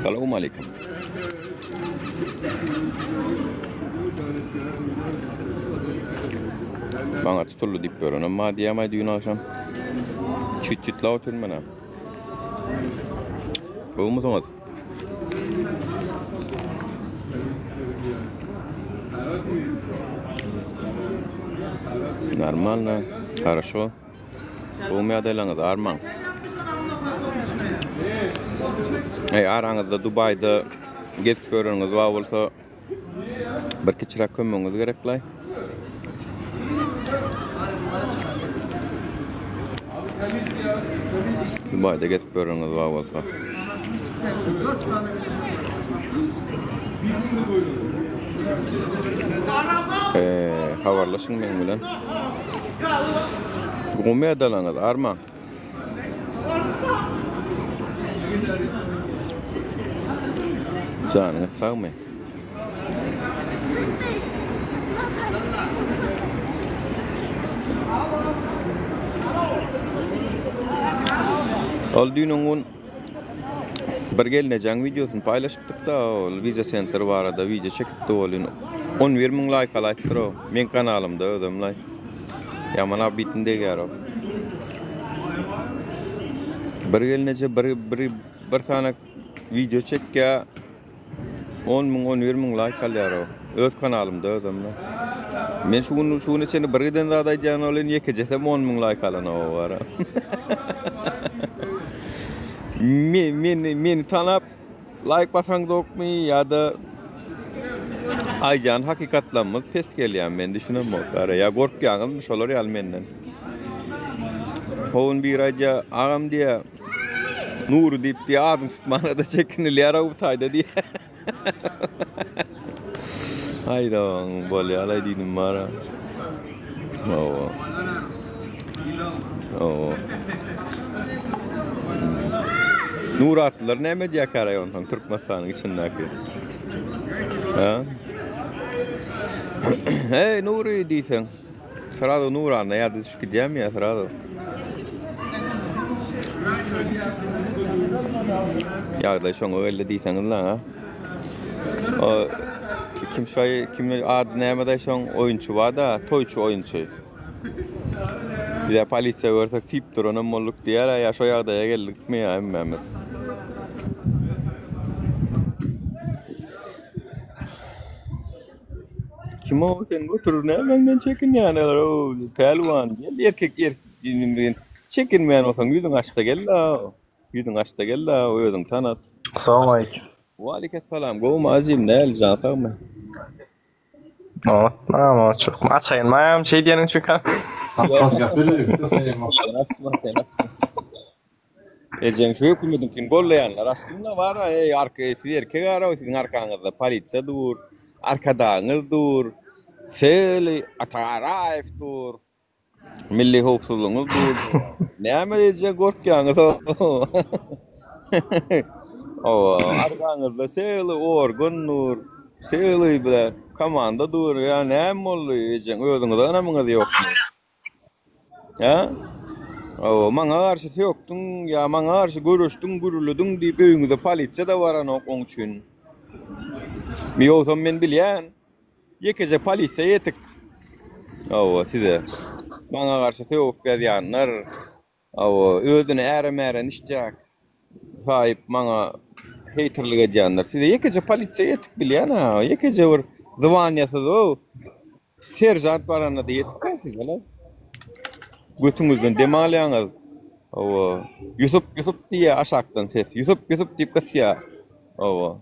Selamun aleyküm. Bana tutuldu deyip görün ama diyemedi gün akşam. Çıt çıtla oturun bana. Bu mu olmaz? Нормально, хорошо. Умядайлаңыз арман. Arаңызda Dubayda gezip görüңüz var bolsa bir kiçirak kömüňiz gereklay. Dubayda gezip görüňüz var bolsa. Habarlaşın men bilen. Umyadalaňyz arman. Canınız sağ mı? Ol dünün bir gelineceğin videosunu paylaşıptık da Visa Center varada video çekipti olun. 11.000 like alaytır o. Men kanalımda ödüm like. Yaman abi bitinde gero. Bir gelinece bir tane video çek ya 10.000-11.000 like alyar o. Öz kanalımda ödüm like. Men şunu içinde bir giden daha da can olun yekecesem 10.000 like alan o var. Men tanap like basan dokmi ya da aycan hakikatlanmaz pes gelýän men düşünem bolýar. Ya gorkýaňyz şolar ýal menden. Howun bir aja agam diýe Nur diýip diýe adım tutmana da çekinilýär o taýda diýe. Hayda bolýar ay diýdim mara. Nur atlar näme diýär karaýondan Türkmenistanyň içindäki. Ha? Hey Nuri diýsen. Sırada Nur anna ýa-da şu gidýär mi sırada? Ýa-da şoňa öyle diýseňiz lan ha. O kim ady näme de şoň oýunçy bar da, toýçy oýunçy. Bir polisiýa görsek tip durunan molluk diýär, ýa şo ýagdaýa geldikmi ýa emmemiz. Kim o sen götürür nämen çekin ýani o pelwan erkek çekinmeýän bolsaň ýüzüň açda gel la. Ýüzüň açda gel la, özüň tanat. Assalamu alaykum. Wa alaykum Gowum azim näl jantarmy? Ama çok açayınmayam şey diyenin çünkü. Ejeng şu hükümetin kim gollayanlar aslında var arkadaşı erkek ara sizin arkanızda polisiya dur, arkadağınız dur, seli atarayf dur, milli hukukluğunuz dur. Ne diyecek korkuyorsunuz o? Arkanızda seli orgun dur, seli bile komanda dur ya ne oluyor ejeng özünüzde anamınız yok mu? Ya? O maňa garşy söýükdiň ýa maňa garşy görüşdiň, gürülüdiň diýip öýüňizde polisiýa da baran okuň üçin. Mi olsam men bilýän. Ýekece polisiýa ýetik. O size maňa garşy söýük berýänler. O özüni äre-mären işjak. Haýyp maňa heyterlik edýänler. Size ýekece polisiýa ýetik bilýän ha. Ýekece bir zwanýasy o. Serjant barana da ýetik sizler. Götüňizden demalýaňyz. O Yusuf diýe aşakdan ses. Yusuf diýip gasýa. O.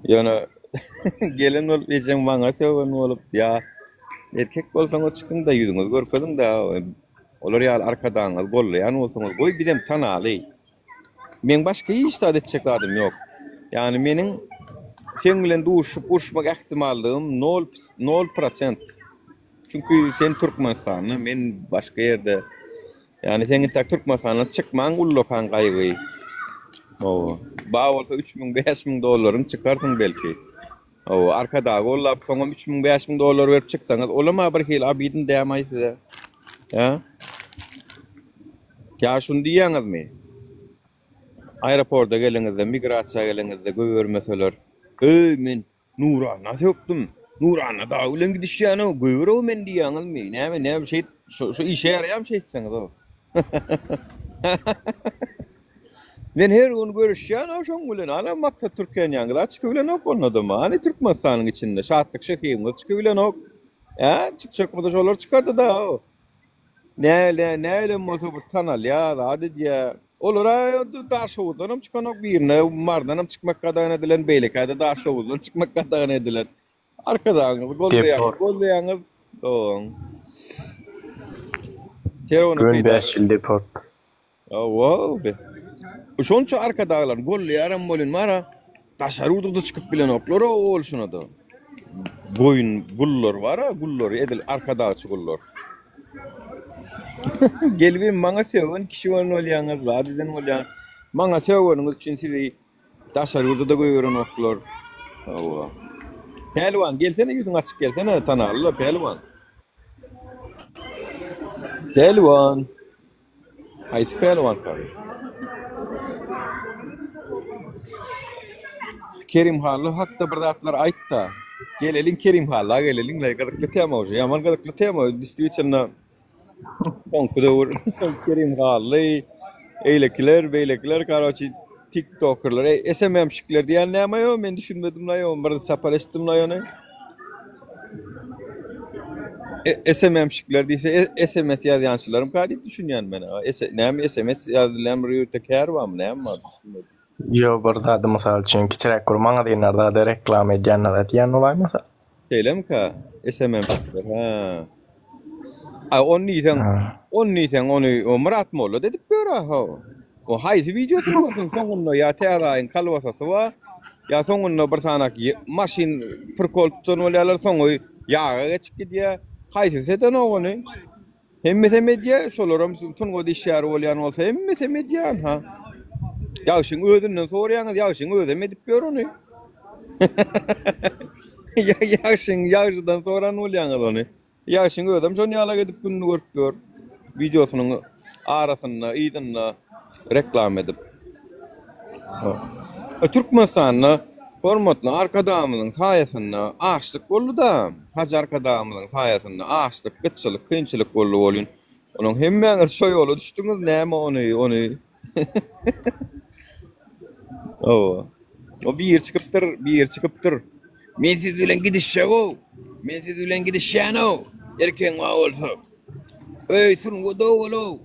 Ýöne gelen ol ejem maňa söýgen bolup ýa erkek bolsaň o çykyň da ýüzüňiz görkezdiň da olar ýa arkadaňyz gollaýan bolsaňyz goý birem tanaly. Men başga hiç da etjek adam ýok. Ýani meniň sen bilen uruşmak ähtimallygym 0%. Çünkü sen Türkmenistan'ı, men başka yerde, yani senin tak Türkmenistan'a çıkman ullokan gaýgy. O, bağ olsa 3.000-5.000 doların çıkarsın belki. O, arkada gollap soňa 3.000-5.000 dolar berip çyksaňyz, olama bir hil abidin dämeýär size. Ya? Ya şunu diýäňizmi? Aeroportda gelengizde, migrasiýa gelengizde göwürmeseler, "Ey men Nurana sökdüm. Nurana da ulen gidişýän o, göwür o men diýäňizmi? Näme şey şu işe ýaraýam şey etseňiz o." Men her gün görüşýän oşoň bilen ana maksat Türkiýanyň ýangyda çykyp bilen ok bolnadym. Hani Türkmenistanyň içinde şatlyk şekerim çykyp bilen ok. Çıkacak o da şolar çıkardı da o. Ne mozu bu tanal ya da hadi diye. Olara da şovdan çıkan ok birine mardanam çıkmak kadar edilen beylekayda da şovdan çıkmak kadar edilen. Arkadan gollayan o. Gün 5 ýyl deport. Wow be. Şonça arkadaşlar gollayaram bolun mara. Taşaruda çıkıp bilen oklar olşuna da. Boyun gullar var ha, gullar edil arkadaşı gullar. Gelbim maňa sevgen kişi bolan bolýaňyz, adiden bolýan. Maňa sevgeniňiz üçin sizi taşarurda da göýüren oklar. Hawa. Pelwan gelsene ýüzüň açyk gelsene tanally pelwan. Pelwan. Haýsy pelwan kary? Kerim Hallı hakda bir zatlar aýtdy. Gelelin Kerim Halla gelelin laýgadykly tema hoje. Ýaman gadykly tema distribusiýona konkuda ur Kerim Halla eýlekler, beýlekler karaçy TikTokerlar, SMM'şikler diýen näme ýok men düşünmedim ýok. Bir sapar etdim ýony. SMM'şikler diýse SMS ýazýançylarym kady düşünýän men. Näme SMS ýazylan bir ýurtda kär barmy näme? Yo, burada misal üçin kiçirek gurmaňa diýenlerde reklam edýänler diýen olaýmasa. Selamka SMM'şikler. Ha. Onu diýsen onu Murat Molla dedip böra ha. O haýsy videosy soňunda ýa täraýyn kalwasasy wa ýa soňunda bir sanak maşin pirkol tutan bolýarlar soňy ýaga geçip gidýär. Haýsy seden ogony? Hemmese medya şolaram tungo diýşär bolýan bolsa hemmese medya ha. Ýaşyň özünden soraýaňyz, ýaşyň özem edip bör ony. Ýaşydan soran bolýaňyz ony. Ýaşyň özem şonu ýala edip günni görüp bör. Videosynyň arasyna, ýygyna reklam edip. Türkmenistanyň hormatly arkadaşymyň saýasyna açlyk boldy da, haç arkadaşymyň saýasyna açlyk, gıççylyk, kynçylyk boldy bolýan. Onuň hemmeňiz şo ýola düşdiňiz, näme ony. O bir yer çıkıptır. Men siz bilen gidişýän o. Erken bolsa. Ey sungo dowlo.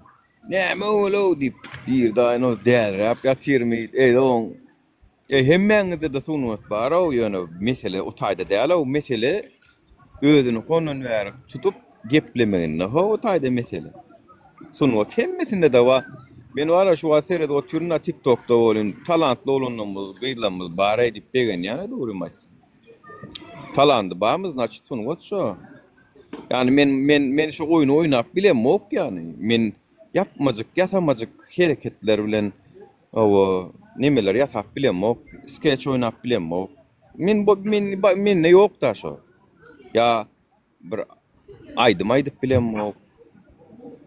Näme olo dip. Bir daýno däl rap ýatyrmy. Ey on. Hemmeňizde de sunwat bar o ýöne mesele o taýda däl o mesele özüni konun berip tutup geplemeginde. O taýda mesele. Sunwat hemmesinde de wa. Men wara şu wasered o türna TikTok'da bolun talantly olanymyz, beýlanmyz bar edip begen ýa-ni dogrymaýs. Talanty barmyz naçyk sunwat şo. Yani men şu oýuny oýnap bilemok ýani. Men yapmajyk, ýasamajyk hereketler bilen o nemeler ýasap bilemok, sketch oýnap bilemok. Men ne ýok da şo. Ya bir aýdyp bilemok.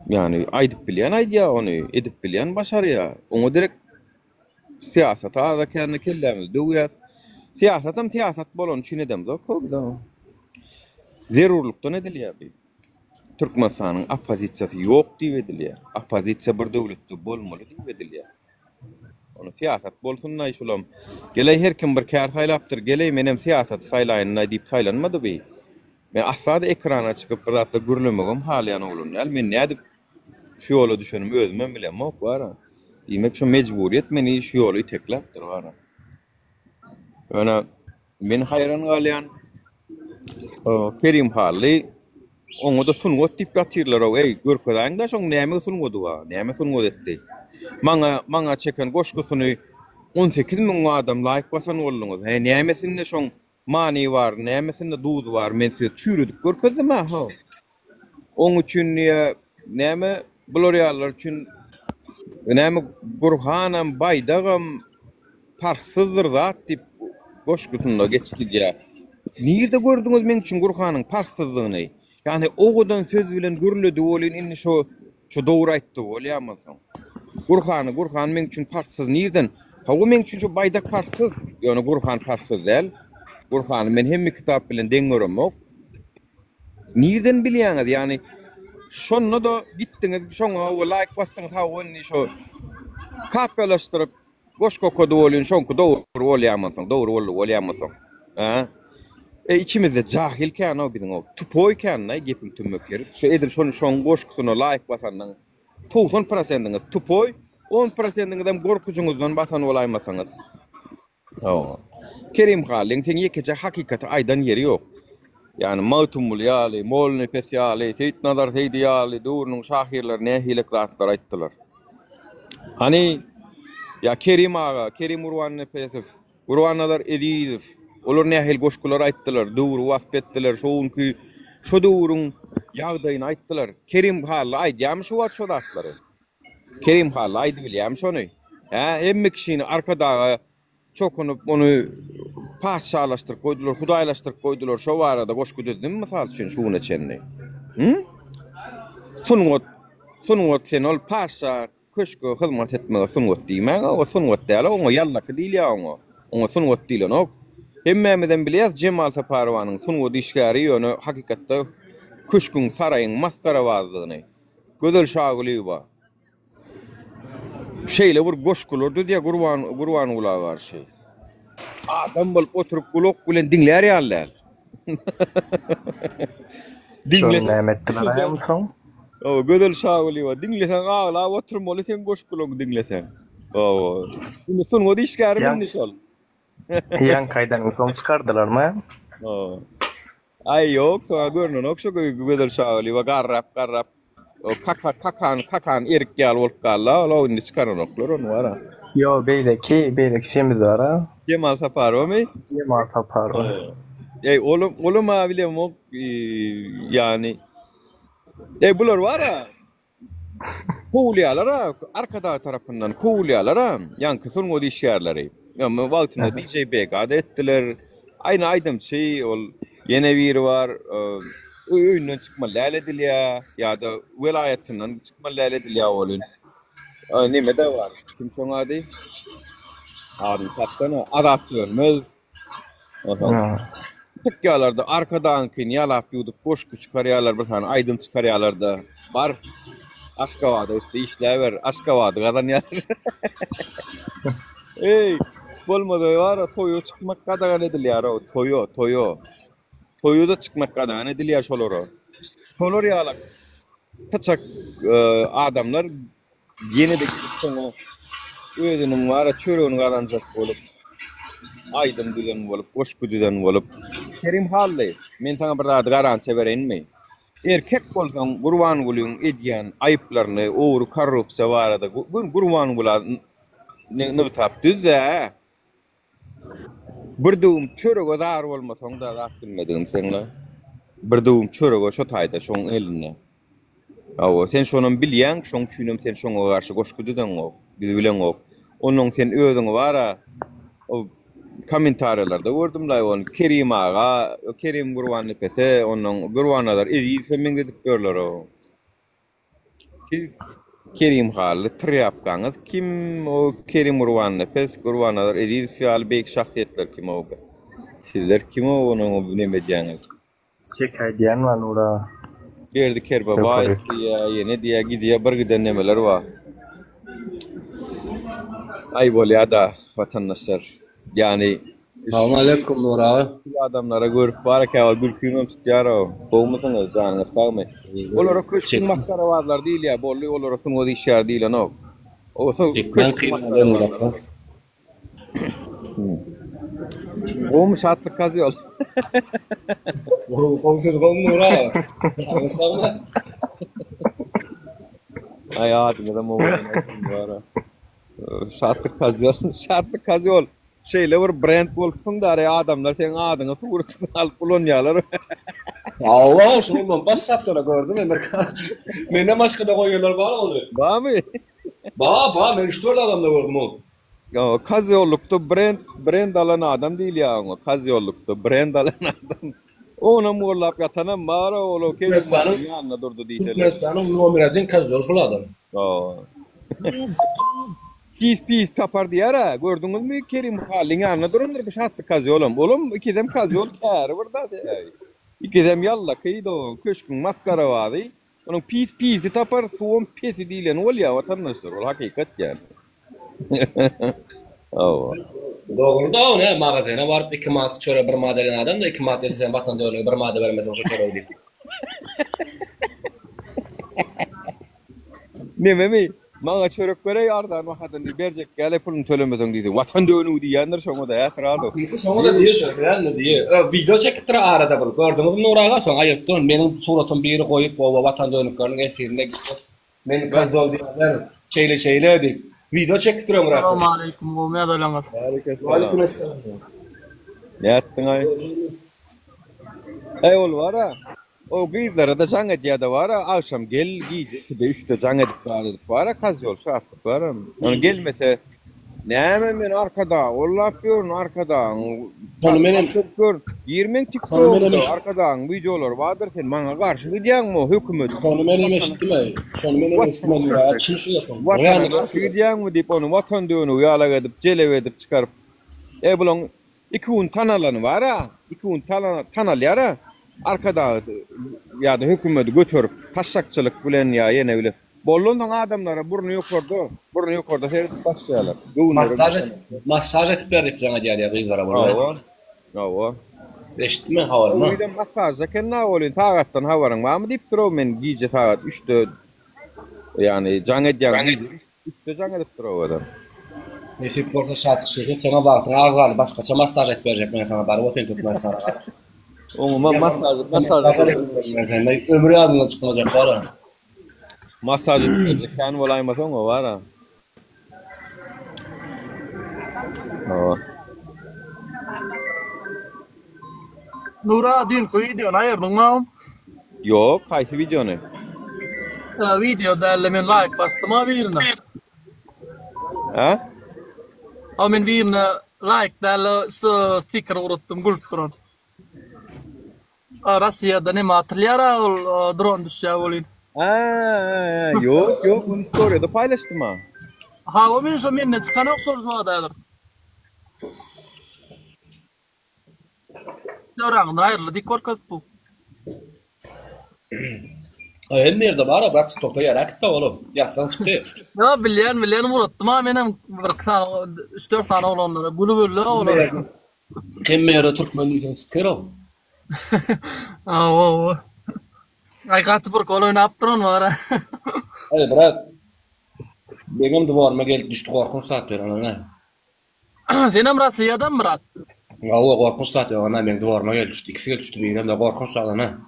Yani aýdyp bilýän aýdýa ony, edip bilýän başarýa. Oňa direkt siýasata da kärne kellämiz döwýär. Siýasat bolan üçin edem da köpda. Zerurlukdan edilýär. Türkmenistanyň opozisiýasy ýok diýip edilýär. Opozisiýa bir döwletde bolmaly diýip edilýär. Onu siýasat bolsunna şulam. Geley her kim bir kär saýlapdyr, geley menem siýasat saýlaýyna diýip saýlanmady be. Men asada ekrana çykyp bir zatda gürlemegem halyan bolun. Ýa men nädip şu ýola düşenim özüme bilemok bara. Diýmek şu mejburiýet meni şu ýoly teklapdyr bara. Öňe men haýran galýan Kerim Hally oňa da sunwat diýip ýatyrlar o. Ey görkezäň da şoň näme sunwady wa? Näme sunwat etdi? Maňa çeken goşgusyny 18.000 adam laýyk basan boldyňyz. Nämesinde şoň many bar, nämesinde duz bar, men size çürüdip görkezdim ha. Oň üçin näme blorýarlar üçin näme Gurhanam baýdagam parksyzdyr zat diýip goşgusynda geçipdir. Nirde gördüňiz men üçin Gurhanyň parksyzlygyny? Yani oňdan söz bilen görüldi bolýan indi şu dogry aýtdy bolýarmy? Gurhan men üçin parksyz nirden? Hawa men şu bayda kartsız. Yani Gurhan kartsız değil. Gurhan men hem kitap bilen dengörüm yok. Nirden bilýäňiz ýani şonda da gitdiňiz şoňa o like bastyňyz ha onni şo kapyalaşdyryp goşko kodu bolýan şonku dogry bolýarmysyň dogry bolýarmysyň ha içimizde jahil kän o biziň o tupoy kän gepim tümöker şo edir şoň goşkusyna like basandan 90%-iňiz tupoy 10%-iňizem gorkujuňyzdan basan bolaýmasaňyz Kerim Halin sen ýekeje hakikaty aýdan ýeri ýok. Yani Mautumul Yali, Mol Nefes Yali, Seyit Nazar Seydi Yali, Durunun şahirler nehilik zatlar aýtdylar. Hani ya Kerim Ağa, Kerim Urwan Nefesov, Urwan Nazar Edizov, olar nehil goşkular aýtdylar, dur wasp etdiler, şo durun ýagdaýyny aýtdylar. Kerim Hal aýdýam şu wat şo daşlary. Kerim Hal aýdy bilýärmi şonu? Ha, emme kişini arkadaga çokunup onu paşalaştırıp koydular, hudaýlaştırıp koydular. Şo barada goşku dedim misal üçin şuna çenni. Sunwat sen ol paşa köşkü hyzmat etmege sunwat diýmän, o sunwat däl, oňa ýallaky diýilýär oňa. Oňa sunwat diýilen. Hemmemizden bilýär Jemal Saparowanyň sunwat işgäri ýöne hakykatda köşküň saraýyň maskarabazlygyny. Gözel şagyly ba. Şeýle bir goşkular diýär Gurwan ula garşy. Adam bolup oturup kulak bilen dinler ýalar. Dinle nämetdiler hemsoň. O gözel şagyly wa dinlesen agla oturmaly sen goşkulak dinlesen. O. Indi son wadi işgäri bilni şol. Ýan kaýdan soň çykardylarmy? O. Ay ýok, görnün okşo gözel şagyly wa garrap o kakan erik ýal bolup galla, ola indi çykaranoklar onu wara. Yo, beýleki semiz wara. Jemal Saparow mi? Jemal Saparow. Oğlum abilem o yani bular var ha. Kuliyalara arkada tarafından kuliyalara yankısın o dişyerleri. Ama wagtynda DJ Begada etdiler. Aynı aydym ol Yenevir var. Öýünden çykma läle dilýär ýa-da welaýatynyň çykma läle dilýär bolýan. Nimede var? Kim şoň ady? Abi tapsana adaptörmüz. Tıkyalarda arkadan kin yalap ýudup boşku çykarýarlar bir tane aýdym çykarýarlarda. Bar Aşgabada işläber Aşgabada gadan ýar. Ey bolmady var toýu çykmak gadagan edilýär o toýu. Toýuda çykmak gadagan edilýär şolary. Şolar ýalak. Taçak adamlar ýene-de gitdiňe özüniň wara çöregini garanjak bolup aýdym dilen bolup goşku dilen bolup Kerim Hally men saňa bir zat garansiýa berenmi? Erkek bolsaň Gurwan Gulyň edýän aýyplaryny owry korrupsiýa barada Gurwan Gula ne tapdy-da. Bir dum çörege dar bolmasaň da rahatlanmadyň seňle. Bir dum çörege şo taýda şoň eline. Awa sen şonun bilýän, şoň üçinem sen şoňa garşy goşku dilen bilen Onuň sen özüň bara o komentarlarda gördüm da onu Kerim Ağa, Kerim Gurwan Nefese, onuň Gurwanlar eziýse men gidip görler o. Kerim Hally ýapgaňyz kim o Kerim Gurwan Nefes, Gurwanlar eziýse albeýik şahsiýetler kim o? Sizler kim o onuň neme diýäňiz? Şeýdýän wan ora. Berdi Kerbabay ýene diýä gidiýär bir giden nemeler bar. Ay bolýar da vatandaşlar. Yani Assalamu alaikum Nura. Adamlara görüp baraka gülküýüm tutýar o. Bowmasyňyz janyňyz bagmy. Olara köşkün maskara barlar diýil ýa, bolly olara soň ody işler diýilen o. O Ben kıymadan Nura. Oğum şatlık kazıyor. Konuşuyoruz oğlum Nura. Anlasana. Ay adım da mı var? Şatlık kazıyor. Şeyle var brand olsun da araya adamlar senin adını vurtun al kolonyalar. Allah şunu ben baş saptara gördüm Amerika. Mene başka koyuyorlar var onu. Var mı? Ba ben 3-4 adamla gördüm onu. Ya kazıyorlukta brand alan adam değil ya o. Kazıyorlukta brand alan adam. Ona morlap yatana mara olo ke yanına durdu diye. Türkmenistan'ın numaradın kazıyor şu adam. Pis tapar diyara. Gördünüz mü Kerim halin yanına durundur bir şatlı kazı oğlum. Oğlum ikidem kazı ol kâr burada. İkidem yalla kıydı köşkün maskara vardı. Onun pis tapar soğum pisi dilen ol ya vatandaşlar ol hakikat yani. Oh. Doğru da o ne magazine varıp 2 manat çöre bir manat elen adam da 2 manat esen vatan dönüyor 1 manat vermez o çöre ödeyip. Ne mi? Mağa çörek göre yardan vakadın bercek gele pulunu tölemezsin dedi. Vatan dönüyor diyenler şoňa da ýatrady. Sonra da diyor şöyle ne diyor. Video çekip tura arada bul. Gördünüz mü Nuraga son ayıktın benim suratım biri koyup o vatan dönüklerin esirinde gitti. Ben gazol diyorlar. Şeyle dedi. Video çekip tura Nuraga. Assalamu alaykum. Bu ne balaňyz? Aleykümselam. Ne yaptın ay? Ey ol var ha. O giyizlere de can et ya da var ha. Akşam gel giyecek de işte can edip var ha. Kaz yol şartlık var ha. Onu gelmese ne hemen ben arkada. Allah yapıyorum arkada. Onu benim 20 TikTok Onu benim işte. arkadan videolar vardır sen bana karşı gidiyorsun mu hükümet? Onu benim eşittim. Şonu benim eşittim Nuraga. Açın şu yapın. Vatana karşı gidiyorsun mu deyip onu vatan dönüyor yalak edip celev edip çıkarıp. Bulun 2 un tanalanı var ha. 2 un tanal yara. Arkada ya da hükümeti götürüp taşakçılık bilen ya yine öyle. Bollondan adamlara burnu yukarıda seyredip başlayalar. Masaj etip verdik sana diye kızlara burada. Bravo. Eşittim havalı mı? O yüzden masajda kendine olun tağattan havarın var mı deyip duruyor men giyce tağat 3'te yani can edeceğim 3'te can edip duruyor adam. Nefik porta şartı çekip sana baktın ağırlar başkaça masaj et verecek ben sana bari o tutmaz sana. O masaj Ömrü adına çıkmayacak var ha. masaj edecek kendi olaymasın o var ha. Nura dünkü videonu ayırdın mı? Yok kaysi videonu. Video derle men like bastım ha birine. Ha? Men birine like derle sticker uruttum gultron. Rossiyada nima atlyara ol dron düşýär bolýan. Yok bunu story'da paylaştım ha. Ha o men şo menne çykan okşarjywadyr. Dorağın ayrılı dik korkat bu. Hem nerede var ha bırak TikTok'ta yarak da oğlum. Yazsan çıktı. Ya bilýän urutdum ha menem bir tane 3-4 tane olanlara bulu olar. Kim mera Türkmen diýsen çıkar o. O. Aýgaty bir kol oýnap duran bar. Hadi bırak. Benim duvarıma gelip düştü korkunç saat ver ana. Senem Rossiýadan Murat. Ya o korkunç saat ver ana benim duvarıma gelip düştü. İkisi gelip düştü benim de korkunç saat ana.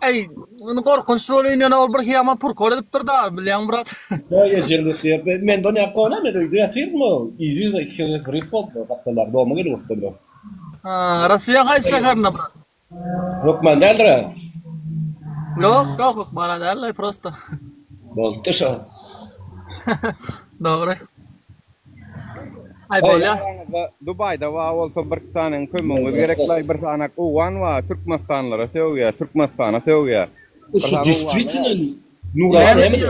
Ey, onu korkunç bolýan ol bir hiyama purkol edip durdy bilýän Murat. Ya geçirdik ya. Ben de ne yapkona ben öyle yatırdım o. İziz iki kez refot da kaptalar doğuma gelip oturdu. Rossiýa haýsy şäherine Murat? Yok ben derdir. Yok, bana derler prosto. Boltu şu. Doğru. Ay bolýa. Dubai'da var olsa bir tane kömüň gerekli bir tane uwan var Türkmenistanlara söwýär, Türkmenistana söwýär. Şu действительно Nur'a değil mi?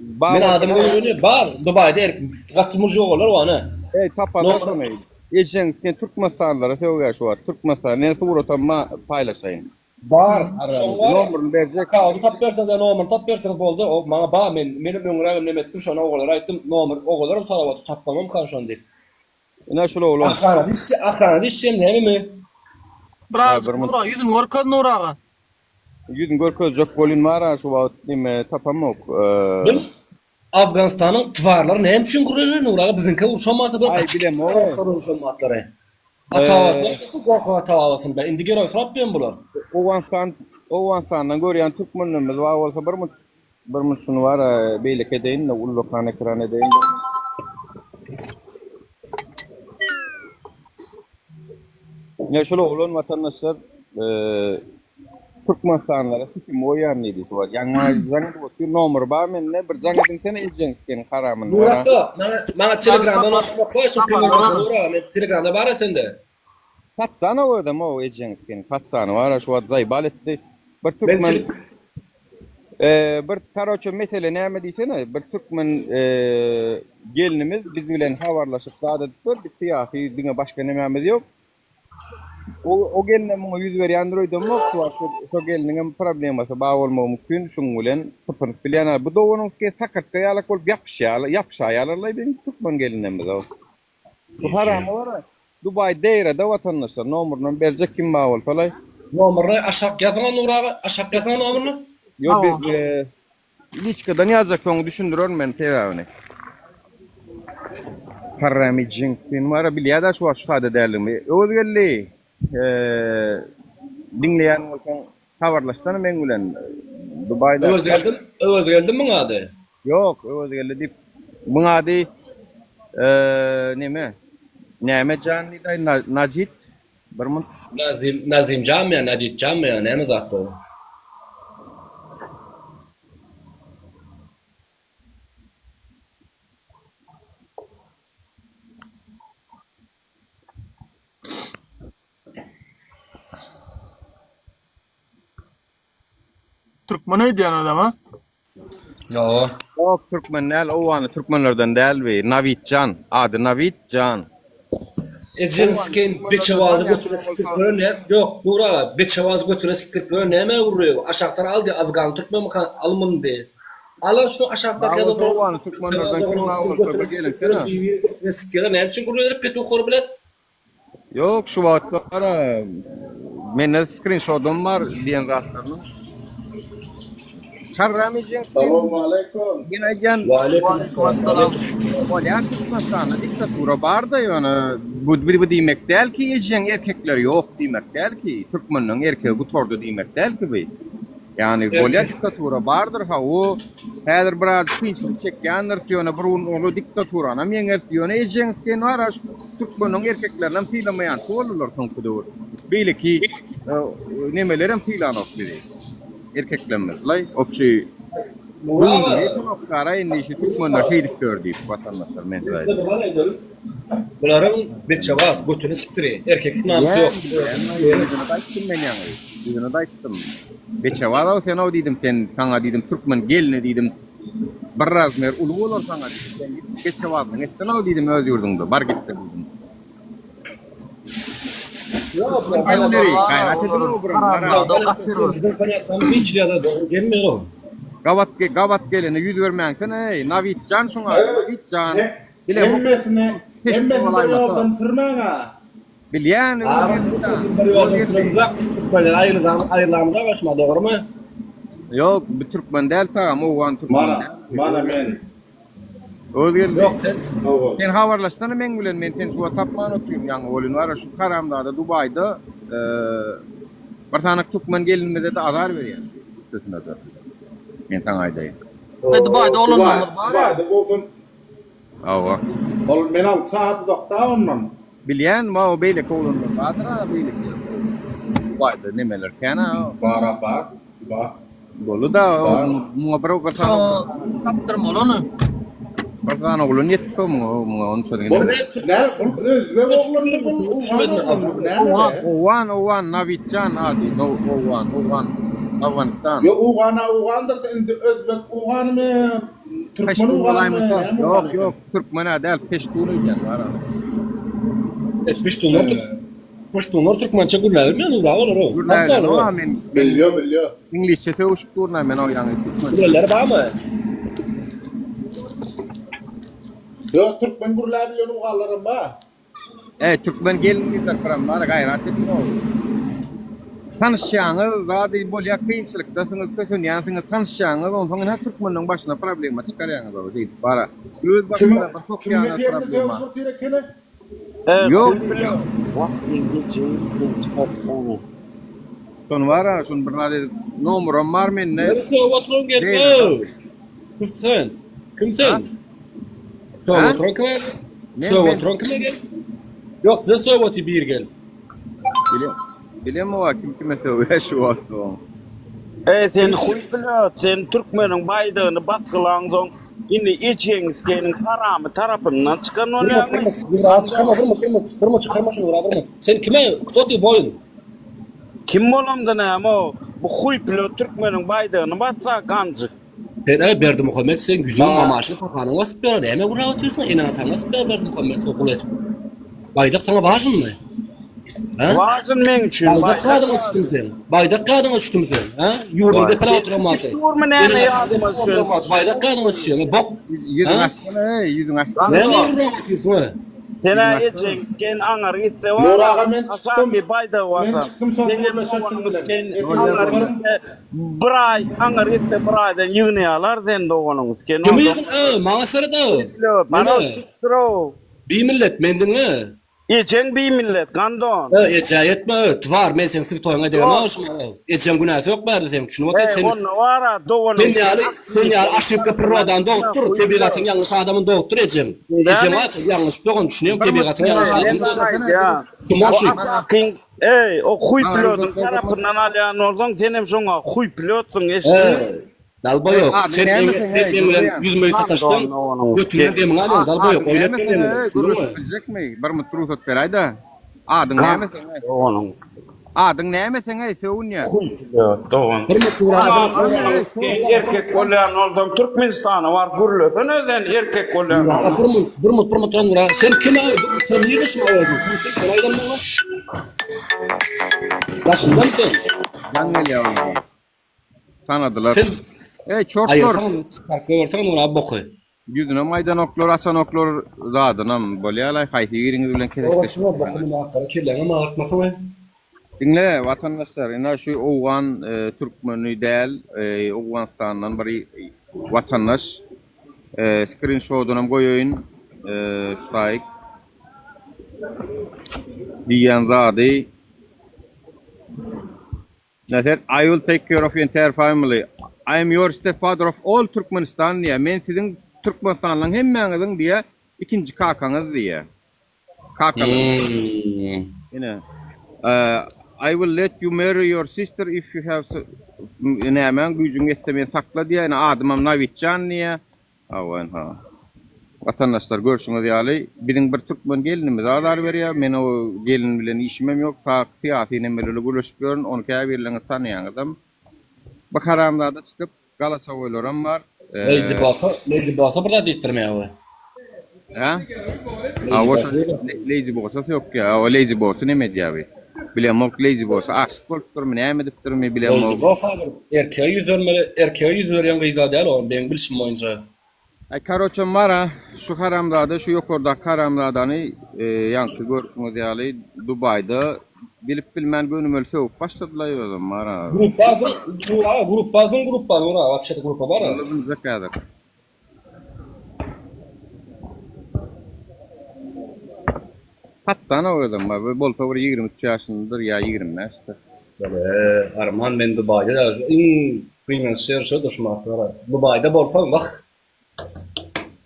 Ben adamı öyle var. Dubai'de katılmış yollar var ne? Tapalar şonu. Ejen Türkmenistanlara söwýär şu var. Türkmenistan ne suratma paylaşayım. Bar. Nomrunu berjek. Kağıdı tap versen de nomr tap versen boldu. O bana ba benim öňürägim nemetdim şona oğlar aytdım nomr oğlarım salawaty tapmamam kan şon diýip. Ina şol oğlum. Ahana dişem näme? Biraz Nura yüzün görken Nuraga. Yüzün görköz jok bolyn bar şu wagt nime tapamok. Afganistanyň twarlary näme üçin gurulýar Nuraga bizinki urşamaty bir bilem o. Urşamatlary. Atawasyn, gorko atawasyn ben indi gero sorap ben bular. Owansandan görýän türkmenlerimiz var bolsa bir mut şunu var beýlek edeýin de ullukan ekran edeýin. Ne şol olan vatandaşlar Türkmenistanlara kim oýan diýdi şu var. Ýa-da bu nomr bar menne bir jaňadyň sene iljeňken karamyn. Nurata, bana Telegramdan atmak koýsun Nura, men Telegramda bar sende. Patsana ödem o iljeňken patsana var şu var zaýbal etdi. Bir Türkmen Bir karoço mesele näme diýsene, bir türkmen gelinimiz biz bilen habarlaşyp daýdy bir siýasy diňe başga nämämiz ýok. O geline muňa ýüz berýändir öýdemok, şu geliniň problemasy baý bolmagy mümkin, şuň bilen sıpyryp bilen bu dowanyň sakatka ýaly bolup ýapşaýarlar benim türkmen gelinimiz o. Şu haram bar. Dubai deýrede watandaşlar nomuryny berjek kim baý bolsalar. Nomuryny aşak ýazan Nuraga, aşak ýazan nomuryny. Yok liçkadan yazacak onu düşündürüyorum ben tevavini. Karrami Cenk'in var bilya da şu ifade ederlim. Özgelli dinleyen olsan havarlaşsana men bilen Dubai'da. Özgeldin mi ady? Yok, özgelli dip. Bu ady neme? Näme canlı da Najit Barmın Nazim Cami, Najit Cami näme zatdy? Türkmen öýdýän adama. Yo. O Türkmenler, o anı Türkmenlerden değil ve Navitcan, adı Navitcan. Ejenskin beçevazı götüre siktir böyle yok Nura beçevazı götüre siktir böyle näme urruyor aşaktan aldı Afgan Türkmen almın de alan şu aşakta ya da o anı Türkmenlerden götüre siktir näme için urruyor pet okur bilet yok şu vaatlara menne screenshot'um var diyen zatlarını. Karramiyecek. Assalamualaikum. Yine gen. Waalaikumsalam. Bolya Türkmenistan'da diktatura var da yani bu demek değil ki ejen erkekler yok demek değil ki Türkmenlerin erkeği bu tordu demek değil ki bey. Yani bolya diktatura vardır ha o her biraz kıyıcılık çekkenler fiyona burun onu diktaturana menger fiyona ejen ken var Türkmenlerin erkeklerden filamayan olurlar tonkudur. Bile ki nemelerin filan ok biri. Erkeklerimiz lay opçu bu kara indi şu Türkmenler şey gördü vatandaşlar mesela. Bunların beçevaz götünü siktir erkek namsı yok. Yüzüne dayttım. Beçevaz o sen o dedim sen sana dedim Türkmen gelini dedim. Barraz mer ulu olur sana dedim. Beçevaz ne sen o dedim öz yurdunda bar gitti dedim. Gavat gelene yüz vermeyen kan Navitcan şuna Navitcan Hemmesine yoldan sırmağa. Bilyen ayrılamda başma doğru mu? Yok bir Türkmen değil tamam o an Türkmen. Mana men. Yok sen havarlaşsana men bilen men sen şu tapman oturum yani olun var şu karamda da Dubai'da bir tane Türkmen gelinmede de azar veriyor üstüne de. Men sana aydayım. Dubai'da olanlar var. Dubai'da bolsun. Ava. Ol men al saat uzakta ondan. Bilyen ma o beyle kolundan badra beyle. Dubai'da nemeler kana. Bara bak. Bolu da mu bro Şu kasano. tapdırma onu. Kasano golun yetso mu onu söyleyin. Owan Navitcan adi Owan Afganistan. Yo Uğan'dır da indi Özbek Uğan mı? Türkmen Uğan mı? Yok Türkmen değil Peştunu diyen var. Piştunlar Türkmençe gürler mi? Nura var o. Gürler o amen. Biliyor. İngilizce tevşip durna men o yani Türkmen. Gürler var mı? Yo Türkmen gürler biliyor Uğanların var. Türkmen gelinlikler falan var gayret etmiyor. Tanışacağınız daha değil bolya kıyınçılıkta sınız tanışacağınız ondan sonra Türkmen'in başına problema çıkarıyorsunuz o değil para. Yüz başına çok yani problema. Yok. Son var ha son bir numaram var mı ne? Neresi o patron gel? Kimsen? Patron kim? Patron kim gel? Yok size Sovat'ı bir gel. Bilem o kime söylüyor şu vakti o. Sen kuypila, sen Türkmen'in baydığını batkılan indi içeğin haramı tarafından çıkan onu yani. Çıkarma şunu beraber mi? Sen kime? Kto boyun? Kim olamdı ne ama bu huyplu Türkmenin baydığını batsa kancık. Sen Berdi Muhammed sen güzel mamaşını takanı basıp bir arada. Hemen buraya atıyorsun. Enatan nasıl Berdi Muhammed okul et. Baydak sana bağışın mı? Vaazın men üçün. Baydak kadın açtım sen. Baydak kadın açtım sen. Yurdunda kala oturamazsın. Yurmu neyine yazmasın? Baydak kadın açıyorum. Bak. Yüzün açsana yüzün açsana. Ne yurduna atıyorsun? Sena ecen anar iste Nuraga var. men Aşağı çıktım. bir bayda var. Men çıktım son uğurlaşarsın bilen. Anar iste braydan yığınayalar sen de onun. Kimi yığın? Bana sarı da. Bana tutro. Bir millet mendin mi? Ecen bir millet kandon. Etme. Tvar men sen sırf toyuna devam. Ecen günahı yok bari sen. Şunu bak sen. Onu var doğru. Sen ya aşık kapırodan doktor tebligatın yanlış adamın doktor Ecen. Ecen var yanlış doğru düşünüyorum tebligatın yanlış adamın. Ya. Kumaşık. Ey o huy pilotun tarafından alayan oradan senem şuna huy pilotun eşli. Dalba yok. Sen bilen 100 milyon sataşsan götünden demin alıyorsun. Dalba yok. Oynatmayın demin. Bilecek mi? Bir mutlu tut berayda. Adın neyme sen? Onun. Adın neyme sen? Söğün ya. Huy pilot doğun. Bir mutlu Erkek olayan oradan Türkmenistan'a var gurlu. Neden erkek olayan oradan? Bir mutlu lan. Sen kime? Sen niye de şuna oynadın? Sen kim? Aydan mı lan? Başından sen. Gel ya. Tanıdılar. Sen çok hayır zor. sen farkı versen ona boku. Yüzüne maydan oklar, asan oklar zadınam. Böyle alay kaysi yerini bilen kesip. Orasına bakımına aktarı kirlen ama artmasana. Dinle vatandaşlar, ina şu Oğan Türkmenü değil, Oğanistan'dan bir vatandaş screenshot'unum koyuyun şahik diyen zadi. Nasıl? I will take care of your entire family. I am your stepfather of all Turkmenistan diye. Men sizin Türkmenistan'ın hemmenizin diye ikinci kakanız diye. Kakanız. Yine. I will let you marry your sister if you have hemen gücün yetmeyen sakla diye. Yani adımam Navitcan diye. Avan ha. Vatandaşlar görüşünüz yani. Bizim bir Türkmen gelinimiz ağlar veriyor. Men o gelin bilen işimem yok. Ta siyasi nemeleli görüşüyorum. Onu kaya verilen tanıyan adam. Bak haramlarda çıkıp galasa oylaram var. Lady Boss'a burada dittirmeye o. Ha? Lazy Boss'a yok ya. O Lazy Boss'u ne medya abi? Bilem o Lazy Boss'a aşk olup durmu, ne emedip durmu bilem o. Lazy Boss'a erkeğe yüz veren gıyda değil o. Ben bilişim oyunca. Karoçam var ha. Şu haramlarda, şu yukarıda haramlardanı yankı görüşümüz yani Dubai'da bilip bilmen gönül soğuk başladılar o zaman ha. Grup var ora. Вообще grupa var ha. Olabilir zekadır. Patsana o adam. Bol favori 23 yaşındadır ya 25 işte. Arman ben Dubai'de da kıymen şerşe düşmak var. Dubai'de bolsan bak.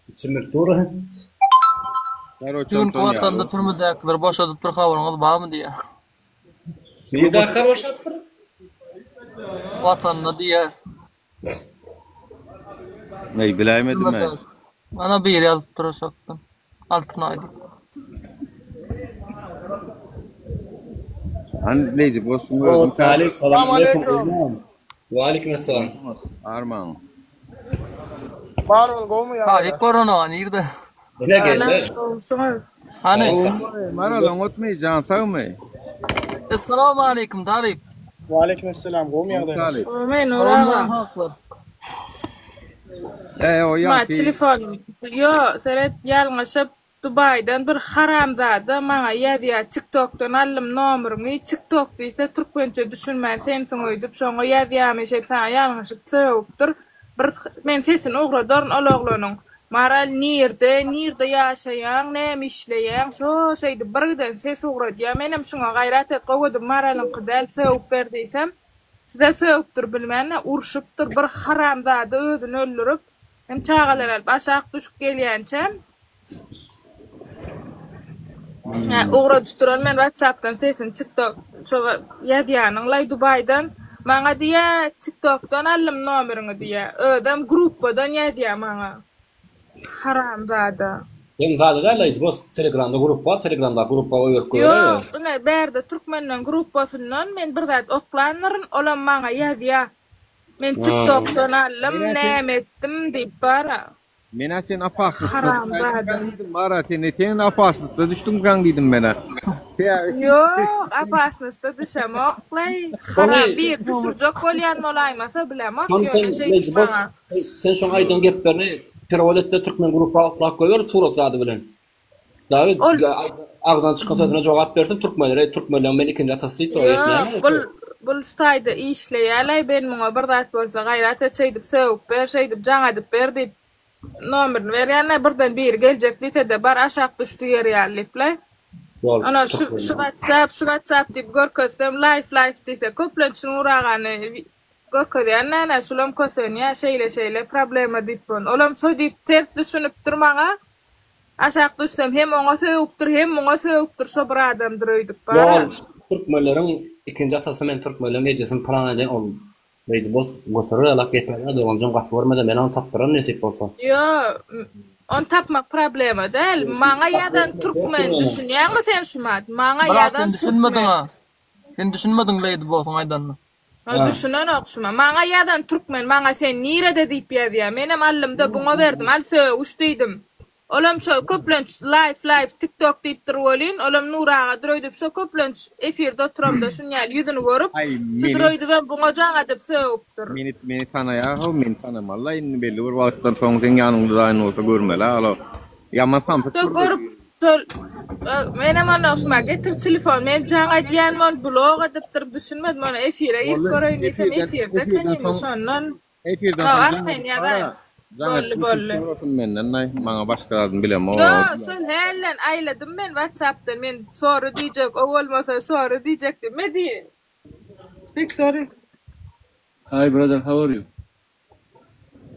İçimir tur. Dün kuvatanda türmüde yakılır, boşadıp bir kavranalı bağ mı diye. Bir daha karoş yaptır. Vatanına diye. Ne bilemedim ben. Bana bir yazıp duracaktım. Altına aydık. Hani Lazy Boss'un O talip selam aleyküm. Ve aleykümselam. Arman. Tarih korona nerede? Ne geldi? Hani? Maralan otmayacağım sağ Esselamu aleyküm Tarih. Waalaikumsalam. Gom ya da. Allah'ın haklı. O Ma yanki. telefon. Yo, seret yalnışıp Dubai'dan bir haramzada bana yazıya TikTok'tan aldım numarını. TikTok deyse Türkmençe düşünmen sensin oydup şoňa yazýarmy sana yalnışyp söwüpdir. Bir men sesini oğradaryn ologlanyň. Maral nirde ýaşaýan, näme işleýän, şo şeýdi birden ses oğradýar. Menem şoňa gaýrat et gowdum maralyň qydal söwüp berdiysem, size söwüpdir bilmänne, urşypdyr bir haramzada özüni öldürüp, hem çağalar alyp aşağı düşüp gelýänçem. Uğra düştüren men WhatsApp'tan sesin TikTok şova ýazýanyň lay Dubai'dan maňa diýe TikTok'tan alym nomeryňy diýe. Ödem gruppadan ýazýar maňa. Haramzada. Sen zaten derleyiz boz Telegram'da grup var, Telegram'da gruppa öýürüp Yo, görýär. ine berde Türkmenlen gruppasynyň men bir zat oklanyryn, olam maňa ýazýa. Men TikTok'dan alym, näme etdim diýip bara. Mena sen apaslısta Haram düştüm bara sen apaslısta düştüm kan dedim mena. Yo, apasnysda düşemoklay. Haram bir düşürjek bolýan molaýmasa bilemok. Sen şoň aýdan geplerini Terwaletde Türkmen gruppa oklap goýar surat zady bilen. Davet ağzdan çıkan sözüne cevap versin Türkmenler men ikinci atasy diýip bul ştaýda işleýärler ben muňa bir zat bolsa gaýrat etseýdip söwüp ber şeýdip jaň edip ber diýip nomerini berýänler birden bir geljek diýde bar aşak düşdi ýerýärlikler. Ana şu WhatsApp diýip görkezsem live diýse köplençin uragany görkezýänler şulam kösenýär şeýle problema diýip olam şo diýip ters düşünüp durmaňa aşak düşsem hem oňa söwüpdir hem muňa söwüpdir şo bir adamdyr öýdüp bara. Türkmenlerin ikinci atası men Türkmenlerin ecesin plan eden ol. Beyzi boz gosarı alak etmedi de oncan gatı vermedi men onu taptıran nesip bolsa. Yo, on tapmak problema değil. Maňa ýadan Türkmen düşünýärmi sen şumat? Maňa ýadan düşünmedin ha. Sen düşünmedin leydi bolsaň aýdanna. Düşünen okşuma. Maňa ýadan Türkmen, maňa sen nirede diýip ýazýar. Menem allymda buňa berdim. Al söýüşdiýdim. Olam şo köplenç live TikTok diýip durýan, olam Nuraga droýdyp şo köplenç efirde oturamda şunýal ýüzüni görüp, şudroýdygan buňa jaň edip söýüpdir. Meni tanaýar, men tanamalla indi belli bir wagtdan soň sen ýanymda daýan bolsa görmeli. Alo. Ýaman sampyt görüp sol menem ana osma getir telefon, men jaň edýän mon blog edipdir, düşünmedim ana efire ýyp görýän desem efirde kenimi şondan. Efirde Bolly. Menden maňa başgalardan bilem o. Yo, sen hellen aýladym men WhatsApp'dan men soru diýjek, o bolmasa soru diýjekdim. Me diýin? Speak sorry. Hi brother, how are you?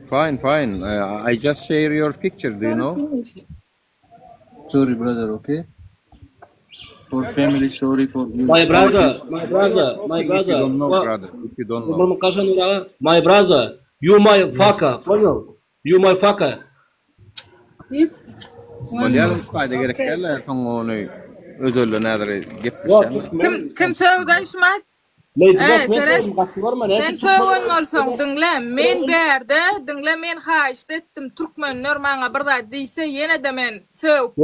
Fine. I just share your picture, do you know? Sorry brother, okay? For family, sorry for you. My brother. If you don't know. My brother, you my fucker, poňal? You my fucker. Bolýar ispaýda gerekler, soň ony özelle näder gepmişler. Kim söwdaşmat? Sen söwün bolsaň dinle, men berde, dinle men haýyşdy etdim Türkmenler maňa bir zat diýse, ýene de men söwüp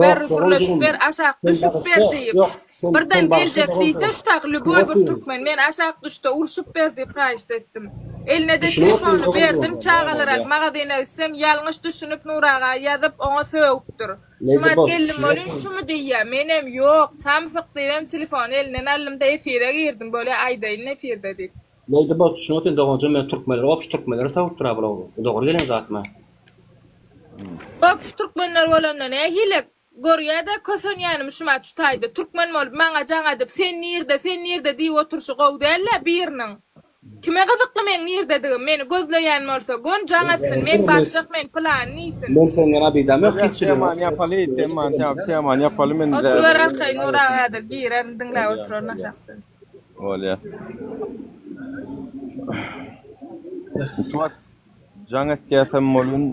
ber aşak düşüp ber diýip. Birden geljek diýdi, şutakly boy bir Türkmen, men aşak düşdi, urşup ber diýip haýyşdy etdim. Eline de telefonu berdim, çağalarak magazyna gitsem, ýalňyş düşünüp Nuraga ýazyp oňa söwüpdir. Şumat geldim bolýan, şumu diýýär, menem ýok, samsyk diýem telefon elinden allymda efire girdim, böyle aýdaýyn efirde diýip. Leydi boz düşünüp doganca men Türkmenler, opş Türkmenler söwüp durap bolýar. Dogry gelen zatma. Opş Türkmenler bolandan hile gorýa-da kösenýänim şumat şutaýdy. Türkmen bolup maňa jaň edip, sen nirde diýip oturşy gowdalla biriniň. Kime gızıklı men nirdedigim, meni gözleýän bolsa, gon jaň etsin, men bakjak, men plan niýsin. Men sen gana biýdäme, hiç Teman ýapaly men. Oturar arkay Nuraga hadyr, giren dinläp oturar naşakdy. Olya. Şumat jaň etýäsem bolun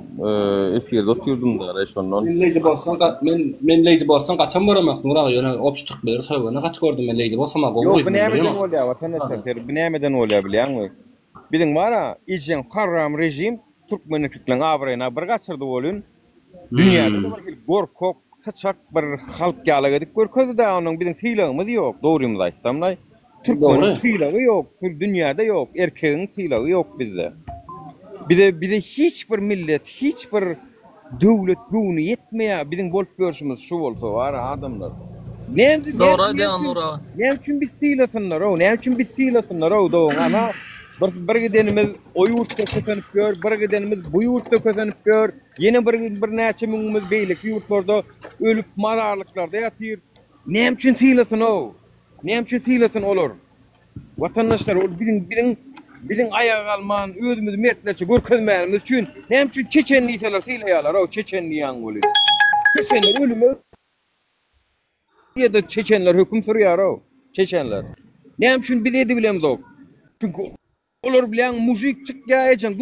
efirde oturdum da şondan. Men Leydi bolsan gaçan baramak Nuraga ýöne opş Türkmenler söýgene gaç gördüm men Leydi bolsam gowy. Yok, nämeden bolýar, vatandaşlar, nämeden bolýar bilýärmi? Biziň bara ijen haram rejim Türkmenliklen abraýna bir gaçyrdy bolun. Dünýäde bir gorkok, saçak bir halk ýaly edip görkezdi da onuň biziň fiýlagymyz ýok. Dogrymy aýtsam, Türkmeniň fiýlagy ýok, dünýäde ýok, erkegiň fiýlagy ýok bizde. Bir de hiç bir millet, hiç bir döwlet güni yetmeýär. Biziň bolup görüşimiz şu bolsa var adamlar. Ne üçin biz fiýlasynlar o? Ne üçin biz fiýlasynlar o? Doň ana bir gidenimiz o ýurtda köpenip gör, bir gidenimiz bu ýurtda köpenip gör. Ýene bir näçe müňimiz beýlik ýurtlarda ölüp mararlyklarda ýatyr. Ne üçin fiýlasyn o? Ne üçin fiýlasyn olar? Vatandaşlar ol biziň aýaga alman, özümizi mertleçe görkezmänimiz üçin hem üçin çeçenliýetler fiýlaýarlar, o çeçenliýan boly. Çeçenler ölüme ýa-da çeçenler höküm sürýär o, çeçenler. Ne üçin biz edi bilemiz o. Çünkü olar bilen mujik çykýar,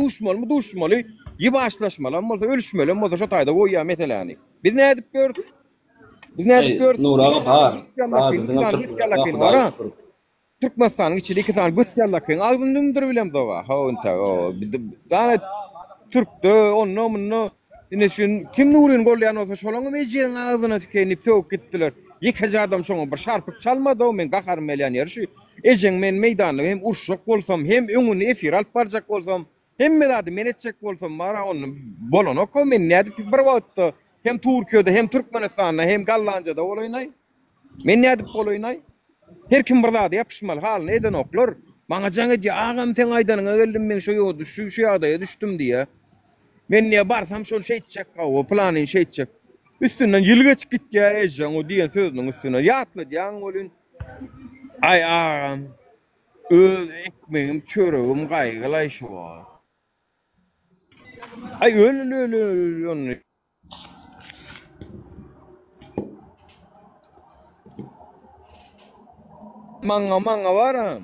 duşmaly, ýybaşlaşmaly, bolsa ölüşmeli, bolsa şo taýda goýýar meseleni. Biz ne edip gördük? Biz ne edip gördük? Nuraga bar. Bizim Türkmenistan'ın içinde 2 tane götürlükün ağzını dümdür bilem dava. Ha onta o. Dana Türk'tü onu yine şun kim Nurin golleyen olsa şolanga mecen ağzına tükenip tök gittiler. Yekece adam şoňa bir şarpyk çalmady o men gahar melyan şu ejeň men meýdanda hem urşak bolsam hem öňüni efir alyp barjak bolsam hem melady men etjek bolsam mara onu bolano ko men nädip bir wagtda hem Türkiýede hem Türkmenistanda hem Gallanjada olaýnay. Men nädip bolaýnay? Her kim bir zady ýapyşmaly halyny eden oklar. Maňa jaňa diýär agam sen aýdanyňa geldim men şu ýolda şu ýagdaýa düşdüm diýär. Men ne barsam şol şeýtjek o planyň şeýtjek. Üstünden yıl geçip git ya ejan o diyen sözünün üstüne yatlı diyen olun. Ay ağam öz ekmeğim çöreğim kaygılay şu var. Ay öyle onu. Manga var ha.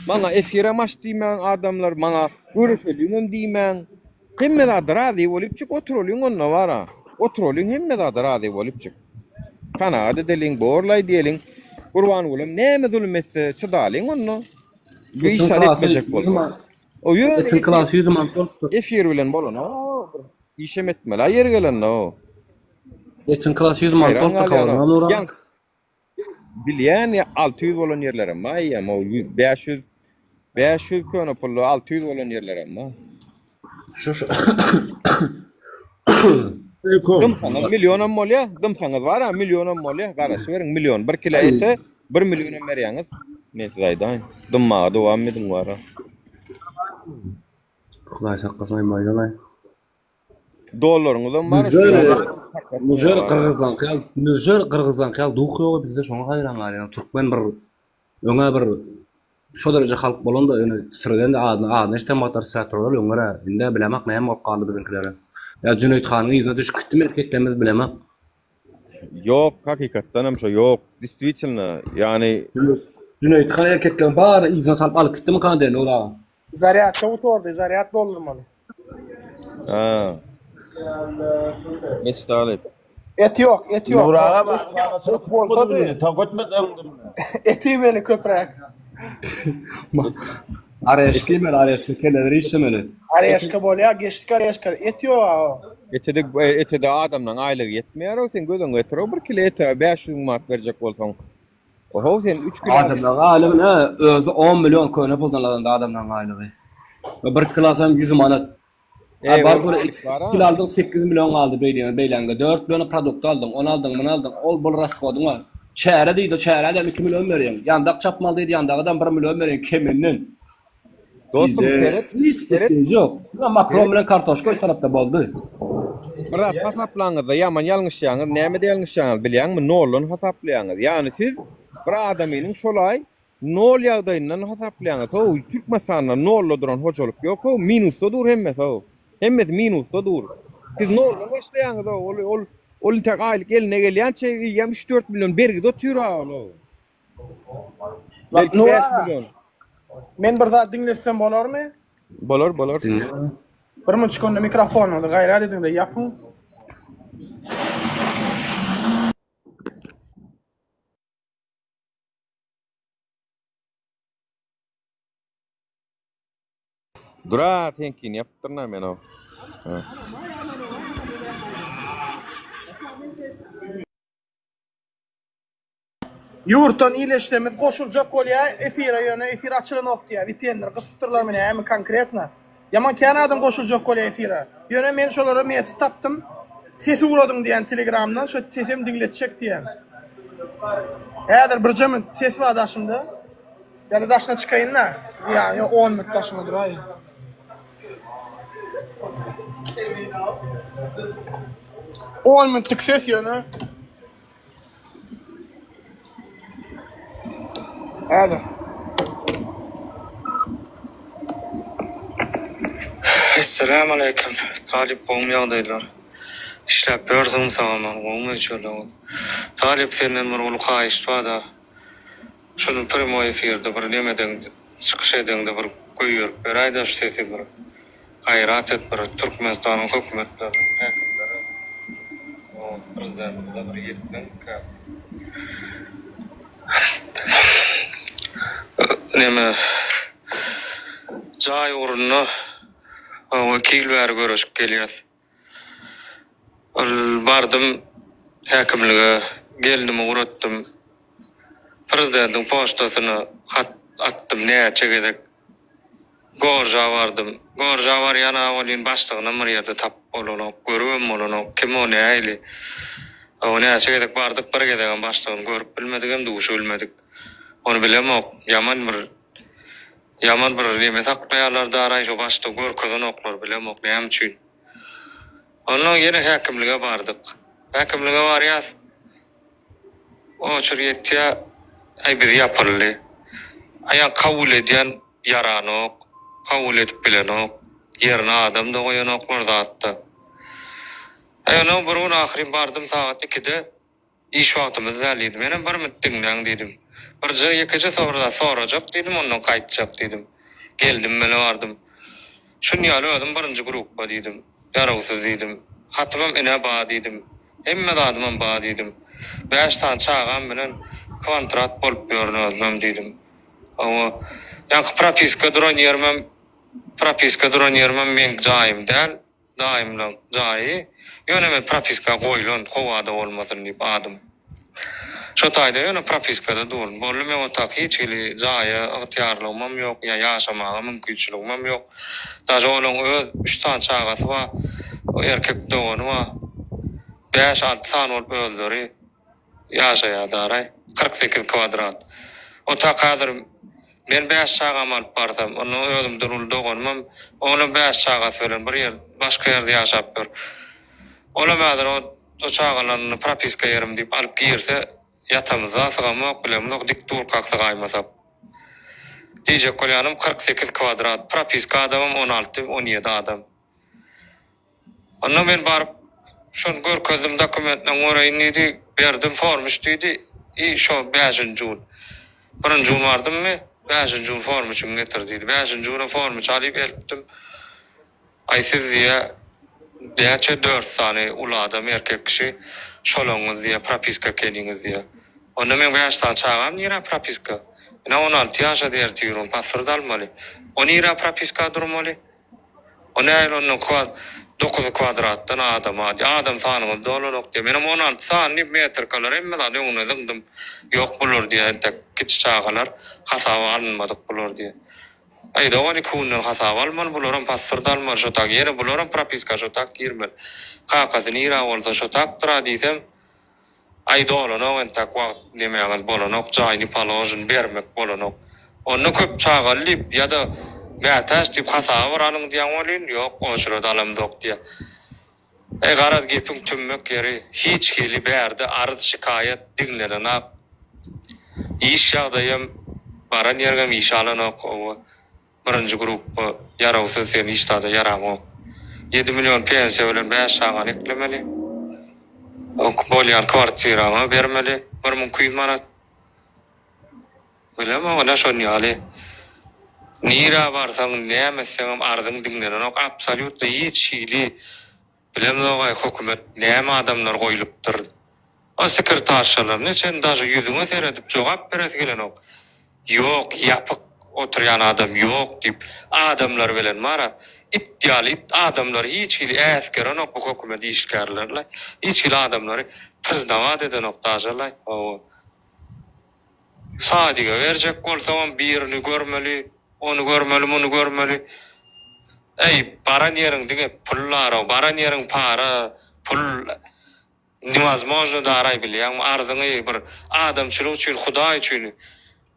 Manga efire maç diýmän adamlar manga görüşelim diýmän. Hemme da rady bolup çık oturulýan onna var ha. Oturulýan hemme da rady bolup çık. Kanada deliň borlay diýeliň. Gurban bolum näme zulmetse çydalyň onu. Güýşar etmejek bolsa. O ýöne klas 100 man tolupdy. Efir bilen bolan. İşem etmeli. Aýer gelen no. Etin klas 100 man tolupdy kawran Nura. Bilýän 600 bolan ýerlerim maý ama 500 köne pullu 600 bolan ýerlerim ma. Şu. Dımsanız milyonam molya, dımsanız var ha milyonam molya, garaşı verin milyon. 1 kilo ete 1 milyonam berýäňiz. Nesi zaýdan. Dımmaga dowam edin var ha. Hudaý saklasyn aýmaýanay. Dollaryňyzdan bar. Müjer Kırgızdan kal duýýar bizde şoňa gaýran ýa Türkmen bir öňe bir şu derece halk bolanda ýöne sırdan adyny işte matar satrlar öňe inde bilemek näme bolup galdy bizinkilere. Ya Cüneyt Hanyň ýüzüne düşüp gitdi merketlerimiz bilemek. Yok, hakikatdan hem şu yok. Действительно, yani Cüneyt Han erkekler bar ýüzüne salyp alyp gitdimi kande ola? Zaryadka oturdy, zaryad doldurmaly. Ha. Mestalip. Et yok. Nuraga bak. Bolsady, tawgatmet öňdüm. Eti meni köprek. Arayşky keler işlemeli. Arayşka bolýar, geçdik arayşka. Et yok. Etede adamdan aýlygy ýetmeýär, o sen gözüň getirip 1 kilo ete 500 manat berjek bolsaň. O sen 3 kilo adamdan aýlygy özü 10 milyon köne puldan adamdan aýlygy. 1 kilasam 100 manat. Bar böyle 2 kilo aldın 8 milyon aldı beýlenge 4 milyon produkt aldın 10 aldın bunu aldın ol bol rasgodyň var. Çäre diýdi çäre 2 milyon berýän. Ýandak çapmal diýdi ýandagadan 1 milyon berýän keminden. Dostum hiç yok. Makron bilen kartoşka o tarafta boldy. Birat hasaplaňyzda ýaman ýalňyş ýaňyz, näme de ýalňyş ýaňyz bilýärmi? Nolun hasaplaýaňyz. Ýani siz bir adamynyň şolay nol ýagdaýyndan hasaplaýaňyz. O Türkmenistanda nolla duran hoçalyk ýok, o minusda dur hemme o. Hemme minusda dur. Siz nolla başlaýaňyz ol tek aýlyk eline gelýänçe 3-4 milyon bergide oturýar o. Belki 5 milyon. Men bir zat dinlesem bolarmy? Bolar. Bir munç könnä mikrofonyny gaýrat edin-de ýapyň. Dura tenkin yaptırna men o. Ýurtdan ileşdemiz goşuljak bolýar, efira ýöne efir açylanok diýär. VPN-ler gysypdyrlar meni hem konkretna. Ýaman Kanadam goşuljak bolýar efira. Ýöne men şolara meti tapdym. Sesi uradyň diýen Telegramdan şo sesim dinletjek diýen. Häzir bir jemyn ses bar daşymda. Ýa-da daşyna çykaýyn-da. Ýa 10 minut daşyna duraýyn. On minutlyk ses ýöne. Hadi. Assalamu alaikum. Talip gowum ýagdaýlar. İşläp berdim sana, gowum üçin. Talip senden bir ulu haýyş bada. Şunu primo efirde bir nemeden çykyş edende bir goýýar. Beräýdi şu sesi bir. Gaýrat et bir Türkmenistanyň hökümetleri. prezidentimiz bir yetmen neme jay urunna wakil ver görüşüp gelýär. Bardım häkimlige geldim uğratdım. Prezidentin poştasyna hat attım näçe gedek. Gorja vardım. Gorja var yana olin başlygyna mürýärde tap bolany, görüp bolany, kim o näýli. O näçe gedek bardyk bir gedegen başlygyny görüp bilmedik hem duşy bilmedik. Onu bilemok. Yaman bir neme saklaýarlar daray şu başda görkezden oklar bilemok näme üçin. Ondan ýene häkimlige bardyk. Häkimlige barýas. O çürýetýä ay biz ýapyly. Aýa kabul edýän yaranok, kabul edip bilenok, ýerine adam da goýanoklar zatda. Aýa bir gün ahyryn bardım saat 2-de iş wagtymyz zälidi. Menem bir mittiňden dedim. Birje ýekece soruda sorajak dedim, ondan gaýtjak dedim. Geldim mele bardım. Şunu ýaly özüm birinji gruppa dedim. Yarawsyz dedim. Hatymam ene ba dedim. Hemme adamam ba dedim. 5 saat çağam bilen kontrat bolup ýörnözmem dedim. Ama ýa propiska duran ýermem men jaýym däl, daimlan jaýy. Ýöne propiska goýulan, howada bolmasyn diýip adym. Şo taýda ýöne propiskada durun. Bolly men o tak hiç hili jaýa ygtyarlygym ýok, ýa ýaşamaga mümkinçiligim ýok. Daşy olaň öz 3 tane çagasy bar. O erkek dogany bar. 5-6 tane bolup öldüri. Ýaşaýar daray. 48 kvadrat. O tak hazır men 5 çagam alyp barsam, onu özüm durul doganmam. Onu 5 çagasy bilen bir ýer, başga ýerde ýaşap ber. Ola mazır o çağalaryny propiska ýerim diýip alyp girse yatamyza sygamok bilemok diktur kaksa gaýmasap. Diýjek bolýanym 48 kvadrat, propiska adamym 16-17 adam. Onda men baryp şonu görkezdim dokumentden görýänidi, berdim formuş diýdi. Şo 5-nji ýyl. 1-nji ýyl bardymmy? 5-nji ýyl formuçyny getirdi. 5-nji ýyl formuç alyp eltdim. Ay siz diýe Däçe 4 tane ulu adam erkek kişi şolaňyz diýe propiska keliňiz diýe. Onda men 5 tane çağam ýera propiska. Ina 16 ýaşa derti ýürüm passport almaly. Onu ýera propiska durmaly. Ona onu 9 kvadratdan adam sanymy dolanok diýe. Menem 16 sany metr kalar emme da onu dıgdım. Ýok bolur diýe tek kiçi çağalar hasaba alınmadyk bolur diýe. Aýda ony kundan hasab almaly, bularam passport almaly, şo tak ýere bularam propiska şo tak girmeli. Kakasyny ýera bolsa şo tak tura diýsem, aýda olanok entek wagt demeýän bolanok, jaýny palojyn bermek bolanok. Onu köp çağalyp ýa-da mätäş diýip hasaba baranyň diýen bolyn, ýok, o şurada alam ýok diýe. Garaz gepiň tümmek ýeri hiç hili berdi, arz şikayet dinlenenak. İş ýagdaýym baran ýergem iş alanok. Birinji grup yarawsyz sen iştada yaramok. 7 milyon pensiya bilen 5 çagan eklemeli. Ok bolýan kwartirama bermeli. 1200 manat. Bilemem ona şonu ýaly. Nira barsaň nämeseň arzyň dinlenok absolutly hiç hili. Bilemem o hökümet näme adamlar goýulypdyr. O sekretarşalar neçen daşy ýüzüňe seredip jogap beresi gelenok. Ýok, ýapyk oturyan adam ýok diýip adamlar bilen mara iddialy adamlar hiç hili äskerenok bu hökümet işgärlerler. Hiç hili adamlary prezident edenok daşalay. O sadiga berjek bolsam birini görmeli, onu görmeli, bunu görmeli. Ey baran ýeriň dige pullar, baran ýeriň para, pul невозможно daray bilýän arzyny bir adamçylyk üçin, Hudaý üçin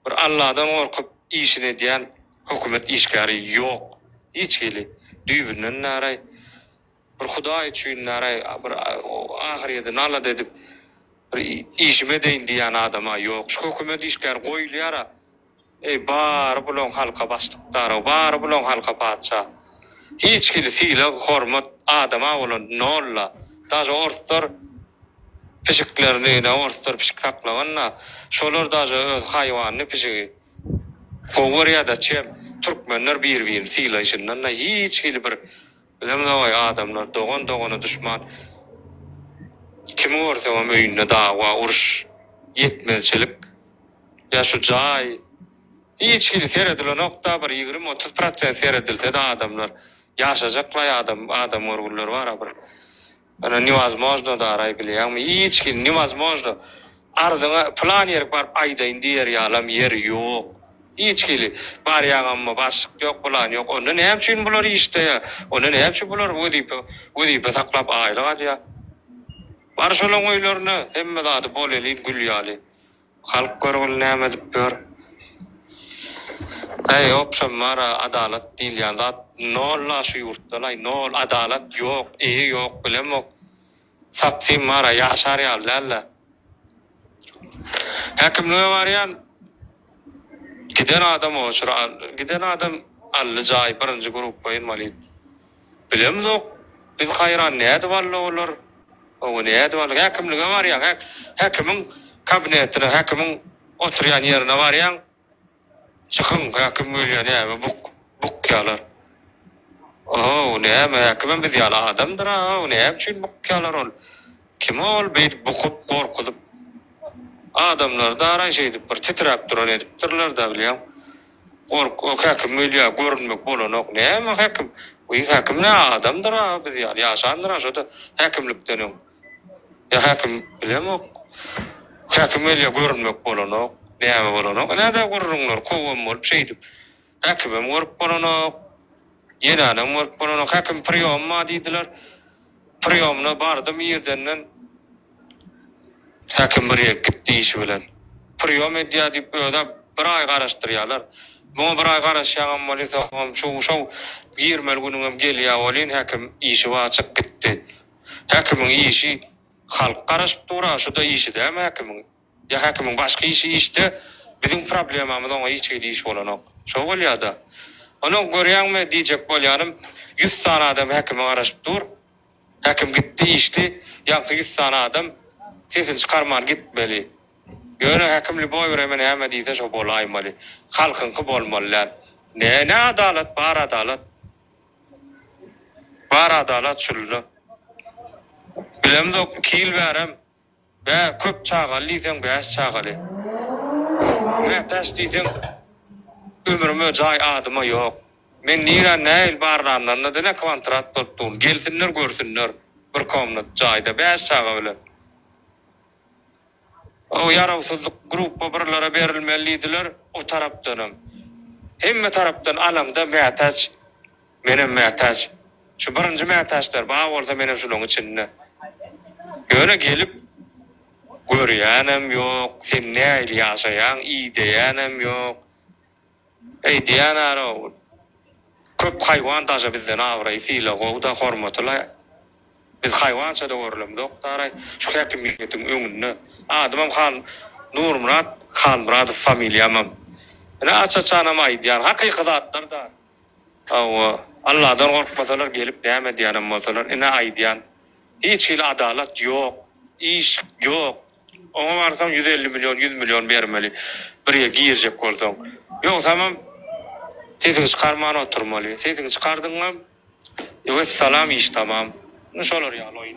bir Allahdan gorkup işine diýen hökümet işgäri ýok. Hiç hili düýbünden naray bir Hudaý üçin naray bir ahirede nala edip bir işime deýin diýen adama ýok. Şu hökümet işgär goýulýar. Ey bar bulan halka başlyktary, bar bulan halka patça. Hiç hili fiile hormat adama bolan nolla. Daşy ortar pişiklerini, ortar pişik saklaganna şolar daşy öz haýwanyny pişigi. Powurýada çem türkmenler bir-birini fiileşinden hiç hili bir bilemem o adamlar dogan dogana düşman. kimi görsem öýünde dawa, uruş, yetmezçilik. Ya şu jay hiç kim seyredilen nokta bir 20-30% seyredilse de adamlar yaşayacaklar adam orgullar var abi. Ana невозможно da aray bilýärmi? Hiç kim невозможно. Ardyňa plan ýerip barp aýda indiýär ýalam yer ýok. Hiç kim bar ýagam başlyk ýok, plan ýok. Onda näme üçin bular işte? Onda näme üçin bular wedipe saklap aýlaýar ýa? Bar şolaň oýlaryny hemme zady bolely gülýäli. Halk görgül näme dip ber. Ey opşam mara adalet diýil ýa-da nolla şu ýurtda nol adalet ýok, ýok bilemok. Sapsy mara ýaşar ýalar. Häkimlige barýan giden adam oçuran, giden adam ally jaý birinji grup boýunmaly. Bilemok, biz haýran näde bollar? O näde bollar? Häkimlige barýan, häkimiň kabinetine, häkimiň oturýan ýerine barýan. Çykyn, häkim bolýan näme buk ýalar. Näme häkim biz ýala adamdyr, näme üçin buk ýalar ol? Kim ol beýt bukup gorkudyp adamlar da ara şeydi bir titrap duran edipdirler da bilýär. Häkim bolýar, görünmek bolanok. Näme häkim? Häkim ne adamdyr, biz ýaşandyr, şoda häkimlikden. Ya häkim bilemok. Häkim bolýar, görünmek bolanok. Näme bolanok? Näde görünýär? Kowam bolup şeydip. Häkimem görüp bolanok. Ýene-ne görüp bolanok. Häkim priýomma diýdiler. Priýomna bardym ýerdenden häkim bir gitdi iş bilen. Priýom edýär diýip öýde bir ay garaşdyrýarlar. Muňa bir ay garaşýan bolsa, şu 20 günüňem gelýär bolyn häkim işi waçyk gitdi. Häkimiň işi halk garaşyp durar, şuda işi däme häkimiň. Ya häkimiň başga işi işte bizim problemamyz oňa hiç iş bolanok. Şo bolýar-da. Onu görýärmi diýjek bolýarym 100 tane adam häkime garaşyp dur. Häkim gitdi işdi, ýa-da 100 tane adam sesini çıkarman gitmeli. Ýöne häkimli boý bermen näme diýse şo bolaýmaly. Halkynky bolmalylar. Ne adalet, bar adalet. Bar adalet şuly. Bilemdok kil berem. Be köp çagaly diýsen beş çagaly. Mätaş diýsen ömrüme jaý adyma ýok. Men nira näil barlanlarna da ne kontrat tutdum. Gelsinler görsünler bir komnat jaýda beş çagaly bilen. O yarawsuzlyk gruppa birlere berilmelidiler o tarapdanam. Hemme tarapdan alanda mätaç, menem mätaç. Şu birinji mätaçlar baý bolsa menem şunyň içinde. Göre gelip görýänem ýok, sen näil ýaşaýan, iýdiýänem ýok. Eýdiýän ara köp haýwan daşa bizden awray, sila gowda hormatly. Biz haýwança da görülemdik, daray şu häkimligiň öňünde. Adamam han Nurmurat, Han Murad familiýamam. Ene açaçanam aýdýan hakykatlar da. Allahdan gorkmasalar gelip näme diýenem bolsalar, ene aýdýan. Hiç hil adalet ýok, iş ýok. Oňa barsam 150 milyon, 100 milyon bermeli. Birge girjek bolsaň. Ýok, tamam. Sesini çıkarman oturmaly. Sesini çıkardyňam. Evet, salam iş tamam. Şolar ýalyň.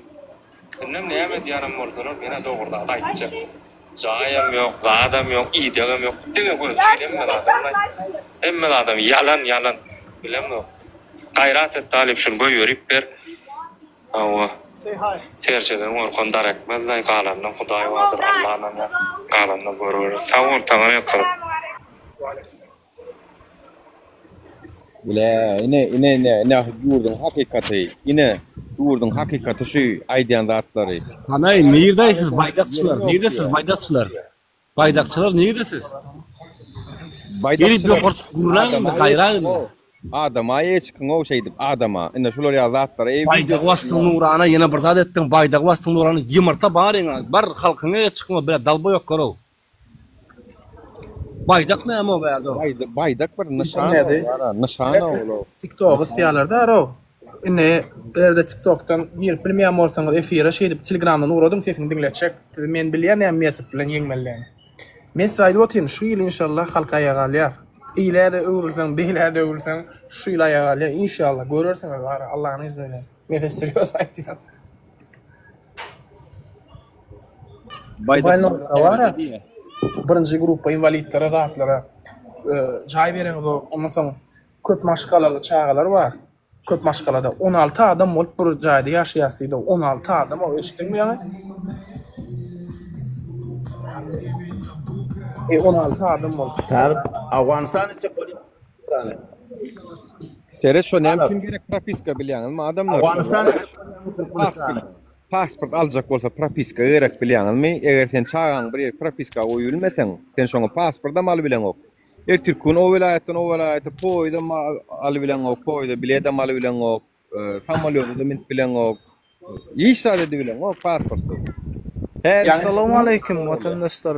Benim näme diýenem bolsalar, mene dogurda aýtjak. Jaýam ýok, adam ýok, iýdegem ýok. Diňe görüşýärem adamlar. Hemme adam yalan. Bilemmi? Gaýrat et talip şunu goýuryp ber. Say hi. Terjeden orkon darakmazlar galandan Hudaý wadyr Allah'dan ýasy. Galandan görür. Sawul taňa ýoklar. Ne yurdun hakikati, yurdun hakikati şu aýdýan zatlary. Hanay, nerdeýsiz baýdakçylar? Nerdeýsiz baýdakçylar? Baýdakçylar nerdeýsiz? Gelip ýokurçuk gurranmy, gaýranmy? Adama ýeçkin o şeydip adama. Inde şular ýa zatlary. Baýdak wastyň nurana ýene bir zat etdiň. Baýdak wastyň nurany ýymyrta baryňa. Bar halkyňa çykma bir dalba ýok garaw. Baýdak näme o berdi? Baýdak bir nişana ol. TikTok ýalarda araw. Ine erde TikTok'tan bir bilmeýän bolsaňyz efire şeýdip Telegramdan uradym sesini dinleçek. Men bilýän näme metod bilen ýeňmelläň. Men saýdy otyn şu ýyl inşallah halka ýagalýar. İýlerde öwrülseň, beýlerde öwrülseň şu ýyl ýagalýar inşallah görürseňiz Allah'ın izniyle. Men seriýos aýtýar. Baynolara var ha. Birinci gruppa invalitlere zatlara jay beren ondan soň köp maşgalaly çağalar var. Köp maşgalada 16 adam bolup bir jaýda ýaşaýardy. 16 adam o eşitdiňmi ýa-ni? 16 adam bolup. Awganistan içe Sere şo näme üçin gerek propiska bilýäňizmi adamlar? Awganistan pasport aljak bolsa propiska gerek bilýäňizmi? Eger sen çağan bir propiska oýulmasaň, sen şoňa pasportda mal bilen ok. Türkün o vilayetden poýda al bilen ok, poýda bilede mal bilen ok, samolyotda mint bilen ok. Ýeşade bilen ok pasportda. Assalamu alaykum vatandaşlar.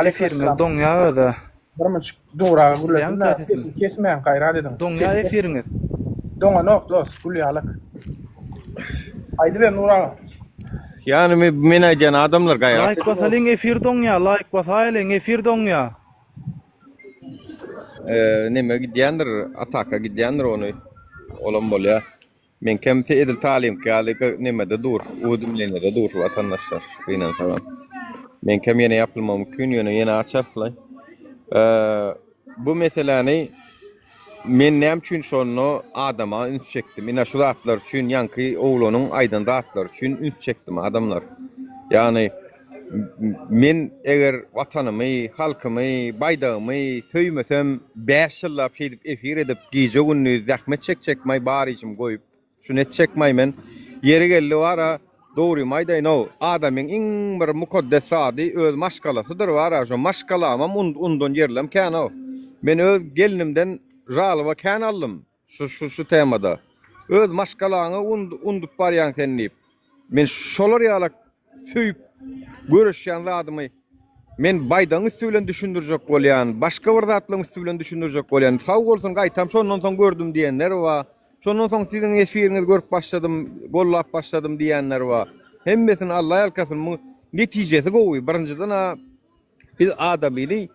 Efirme doňýa da. Birmiç dowra gurlatda kesmeň gaýra dedim. Doňýa efiriňiz. Doňa nok dost gulýalyk. Aýdy ben Nura. Yani men aýdan adamlar gaýra. Like basalyň efir doňýa, like basalyň efir doňýa. Neme gidýändir, ataka gidýändir ony. Olam bolýa. Men kemse edil talim gali nemede dur, udumlenede dur vatandaşlar. Beýnen tamam. Men kem ýene ýapylmam mümkin, ýene açarfly. Bu meseleni men näme üçin şonu adama üns çekdim. Ina şu zatlar üçin ýanky oglanyň aýdan zatlar üçin üns çekdim adamlar. Yani men eger watanymy, halkymy, baýdagymy söýmesem 5 ýyllap şeýdip efir edip gije günni zahmet çekmay bar içim goýup şunu etjekmay men ýeri geldi wara dogry maýdaýno adamyň iň bir mukaddes sady öz maşgalasydyr wara şo maşgalamam undan ýerlem kano men öz gelinimden ralyba kan aldym şu temada öz maşgalaňy undup barýan tenlip men şolar ýalak söýüp görüşýän zadymy men baýdaň üstünden düşündirjek bolýan, başga bir zatlaryň üstünden düşündirjek bolýan. Sag bolsun gaýtam şondan soň gördüm diýenler we şondan soň siziň efiriňizi görüp başladym, gollap başladym diýenler we hemmesini Allah ýalkasyn netijesi gowy. Birinjiden biz adamyny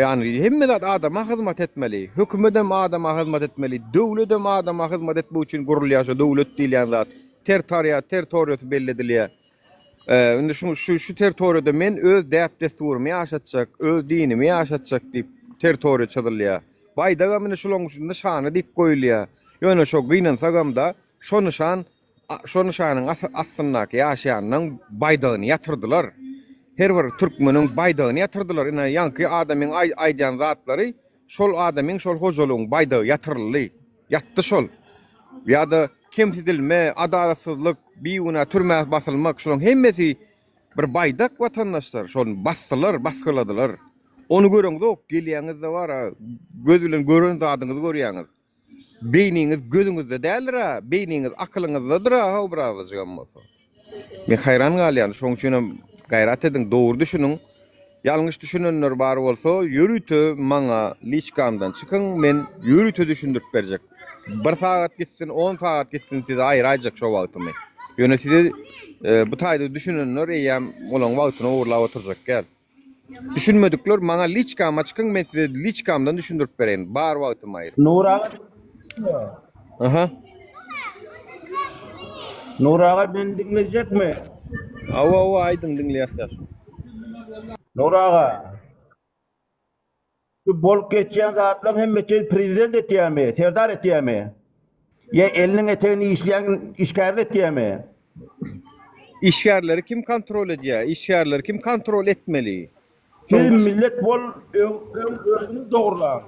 yani hemme zat adama hyzmat etmeli. Hökümetem adama hyzmat etmeli. Döwletem adama hyzmat etmek üçin gurulýar şo döwlet diýilen zat. Territoriýasy belli edilýär. Indi şu territoriýada men öz däp desturumy ýaşatjak, öz dinimi ýaşatjak diýip territoriýa çydylýar. Baýdaga mene şolaň üçin şany dip goýulýar. Ýöne şo gynan sagamda şonu şanyň aslynaky ýaşaýanyň baýdagyny ýatyrdylar. Her bir türkmeniň baýdagyny ýatyrdylar. Ina ýanky adamyň aýdýan zatlary şol adamyň şol hojalygyň baýdagy ýatyrly. Ýatdy şol. Ýa-da kemsidilme, adalatsızlyk, biýuna türmäge basylmak şolaň hemmesi bir baýdak watandaşlar şonu basgyladylar. Onu göreňiz ok, gelýäňizde wara, göz bilen gören zadyňyzy görýäňiz. Beýniňiz gözüňizde däldir, beýniňiz akylyňyzdadyr, ha birazajygam bolsa. Men hayran galýan, şoň üçin gaýrat edin, dogry düşünüň. Ýalňyş düşünenler bar bolsa, ýürüte maňa liçkamdan çykyň, men ýürüte düşündirip berjek. 1 saat gitsin, 10 saat gitsin size aýraýjak şo wagtymy. Ýöne size bu taýda düşünenler eýem olaň wagtyny uğurlap oturjak gel. Düşünmedikler maňa liçkama çykyň, men size liçkamdan düşündirip bereýin. Bar wagtym aýr. Nuraga. Aha. Nuraga ben dinlejekmi? Awa aýdym dinleýär. Nuraga. Bolup geçýän zatlar hemme prezident etýärmi, serdar etýärmi? Ýa eliniň etegini işleýän işgär etýärmi? İşgärleri kim kontrol edýär? İşgärleri kim kontrol etmeli? Siz millet bol özüňiz dogrular.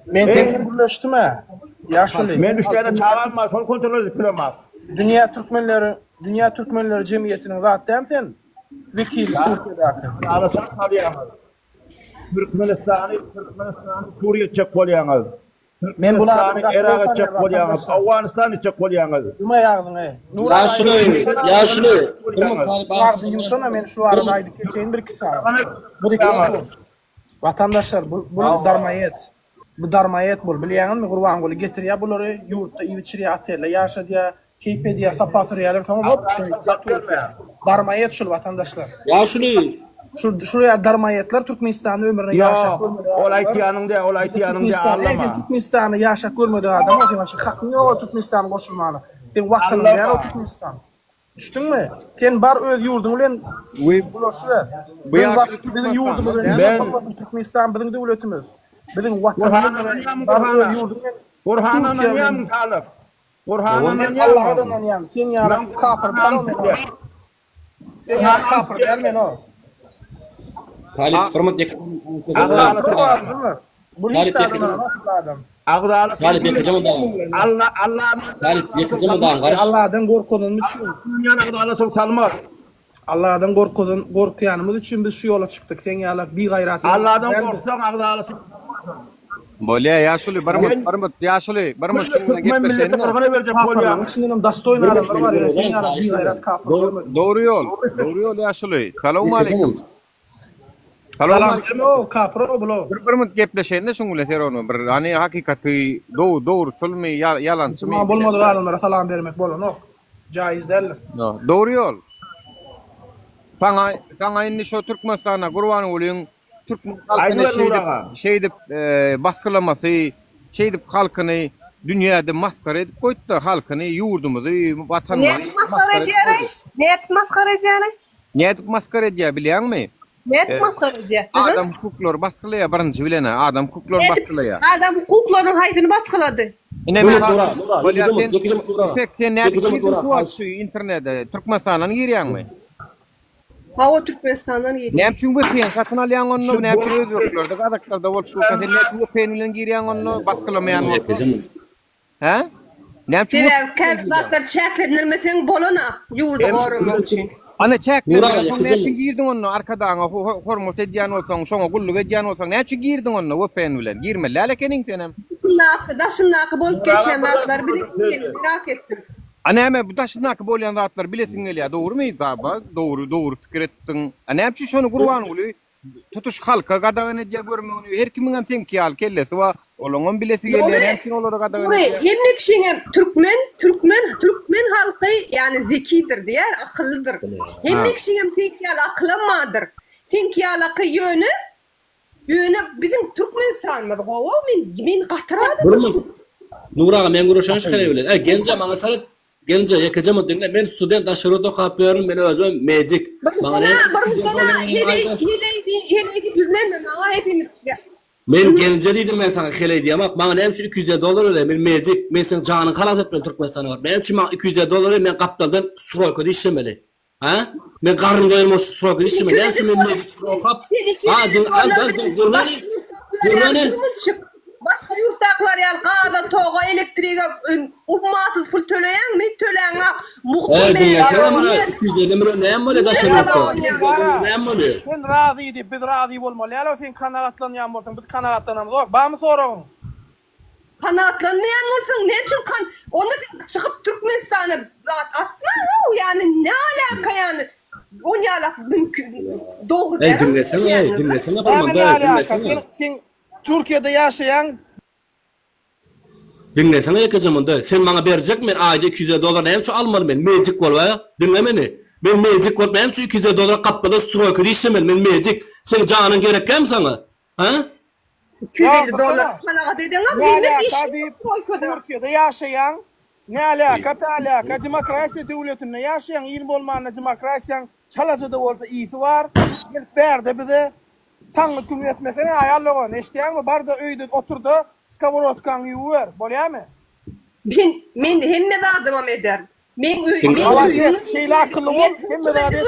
Men seni birleşdime. Ýaşuly. Men üçlere çağırma, şol kontrol edip bilemem. Dünya Türkmenleri Jemgyýetiniň zatdam sen? Vekili Türkiýede. Arasan tabiýaňyz. Türkmenistan'ı Suriye çek bolýaňyz. Men buna Irak'a çek bolýaňyz. Awganistan'y çek bolýaňyz. Duma ýagdyň ey. Ýaşuly. Ýumsana men şu arada aýdyp geçeýin 1-2 saat. 1-2 saat. Vatandaşlar bu darmayet. Bu darmayet bol. Bilýäňizmi Gurban goly getirýär bulary ýurtda ýyçyrýar aterler ýaşadýar, keypedýär, sapatyrýar tamam hop. Darmayet şol vatandaşlar. Ýaşuly. Şuraya darmayetler Türkmenistan'ın ömrüne yaşak görmedi. Olay tiyanında ağlama. Türkmenistan'ı yaşak görmedi adam. O zaman hakkın yok Türkmenistan'ın koşulmanı. Ben vatanım yer o Türkmenistan. Düşdünmü? Sen bar öz yurdun bilen bulaşıver. Ben bak bizim yurdumuz bilen Türkmenistan bizim devletimiz. Bizim vatanımız bar öz yurdun bilen Burhan'ın yan salip. Burhan'ın yan. Allah'tan yan. Sen ya kapır dalma. Sen ya kapır dermen o. Talip Pırmıt yak. Bu işte adam. Agdalı. Talip yakacağım da. Allah. Talip yakacağım da karış. Allah'tan korkunun için. Dünyanın agdalı çok salmaz. Allah'tan korkuyanımız için biz şu yola çıktık. Sen ya bir gayret. Allah'tan korksan agdalı. Bolya yaşlı barmut yaşlı barmut şunu gepleşenin. Şimdi dastoyna adamlar var ya. Sen ya bir gayret kapır. Doğru yol yaşlı. Selamun aleyküm. Salam o kapro blo. Barmut gepleşenin şunu leter onu. Bir hani hakikati doğru sulmi yalan sulmi. Ma bolmadı adamlara salam vermek bolon o. Caiz değil. Doğru yol. Sana indi şu Türkmenistan'a kurban olayım. Türk halkını şeydip baskılaması, şeydip halkını dünyada maskara edip koydu da halkını, yurdumuzu, vatanımızı maskara ediyoruz? Niyet maskara ediyoruz? Niyet maskara ediyor biliyor musun? Niyet maskara ediyor. Adam hukukları baskılaya birinci bilene, adam hukukları baskılaya. Adam hukukların hayatını baskıladı. Pek sen niyet internette Türkmenistan'dan giriyor mu? Ha o Türkmenistan'dan geliyor. Ne için bu pen satın alayan onu ne için özürlerde kadaklarda olsun kasen ne için bu penlen giriyan onu baskılamayan onu. Ha? Ne için bu kağıtlar çeklenirmesen bolona yurdu korunmak için. Ana çeklenirmesen ne için girdin onu arkadan hormot ediyen olsan şona gulluk ediyen olsan ne için girdin onu o pen bilen girme lalekenin tenem. Daşınlakı bolup geçenler bilip merak ettim. Aneme bu taşınakı bolyan zatlar bilesin geliyor. Doğru mu gaba? Doğru fikir ettin. Anem şu şunu kurban oluyor. Tutuş halka kadağını diye görmüyor. Her kimin temki al kellesi var. Olonun bilesi geliyor. Hem için olur kadağını. Hem ne kişinin Türkmen halkı yani zekidir diye akıllıdır. Hem ne kişinin finkiyal akıllanmadır. Finkiyal akı yönü bizim Türkmenistan'da o min katıradı. Nurağa men görüşen şekere bilen. Gence bana sarı gence yakacağım dinle men student aşırı da kapıyorum ben özüm magic. Men gence dedim ben sana hele diye ama bana hem şu $200 öyle men magic men sen canını kalas etmen Türkmenistan'a var. Ben şu $200 men kaptaldan stroke işlemeli. Ha? Men karın doyurmuş stroke işlemeli. Ben şu men magic stroke kap. Ha din al gurmani. Başka yurttaklar yani qada toğa elektriğe ummatı full töleyen mi töleyen muhtemelen. Evet, 250 milyon neyem böyle taşınıyor? Neyem böyle? Sen razıydı, biz razı olmalı. Yani sen kanaatlanyan bolsan, biz kanaatlanamız. Bana mı sorun? Kanaatlanmayan olsan ne için onu çıkıp Türkmenistan'a atma o yani ne alaka yani? O ne alaka mümkün? Doğru değil. Dinlesene dinlesene. Sen Türkiye'de yaşayan dinlesene yakacağım onda. Sen bana verecek mi? Ayda $200 neyim şu almadım ben. Magic var ya. Dinle beni. Ben magic var. Benim şu $200 kapıda stroke işlemeli. Ben magic. Sen canın gereken mi sana? Ha? $250 bana dedin ama millet işi Türkiye'de yaşayan ne alaka? Demokrasi devletinde yaşayan 20 olmanın demokrasiyan çalacıda olsa iyisi var. Gelip verdi bize Tanrı hükümet mesela ayarlagan. Eştiyan mı? Barda öyde oturdu. Skavorotkan yuver. Bolya mı? Men hemme de adıma eder. Men şeyle akıllı ol. Hemme de adet.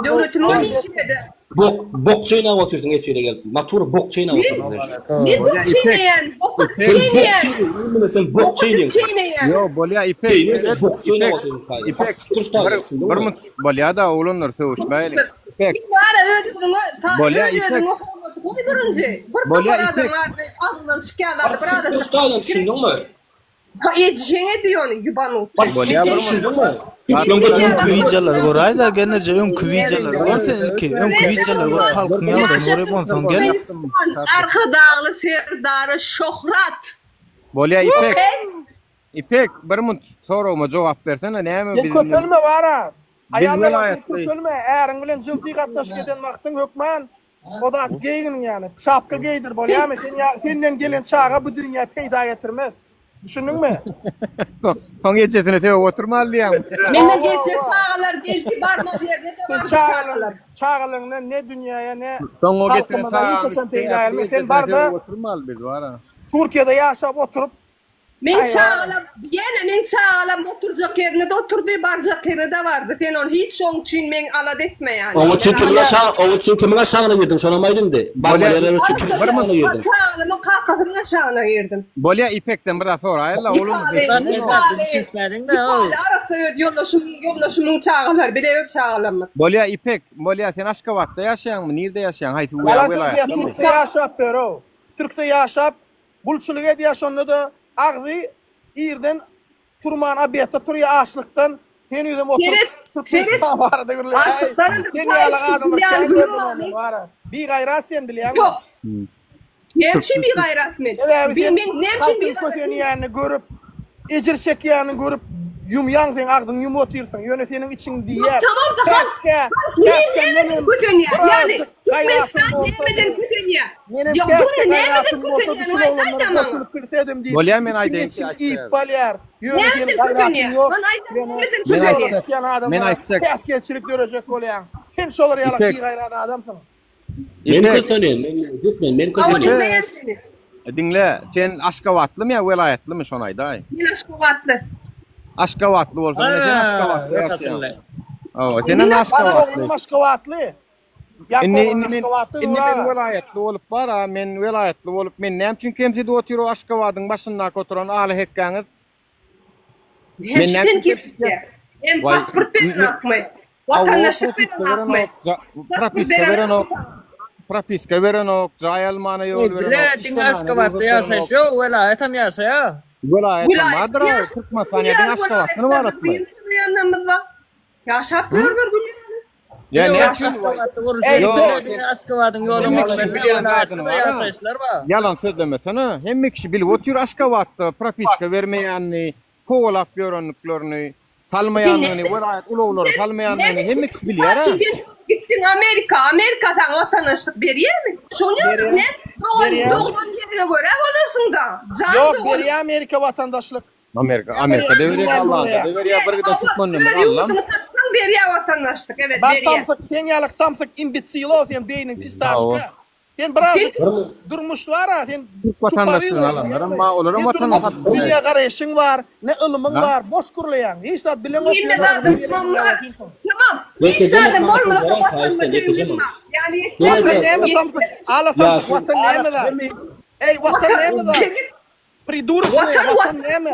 Devletin o işin eder. Bokçayla otursun efire gel. Matur bokçayla otursun. Ne bokçayla? Bokçayla. Yo bolya ipek. Bokçayla otursun. İpek. Bolya da oğlanlar sevişmeyle. İpek. Bolya ipek. Bolya ipek. Ağzından çıkarlar. Türk'ten düşündün mü? Yetişene diyor yubanı. Bolya düşündün mü? Küviceler var da genece ön küviceler var sen ilki ön küviceler var halkın yanında oraya bonsan gel. Arka dağlı serdarı şöhret. Bolya İpek bir mut soruma cevap versene ne mi bizim? Köpelme var ha. Ayarlar köpelme eğerin bilen cinsi katnaşık eden vaxtın hükman. O da giyinin yani. Şapka giydir bolya mı? Senden gelen çağa bu dünya peyda getirmez. Düşündünmü? Son gecesine tebe oturmalıyam. Mene geçe çağlar geldi barmadı yerde de Çağlarına ne dünyaya ne Son o gecesine halkımıza hiç açan peyda gelmez. Sen barda oturmal biz var ha. Türkiye'de yaşap oturup men çağlam, yine men çağlam oturacak yerine de oturduğu barcak yerine de vardı. Sen onu hiç onun için men alat etme yani. Onu çünkü bana şağına girdim, şonamaydın de. Barmaları çünkü bana girdim. Çağlamın kalkasına şağına girdim. Bolya İpek'ten bir hafta orayla oğlum. Yollaşımın çağlar, bir de yok çağlamı. Bolya İpek, Bolya sen Aşkabat'ta yaşayan mı? Nerede yaşayan? Haydi Yalasın diye Türk'te yaşap pero. Türk'te yaşap, bulçuluk edi yaşanlı da ağzı İrden Turman abiyette turuya açlıktan hen yüzüm oturup Türk'te vardı gürlü. Sen yalan adamlar sen gördün var. Bir gayrat sen biliyor musun? Yok. Ne için bir gayrat mı? Evet, ne için bir gayrat mı? Yani görüp, ecir çekyanı görüp, yumyan sen ağzın yum otursan, yönü senin için diğer. Tamam. Keşke benim yani Türkmenistan nemeden kutunya. Benim keşke gayratım olsa düşün olanları koşulup kırsedim diye. Bolya men ayda için iyip balyar. Yönü senin gayratın yok. Men aytsak. Tehkelçilik görecek bolyan. Sen şolar yalak bir gayrat adamsın. Men kösöneyim, men kösöneyim. Dinle, sen Aşkabatlı mı ya velayetli mi şonayda? Ben Aşkabatlı. Aşkabatlı olsa sen Aşkabatlı yaşayan. Oo, senin Aşkabatlı. Aşkabatlı. İnni ben velayetli olup var ha, men velayetli olup men nem çünkü hemsi de oturuyor Aşkabat'ın başında oturan alı hekkanız. Hemşten kefte. Hem pasport beren akmay. Vatandaşlık beren akmay. Propiska veren ok, jayalmana yol veren ok. Biletin Aşkabat'ta yaşayış yok, velayetem yaşaya. Velayetem madra, Türkmenistaniye'den Aşkabat'ını var atmay. Yaşapmıyorlar bu ya ne Aşkabat'ta vuracak. Aşkabat'ın yolunu velayetimde yaşayışlar var. Yalan söylemesene. Hem kişi bilip otur Aşkabat'ta propiska vermeyenini, kovalap yoranlıklarını, salmayanını, velayet ulovları salmayanını hem kişi biliyor ha. Gittin Amerika'dan vatandaşlık veriyor mi? Şunu ne? Doğduğun yerine göre olursun da. Yok, veriyor Amerika vatandaşlık. Amerika devriye Allah'da. Devriye bir de tutmanın Allah'ım. Veriyor vatandaşlık, evet veriyor. Bak sen yalık samsak imbecilo, sen beynin pistaşka. Sen bırak, durmuş var ha. Türk vatandaşlığını alanlar ama olurum vatandaşlık. Dünya karayışın var, ne ılımın var, boş kurulayan. Hiç de bilen o şeyler. Tamam. Hiç de morma vatandaşlık. Yani vatan ne mi samsak? Ala samsak vatan ne mi var? Ey vatan ne mi var? Pridurus ne vatan ne mi?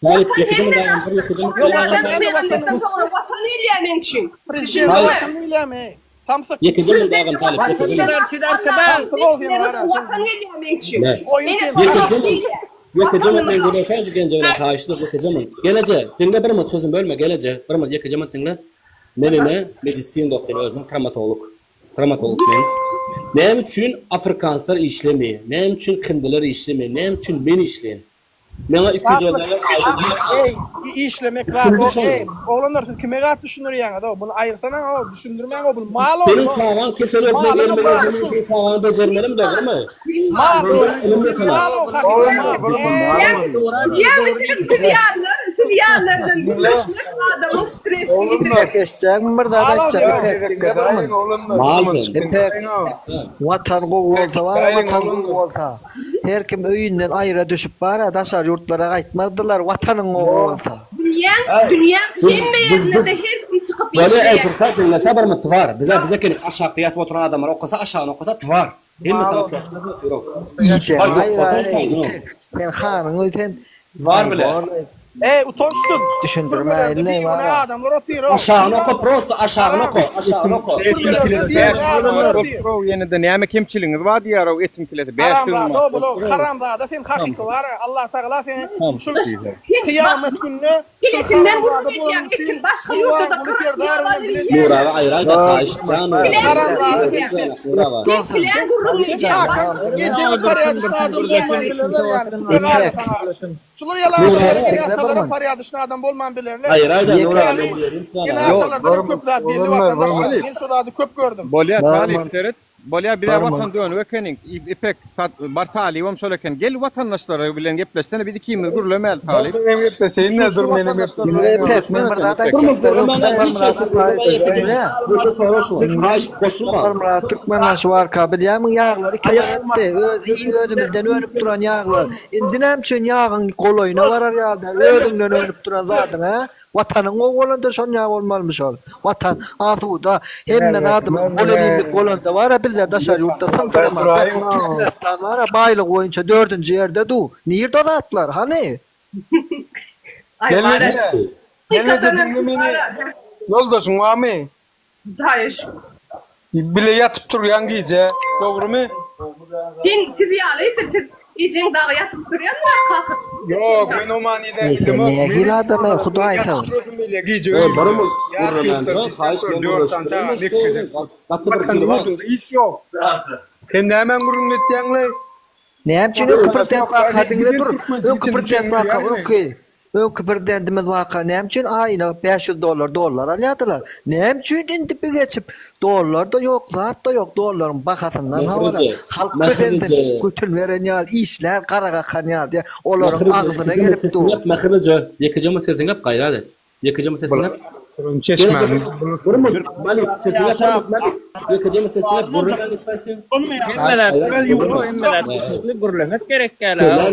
Talip yakıcı mı dayan? Yakıcı mı? Vatan ileyemen için. Vatan ileyemen. Samsak. Yakıcı mı dayan Talip? Yakıcı mı? Vatan ileyemen için. Yakıcı mı? Ben görüşeceğiz gence öyle karşılık yakıcı mı? Gelece. Dinle bir mi sözüm bölme gelece. Bir mi yakıcı mı dinle? Menene medisin doktoru özüm kramatolog. Kramatolog men. Ne için Afrikanslar işlemi? Ne için Hindiler işlemi? Ne için ben işleyen? Bana 200 dolar işlemek var. Oğlanlar siz kime rahat düşünür yani da bunu ayırsana o düşündürmeyen o bunu mal olur. Benim çağan keser yok ne benim senin çağan becermerim doğru mu? Mal olur. Rüyalardan güneşlik adamın stresi. Oğlum geçeceğim burada açacak tek vatan olsa var vatan olsa her kim öyünden ayrı düşüp var daşar yurtlara kaytmadılar vatanın olsa dünya hemmeyesinde her kim çıkıp işleyen böyle Türkler dinle sabır mı var bize ki aşağı kıyas oturan adamlar okusa aşağı okusa var hem mesela kaçmak oturuyor iyice hayır sen hanın sen var bile utançtun. Düşündürme eline var. Adamlar atıyor. Aşağı oku prosto aşağı oku. Pro yeniden yani kimçiliğiniz var diye o etim kileti 5 yıl mı? Karamda sen hakiki var. Allah Teala seni şu kıyamet gününe kiletinden vurmayacak kim başka yurtta Nura ayray da taştan. Karamda filan vurmayacak. Gece parayadışta adam olman bilirler yani. Şunları yalan parayadışta adam olman bilirler. Hayır ayda Nura yine atalardan köpler belli vatandaşlar. Ben şurada köp gördüm. Bolya talip seret Bolya bir Barma. vatan dönüp ekenin ipek Bartali vam şoleken gel vatandaşlara bilen gepleşsene bir ikimiz gurlemel talip. Benim gepleşeyim ne dur benim gepleşeyim. Pek men bir daha da Burada sonra şu. Kaç koşulma. Türkmenlaşı var kabilyamun yağları kemetti. İyi ödümüzden ölüp duran yağlar. İndinem için yağın koloyuna varar yağlar. Ödümden ölüp duran zaten ha. Vatanın oğlandır son yağ olmalmış ol. Vatan asuda hemme adamın bolelilik olanda var ya bizler daşar yurtta sanfırmada. Türkmenistan var ya baylık oyunca 4. yerde du. Nerede atlar hani? Gelmece dinlemeni. Yoldaşın var mı? Hayır. Bile yatıp dur yangice. Doğru mu? Ben tiryalıydı. İcin dağı yatıp duruyor mu? Kalkıp. Yok ben o manide Neyse neye gil adamı Huday sağ. Barımız gurremel. Kaç İş yok. Sen hemen gurrun ettiğinle. Ne yapçın kıpırdayan vakadınla dur. Kıpırdayan vakad okey. Kıpırdandımız vaka ne yapçın ayına $500 alyadılar. Ne yapçın indi bir geçip dolar da yok zat da yok doların bakasından havalar. Halk bezensin bütün veren yal işler karaga kanyal diye onların ağzına gelip dur. Yapma kılıcı. Yakıcımı sesini yap gayradı. Yakıcımı sesini yap. Çeşme. Burma Malik sesini yap Malik. Yakıcımı sesini yap. Burma lütfen. Gurlemek gerek gäler.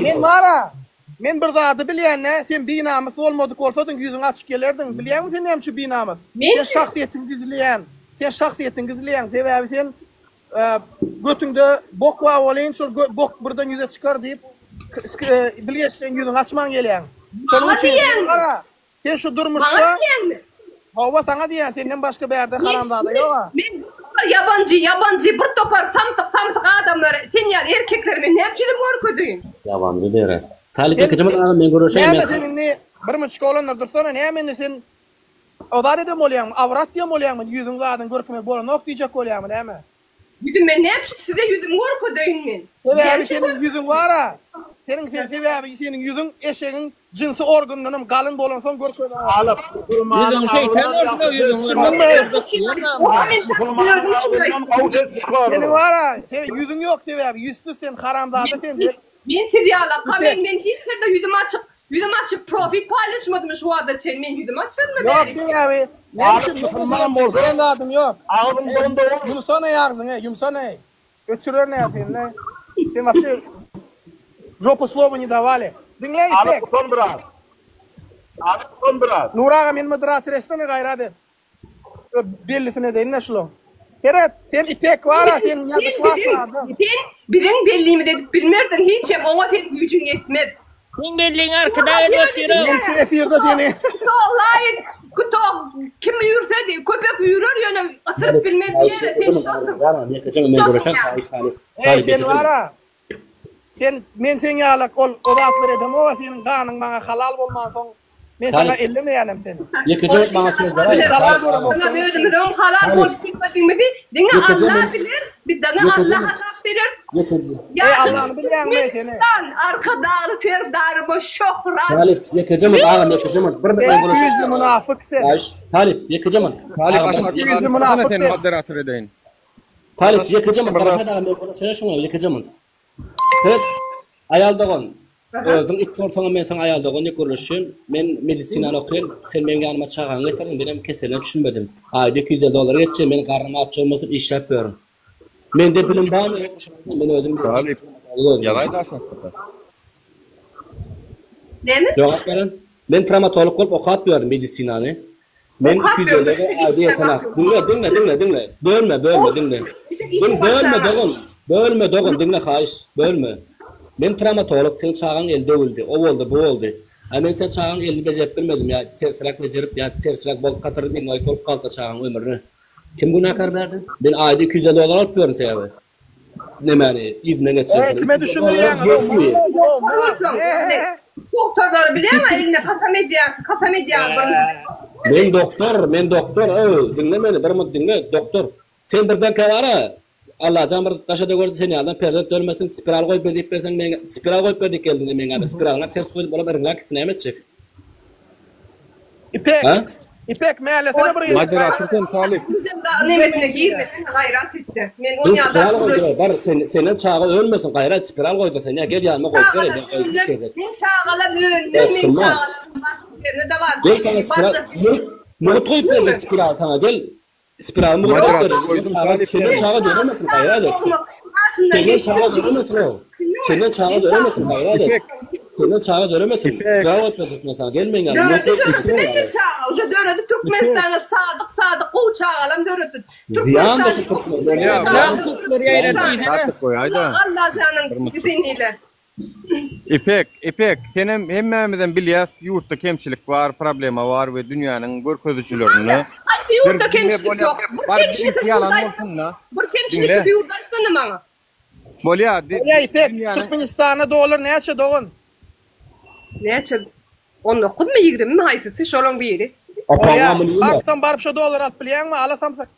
Men mara. Men bir zady bilýän sen binamys bolmadyk bolsadyň ýüzüň açyk gelerdin. Bilýärmi sen näme şu binamys? Sen şahsiýetiň gizleýän. Sen şahsiýetiň gizleýän. Sebäbi sen götüňde bok wa bolýan şol bok birden ýüze çykar diýip bilýärsen ýüzüň açman gelýän. Şonuň üçin mara. Sen şu durmuşda Hawa sana diýän senden başga berde haramzada ýok. Men yabancı bir topar tamsık adamlar fenyal erkeklerime ne yapçılık korkudyň. Yabancı dere. Talip yakıcımı ağam men görüşeyim. Ne seninle bir müçük olanlar dursana ne men sen odar edem bolýarmy? Awrat diýem bolýarmy? Ýüzüň zadyň görkemi bolan ok diýjek bolýarmy näme? Ýüzüm men ne yapçy size ýüzüm korkudyň men. Sebäbi senin ýüzüň bara. Senin sebäbi senin ýüzüň eşegiň jinsi organyndan galyn bolan soň görkemi alyp durmaly. Ýüzüň şeytan bolsa ýüzüň. Senin bara, sen ýüzüň ýok sebäbi ýüzsüz sen haramzada sen. Men tiryala kamen men hiç yerde yüzüm açık profil paylaşmadım şu anda sen men yüzüm açırmı? Yok sebäbi. Näme bolsa ben adım yok. Ağzım dondu. Yumsana ýagzyň, yumsana. Öçürer ne sen ne? Sen вообще жопу слова не давали. Dinle ipek. Alip brad. Nuraga men moderator etsen gayrady. Bellisine de näşlo. Keret sen ipek wara sen ýadyk wara. Birin bellimi dedip bilmerdin hiç hem ona tek gücün yetmez. Sen belliň arkada ýetirip. Men şu efirde seni. Vallahi kutok kim yürse de köpek yürür ýöne ısırıp bilmez diýer. Yakıcımı men görüşeyim. Hey sen wara. Men sen ýalak ol odatlar edem o senin ganyň maňa halal bolman soň men sana ellemeýänem seni. Yakıcımı maňa söz berýär. Halal görem. Sana özümden halal bolup gitmediňmi? Diňe Allah bilir, bir dana Allah hak berer. Yakıcı. Ya Allah'ını bilýärmi seni? Arkadaly Ferdar bu şöhrat. Talip yakıcımı ağam yakıcımı. Bir yüzlü münafık sen. Talip yakıcımı. Talip aşağı münafık sen. Moderator edeyin. Talip yakıcımı. Karşıda ağam sen şunu yakıcımı. Evet, ayaldagon. Özüň ilk sorsaňa men sana ayaldagon ýek görüşýän. Men medisinany okuyň. Sen meniň ýanyma çagaň getirin, benim keselen düşünmedim. Aýda $200 geçse men garrymy açylmasyn işläp berýän. Men de bilim barmy? Men özüm Talip. Ýalaýda aşağı. Näme? Jogap beren. Men traumatolog bolup okat berdim medisinany. Men $200 aýda ýetenak. Dinle. Bölme dinle. Bölme dogun dinle haýyş, bölme. Men traumatolog sen çağın elde öldü. O oldu, bu oldu. Men sen çağın elini bezep bilmedim ya. Tersirak becerip ya tersirak bol katırıp bir noy kolup kaldı çağın ömrünü. Kim günahkar verdi? Ben ayda $200 alıp diyorum sebebi. Ne mani? İzne geçsin. Evet, kime düşünülüyen? Doktorları biliyor mu? Eline katamedyan. Men doktor. Dinle beni, bir mut dinle. Doktor. Sen birden kavara. Allah jamar taşada gördü seni adam prezent ölmesin spiral koyup verdik bersen men spiral koyup verdik geldi men abi spiralna ters koyup bola berin lak näme çek. İpek. İpek mählesine bir Moderatordan Talip. Nemesine girmesen gayrat etti. Men Bu o spiral ýada koydu. Bar senden çağa ölmesin. Gayret spiral koydu sen ya. Gel yanıma koy. Gel men çağala bölündüm, men çağala ne de var. Gel sana spiral. Murat koyup verecek spiral sana. Gel. Spiral Murat verecek. Senin çağa dönemesin. Gayret et. Senin çağa dönemesin o. Senin çağa dönemesin. Gayret et. Senin çağa dönemesin. Spiral koyacak mesela. Gelmeyin yani. Döredi Türkmenistan'a sadık o çağalam döredi. Ziyan da şu Türkmen. Allah canın izniyle. İpek, senin hemmemizden bilyas yurtta kemçilik var, problema var ve dünyanın görkezüçülerini. Ay yurtta kemçilik yok. Bu kemçilik yurdaydı. Bu kemçilik yurdaydı bana. Bolya, İpek, Türkmenistan'a dolar neçe doğun? Neçe? 19 mu 20 mi haysısı şolun biri. Banktan barıp şu dolar alıp bilen mi alasamsak?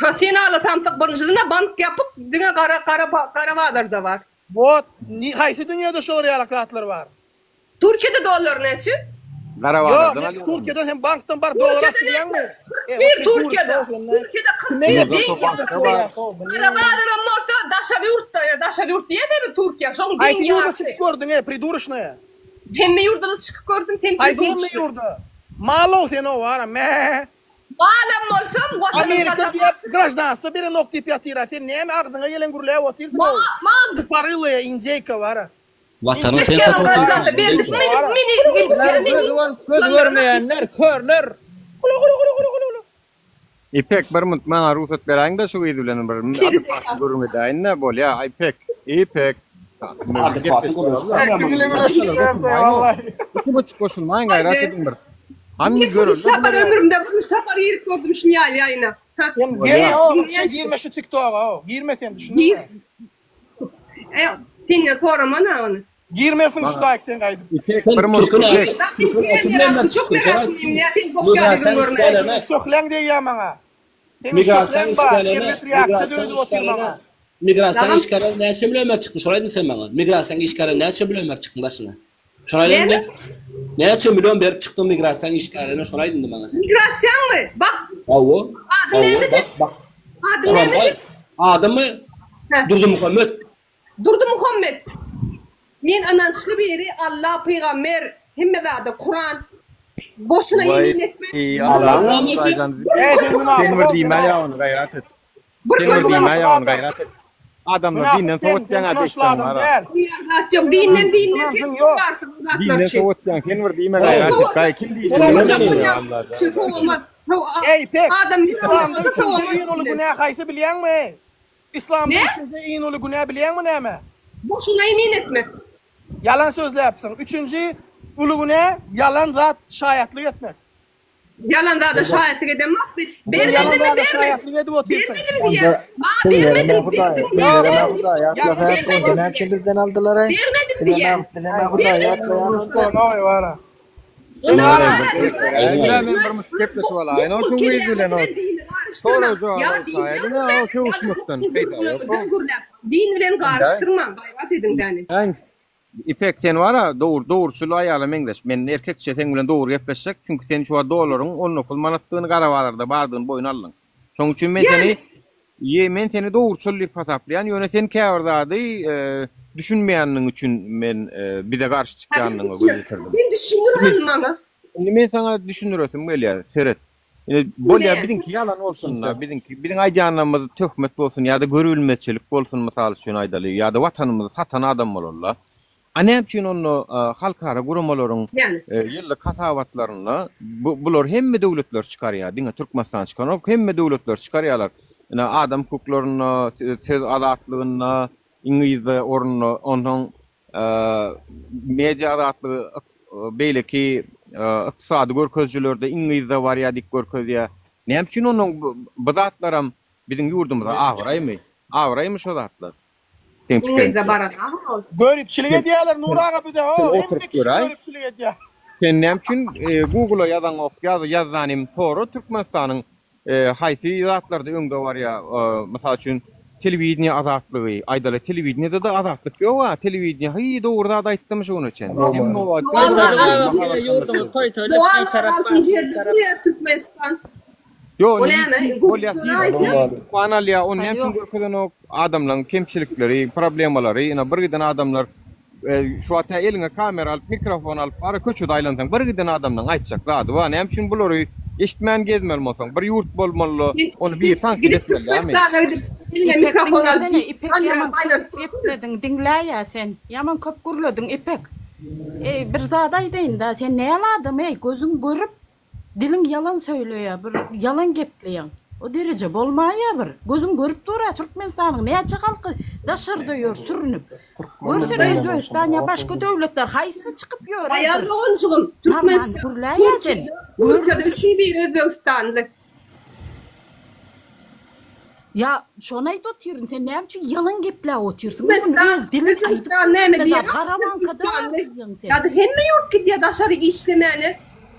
Ha sen alasamsak bunun bank yapıp dine kara vadarda var. Bot, haysi dünyada şu realakatlar var. Türkiye'de dolar neçe? Yok, Türkiye'den hem banktan barıp dolar alıp bilen mi? Bir Türkiye'de 40 değil. Kara vadarım olsa daşa yurt diye mi Türkiye? Şol haysi yurda çıkıp gördün priduruşnaya. Hemme yurda da çıkıp gördüm. Haysi hemme yurda. Malo sen o var me. Malum olsam Amerika diye gражданство bir nokta piyatira sen ne mi ardına gelen gurlaya otur. Mal parılaya indiyka var. Vatanı sen satıyorsun. Söz vermeyenler körler. İpek bir mutmana ruhsat berang da şu idülenin bir. Görün edayin ne bol ya İpek. Hadi Fatih İki buçuk koşulmayın gayret edin bir. Hangi görün? Sabah ömrümde bunu sabah yiyip gördüm şunu yayına. Girme şu TikTok'a. Girme sen düşünün. Seninle sorma ne onu? Girmesin şu takipten kaydı. İpek bir mutmana. Çok meraklıyım ya. Sen bok geldin görmeye. Şoklan diye ya bana. Migrasyon işgalen näçe bilemek çıktı? Şoraydın sen bana. Migrasyon işgalen näçe bilemek çıktı başına? Şoraydın da. Näçe milyon berip çıktı migrasyon işgalene şoraydın da bana sen. Migrasyon mı? Bak. Awo. Adı neydi? Adı neydi? Adı mı? Durdu Muhammed. Durdu Muhammed. Men anançlı bir yeri Allah peygamber himmedada Kur'an. Boşuna yemin etme. Allah'ım sen bir dime ya onu gayret et. Sen bir dime ya onu gayret et. Adamlar dinden soğutcan ateşten var. Yok dinden sen yok. Dinden soğutcan sen bir dime gayret et. Gay kim diyor? Ey pek. Adam İslam'da üçüncü in olu günah haysı bilen mi? İslam'da üçüncü in olu günah bilen mi neme? Boşuna yemin etme. Yalan sözle yapsın. Üçüncü uluğuna yalan zat şayatlık etmek. Yalan da şayatlık edemez mi? Vermedim mi? Vermedim diye. Vermedim diye. Din bilen karıştırma. Gayret edin yani. İpek sen var ha doğurçulu ayağla mengleş. Men erkekçe sen bilen doğru gepleşsek çünkü sen şu doların 10 okul manatlığını garavalarda bardığın boyun alın. Şoň üçin men seni doğurçullyk pasaplayan ýöne sen käwirdady düşünmeýänliň üçin men bize garşy çykýanlygyny gösterdim. Ben düşünürüm bana. Men sana düşünürösüm gelýär seret. Bolýa birinki yalan bolsun da birinki aýdanlarymyzy töhmet bolsun ýa-da görülmeçilik bolsun mysal üçin aýdaly ýa-da watanymyzy satan adam bolarlar. Annem için onu halkara gurumalaryň ýyllyk kasawatlaryny bular hemme döwletler çykarýar. Diňe Türkmenistan çykan, hemme döwletler çykarýarlar. Adam hukuklaryny, söz azatlygyny, İngiliz oruny, onuň media azatlygy beýleki ykdysady görkezjilerde İngilizde bar ýa dik görkezýär. Näme üçin onuň bu zatlaram biziň ýurdumyzda awraýmy? Awraýmy şu zatlar? İngilizde baran. Görüpçilik edýärler Nuraga bir de o. Görüpçilik edýär. Sen näme üçin Google'a ýazan ýazanym soru Türkmenistanyň haýsy zatlarda öňde bar ýa, mysal üçin telewizyon azatlığı, aydala televizyonda da azatlık yok ha. Televizyon hayy doğruda da aytdım şunu için. Hem o Türkmenistan. Yo, kanal ya, onun hem çünkü görkeden o adamların kemçilikleri, problemaları, yine bir giden adamlar şu ata eline kamera alıp, mikrofon alıp, ara köçü daylansan, bir giden adamdan aytacak zadı. Var hem çünkü buluru eşitmeyen gezmeli olsan, bir yurt bolmalı, onu bir tank etmeli. Mikrofon alıp, İpledin, dinle ya sen. Yaman köp gürledin İpek. Bir zaday deyin da sen ne yaladın ey gözün görüp dilin yalan söylüyor, bir yalan gepleyen. O derece bolmaya bir. Gözün görüp dura Türkmenistan'ın ne çakalkı daşır diyor sürünüp. Görseniz Özbekistan ya başka devletler haysı çıkıp yiyor. Ayarlı oncuğum Türkmenistan. Ülkede üçüncü bir Özbekistanlı. Ya şonaydı otuyorsun sen ne için yalan geple otuyorsun. Özbekistan ne mi diye. Ya da hem mi yurt gidiyor daşarı işlemeni.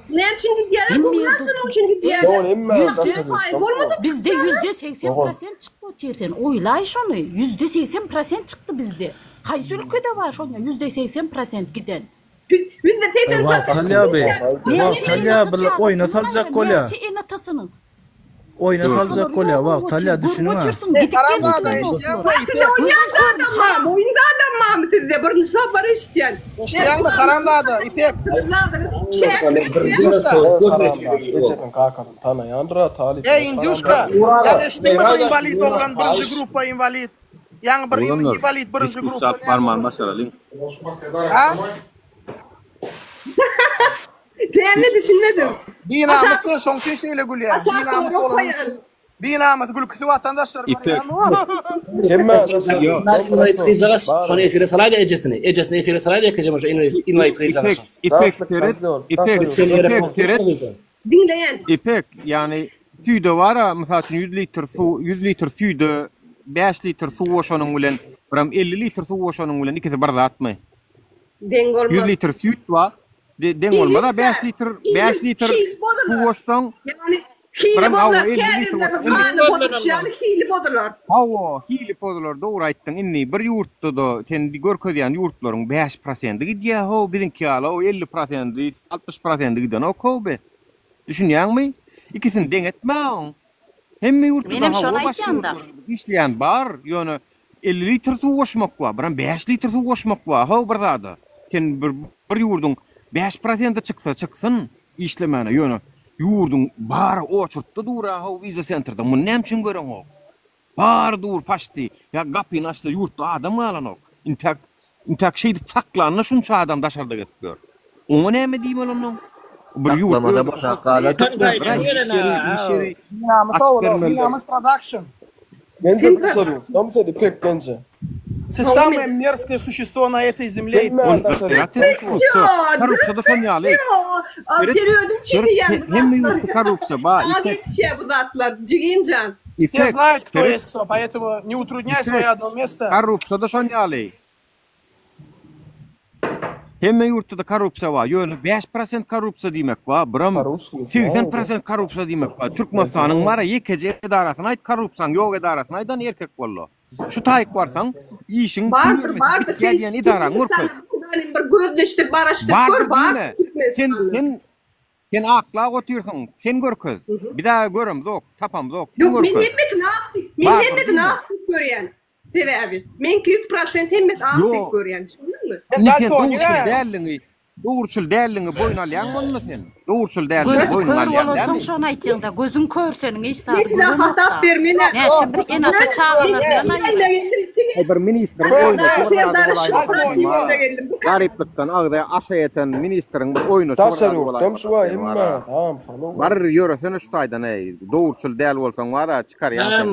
Ne için gidiyorlar? Kumlaşın için gidiyorlar. Bizde %80% çıktı otuyorsun. Oylay şonu. %80% çıktı bizde. Haysi ülkede var şonu. %80% giden. %80% Talya abi. Talya oyna salacak gol ya. Oyna salacak gol ya. Bak Talya düşünün ha. Oyunda adam mı sizde? Bir nişan var isteyen. İsteyen mi Karamdağ'da İpek? Geçetin kalkalım. Tana yandıra talip. Induşka. Ya işte invalid olan birinci grupa invalid. Yani bir invalid birinci grupa. Parmağın başarılı link. Ha? Ne düşünmedim. Dinamıkın son keşiyle gülüyor. Dinamık gülü kütü vatandaşlar var ya. Ben invalid kıyacağız. Sonra efire salaydı ecesini. Ecesini efire salaydı yakacağım. İnvalid kıyacağız. İpek yani süde var ha mesela 100 litre süde 5 litre su oşanın bilen 50 litre su oşanın bilen ikisi bir zat mı? 100 litre süt var. Den olmadı 5 litre su oşsan yani hili bodurlar, yani hili bodurlar. Hili bodurlar doğru ayttın. Inni bir yurtta da sen görkediyen yurtların 5% gidiyor ho bizimki ala o 50% 60% gidiyor o kobe. Düşünüyor musun? İkisini denetmeyin. Hem yurtta da hava başlıyor. İşleyen var yani 50 litre su oşmak var. 5 litre su oşmak var. Ha burada. Sen bir yurdun 5% çıksın işlemene yani. Yurdun bar oçurtda dura ha viza centerda mun nem için görün o. Bar dur paşti ya gapin açtı yurtda adam alan o. İntak şeydi saklanna şunça adam daşarda getiriyor. O ne mi diyeyim onun? Bir yurtda boşa qalat. Dinamız production. Gence bir soru. Tam seni pek gence. Siz самое мерзкое существо на этой земле. Коррупция фамилия. Периодum çiğdi yani. Hem yurtta korrupsiya ba. Şey bu datlar. Cigimcan. Все знают, кто есть кто, поэтому не утрудняй свое одно место. Korrupsiya da şonyali. Hem yurtta da korrupsiya var. Yani 5% korrupsiya demek var. 80% korrupsiya demek var. Türkmenistan'ın var ya yekece idarasına ait korrupsiyan yok idarasına aydan erkek valla. Şu tayik varsan işin vardır. Sen idara bir gözleştir, baraştır gör var. Sen akla oturuyorsun. Sen görköz. Bir daha görüm yok. Tapam yok. Yok men hemmetin aktif görüyen. Sebebi. Men 100% hemmet aktif görüyen. Düşündün mü? Doğrusul değerliğini boyun alayan onu sen. Doğrusul değerliğini boyun alayan. Gözün kör şonu aytığında gözün kör senin iştahı. Ne kadar hatap vermene. Ne şimdi en atı çağırır. Bir minister oyunu. Gariplikten ağda aşayeten ministerin oyunu. Tasarruf. Tam şu var imma. Tamam falan. Var yürü sen üstaydan ey. Doğrusul değerli olsan var çıkar ya.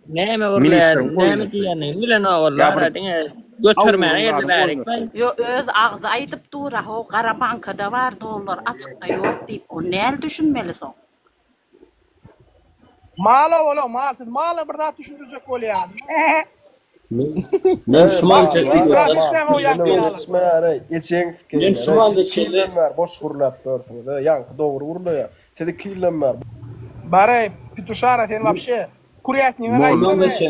Ne mi orlar? Ne mi diyenin? Milen oğullar adına götürmeye yediler. Yo öz ağzı aytıp dura o Kara Bankada var dolar açıkta yok deyip o ne düşünmelisin? Mala ola mala bir daha düşünecek ol yani. Men şuman çektik. Men şuman da çektiler. Boş kurlap dursun. Yankı doğru vuruluyor. Seni killenmer. Bare Петушара sen вообще курятник. Молодец.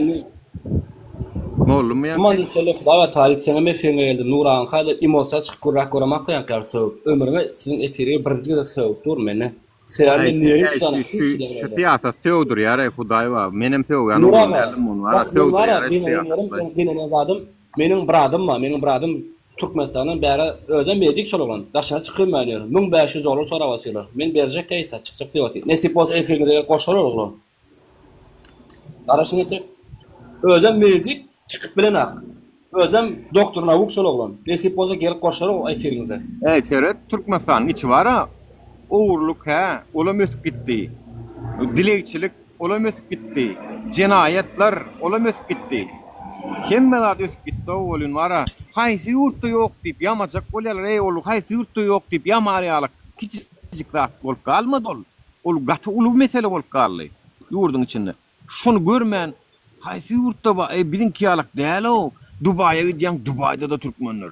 Mollum ya. Aman içeride Huda ve Talip sana meferine geldim. Nurağın hayda imolsa çıkıp kurak koramak da yankar soğuk. Ömrüme sizin efiri birinci kadar soğuk dur mene. Selamın niyerim çıkana. Siyasat sevdur ya Huday var. Menem sev ya. Nurağın var ya dinen azadım. Benim bradım var. Benim bradım Türkmenistan'ın beri özen mecik şolğun. Daşına çıkayım ben diyorum. 1500 dolar sonra basıyorlar. Men verecek kaysa çıkacak diyor. Nesip olsa efirinize koşar oğlum. Araşın etek. Özen mecik çıkıp bilen ak. Özüm doktoruna vukşol oğlum. Nesip olsa gelip koşar o efirinize. Seret Türkmenistan içi var ha. Uğurluk ha. Olam ösüp gitti. Dilekçilik olam ösüp gitti. Cinayetler olam ösüp gitti. Kemmeler ösüp gitti oğlun var ha. Haysi yurtta yok deyip yamacak olyalar ey oğlu haysi yurtta yok deyip yamaryalık. Küçücük zat olup kalmadı ol. Ol gatı ulu mesele olup kaldı. Yurdun içinde. Şunu görmen. Haysi yurtta ba bizim kiyalık değil o. Dubai'ye gidiyen Dubai'de da Türkmenler.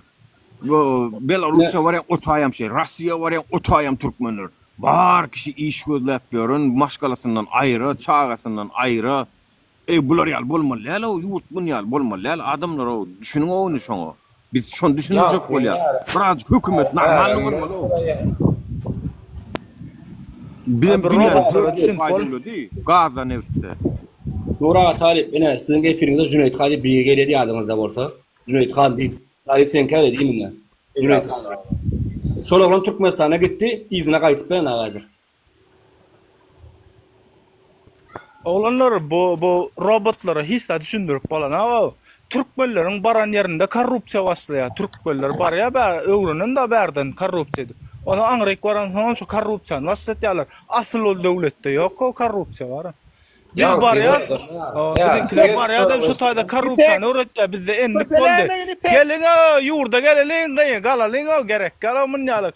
Belarusya var ya otayam şey. Rusya var ya otayam Türkmenler. Var kişi iş gözle yapıyorun. Maşgalasından ayrı, çağasından ayrı. Bular yal bolmalı. Lala o yurt bunu yal bolmalı. Lala adamlar o. Düşünün onu şunu. Biz şunu düşünecek ol ya. Birazcık hükümet normal olmalı o. Bizim faydalı değil. Gazda nefiste. Nurağa Talip, sizin efirinize Cüneyt Khan bir geledi adınızda olsa. Cüneyt Khan değil. Talip sen kâr edeyim mi? Cüneyt Khan. Şoğlan Türkmenistan'a gitti, izine kayıtıp ben ağazır. Oğlanlar bu robotları hiç de düşündürüp falan ha. Türkmenlerin baran yerinde korrupsiya başlaya. Türkmenler bar ya öğrenin de berden korrupsiyadır. Onu angrek varan sonra şu korrupsiyanı başlatıyorlar. Asıl o devlette yok o korrupsiya var. Biz bar ya, bizimkiler bar ya da şu tayda korrupsiyanı öğretti bizde enlik oldu. Gelin yurda gelin de galalın o gerek galamın yalık.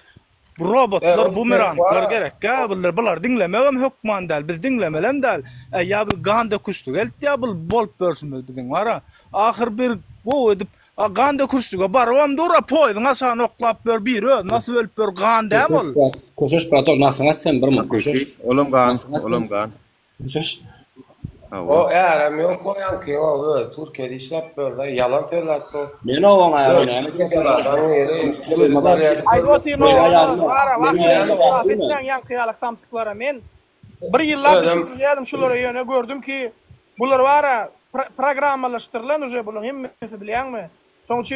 Robotlar bumeranglar gerek ya bunlar dinlemem hükman del biz dinlemelem del ya bu ganda kuştu geldi ya bu bol pörsümüz bizim var ha ahir bir go edip ganda kuştu barvam dura poydun aşağı noklap bir nasıl ölüp bir ganda mı koşuş prator nasıl sen bir mi koşuş oğlum gan koşuş o eğer mi o koyan ki o Türkiye'de işlep böyle yalan söyletti o. Men o ona ya. Ay otino var fitnen yankıyalık samsıklara men bir yıllar düşündüm şulara yöne gördüm ki bunlar var programmalaştırılan uje bunun hemmesi bilen mi? Sonuçta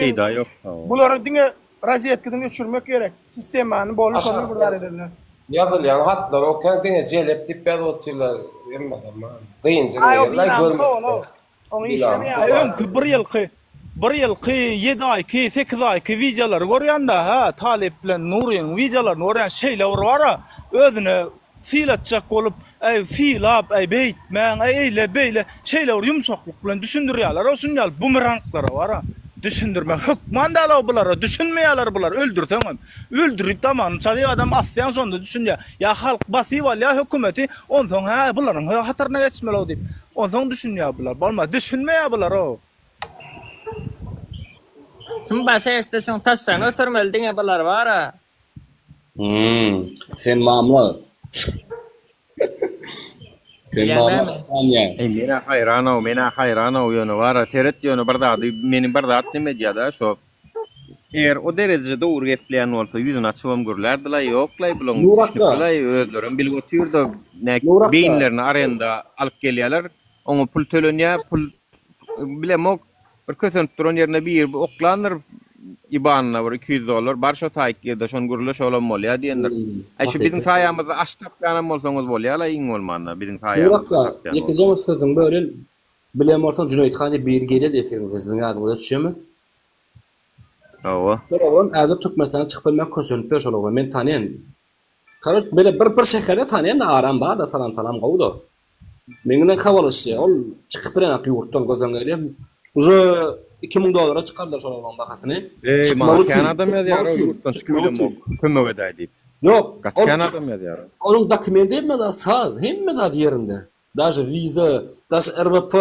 bunları dine raziyetkinden geçirmek gerek. Sistemanın boluşunu bunlar ederler. Yazılan hatlar o kendine celep tippel otuyorlar. Deyince bir yıl 7 ay 8 ay videolar görüyorsun da ha Talip bilen Nuri'nin videolarını öğren şeyler var özüne fiil atacak olup fiil ab beytmen eyle beyle şeyler yumuşaklık bilen düşündürüyorlar o sunyal bumerangları var düşündürme hükman da bunları düşünmeyeler bunlar öldürtemem öldürüp tamam çalıyor adam afyan sonunda düşünüyor ya halk basi var ya hükümeti ondan sonra bunların hatırına geçmeli deyip ondan düşünüyor bunlar olmaz düşünmeye bunlar o tüm başa istasyon taşsan oturmalı diye bunlar var ha sen mamlı Mena hayrana o yönü var. Teret yönü bardadı. Benim bardadı medyada şu. Eğer o derecede doğru gepleyen olsa yüzünü açıvam görürlerdiler. Yoklay bulun. Yoklay özlerim. Bilgotuyor da beyinlerini arayında alıp geliyorlar. Onu pul tölünye pul bilemok. Bir kösen turun yerine bir oklanır. İbanına var 200 dolar. Barşa taykirde şon görülüş olan bolya diyenler. Şu bizim sayamızda açtap yanım olsanız bolya la in olmanla bizim sayamızda. Yakacağım sözüm böyle bilem olsan Cüneyt Khan'ı bir gele de sizin adınıza düşüyor mu? Ava. Oğlum azı Türkmenistan'a çıkıp bilmek kösönüp beş oğlum men tanıyan. Karat böyle bir şehirde tanıyan aram var da salam qavdu. Menginden havalışı ol çıkıp bilen yurttan gözden gelip уже 2000 dolara çıkardılar şu olan bakasını. Kanada mı ya? Yurttan çıkmıyor mu? Kömök edeydi. Yok. Kanada mı ya? Onun dokumenti hemmede saz, hemmede yerinde. Даже vize, даже RVP,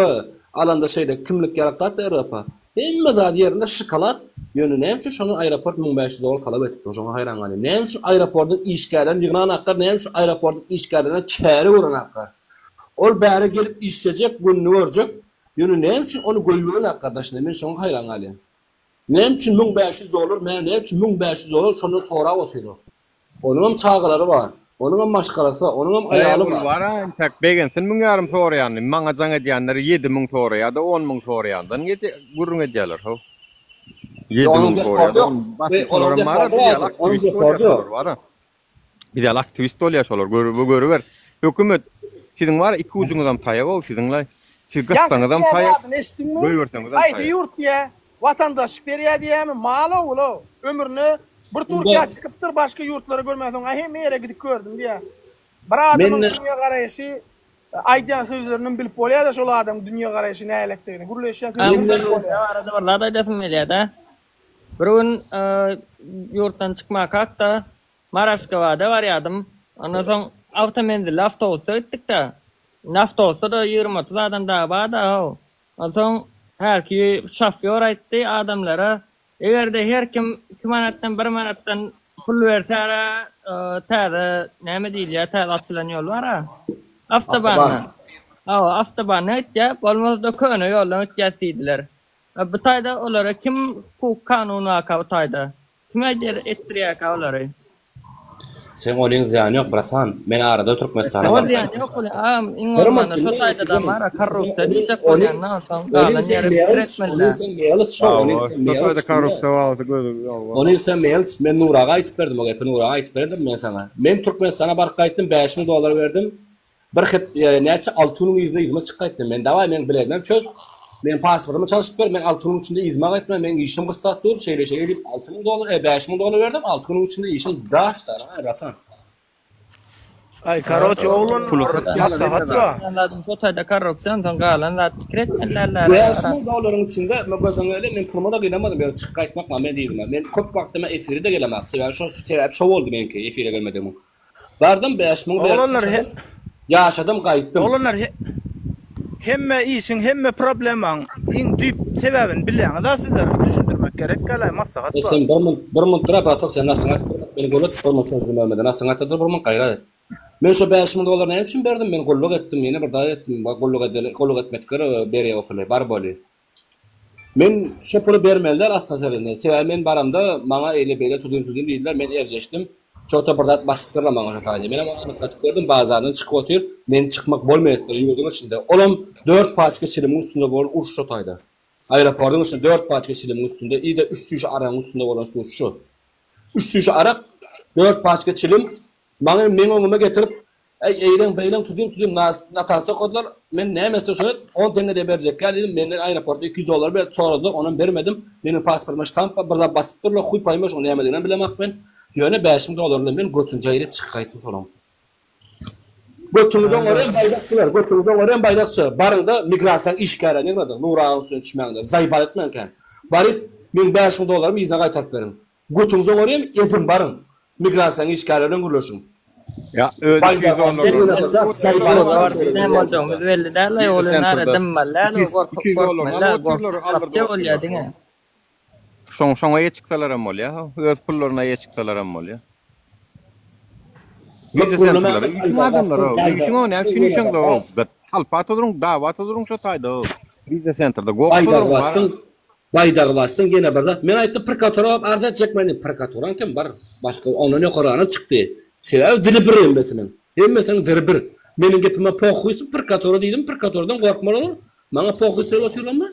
alanda şeyde kimlik yaratacak da RVP. Hemmede yerinde şokolat yönü neymiş şunun aeroport 1500 dolar talep etti. Şuna hayran qalı. Neymiş aeroportun işgərdən yığınan haqqar, neymiş aeroportun işgərdən çəri vuran haqqar. Ol bari gelip işleyecek, gününü görecek. Yönü ne için onu koyuyorsun arkadaşlar. Ben şuna hayran alayım. Ne için 1500 olur, ne için 1500 olur, şunu sonra oturuyor. Onun çağıları var. Onun maşkarası, onun ayalı var. Var ha, tek begensin 1000 yarım sorayanlar. Maňa jaň edýänler 7000 soraýardy, 10000 soraýandan geti gurrun edýärler ho. 7000 soraýardy. Bir de aktivist olýaşalar, görüber. Hökümet siziň var iki ujuňyzdan taýap ol, siziňler. Siz gastaňyzdan taýap. Böýberseňiz. Aýdy ýurt diýe, watandaşlyk berýär diýämi? Mal ol, ömürni bir Türkiýe çykypdyr, başga ýurtlara görmäsiň. Hem ýere gidip gördüm diýe. Bir adamyň dünýä garaýşy aýdýan sözlerinden bilip bolýar-da şol adam dünýä garaýşy näýelikdigini. Gurleşýän arada bir lada edesem gelýär-de. Bir gün ýurtdan çykmak hakda Maraşkawada barýardım. Ondan soň awtomobil awtobusda gitdik-de. Awtobusda da 20-30 adam daha barda. Ondan soň her ki şoför aýtdy adamlara, egerde her kim 2 manatdan 1 manatdan pul bersä, täze näme diýilýär, täze açylan ýol bar ha. Awtoban. Awtoban aýtdy, bolmazda köne ýoldan ötýärdiler. Bu taýda olara kim hukuk kanuny akawtaýda? Kime etdirýär olary? Sen onun ziyanı yok bratan. Men arada Türkmenistan'a var. Ziyanı yok öyle. İngilizce şu sayda da var. Korrupsiya diyecek olan ne olsam. Onun sen mail men Nuraga aytıp berdim. Nuraga aytıp berdim men sana. Men Türkmenistan'a barıp qaytdım. $5000 verdim. Bir hep neçe 6000 izne izme çıkaytdım. Men davay men bilemem çöz. Men pasportumu çalışıp ber. Men 6000 içinde izme qaytmam. Men işim kısat dur. Şeyle deyip $6000, $5000 verdim. 6000 içinde işim daşlar. Ratan. Ay karoç oğlun maslahatga. Anladım. Sotayda korrupsiyon son galan da kretmenlerler. $5000 içinde men gözden öyle men puluma da gidamadım. Ben çık qaytmak men diýdim. Men köp wagtyma efirde gelemek. Sebäbi şu sebäp şo boldy menki efire gelmedim. Bardım $5000 oğlanlar yaşadım qaytdım. Oğlanlar hemme işin hemme problemin iň düýp sebäbini bilýän da sizler düşündirmek gerek gäle maslahat bar. Sen bir muntra batok sen nasyhat beni golut bolmak sözlemeden nasyhat dur bir mun gaýra. Men şu $5000 näme üçin berdim? Men golluk etdim, ýene bir daha etdim. Golluk etmekler berýär okule, bar boli. Men şu puly bermeliler astasarynda. Sebäbi men baramda maňa eýle beýle tudym diýdiler, men erjeşdim. Çota birdat basypdyrlar maňa şu taýda. Men onu gatyp gördüm, bazardan çykyp otyr, men çykmak bolmaýatdyr ýurdun içinde. Olam 4 paçka çilimin üstünde bolan uş şu taýda. Aeroportun içinde 4 paçka çilimin üstünde, ýa-da 3 şüşe araň üstünde bolan şu. 3 şüşe arak, 4 paçka çilim maňa men oňuma getirip eýlen tudym natasa koydular. Men nämese şunu 10 tenge de berjek dedim. Menden aeroportda $200 ber soradylar, onu bermedim. Menin pasportuma ştamp birda basypdyrlar, huý paýmaş onu näme bilemek men. Ýöne $5000 men götünje ýere çykaýtym şolam. Götüňizden oraya baýdakçylar, götüňizden oraya baýdakçy. Barynda migrasiýa işgärä näme Nuragyň sözüne düşmäňde. Zaýbar etmenken. Baryp men $5000 izne gaýtaryp berin. Götüňizden oraya edim baryn. Migrasiýa işgärä bilen gürleşiň. Ya öyle Şoňa ýetyksalar hem bolýar. Öz pullaryna ýetyksalar hem bolýar. Bize senler, şu adamlar, şu ne düşünüşün de talpat durun, davat durun şu taýda. Bize senterde Baýdagy bastyn gene bir zat. Men aýtdym prokurator arza çekmeni. Prokuratoran kim bar? Başga onu ne qorany çykdy. Sebäbi dili bir emmesiniň. Emmesiniň dili bir. Meniň gepime pokuýsy prokurator diýdim, prokuratordan gorkmaly olur. Maňa pokuýsy otyrlanma.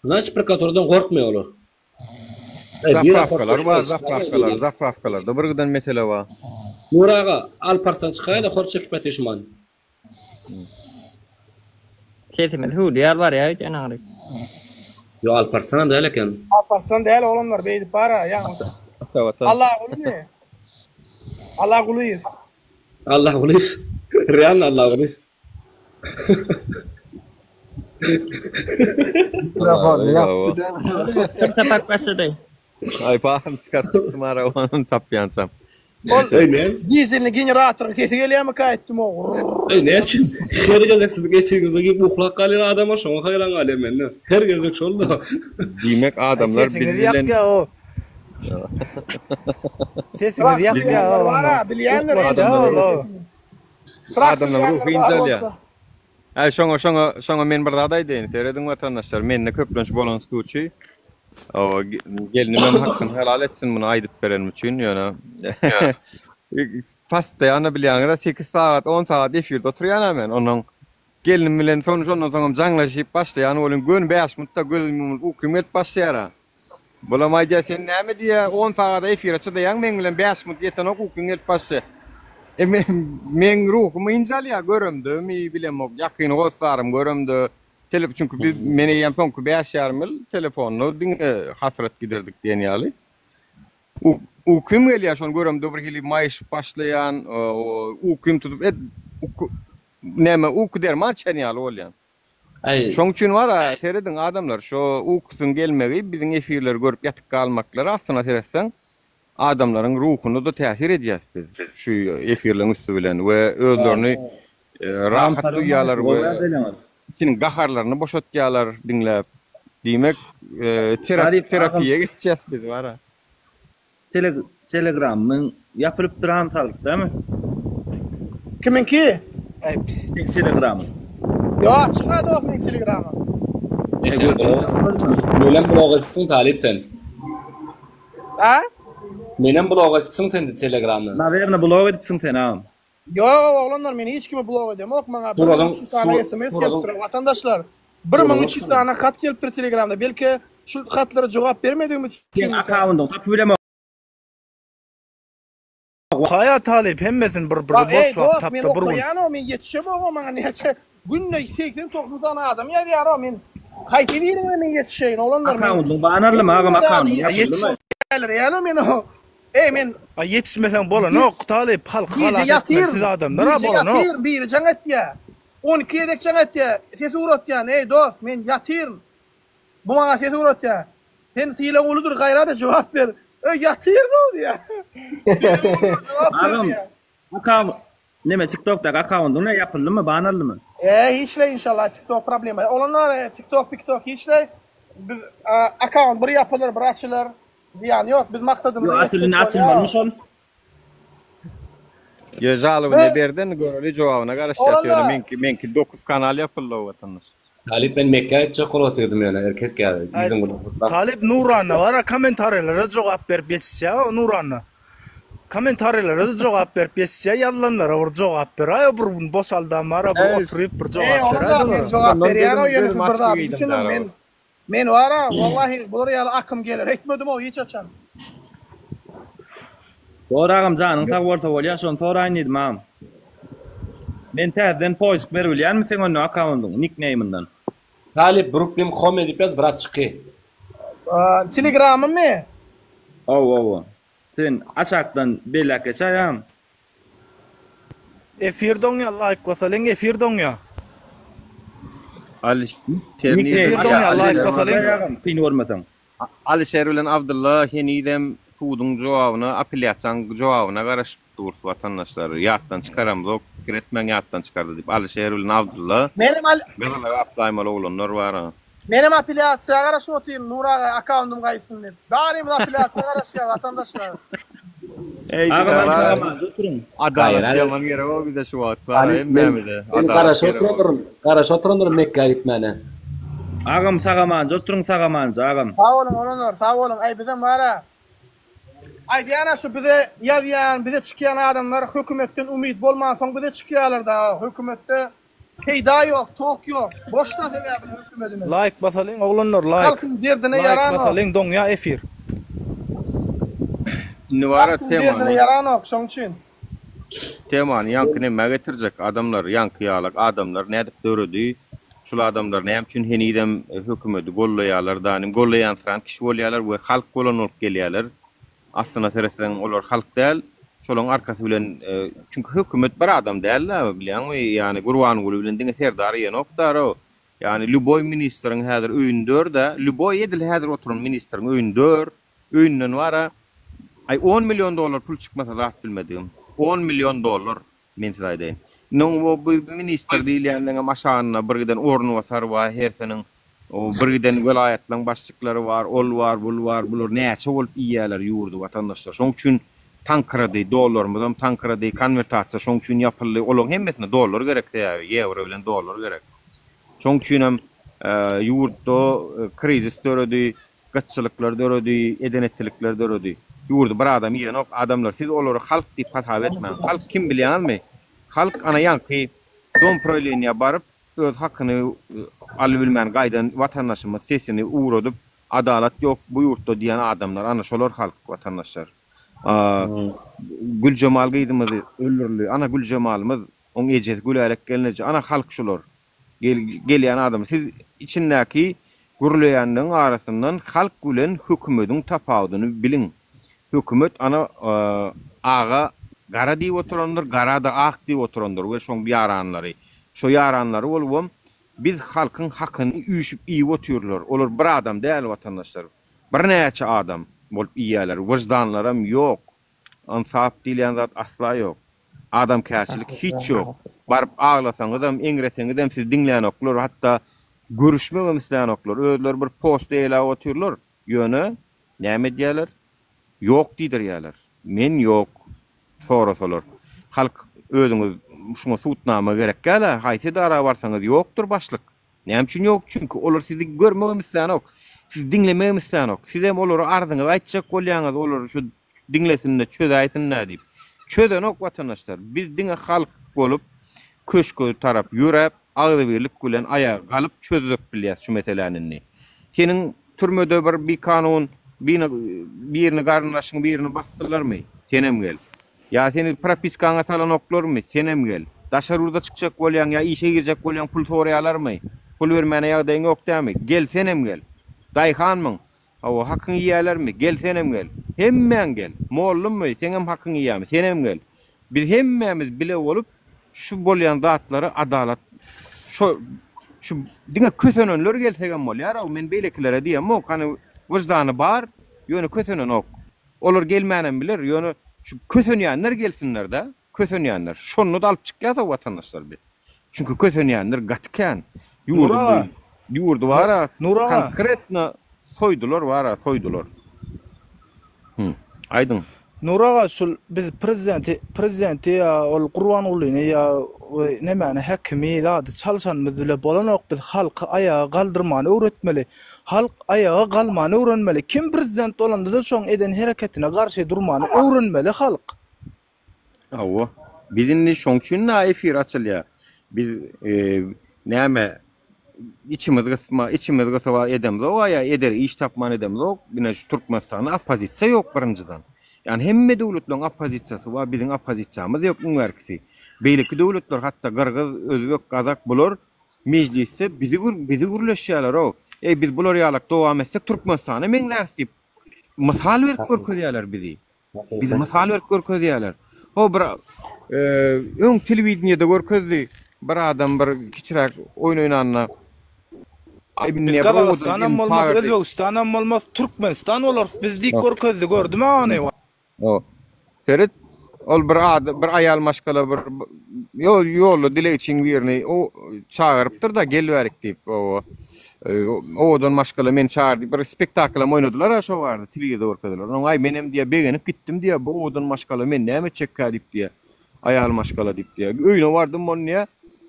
Znaç prokuratordan gorkmaý olur. Zapravkalar. Da bir giden mesele var. Nuraga Alparslan çıkaya da hor çekip ateşman. Ketimel hu diýär var ýa ýa-ni. Yo Alparslan da eleken. Alparslan diýär olanlar beýdi para ýa-ni. Allah guluny. Allah guluýar. Allah guluýar. Real Allah guluýar. Mikrofon yaptı da. Tapak başladı. Ay param çıkarttım arabanın tapyansam. Dizelni generator keti gelýärmi kaýtdym o. Ne için? Her gezek siz geçirgizde gibi uhlak galyr adama şoňa hayran galýar menne. Her gezek şolda. Diýmek adamlar bildilen. Sesini ýapga o. Bilýänler adamlar ruhy intelýär. Şoňa men bir zat aýdyn. Teredin vatandaşlar menne köplenç bolan stuçy. O gelini men hakkyn helal etsin bunu aýdyp berenim üçin ýöne. Pasta ýana bilýäňler 8 saat 10 saat efirde oturýan men onuň gelinim bilen ondan soň jaňlaşyp başlaýan bolun gün 5 minutda gözüm hükümet başlaýar. Bulam aýdýar sen näme diýe 10 saat efirde çydaýan men bilen 5 minut ýeten ok hükümet başlaýar. Men ruhumy injalýar görümdi, mi bilem ok ýakyn gosarym görümdi. Telefon çünkü biz meni ýam soňky 5 ýarym ýyl telefonu diňe hasret giderdik diýen ýaly. O kim gelýär şonu görümdi bir hili maýyş başlaýan, o kim tutup näme uku derman çen ýaly bolýan. Şoň üçin wara teredin adamlar şo ukusyň gelmegi biziň efirleri görüp ýatyp galmaklary aslynda teretseň adamlaryň ruhuny da täsir edýär biz. Şu efirlerin üstü bilen we özlerini rahat duýýarlar we içiniň gaharlaryny boşaltýarlar diňläp. Diýmek terapiýe geçýär biz wara. Telegram'ın yapılıp duran talık değil mi? Kiminki? Telegram. Ya çıkadı o min Telegram'a. Menen blog açsın Talip sen. Ha? Menen blog açsın sen Telegram'da. Naverna blog açsın sen ağam. Yo oğlanlar meni hiç kimi blog edem. Ok bana bir tane SMS gelip vatandaşlar. 1300 tane kat gelip Telegram'da. Belki şu katlara cevap vermediğim için. Akavundan tapı bileme. Kaya Talip hemmesin bir boş wagt tapda bir gün. Yani men yetişe boğa bana neçe günle 80-90 tane adam ya diýär men kaýta diýerim men yetişeýin olanlar men. Akavundan banarlym ağam akavundan. Yetişeýler yani men o. Men yetişmesen bolan ok Talip halk halat siz adamlar bolan ok. Yatır bir jaňat ýa. 12 edek jaňat ýa. Ses uratýan ey dost men yatyryn. Bu maňa ses uratýa. Sen syýlan uludur gaýrada jogap ber. Yatır ne oluyor? Akavun. Neme TikTok'ta akavun ne yapıldı mı? Banarlı mı? Hiçle inşallah TikTok problemi. Olanlar TikTok hiçle akavun bir yapılır, bir açılır. Yani yok biz maksadımız. Yok atılını açılmamış ol. Yejalı ne berden göreli cevabına garaşýar. Menki 9 kanal yapıldı o vatandaş. Talip ben Mekke'ye çok oturdum yani erkek geldi. Bizim burada. Talip Nuran'a var komentarlara cevap verip geçişe Nuran'a. Komentarlara da cevap verip geçişe yalanlara or cevap ver. Ay bir boşaldan var bu oturup bir cevap ver. Cevap ver o ýöne birda. Düşünüm men wara wallahi bular ýaly akym gelir. Etmedim o hiç açan. Soragam janyň sag bolsa bolýar şonu soraýyn mam. Men täzeden poýsk berilýärmi sen onu akawundyň nickname'ından? Talip Brooklyn Home edip biraz bırak çıkı. Telegram'ı mı? Oo. Sen aşaktan belak geçayam. Efirden ya like basalım efirden ya. Ali Şer bilen Abdullah henidem tuğdun cevabına apelyatsiyan cevabına garaşıp durdu vatandaşlar. Yattan çıkaramız Kiretmen yattan çıkardı deyip Ali Şer bilen Abdullah. Benim aplaymalı olanlar var. Benim apelyatsiya garaşı otayım Nurağa akavundum gaýsyn deyip. Darim apelyatsiya garaşya vatandaşlar. Adalet yaman gerek o bir de şu wagt var emmemide. Garaş oturun Mekke'ye gitmene. Ağam sagaman, oturun sagaman, ağam. Sağ olun olanlar, sağ olun. Ay bizim var. Ay diýana şu bize ýazýan, bize çykýan adamlar hökümetden umyt bolmansoň bize çykýarlar da hökümetde peýda ýok, tok ýok. Boşda sebäbi hökümetimiz. Like basalyň oglanlar, like. Halkyň derdine ýaran. Like basalyň doňa efir. Nuvara tema. Yaran ok şoň üçin. Temany ýankyny näme getirjek adamlar ýanky ýalak adamlar nädip döredi. Şol adamlar näme üçin henidem hökümeti gollaýarlar danym gollaýan saran kişi bolýarlar we halk bolan olup gelýärler. Aslında teresen olar halk däl. Şolaň arkasy bilen çünkü hökümet bir adam däl bilýän ýani Gurban Gulu bilen diňe serdar ýanokdar o. Yani Luboy ministriň häzir öýündör de Luboy edil häzir oturan ministriň öýündör. Öýünden wara ay $10 milyon pul çıkmasa da bilmedim. $10 milyon men size aýdaýyn. Bu minister diýilýän maşanyna birden ornu wasar wa herfeniň o birden welaýatlaryň başçyklary var, ol var, bul var, bular näçe bolup iýerler ýurdu watandaşlar. Şoň üçin tankırady, dollarmyzam tankırady, konvertasiya şoň üçin ýapyldy. Olaň hemmesine dollar gerekdi ýa-da euro bilen dollar gerek. Şoň üçin hem ýurtda krizis döredi, gaççylyklar döredi, edenetlikler döredi. Ýurtda bir adam ýenok adamlar siz olary halk diýip hasap etmeň. Halk kim bilýärmi? Halk ana ýanky dom proýleniýe baryp öz hakyny alyp bilmän gaýdan watandaşymyz sesini uğradyp adalet ýok bu ýurtda diýen adamlar ana şolar halk watandaşlar. Güljemal gyýdymyz öldürli. Ana Güljemalymyz oň ejet gülerek gelneje ana halk şolar. Gelýän adam siz içindäki gurulaýanyň arasyndan halk bilen hökümetiň tapawdyny bilin. Hökümet ana aga gara diýip oturanlar, gara da ak diýip oturanlar we şoň ýaranlary. Şo ýaranlary bolubam biz halkyň hakyny üýüşüp iýip oturýarlar. Olar bir adam däl watandaşlar. Bir näçe adam bolup iýerler. Wyjdanlaram ýok. Ansap diýen zat asla ýok. Adam käçilik hiç ýok. Barıp ağlasaňyzam, eňreseňizem siz diňleýän oklar, hatda görüşmegem isleýän oklar. Özleri bir post eýle oturýarlar. Ýöne näme diýerler? Ýok diýdirýärler. Men ýok. Sorasalar. Halk özüňiz şuna suutnama gerek gäle, haýsy dara barsaňyz ýokdur başlyk. Näme üçin ýok? Çünki olar sizi görmegem isleýän ok. Siz diňlemegem isleýän ok. Siz hem olary arzyňyz aýtjak bolýaňyz, olar şu diňlesinler, çözeýsinler diýip. Çöden ok watandaşlar. Biz diňe halk bolup köşkö tarap ýürep, agdy birlik bilen aya galyp çözüp bilýär şu meseleni. Seniň türmede bir kanun, birini garnaşyň birini bastyrlarmy? Senem gel. Ya seni propiskaňa salan oklarmy? Senem gel. Daşarurda çykjak bolýan ya işe girjek bolýan pul soraýarlarmy? Pul bermäne ýagdaýyň ýok dämi? Gel senem gel. Daýhanmyň. Hawa hakyň ýerlermi? Gel senem gel. Hemmeň gel. Mollummy? Senem hakyň ýermi? Senem gel. Biz hemmemiz bile bolup şu bolýan zatlary adalet şu diňe kösenenler gelsegem bolýar. Men beýlekilere diýem, o kany wyjdany bar, ýöne kösenen ok. Olar gelmänem biler, ýöne şu kösenýänler gelsinler de, kösenýänler. Şonu da alyp çykýarsa watandaşlar biz. Çünki kösenýänler gatykän. Ýurdu bara, konkretna soýdular bara, soýdular. Aydın. Nuraga şol biz prezidenti ya ol Qurban ulyny ya nämäni häkimi zady çalşanmyz bile bolanok biz halka ayağa galdyrmany öwretmeli. Halk ayağa galmany öwrenmeli. Kim prezident bolanda da şoň eden hereketine garşy durmany öwrenmeli halk. Awa. Bizin şoň üçin efir açylýar. Biz näme içimiz gysma edemez o ya eder iş tapman edemez o. Bine şu Türkmenistana opozisiýa ýok birinjiden. Yani hemme döwletleriň opozisiýasy we biziň opozisiýamyz ýok ňerkisi. Beýleki döwletler hatda Gırgız, Özbek, Kazak bolar meclisi bizi gürleşýärler o. Biz bular ýalak dowam etsek Türkmenistana meňlersi mysal berip görkezýärler bizi. Biz mysal berip görkezýärler. O bir öň telewizionyada görkezdi. Bir adam bir kiçirek oýun oýnanna Kazakstanam bolmaz, Özbekistanam bolmaz, Türkmenistan bolar. Biz dik görkezdi, gördümi ony? O. Seret ol bir aýal maşgala bir ýolda dileýçiň birini o çağırıpdyr da gelberik diýip odan maşgala men çağırdy bir spektakl oýnadylar şo bardy tilide görkezdiler. Oň ay menem diýe begenip gittim diýe bu odan maşgala men näme çekkä diýip diýe aýal maşgala diýip diýe öýüne bardym ony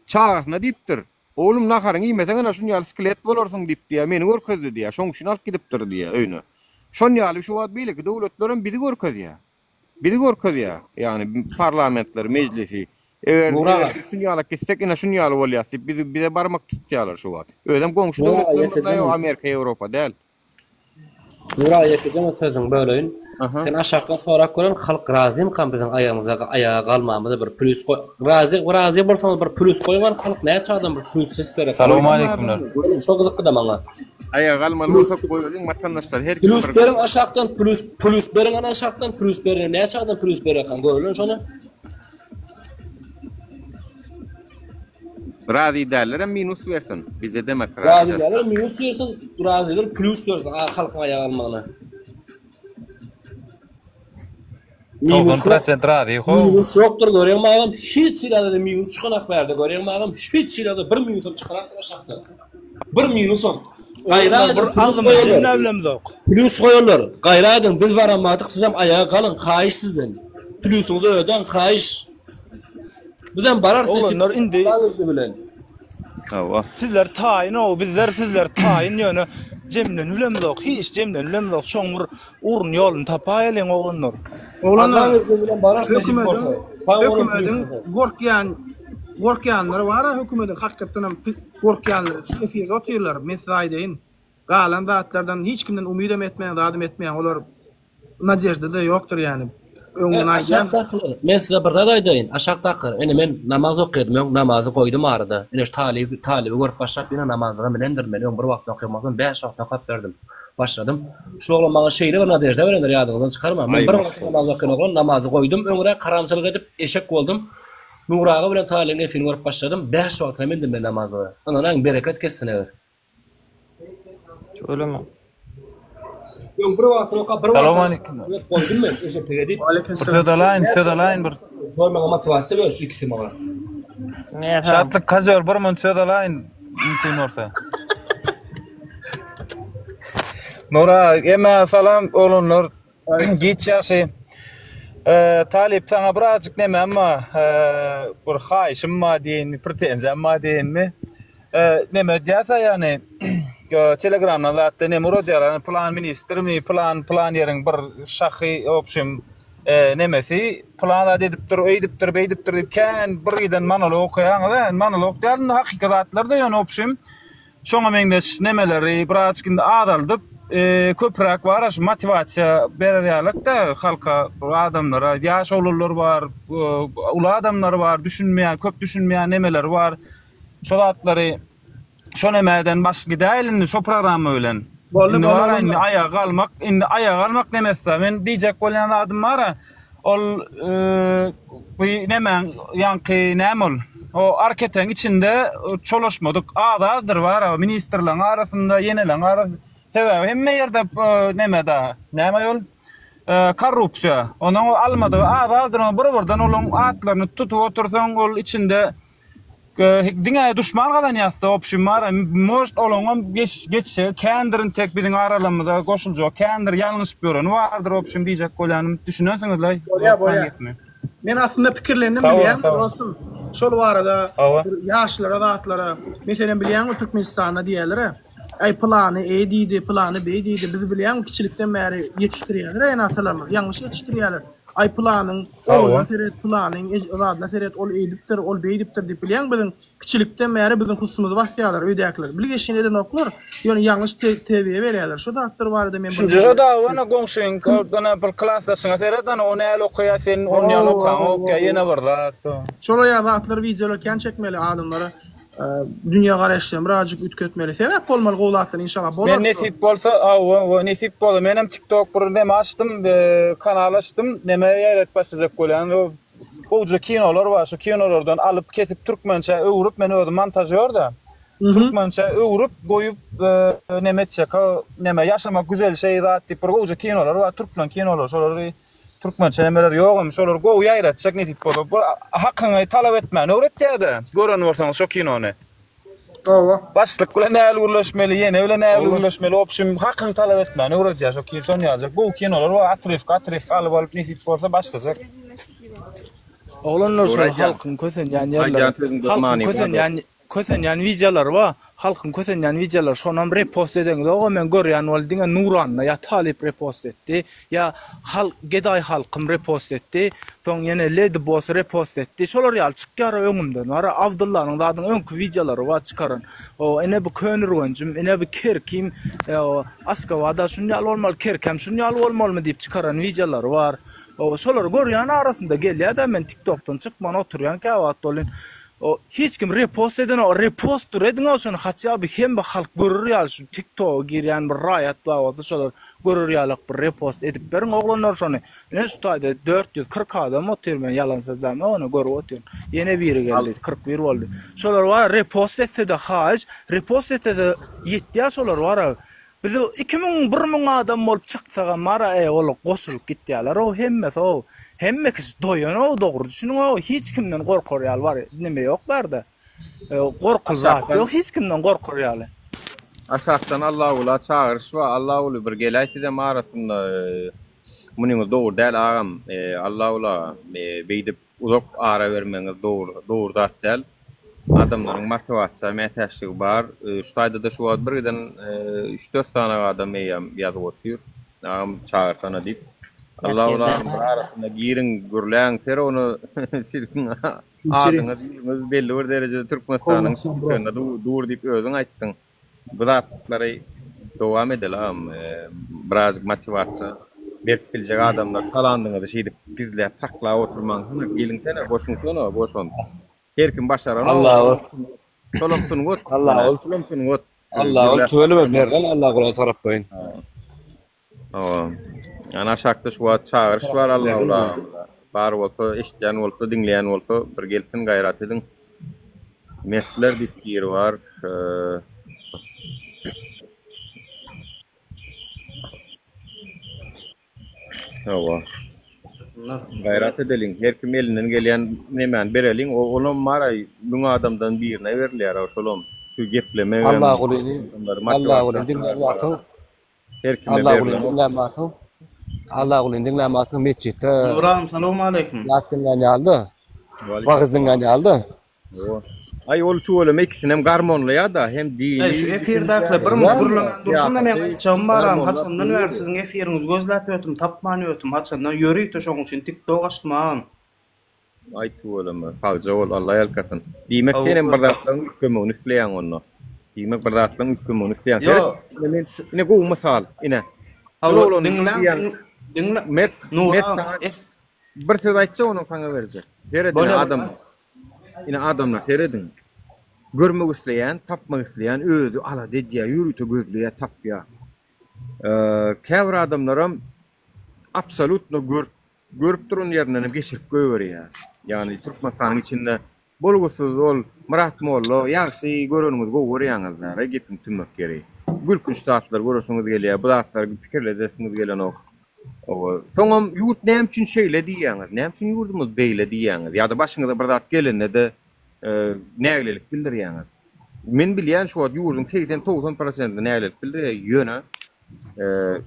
çağırsyna diýipdir. Oğlum nakaryň iýmeseň ana şunu ýaly skelet bolarsyň diýip diýe meni görkezdi diýe şoň üçin alyp gidipdir diýe öýüne. Şoň ýaly şu wagt beýleki döwletlerim bizi görkezýär. Bizi görkezýär. Ýani parlamentler, meclisi. Eger şunu ýaly kessek ina şunu ýaly bolýar. Bize barmak tutýarlar şu wagt. Özüm goňşy döwletler Amerika, Ýewropa däl. Nura ýetjegem sözüň böleýin. Sen aşakdan sorak gören halk razym kan biziň ayağa galmamyza bir plus goý. Razy bolsaňyz bir plus goýan halk näçe adam bir plus ses berer. Assalamu aleykumlar. Çok gyzykdy da maňa. Ayağa galmaly bolsa goýýan watandaşlar her kim plus berin aşakdan plus berin ana aşakdan plus berer. Näçe adam plus berer kan görülen şonu. Razy däller minus versin. Bize demek razy däller minus versin, razylar plus versin. Halkyň ayağa galmagyna. 90% razy ho. Minus ýokdur görýän magam, hiç ýerde minus çykanak berdi görýän magam, hiç ýerde 1 minus çykanak aşakdan. 1 minusum. Gaýra bir agym jennäblem zok. Plus goýarlar. Gaýra edin biz baramadyk, siz hem ayağa galyň, kaýyş sizden. plusunu öden kayiş. Bizden barar Olanlar indi bilen. Hawa. sizler tayin o bizler sizler tayin ýöne jemlen bilemizok hiç jemlen bilemizok şoň bir urun ýolun tapaýalyň oğlanlar. Oğlanlar bilen barar hökümetin gorkyanları var, hökümetin hakikaten gorkyanları efirde oturýarlar. Men size aýdaýyn. Galan zatlardan hiç kimden umyd etmeýän, zadım etmeýän olar nadejda da ýokdur ýani. Öňden aýdan. Men size bir zat aýdaýyn. Aşak takır. Ene men namaz okydum, namazy koydum arada. Ene şu talibi görüp başlap ýene namazyga bilendirmeli. Bir wagt okuymadan 5 wagt okap berdim. Başladım. Şu oğlan bana şeýle bir nadejda berenler ýadyňdan çykarma. Men bir wagt namaz okuyňa namazy koydum. Öňre karamçylyk edip eşek boldum. Nuraga bilen talibine efini görüp başladım. 5 wagt mendim ben namazy. Ondan bereket kessin eger. Öyle Yok bir wagtyny okap bir wagt. Salam aleyküm. Koydum men eşek tegedi. Södalayn bir. Sormaňa motivasiýa ber şu ikisi maňa. Şatlyk kazör bir mun södalayn mümkin olsa. Nora, ema salam oğlanlar. Git ýaşy. Talip sana birazcık neme ama bir haýyşym ma diýen, pretensiyam ma diýenmi? Neme diýse yani Telegramdan zatda neme uradiýarlar, plan ministrimi, plan ýeriň bir şahy opşym nemesi plan edipdir, öýdipdir, beýdipdir diýip kän bir ýerden monolog okuýan, monolog diýen hakykatlar da ýöne opşym. Şoňa meňdeş nemeleri birazcık adalyp köprak var, şu motivasiya berýärlik da halka, adamlara, ýaş oğullar var, ula adamlar var, düşünmeýän, köp düşünmeýän nemeler var. Şol atlary şo nemeden başga gideýin, şo programy bilen. Indi ayağa kalmak, indi ayağa kalmak nemesi. Men diýjek bolýan adam var, ol bu nemen ýanky nämol. O arketeň içinde çoloşmadyk adadır var, ministrlaryň arasynda, ýeneleň arasynda. Sebäbi hemme ýerde näme ýol? Korrupsiýa. Onuň almady adadır, bir-birden olaň atlaryny tutup otursaň ol içinde diňe düşman gadan ýatsa opşym bar. Most olaňam geçse kändirin tek biziň aralamyda goşuljak, kändir ýalňyş göreni bardyr opşym diýjek bolýanym. Düşünýänsiňizler? Men aslında pikirlendim bilýän, dostum. Şol barada ýaşlara, zatlara, meselen bilýän Türkmenistanda diýerler. Ay planı diýdi, planı B diýdi. Biz bilýän kiçilikden bäri ýetişdirýärler, ýa-ni atalarymyz ýalňyş ýetişdirýärler. Ay planın, planın, naseret ol edipdir, ol beýdipdir diýip bilýän biziň kiçilikden bäri biziň husumyzy basýarlar, öýdäkler. Bilgeşine eden oklar, ýöne ýalňyş TV berýärler. Şu zatlar barada men bilýän. Şu da ona goňşyň, ona bir klasdaşyňa teredan onu el okuýar, sen onu ýaly okan, okey, ýene bir zat. Şol ýazatlar videolar kän çekmeli adamlara. Dünya garaşlary birazjyk ütkötmeli. Sebäp bolmaly gowlatlar inşallah bolar. Men nesip bolsa, nesip bolar. Menem TikTok bir neme açdym, kanal açdym. Neme ýarat başajak bolýan. Bolja kinolar bar, şu kinolardan alyp kesip türkmençe öwrüp men özüm montajör da. Türkmençe öwrüp goýup nemetçe neme ýaşamak güzel şey zat diýip bir bolja kinolar bar, türkmen kinolar. Şolary türkmençe nemeler ýokmy, şolar gowy ýaýratjak netip bolar. Bu hakyňy talap etmän öwretdi. Gören bolsaňyz şo kinony. Başlyk bilen näle ulaşmaly, ýene bilen näle ulaşmaly, opşym hakyny talap etmän öwretdi. Şo kino ýazak. Bu kinolar bar, atrif alyp netip bolsa başlajak. Oğlanlar şu halkın kösenýän ýerler. Halkın kösenýän videolar var. Halkın kösenýän videolar şonam repost edeňiz. O men görýän bol diňe Nuranna ýa Talip repost etdi. Ýa Geday halkym repost etdi. Soň ýene Led Boss repost etdi. Şolar ýaly çykýar öňümden. Ara Abdullahyň zadyň öňkü videolary var çykaran. O ene bu könür öňjüm, ene bu kerkim, Askabada şunýaly bolmaly, kerkem şunýaly bolmaly diýip çykaran videolary var. O şolar görýän arasynda gelýär-de men TikTokdan çykman oturýan käwat bolyn. O hiç kim repost eden o repost edin o şonu hatça bir hem halk görür ýaly şu TikTok'a girýän bir raýat bar, şolar görür ýaly bir repost edip berin oglanlar şonu. Ene şu taýda 440 adam oturýan ýalansazam onu görüp oturýan. Ýene biri geldi 41 boldy. Şolar var repost etse de haç, repost etse de ýetdi şolar var. Biz 2000 adam bolup çyksaga mara ol goşulyp gitdiler. O hemme kişi doýan o dogry düşünüň o hiç kimden gorkar ýaly bar. Neme ýok barda. Gorkul zat ýok, hiç kimden gorkar ýaly. Aşaktan Allah ula çağırış var. Allah ulu bir geläýdi de arasynda Munyňyz dogry däl agam. Allah ula beýdip uzak ara bermeňiz dogry zat däl. Adamlaryň motivasiýa, mätäçligi bar. Şu taýda da şu wagt birden 3-4 tane adam ýazyp otur. Agam çağırsana diýip. Allah ula arasynda girin gürläň ter onu sirkin adyňyz belli bir derejede Türkmenistanyň şeýle dur diýip özüň aýtdyň. Bu zatlary dowam edelim. Biraz motivasiýa berip biljek adamlar salandyňyzy şeýdip bizler saklap oturmaňyz. Gelin sene boşun. Her kim başaran Allah Solomsun got. Solomsun got. Allah töleme bergen Allah gola tarap boyun. Ana şakda şu wagt çağırış var Allah ula. Bar bolsa, eşitýän bolsa, dinleýän bolsa bir gelsin gaýrat edin. Mesler dipkir var. Gaýrat edelim. Her kim elinden gelýän nemen bereliň, olam maray bu adamdan birine berilýär şolom. Şu gepleme. Allah golyny. Allah golyny dinlämätin. Her kim Allah golyny dinlämätin. Allah golyny dinlämätin meçitde. Nuran, salamu aleykum. Ýatdyňdan ýaldy. Wagzyňdan ýaldy. Ay ol tuwalym ikisinem garmonly ýa-da hem dini. Şu efirdäkle bir gurlanan dursun da men aýtjam baram. Haçandan bäri siziň efiriňiz gözläp ýötüm, tapman ýötüm. Haçandan ýörik de şoň üçin TikTok açdym. Ay tuwalym, fagja ol Allah ýalkatyn. Diýmek senem bir zatlaryň kömegini isleýän onu. Diýmek bir zatlaryň kömegini isleýän. Ine gowy mysal, ine. Dinle. Bir söz aýtsa onu saňa berje. Seredin adam. Ine adamlar seredin. Görmek isleýän, tapmak isleýän özü ala dediýär, ýürüte gözleýär, tapýar. Käbir adamlaram absolutno görüp duran ýerinden geçirip goýberýär. Ýani Türkmenistanyň içinde bolgusyz ol, Murat Mollo, ýaşy görünüňiz goýberýäňizler, gepim tümmek gerek. Gülkünç zatlar görürsüňiz gelýär, bu zatlar pikirlediňiz gelen ok. Soňam ýurt näme üçin şeýle diýýäňiz, näme üçin ýurdumyz beýle diýýäňiz, ýa-da başyňyza bir zat gelende nägelik bildirýäňiz. Men bilýän şu wagt ýurdun 80-90% nägelik bildirýär ýöne.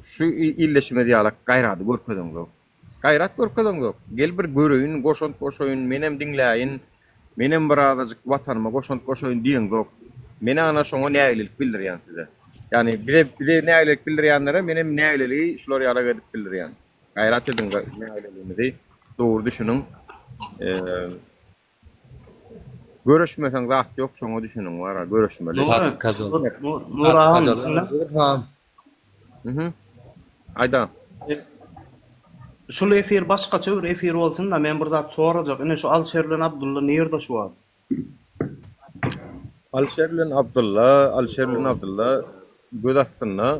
Şu illeşime diýalak gaýraty görkezdiňiz. Gaýrat görkezdiňiz. Gel bir göreýin, goşoň, menem dinläýin, menem bir azajyk watanyma goşoň diýeňiz. Mene ana şoňa nägelik bildirýän size. Yani bire nägelik bildirýänlere menem nägeligi şular ýara edip bildirýän. Gaýrat edin nägeligimizi dogry düşünüň. Görüşmesen zat ýok, şoňa düşünüň bar, görüşmeli. Nuran. Aýda. Şol efir başgaça bir efir bolsun da men bir zat sorajak. Ine şu Alşerlen Abdulla nerede şu an? Alşerlen Abdullah Gözasyna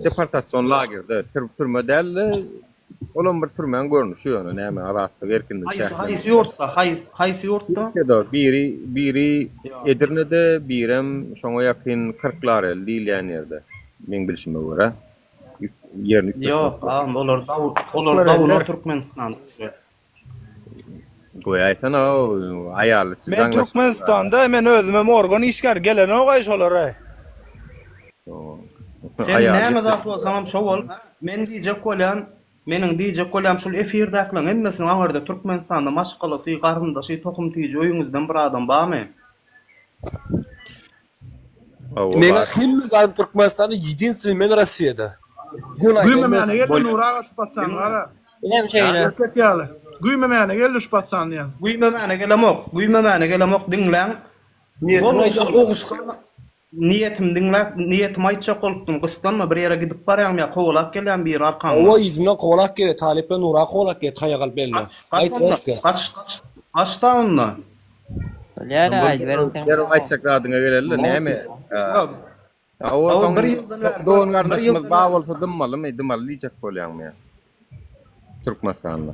deportasyon lagerde türme däl olam bir türmen görnüşi ýöne näme arasy erkinde. Haýsy ýurtda? Biri Edirne'de, birem şoňa ýakyn 40'lar diýilýän ýerde. Men bilişime görä. Ýok, olar Türkmenistan. Goýaýsana aýal. Men Türkmenistanda men özüme morgan işgär gelen ogaý şolary. Sen näme zat bolsam şo bol. Men diýjek bolýan, meniň diýjek bolýam şol efirdäkleň hemmesini aňarda Türkmenistanda maşgalasy, garyndaşy, tokum tiýji öýüňizden bir adam barmy? Men hemme zat Türkmenistanda 7-nji men Russiýada. Güýmemene geldi Nuraga şu patsan gara. Näme şeýle? Güýmemene geldi şu patsan ýa. Güýmemene gelemok dinläň. Niyetim dinläp, niyetim aýtjak bolupdym. Gyslanma bir ýere gidip barýan ýa kowlap gelýän bir arkan. O izmine kowlap gelýär, Talypden Nuraga kowlap gelýär, taýagal belli. Aýtmaska. Kaçta onda? Ýa-da aýtberin sen. Ýa-da aýtjak radyňa gelerler, näme? Bir ýyldan bäri bolsa dymmaly diýjek bolýarmy? Türkmenistanda.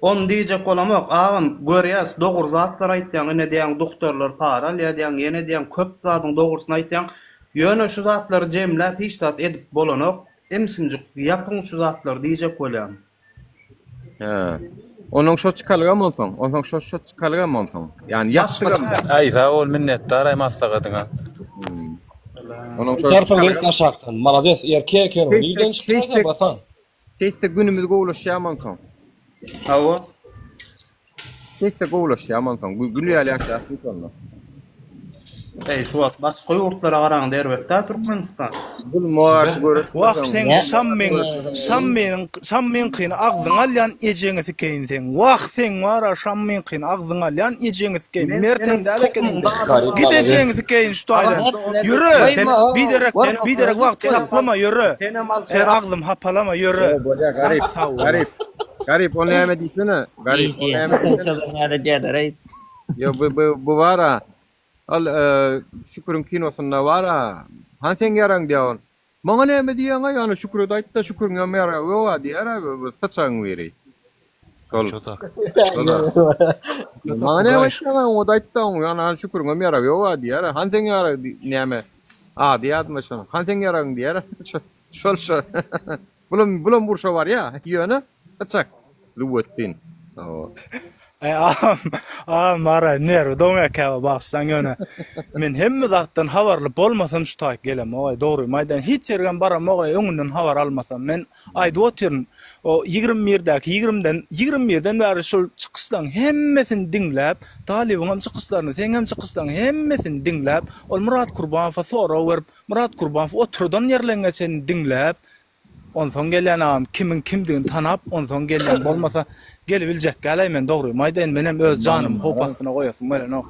On diýjek bolamok, agam görýäs, dogry zatlar aýtýan, ine diýen doktorlar para, diýen, ýene diýen köp zatyň dogrusyny aýtýan. Ýöne şu zatlary jemläp hiç zat edip bolanok, emsinjik ýapyň şu zatlar diýjek bolýan. Onuň şo çykalgam bolsaň, ýani ýapdygan. Aýda ol minnetdar aýmassagadyňa. Onuň şo tarpyňyz aşakdan, malades erkek ýöne, ýerden çykýar batan. Teyse günümüz gowlaşýaman soň. Hawa. Teyse gowlaşýaman soň. Gülýär ýaşaýan soň. Suat başga ýurtlara garaň derbetde Türkmenistan. Bu muaş görüş. Waq sen sammen qyn agzyň alýan ejeňiz keyin sen. Waq sen wara sammen qyn agzyň alýan ejeňiz keyin. Mertemde aleken. Gidejeňiz keyin şuýdan. Ýürü. Sen biderek wagt saklama ýürü. Sen agzym hapalama ýürü. Garip onu näme diýsene? Garip onu näme diýsene? Yo bu wara al şükürün kinosunda wara. Hansen ýaraň diýen. Maňa näme diýen ýany şükür aýtda şükürüň ýara gowa diýer saçaň beri. Sol. Maňa näme diýen o aýtda ýany şükürüň ýara gowa diýer. Hansen ýara näme? Diýadmy şonu. Hansen ýaraň diýer. Şol. Bulum burşa var ýa, ýöne saçak. Luwettin. Mara nerw doňa käwe başsaň ýöne. Men hemme zatdan habarly bolmasam şu taýy gelem. Oy dogry maýdan hiç ýerden baram oy öňünden habar almasam men aýdy otyryň o 20-den bäri şol çykysdan hemmesini dinläp, Talibyň çykyslaryny, seňem çykysdan hemmesini dinläp, ol Murat Gurbanowa sora berip, Murat Gurbanow oturdan ýerlengeçen dinläp, ondan gelen adam kimdigini tanap, ondan gelen bolmasa gelip biljek geleýmen dogry. Maýdan menem öz janym hopasyna goýasym melen o.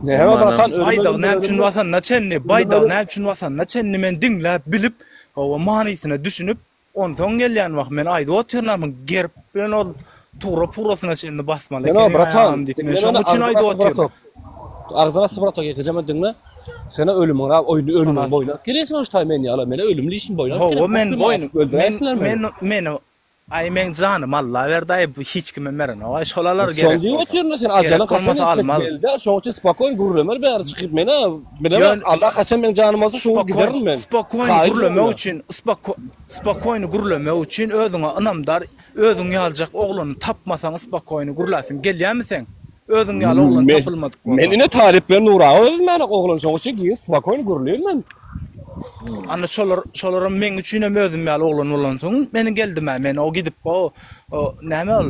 Näme baratan Baýda näme üçin wasan naçenni, baýda näme üçin wasan naçenni men dinläp bilip, o manysyna düşünüp, ondan gelen wagt men aýdy otyrnam gerip ben ol toğra purasyna çenni basmaly. Näme baratan? Men şoň üçin aýdy otyrnam. Agzyna sıbrato gekejeme dinle. Sene ölümüň boýlap geleýsin şu taýy men ýala mene ölümli işin boýlap gelip. Ho men ay men janym Allah berdi hiç kime meren. O şolalar gerek. Şol diýip oturna sen ajalyň kaçan geldi. Şoň üçin spakoyn gurlemer bäri çykyp mene bilemem Allah kaçan men janym bolsa şoňa giderim men. Spakoyn gurlemek üçin özüňe anamdar özüň ýaljak ogluny tapmasaň spakoyny gurlasyň gelýärmiň? Özüň ýaly oglan tapylmadyk. Men ine talip ben Nura öz meni oglan şoň üçin giýip spakoyn gurlýar men. Anna şolar men üçin hem özüm ýaly oglan bolan soň meni geldim men o gidip o näme ol?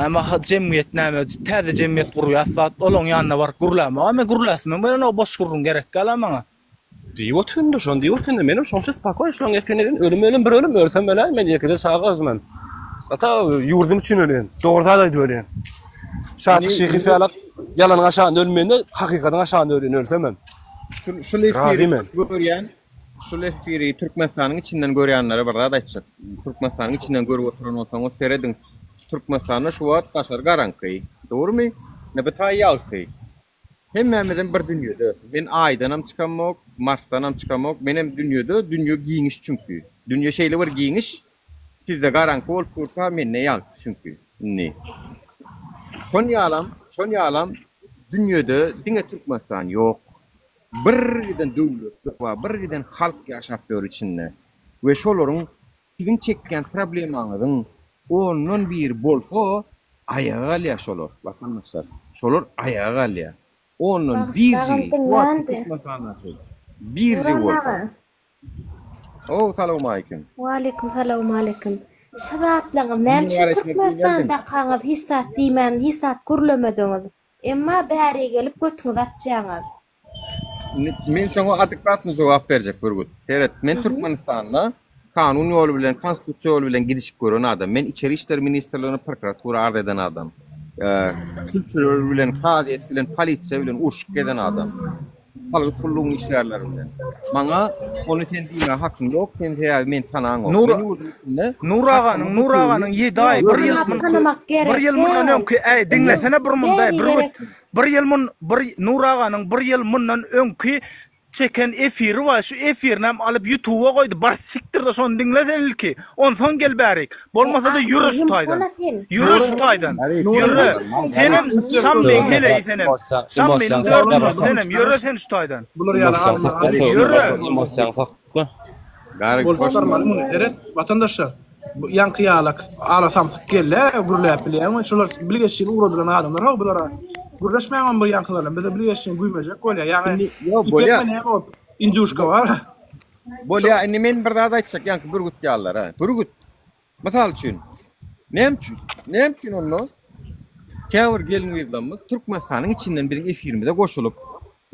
Ama jemgyýet näme täze jemgyýet gurýar zat olaň ýanyna bar gurlama. Men gurlasym men o boş gurrun gerek gala maňa. Diýip otyrdy şoň diýip otyrdy menim şoňça spakoyn şoň efeneden ölüm bir ölüm ölsem bela men ýekide saga özmem. Ata ýurdum üçin ölen. Dogry zat ölen. Şaty şeýhi fiýalak ýalanyň aşaňda ölmende hakykatyň aşaňda ölen ölsemem. Şu lefiri Türkmenistanyň içinden görýänlere bir zat aýtjak. Türkmenistanyň içinden görüp oturan bolsaň o seredin Türkmenistanyň şu wagt gaşar garanky. Dogrymy? Näme taýýalky? Hemmemizden bir dünýede. Men Aýdanam çykamok, Marsdanam çykamok. Menem dünýede dünýe giýiniş çünki. Dünýe şeýle bir giýiniş. Sizde garanky bolup tursa men näýal çünki. Ne? Şon ýalam dünýede diňe Türkmenistan ýok. Birden döwlet we birden halk ýaşap ber içinde. We şolaryň siziň çekken problemaňyzyň onun bir bolsa ayağa alýar şolar. Bakanlaşlar. Şolar ayağa alýar. Onun birzi bolsa. Salamu alaykum. Wa alaykum salam alaykum. Şabatlaňym näme Türkmenistanda kaňyz hissat diýmen, hissat gurlamadyňyz. Emma bäri gelip götüňiz atjaňyz. Men şoňa adekvatny jogap berjek bir gün. Seret, men Türkmenistanda kanun ýoly bilen, konstitusiýa ýoly bilen gidişip gören adam. Men içeri işler ministrligine prokuratura arz eden adam. Kültür bilen, kaziýet bilen, polisiýa bilen urşup geden adam. Halk kulluğun işlerleri bilen. Maňa onu sen diýme hakyň ýok, sen diýär men tanaň ok. Nur aganyň 7 ay, 1 ýyl mundan öňki dinlesene bir munday bir ýyl Nur aganyň 1 ýyl mundan öňki çeken efiri var. Şu efirnem alıp YouTube'a koydu. Bar siktir de son dinlesen ilki. On son gel bärik. Bolmasa da yürü şutaydan. Yürü şutaydan. Yürü. Senem sammeň hele senem. Sammeň dördüncü senem. Yürü sen şutaydan. Bunlar yalan. Yürü. Bol çıkarmalı bunu. Evet vatandaşlar. Yankı yağlak. Ağlasam gelle. Gürlep bilýän. Şolar bilgeçin uğradıran adamlar. Ha bulara. Gurlaşmayan bu yankılarla. Bir de bilgeçin güýmejek. Golya yani. Yo bolya. İnduşka var. Bolya inni men bir zat aýtsak ýa-ni Burgut ýallar ha. Burgut. Mysal üçin. Nem üçin onu? Käwir gelin ýerdammy Türkmenistanyň içinden bir efirimde goşulyp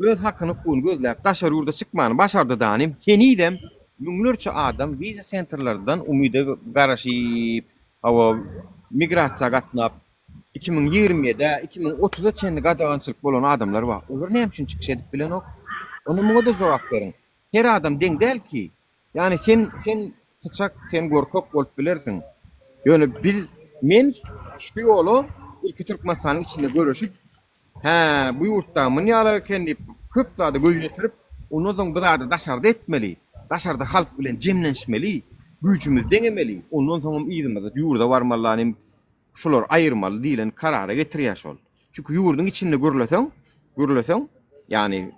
öz hakyny pul gözläp daşary ýurda çykmany başardy danym. Kenidem ýünglerçe adam viza senterlerden umyda garaşyp, hawa migrasiýa gatnap 2020'de 2030'da çenli gadagançylyk bolan adamlar var. Olar näme üçin çykyş edip bilen ok? Onu muňa da jogap beriň. Her adam deň däl ki. Yani sen sıçak, sen gorkak bolup bilersin. Yani men şu ýolu ilki Türkmenistanyň içinde görüşüp, bu ýurtdamyň ýaly kendi köp zady göýletirip, onu soň bir zady daşarda etmeli. Daşarda halk bilen jemlenşmeli, güýjümiz deňemeli. Ondan soň ýygymy ýurda barmalarym şolar aýyrmaly diýilen karara getirýär şol. Çünki ýurduň içinde görüleseň, yani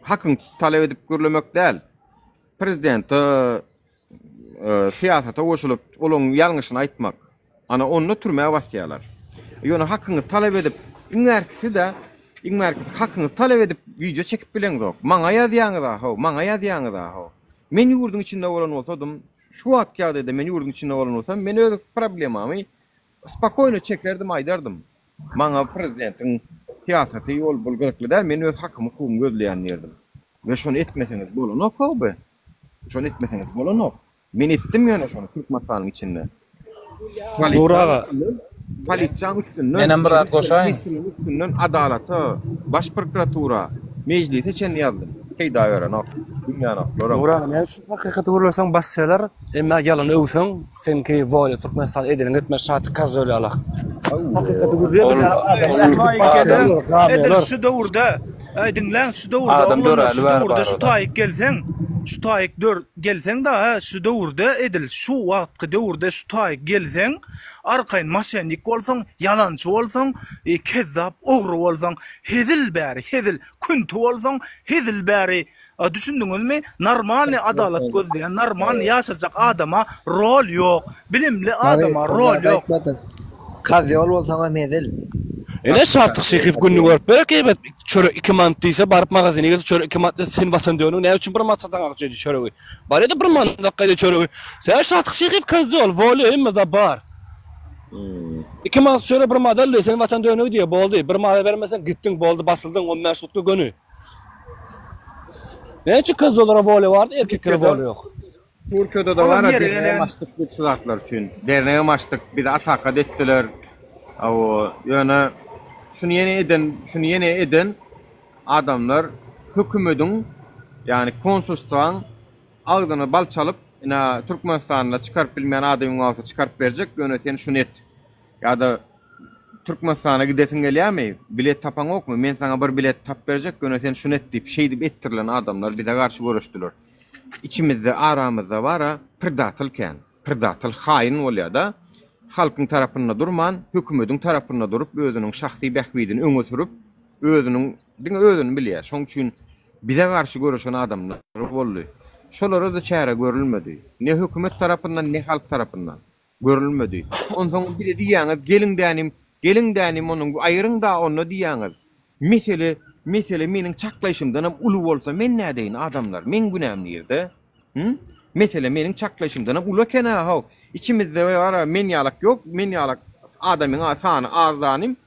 hakyň talep edip görlemek däl. Prezident siyasata goşulyp, olaň ýalňyşyny aýtmak. Ana onu türmäge başlaýarlar. Ýöne hakyny talep edip, iňmärki hakyny talep edip video çekip bilen zok. Maňa ýazýaňyza, Men ýurduň içinde bolan bolsam, şu wagt ýagdaýda men ýurduň içinde bolan bolsam, men öz problemamy spakoýno çekerdim, aýdardım. Maňa prezidentiň siýasaty ýol bulgurykly däl, men öz hakymy hukm gözleýän ýerdim. Ve şonu etmeseňiz bolanok hoby. Şonu etmeseňiz bolanok. Men etdim ýöne şonu Türkmenistanyň içinde. Nuraga Polisiýa üstünden, menem bir zat goşaýyn. Üstünden adalaty, baş prokuratura, meclise çen ýazdym. Heýda öýrenok, dünýänok. Nuraga näme üçin hakykaty görleseň bassalar, emma ýalan öwseň, senki wala Türkmenistan edenen etme şarty kazöle alak. Hakykaty görleýär, edil şu döwürde, dinlen şu döwürde şu taýyk gelseň, şu taýyk gelseň da şu döwürde edil şu wagtky döwürde şu taýyk gelseň, arkaýyn maşenik bolsaň, ýalançy bolsaň, kezzap, ogry bolsaň, hedil kuntu bolsaň, hedil bäri. Düşündiňizmi? Normal adalet gözleýän, normal ýaşajak adama rol ýok. Bilimli adama rol ýok. Kazy bolsaň medel. Ene şartyk şeýhif günni görüp berek eýbet. Çörek 2 manat diýse baryp magazyna gelip çörek 2 manat sen watan döňüň näme üçin 1 manat satan akçy çöregi. Bar edi 1 manat gaýda çöregi. Sen şartyk şeýhif kazy ol, woli emma da bar. 2 manat çörek 1 manat aldy, sen watan döňüň diýe boldy. 1 manat bermesen gitdiň boldy, basyldyň, o mersutly gönü. Näme üçin kazy olara woli bardy, erkeklere woli ýok. Türkiýede de bar, derneğe geçilatlar üçin. Derneğe maçdyk, bir de atakat etdiler. Ýöne şunu ýene eden adamlar hökümetiň, yani konsulstwan agdyny bal çalyp, Türkmenistanda çykaryp bilmeýän adamyň bolsa çykaryp berjek, ýöne sen şunu et. Ýa-da Türkmenistana gidesin gelýärmi? Bilet tapan okmy? Men sana bir bilet tap berjek, ýöne sen şunu et diýip şeýdip ettirilen adamlar bir de garşy görüşdiler. İçimizde aramızda var predatylken, predatyl haýyn bolýar da. Halkyň tarapynda durman, hökümetiň tarapynda durup, özüniň şahsy bähbidini öňe sürüp, özüni bilýär. Şoň üçin bize garşy görüşen adamlar boldy. Şolara da çäre görülmedi. Ne hökümet tarapyndan, ne halk tarapyndan görülmedi. Ondan biri diýäňiz, gelin dänim onuň aýryň da onu diýäňiz. Mesele meniň çaklaýşymdan uly bolsa men nädeýin adamlar, men günämli ýerde. Mesele meniň çaklaýşymdan uly kena haw. İçimizde var men ýalak ýok, men ýalak adamyň sany azdanym.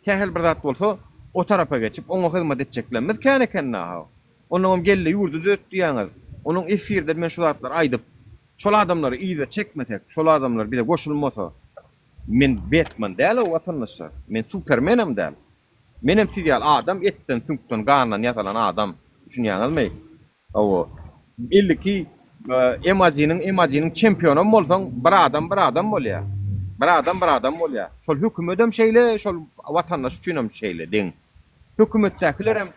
Tähel bir zat bolsa o tarafa geçip oňa hyzmat etjeklenmez kene haw. Onuň gelle ýurdu zöt diýäňiz. Onuň efirde men şu zatlar aýdyp, şol adamlary iýde çekmetek, şol adamlar bile goşulmasa, men Batman däl o watandaşlar, men Supermanem däl. Menem siýal adam etten tünkden garnan ýatalan adam. Düşünýäňizmi? Illiki emajiniň çempionu bolsaň bir adam bolýar. Bir adam bolýar. Şol hökümetem şeýle, şol watandaş üçinem şeýle deň. Hökümetdekiler hem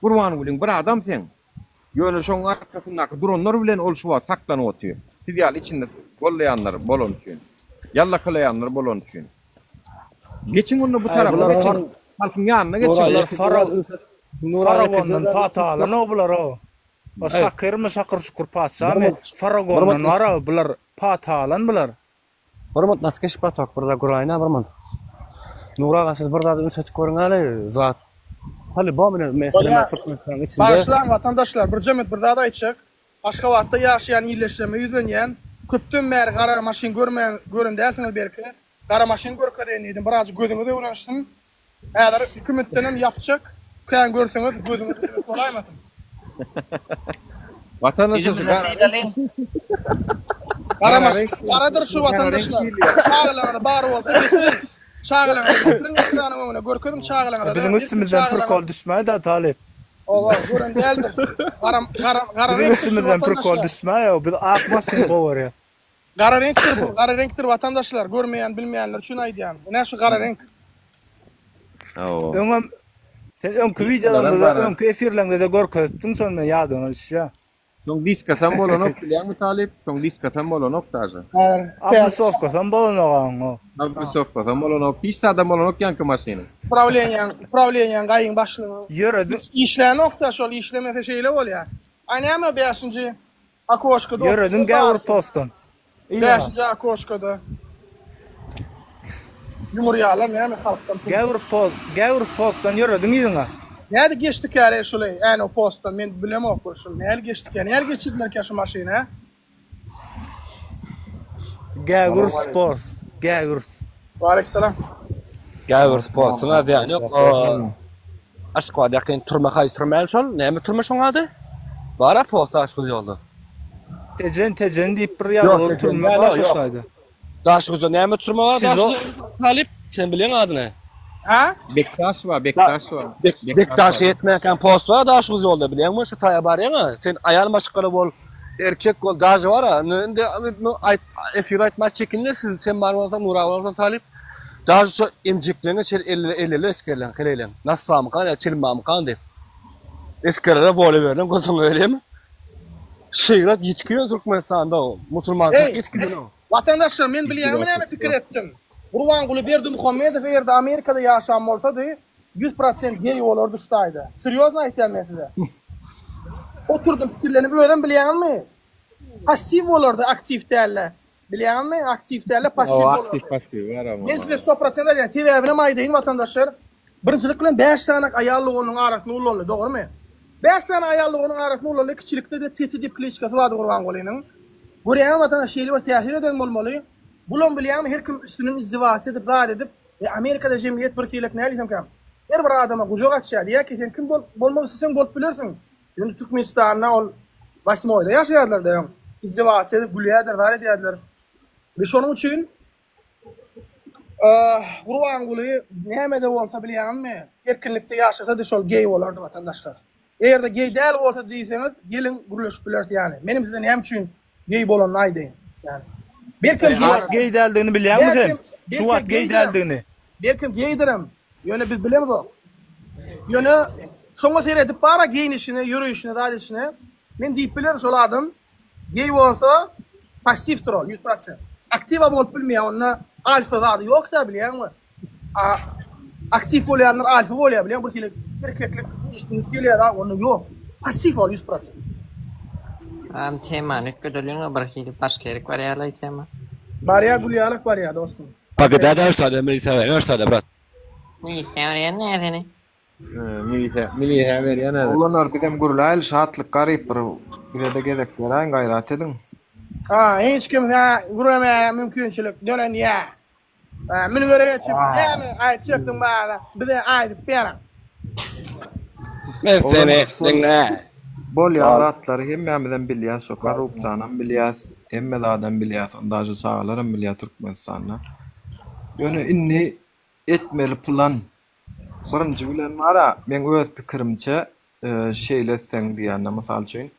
gurban bilen bir adam sen. Ýöne şoň arkasyndaky dronlar bilen ol şu wagt saklanyp otýar. Siýal içinde bolýanlar bolan üçin. Yalla kalayanlar bolan üçin. Geçin onu bu tarafa geçin. Halkyň ýanyna geçip Faragondan patalan o bular o. O şakyrmy şakyr şukur patşamy Faragondan ara bular patalan bular. Barmant naskeş patak burada gurayna barmant. Nuraga siz burada ünsat görňäli zat. Hali bu mesele Türkmenistan içinde. Başlan vatandaşlar bir cemiyet bir zada aýtjak. Aşgabatda ýaşaýan ýerleşdirme ýüzenýän köpden bäri gara maşyn görün dälsiňiz berki. Gara maşyn görkezýän diýdim. Birazjy gözüňize öwrenşsin. Häzir hükümetden ýapjak. Kän görseňiz gözüňiz golaýmasyn. Vatandaşlar Garadır şu vatandaşlar. Çağlaňa bary boldy. Çağlaňa ekranına görkezim çağlaňa. Bizim üstümizden prokol düşmedi da Talip. Owa görün däldir. Bizim üstümizden prokol düşmedi. Biz ak maşyn gowarýar. Gara renktir bu. Gara renktir vatandaşlar. Görmeýän, bilmeýänler şunu aýdýan. Näme şu gara renk? Öňüm sen öňkü videolarymda öňkü efirlerinde de görkezipdiň sonra ýadyňa düşýär. Soň diska sam bolanok bilýärmi Talip? Soň diska sam bolanok daja. Abdusovka sam bolanok o. Abdusovka sam bolanok. Pisada bolanok ýanky maşyny. Pravlenýän gaýyň başlygy. Ýöredi. İşlän nokta şol işlemese şeýle bolýar. Aýnama 5-nji akoşkada. Ýöredin gäwür postan. 5-nji akoşkada. Yumurýalar näme halkdan? Gäwür postan ýöredin ýyňa. Näde geçdik ýa-da şolay, ýani o postan men bilemok şol. Näde geçdik ýa? Näde geçirdiler ki şu maşyna? Gäwür sport. Gäwür. Waalaikumsalam. Gäwür sport. Şoňa ýani aşkwa ýakyn turma haýy turmaýan şol. Näme turma şoňady? Bara post aşky ýolda. Tejen diýip bir ýaly turma başlaýdy. Daşgyja näme turma bar? Talip, sen bilen adyny. Ha? Bektaş var. Bektaş etmeken post var daşgyj ýolda bilenmi? Şu taýa barýaňa. Sen aýal maşgala bol, erkek bol, daşy bar. Inde efir aýtmak çekinle siz sen barmasan Nura bolsan Talip. Daşy şu emjiklerine çel elle eskerlen, kelelen. Nasam kan, çelmam kan diýip. Eskerlere bole berlen, gözüň öýlemi? Şeýrat ýetkiýär Türkmenistanda o. Musulmançylyk ýetkiýär o. Vatandaşlar men bilýärmi näme pikir etdim? Gurbanguly Berdimuhammedow ýerde Amerikada ýaşan bolsady 100% gay bolar düşdäýdi. Seriozna aýtýan men size. Oturdum pikirlenip öýden bilýärmi? Passiv bolardy, aktiv däller. Bilýärmi? Aktiv däller, passiv bolardy. Passiv var ama. Men size 100% aýdýan. Sebäbini maýdaýyn vatandaşlar. Birinçilik bilen 5 tane aýallygynyň arasynda ulany, dogrymy? 5 tane aýallygynyň arasynda ulany kiçilikde de teti dip kliçkasy bardy Gurbangulynyň. Görýän vatandaş şeýle täsir eden bolmaly. Bulan bilýärmi her kim üstüniň izdiwaç edip, zat edip, Amerikada jemgyýet bir kilik nälisem kam. Her bir adama gujak atşýar, ýa-ki sen kim bolmak isleseň bolup bilersiň. Ýöne Türkmenistanda ol Basmoýda ýaşaýarlar da. İzdiwaç edip, gülýärler, zat edýärler. Ve şonuň üçin Gurbanguly näme-de bolsa bilýärmi? Erkinlikde ýaşasa da şol gay bolardy vatandaşlar. Eğerde gay däl bolsa diýseňiz, gelin guruluşyp bilerdi ýani. Menim size näme üçin gay bolan aýdyň ýani. Belki gay däldigini bilýärmi sen? Şu wagt gay däldigini. Belki gaydirim. Ýöne biz bilemiz o. Ýöne şoňa seredip bara giyinişine, ýürüýüşine, zadişine men diýip bilerim şol adam gay bolsa passivdir o 100%. Aktiva bolup bilmeýär, onda alfa zady ýok da bilýärmi? Aktiv bolýanlar alfa bolýar bilýär, bu kilik erkeklik üstünüz gelýär da, onda ýok. Passiv ol 100%. Tema nükkedölüňe bir hili başka ýerek barýarlar tema. Barýar gulýarlyk barýar dostum. Bagdada üstade militer, üstade brat. Militer ýene. Militer berýän näde? Ulanlar bizem gurlaýl şatlyk garyp bir gedek beren gaýrat edin. Hiç kim guramaýan mümkinçilik dönen ýa. Meni göreýärçip, näme aýtjakdyň bana, bize aýdyp berin. Men seni dinle. Bol ýaratlary hemmemizden bilýär, şo korrupsiýanyň bilýär, hemmelerden bilýär, ondaýy sagalarym bilýär Türkmenistanda. Ýöne inni etmeli plan. Birinji bilen mara, men öz pikirimçe şeýlesseň diýende mysal üçin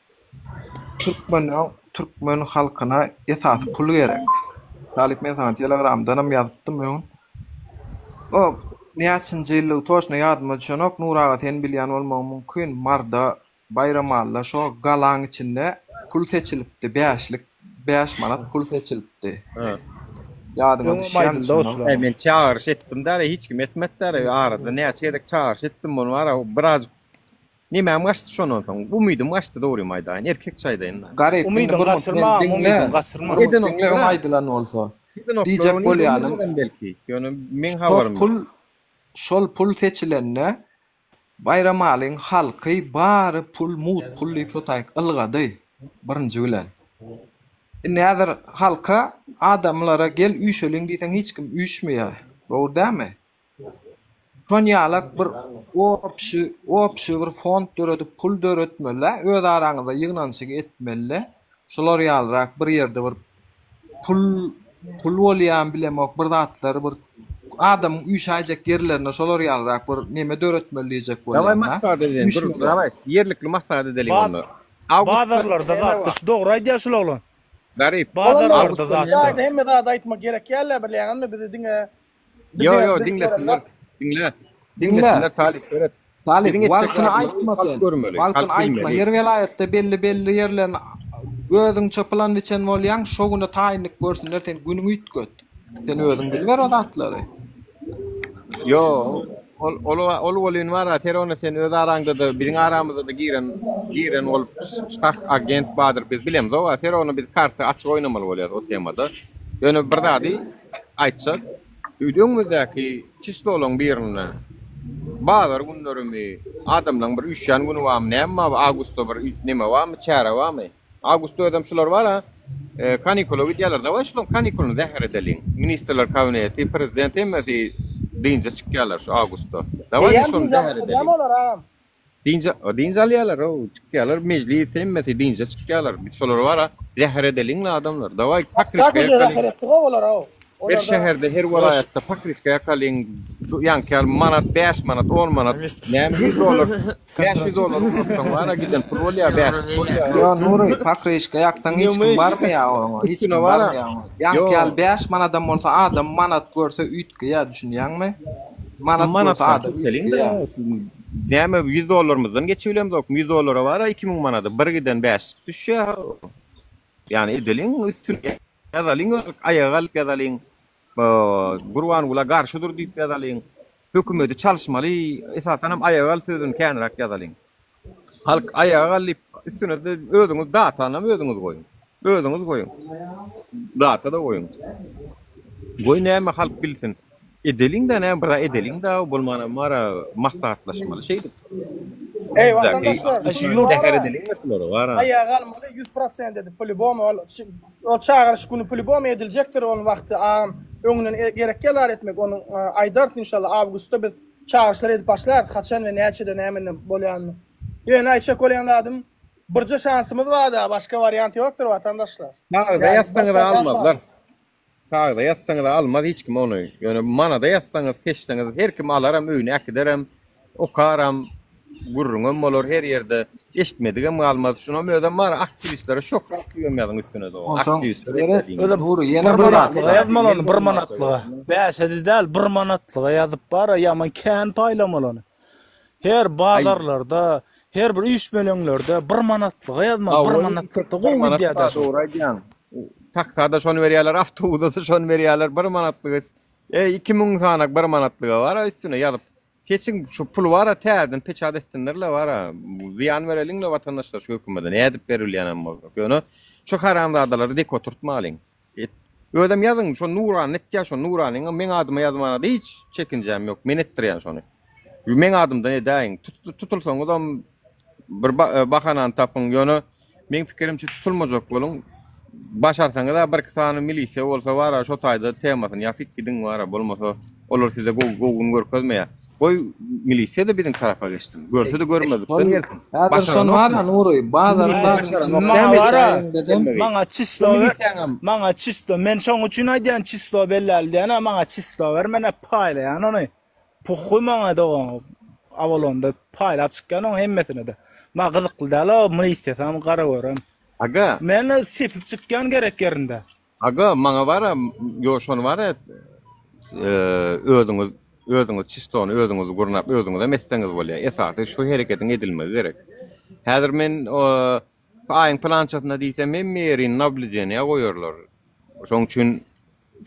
Türkmen halkyna esas pul gerek. Talip men sana Telegramdanam ýazypdym men. O näçinji ýyl toşna ýadyma düşenok Nuraga sen bilýän bolmagy mümkin. Marda bayramalla şo galaň içinde pul seçilipdi, 5 manat pul seçilipdi. Ýadyma düşýän. Men çağırış etdim da hiç kim etmediler. Arada näçe çağırış etdim bunu ara biraz nime maçtı şonu soň. Bu müydüm maçtı dogry maýdan. Erkek çaýdaýyn. Umydym gaçyrma. Dinle aýdylan bolsa. Diýjek bolýanym belki. Ýöne men habarym. Pul seçilenne bayram alyň halky bary pul mut pully şotaýk ylgady. Birinci bilen. Näder halka adamlara gel üýşeliň diýsen hiç kim üýşmeýär. Doğru dämi? Tonýalak bir opşy bir fond döredip pul döretmeli, öz araňyzda ýygnançyk etmeli. Şolar ýalyrak bir ýerde bir pul bolýan bilemok bir zatlar bir adam üýşäjek ýerlerine şolar ýalyrak bir neme döretmeli diýjek bolýar. Daway maksat edelim. Daway yerlikli maksat edelim onu. Bazarlarda zatda şu doğru aýdýarsy oğlan. Garip. Bazarlarda zatda. Hemme zat aýtmak gerek ýaly bilýänmi bizi diňe. Yo dinlesinler. Dinlesinler talip öret. Talip wagtyny aýtma sen. Wagtyny aýtma. Her welaýatda belli ýerlerini özüňçe plan biçen bolýan, şo güne taýinlik görsinler sen günüňi ütgöt. Sen özüň bilber o zatlary. Yo, ol bolyn var, teronu sen öz araňda da, biziň aramyzda da giren olup şah agent badyr biz bilemiz o, teronu biz karty açyk oynamaly bolýar o temada. Ýöne bir zady aýtsak, üýdüňmizdäki çysto olan birine bazar günlerimi adamlaň bir üýşän güni barmy, näme awgustda bir neme barmy, çäre barmy? Awgustda adam şular bar ha. Kanikula gidýärler, wa şol kanikuluny zäher edeliň. Ministrler kabineti, prezident hemmesi diňje çykýarlar şu awgustda. Dawa şol zäher edeliň. Diňje alýarlar, o çykýarlar, meclis hemmesi diňje çykýarlar. Biz şolar bar ha, zäher edeliň adamlar. Dawa pakriska ýakalyn. Her şehirde, her vilayette pakriska ýakalyn, ýanky manat, 5 manat, 10 manat, näme $100, $500 bana giden pul bolýar, 5 bolýar. Yo Nury, pakriska ýaksaň hiç kim barmýar, hiç kim barmýar. Ýanky 5 manatdan bolsa adam manat görse üýtgeýär düşünýärmi? Manat görse adam üýtgeýär. Näme $100'myzdan geçibilemizok, $100 bar, 2000 manat, bir giden 5 düşýär. Yani edeliň üstüne ýazaliň, aýagal ýazaliň, gurwan gula garşydyr diýip ýazaliň. Hökümeti çalışmaly, esasen hem aýagal sözüni känrak ýazaliň. Halk aýagal üstüne özüňiz datany özüňiz goýun. Özüňiz goýun. Data da goýun. Goý näme halk bilsin. Edeliň de näme bir edeliň de bolmana mara maslahatlaşmaly şeydir. Ey vatandaşlar, şu ýurtda edeliň meseleleri bar. Aýagal 100% dedi. Polibom o çağırış günü polibom ediljekdir onun wagty öňünden gerek gelar etmek onu aýdar inşallah awgustda biz çağırışlar edip başlardyk haçan we näçede näme bolýany. Ýöne aýçak bolýanlarym birje şansymyz barda, başga variant ýokdur vatandaşlar. Kağıda ýazsaňyz almazlar. Kağıda ýazsaňyz almaz hiç kim onu. Ýöne manada ýazsaňyz, seçseňiz her kim alaram, öýüne äkiderem, okaram, gurrunum bolar her ýerde. Eşitmedigem almaz. Şuna mödem bar aktivistlere şok ýaýmadyň üstüne de. Aktivistler Nury ýene bir manatlyga ýazmalyny, 1 manatlyga. 5 edil 1 manatlyga ýazyp bar, ýaman kän paýlamalyny. Her bazarlarda, her bir üýşmeleňlerde 1 manatlyga ýazma, 1 manatlyga gowy diýär. Taksada şonu berýärler, awtobusda şonu berýärler, 1 manatlyga. 2000 sanak 1 manatlyga bar, üstüne ýazyp Keçin şu pul var täzeden peçat etsinlerle var. Ziyan vereliňle vatandaşlar şu hökümete ne edip berilýän amma. Ýöne şu haramzadalary dek oturtmalyň. Ödem ýazyň şu Nuran netkä şu Nuranyň men adyma ýazmana da hiç çekinjem ýok. Men etdirýän şonu. Men adymda ne daýyn tutulsaň adam bir bahanan tapyň ýöne men pikirimçe tutulmajak boluň. Başarsaňyz da bir tane milisiýa bolsa var şu taýda temasyny ýapyp gidin var bolmasa olar size gogun görkezmeýär. Boy milisiýa da biziň tarafa geçdi. Görse de görmedi. Häzir şon var Nury, bazarda maňa çisto, men şoň üçin aýdýan çisto belläldiň, maňa çisto ber, mene paýlaýan ony. Puhy maňa da awalonda paýlap çykýan oň hemmesine de. Ma gyzykly däl o milisiýa sam gara görem. Aga, men sepip çykýan gerek ýerinde. Aga, maňa bar, ýo şon bar, özüňiz çistony, özüňiz gurnap, özüňiz emesseňiz bolýar. Esasy şu hereketiň edilmegi gerek. Häzir men aýyň plançatyna diýsem, men merin nablijenýa goýarlar. Şoň üçin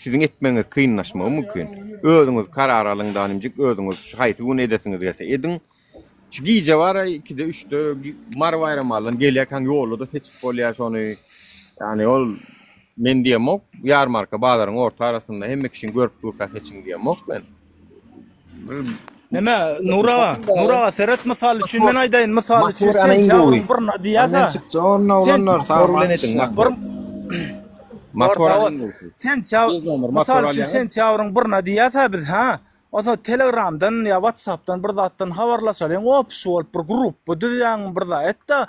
siziň etmeňiz kynlaşmagy mümkin. Özüňiz karar alyňdan imjik özüňiz haýsy gün edesiňiz gelse edin. Şu giýje bar 2-de 3-de mar bayramalyň gelýän ýolda seçip bolýar şonu. Yani ol men diýemok, ýarmarka bazarın orta arasında hemme kişinin görüp dursa seçin diýemok men. Neme Nuraga seret misal üçün men aýdaýyn misal üçün sen çağırın birna diýäsa. Sen misal üçün sen çağırın birna diýäsa biz ha. Oso Telegramdan ya WhatsApp'tan bir zatdan habarlaşalyň opus bolup bir grup düzýän bir zatda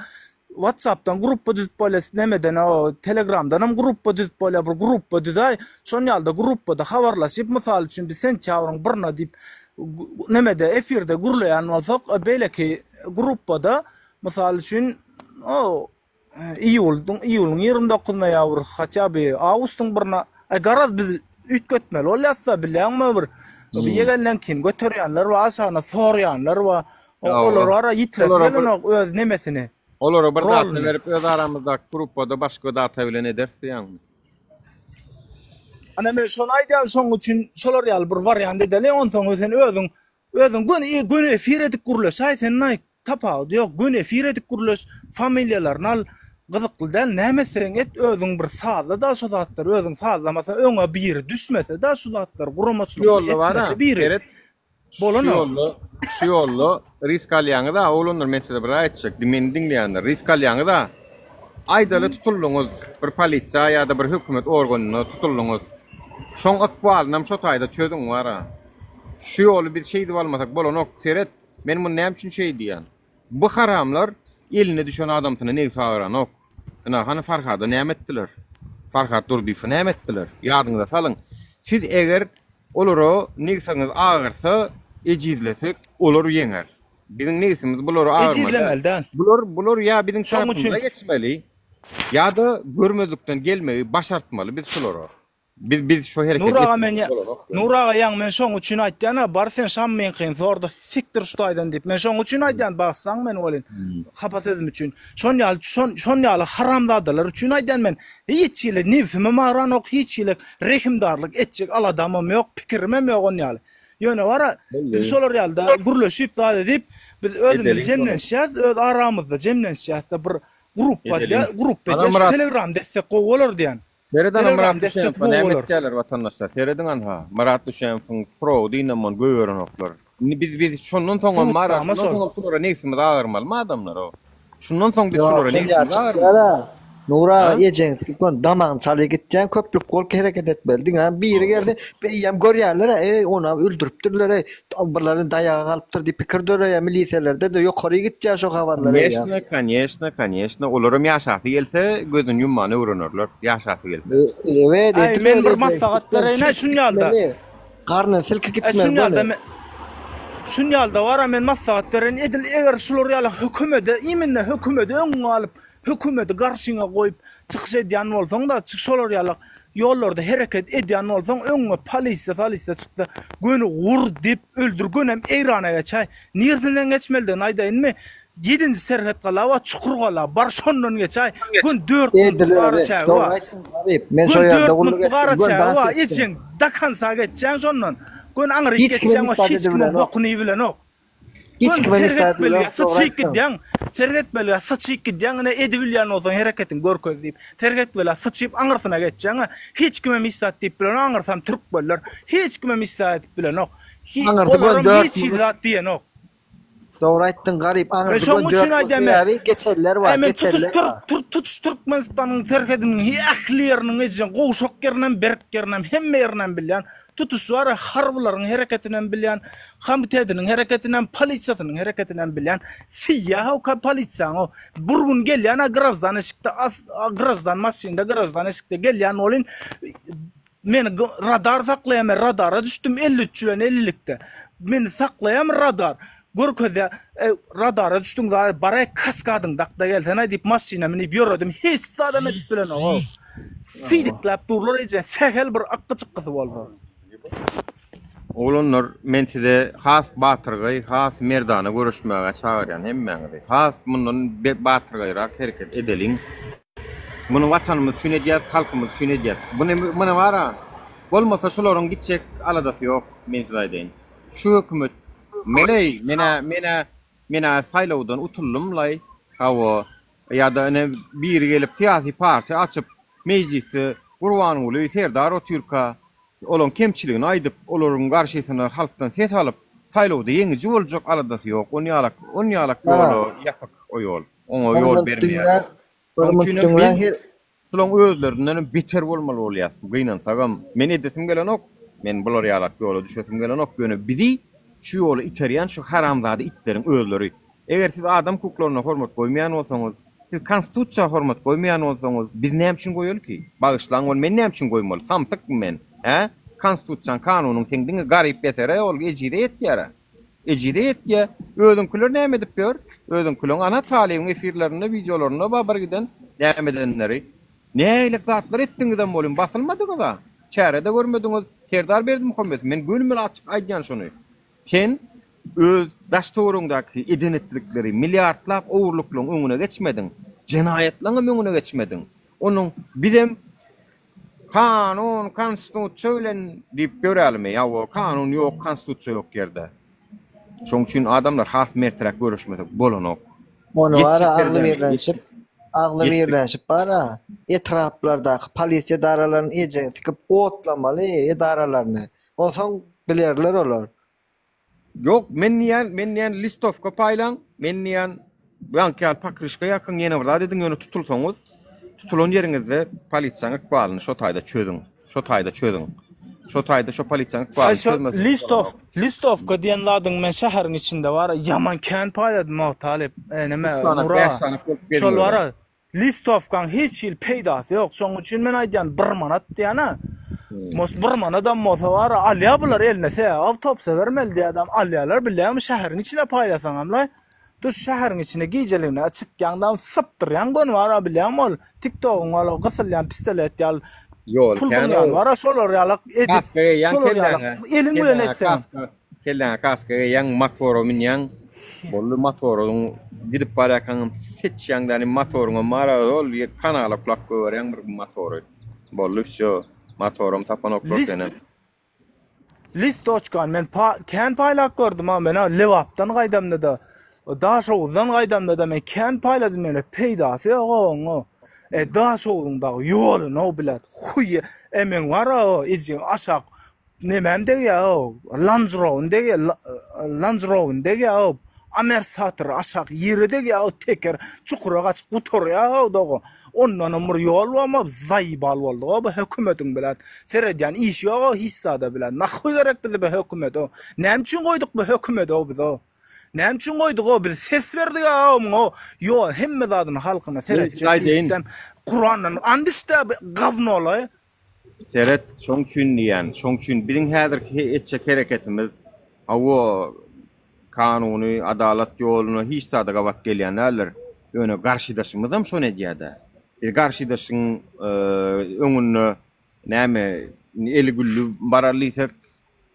WhatsApp'tan grup düzüp bolas nemeden o Telegramdan hem grup düzüp bolar bir grup düzäy. Şol ýalda grupda habarlaşyp misal üçün biz sen çağırın birna diýip nemede efirde gurlayan bolsak belki grupda misal üçün o iyulun 29-na ýawr haça bir awgustyň birna garaz biz ütgetmeli bolýasa bilenmi bir ýegenden kin göterýänler we aşagyna sorýanlar we olar ara ýitreselen öz nemesini olara bir data berip öz aramyzdaky grupda başga data bilen edersiň. Ana men şonu aýdýan şoň üçin şolar ýaly bir variant edeli ondan sen özüň gün efir edip gurulaş sen tapagy ýok gün efir edip gurulaş familiýalaryny gyzykly däl nämeseň et özüň bir sazda da şu zatlar özüň sazlamasa öňe bir düşmese da şu zatlar guramaçlyk ýolly bara bir bolany şu ýolly risk alýaňy da olanlar men size bir aýtjak dimen diňleýänler risk alýaňy da aýdaly tutuldyňyz bir polisiýa ýa-da bir hökümet organyna tutuldyňyz şoň akbalynam şo taýda çödüň bara şu ýoly bir şey diýip almasak bolanok seret men muny näme üçin şey diýen bu haramlar eline düşen adamsyna ne faýranok ana hany Farhada näme etdiler Farhad Durdyýew näme etdiler ýadyňyza salyň siz eger olary negsaňyz agyrsa ejizlesek olar ýeňer biziň negsimiz bulary agyrmaly bular ýa biziň tarapymyza geçmeli ýa-da görmezlikden gelmegi başartmaly biz şolary biz şu hereket Nuraga ýaň men şoň üçin aýtdyna bar sen şam men kyn sorda siktir şutaýdan diýip men şoň üçin aýdýan bagsaň men bolyn hapa sözüm üçin şon ýaly haramdadylar üçin aýdýan men hiç ýyle nefsime maranok hiç ýyle rehimdarlyk etjek aladamam ýok pikirimem ýok on ýaly ýöne bara biz şolar ýalda gurlaşyp zat edip biz özümiz jemlenşýäs öz aramyzda jemlenşýäs bir gruppa Telegram destek goýular diýen. Sereden Murat Düşenf'in emetkeler vatandaşlar. Sereden anha. Murat Düşenf'in Frau dinamon göğürenoklar. Biz şundan sonra Murat şunlara nefsimiz ağırmalı mı adamlar o? Şundan sonra biz şunlara nefsimiz ağırmalı. Nura yiyeceğiniz ki damağın çalıya gideceğin köplük kol hareket etmeldin ha. Biri geldi beyyem görýärler ona öldürüpdürler albalarını dayağa kalıptır diye pikir dörüyor miliselerde de yukarı gideceği şu haberler ya. Конечно. Olarım yaşatı gelse gözün yummanı uğranırlar. Yaşatı gelse. Evet. Men bir maslahatlarına şunu yalda. Karnın silki gitmeli. Şunu yalda var men maslahatlarına edil eğer şular yalı hükümede iminle hükümede öňüňe alıp hükümeti garşyňa goýup çykyş edýän bolsaň da şolar ýaly ýollarda hereket edýän bolsaň öňüňe polisiýa çykdy göni gur dip öldürgenem eýrana geçäy nereden geçmelden aýdaýynmy 7-nji serhet gala çukur gala bar şondan geçäy gün 4 barçä men şo ýerde gurulýar içiň dakansa geçäň şondan gün aňyry geçäň hiç kim bokuny bilen ok hiç kim islädi terget bela saçyk gidýän ne edibilýän bolsaň hereketin görköz diýip terget bela saçyp aňyrsyna geçýän hiç kime misat diýip bilen aňyrsam türk bollar hiç kime misat diýip bilen ok hiç zat diýen ok Doğru aýtdyň garyp aňyrsy geçerler var geçerler Türkmenistanyň tergediniň ähliýäriniň ejin goşak ýerinem berk ýerinem hemme ýerinem bilýän tutuswara harbylaryň hereketinden bilýän komitetiň hereketinden polisiýasynyň hereketinden bilýän fiýa polisiýa o bir gün gelýän grazdan eşikde grazdan maşynda grazdan eşikde gelýän bolyn men radar saklaýam radara düşdüm 53 bilen 50likde men saklaýam radar Görközde radara düşdüň da baray kaskadyň dakda gelsen diýip maşyna minip ýöredim hiç adam edip bilen o fidiklap durlar eje fehel bir akky çykysy boldy Olanlar men size has Batyrgy has Merdany görüşmäge çagyrýan hemmeňizi has mundan Batyrgyrak hereket edeliň muny watanymyz üçin edýär halkymyz üçin edýär muny bara bolmasa şolaryň gitjek aladasy ýok men size aýdyn şu hökümet Mena saylawdan utullumlay hawa ýa-da bir gelip siyasi parti açyp meclisi gurban uly serdar o Türka olan kemçiligini aýdyp olaryň garşysyna halkdan ses alyp saylawda ýeňiji boljak aladasy ýok. On ýalak ýolu ýapak o ýol. Oňa ýol bermeýär. Şolaň özlerinden beter bolmaly bolýar. Gynansaňam men edesim gelen ok. Men bular ýalak ýola düşetim gelen ok. Ýöne bizi şu ýoly iterýän şu haramzady itleriň özleri. Eger siz adam hukuklaryna hormat goýmaýan bolsaňyz, siz konstitusiýa hormat goýmaýan bolsaňyz, biz näme üçin goýaly ki? Bagyşlaň bol, men näme üçin goýmaly? Samsyk men, he? Konstitusiýa kanunyň seňdiňe garyp besere ol ejide etýär. Ejide etýär. Özüňkiler näme edip ber? Özüňkiler ana talybyň efirlerinde, videolaryna babar giden näme edenleri. Näýlik zatlar etdiňizden bolýan basylmadygyza. Çärede görmediňiz, terdar berdim kombes. Men gönümle açyk aýdýan şonu. Sen öz daştoruňdaky edenetlikleri milliardlap owurluklaryň öňüne geçmediň. Jenaýetlaryň öňüne geçmediň. Onuň bizem kanun, konstitusiýa bilen diýip görälmi? Ýa-o kanun ýok, konstitusiýa ýok ýerde. Şoň üçin adamlar has mertirek görüşmedi bolanok. Onu ara agly birleşip bara etraplardaky polisiýa daralaryny eje tikip otlamaly edaralaryny. Olsaň bilerler olar. Yok, men niýan listovka paýlan, men niýan bankal pakryşka ýakyn ýene bir dediň ýöne tutulsaňyz, tutulan ýeriňizde polisiýaň ykbalyny şo taýda çödüň. Şo taýda çödüň. Şo taýda şo polisiýaň ykbalyny listovka diýen ladyň men şäheriň içinde bar, ýaman kän paýladym o Talip. Näme? Şol bar. Listovkaň hiç ýyl peýdasy ýok. Şoň üçin men aýdýan 1 manat diýene. Mos 1 manatdan bolsa bar, alýa bular elnese, awtobusy bermeli diýär adam. Alýalar bilen şäheriň içine paýlasaňamla. Dur şäheriň içine gijeligine çykýandan sypdyrýan gön bar bilen ol. TikTok'un ol gysylýan pistolet ýal. Ýol, kän bar şolar ýalak edip. Şolar ýalak eliň bilen etsen. Kellen kaskaga ýang motoro minýan. Bolly motoroň gidip barýakan hiç ýangdan motoruňa mara ol kanala kulak görýän bir motory. Bolly şo motorum tapan oklok senen. Listochkan men kän paýlak gördüm ha men Lewapdan gaýdamda da. Da şowdan gaýdamda da men kän paýladym mele peýdasy ýok. Da şowdun da ýol no bilet. Huy emen wara o ejin aşak nemem dege ýa Land Rover dege ýa Amer satır aşak ýerdege ýa teker çukura gaç gutur ýa dogo. Ondan ömür ýol bolma zaýbal boldy. O bu hökümetiň bilen seredýän iş ýok hissada bilen. Nahy gerek bizi bu hökümet o. Näme üçin goýdyk bu hökümet o biz o? Näme üçin goýdyk o biz ses berdik o? Ýok hemme zadyny halkyna seredýän. Kur'anyň andysda gavnoly. Seret şoň üçin diýen, şoň üçin biziň häzirki etjek hereketimiz awo kanuny, adalet ýoluny hiç sada gawat gelýänler ýöne garşydaşymyz hem şonu diýärdi. Garşydaşyň öňünde näme eli güllü bararlysak,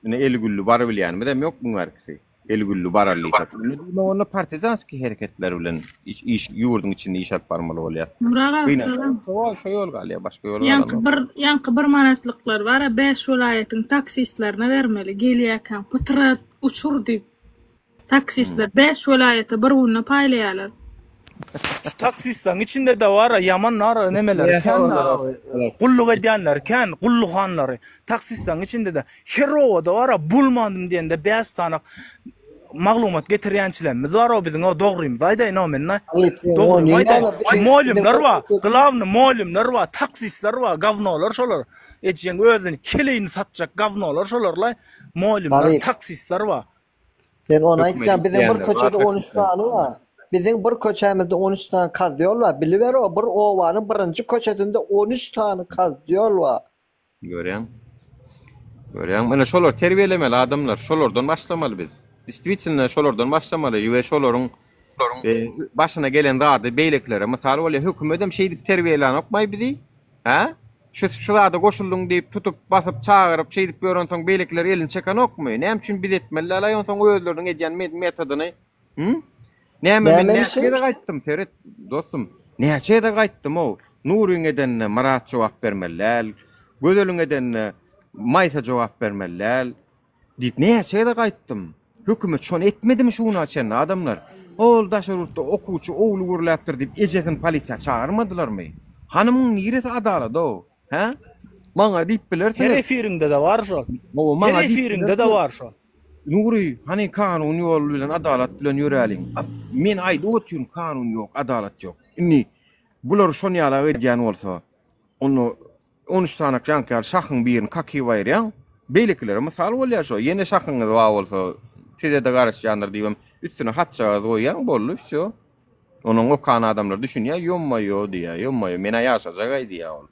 eli güllü bar bilýänmi dem ýok bu merkisi. Eli güllü bararlysak. Onu partizanski hereketler bilen iş ýurdun içinde iş alyp barmaly bolýar. Şo ýol galýar, başga ýol bar. Ýanky 1 manatlyklar bar, 5 welaýatyň taksistlerine bermeli. Gelýärken pytrat uçur diýip taksistler 5 welaýata bir günde paýlaýarlar. Şu taksistlerin içinde de var yaman nar nemeler kän gulluk edýänler kän gullukhanlary taksistlerin içinde de hero da var bulmandım diýende 5 tane maglumat getirýänçilerimiz var o biziň o dogrymy aýda inomenna dogry aýda moýlumlar var glavny moýlumlar var taksistler var gavnolar şolar etjeng özüni keleýini satjak gavnolar şolarla moýlumlar taksistler var. Ben onu aýtjam biziň bir köçede 13 tane var. Bizim bir köçämizde 13 tane kaz ýol bar. Biliber o bir owanyň birinji köçedinde 13 tane kaz ýol bar. Görýän. Mana şolar terbiýelemeli adamlar. Şolardan başlamaly biz. Distribusiýony şolardan başlamaly. Ýa şolaryň başyna gelen zady beýleklere, mysal bolýar hökümet hem şey diýip terbiýelen okmaý bizi. Ha? Şurada goşuldyň diýip tutup basyp çağıryp şey diýip ýören soň beýlekler elini çeken okmaý. Näme üçin biz etmeliler? Aýan soň özleriň edýän metodyny. Näme men näçede gaýtdym Ferit dostum. Näçede gaýtdym o. Nuryň edenne Marat jogap bermeliler. Gözelüň edenne Maysa jogap bermeliler. Diýip näçede gaýtdym. Hökümet şonu etmedimi şunu açan adamlar? Ol daşurutda okuwçy owlu gurlapdyr diýip ejetin polisiýa çağırmadylarmy? Hanymyň niresi adalet o? Ha? Maňa diýip bilersiň. Her efirinde de var şo. Her efirinde de var şo. Nuri, hani kanun yol bilen adalet bilen yörelim. Men ayda otyun kanun yok, adalet yok. Inni bular şonyala vergen olsa, onu 13 tane jankar şahın birini kaki bayrayan, beylikler misal bolýar şo, yene şahıňyz wa bolsa, size de garaşjanlar diýem, üstüne hatça goýan bolýar şo. Onun o kan adamlar düşünýär, ýonmaýo diýär, ýonmaýo, mena ýaşajak diýär ol.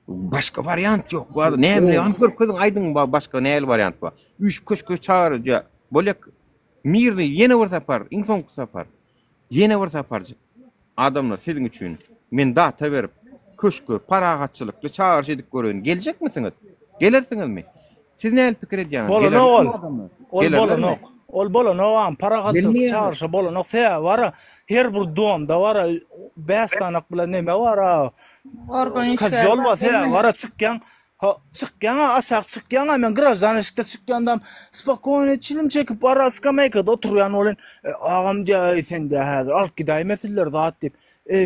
Başka variant yok. Ne körközün aydın başka näl variant var. Üç köşkö çağırıcı. Bolak mirni yene bir sapar, inson sapar. Yene bir sapar. Adamlar sizin üçün men data berip köşkö paragatçylykly çağırış edip görün. Gelecek misiniz? Gelirsiniz mi? Siz näl pikir edýäňiz? Ol bolan paragatçylyk çağırışa bolan fe var. Her bir domda var. 5 tanak bilen neme var. Kazol var çıkyan. Çıkyan aşağı çıkyan men grazanışta çıkyandan spokojno çilim çekip araskameykada oturyan olan ağam diýär sen de hazır al giday meseleler zat dip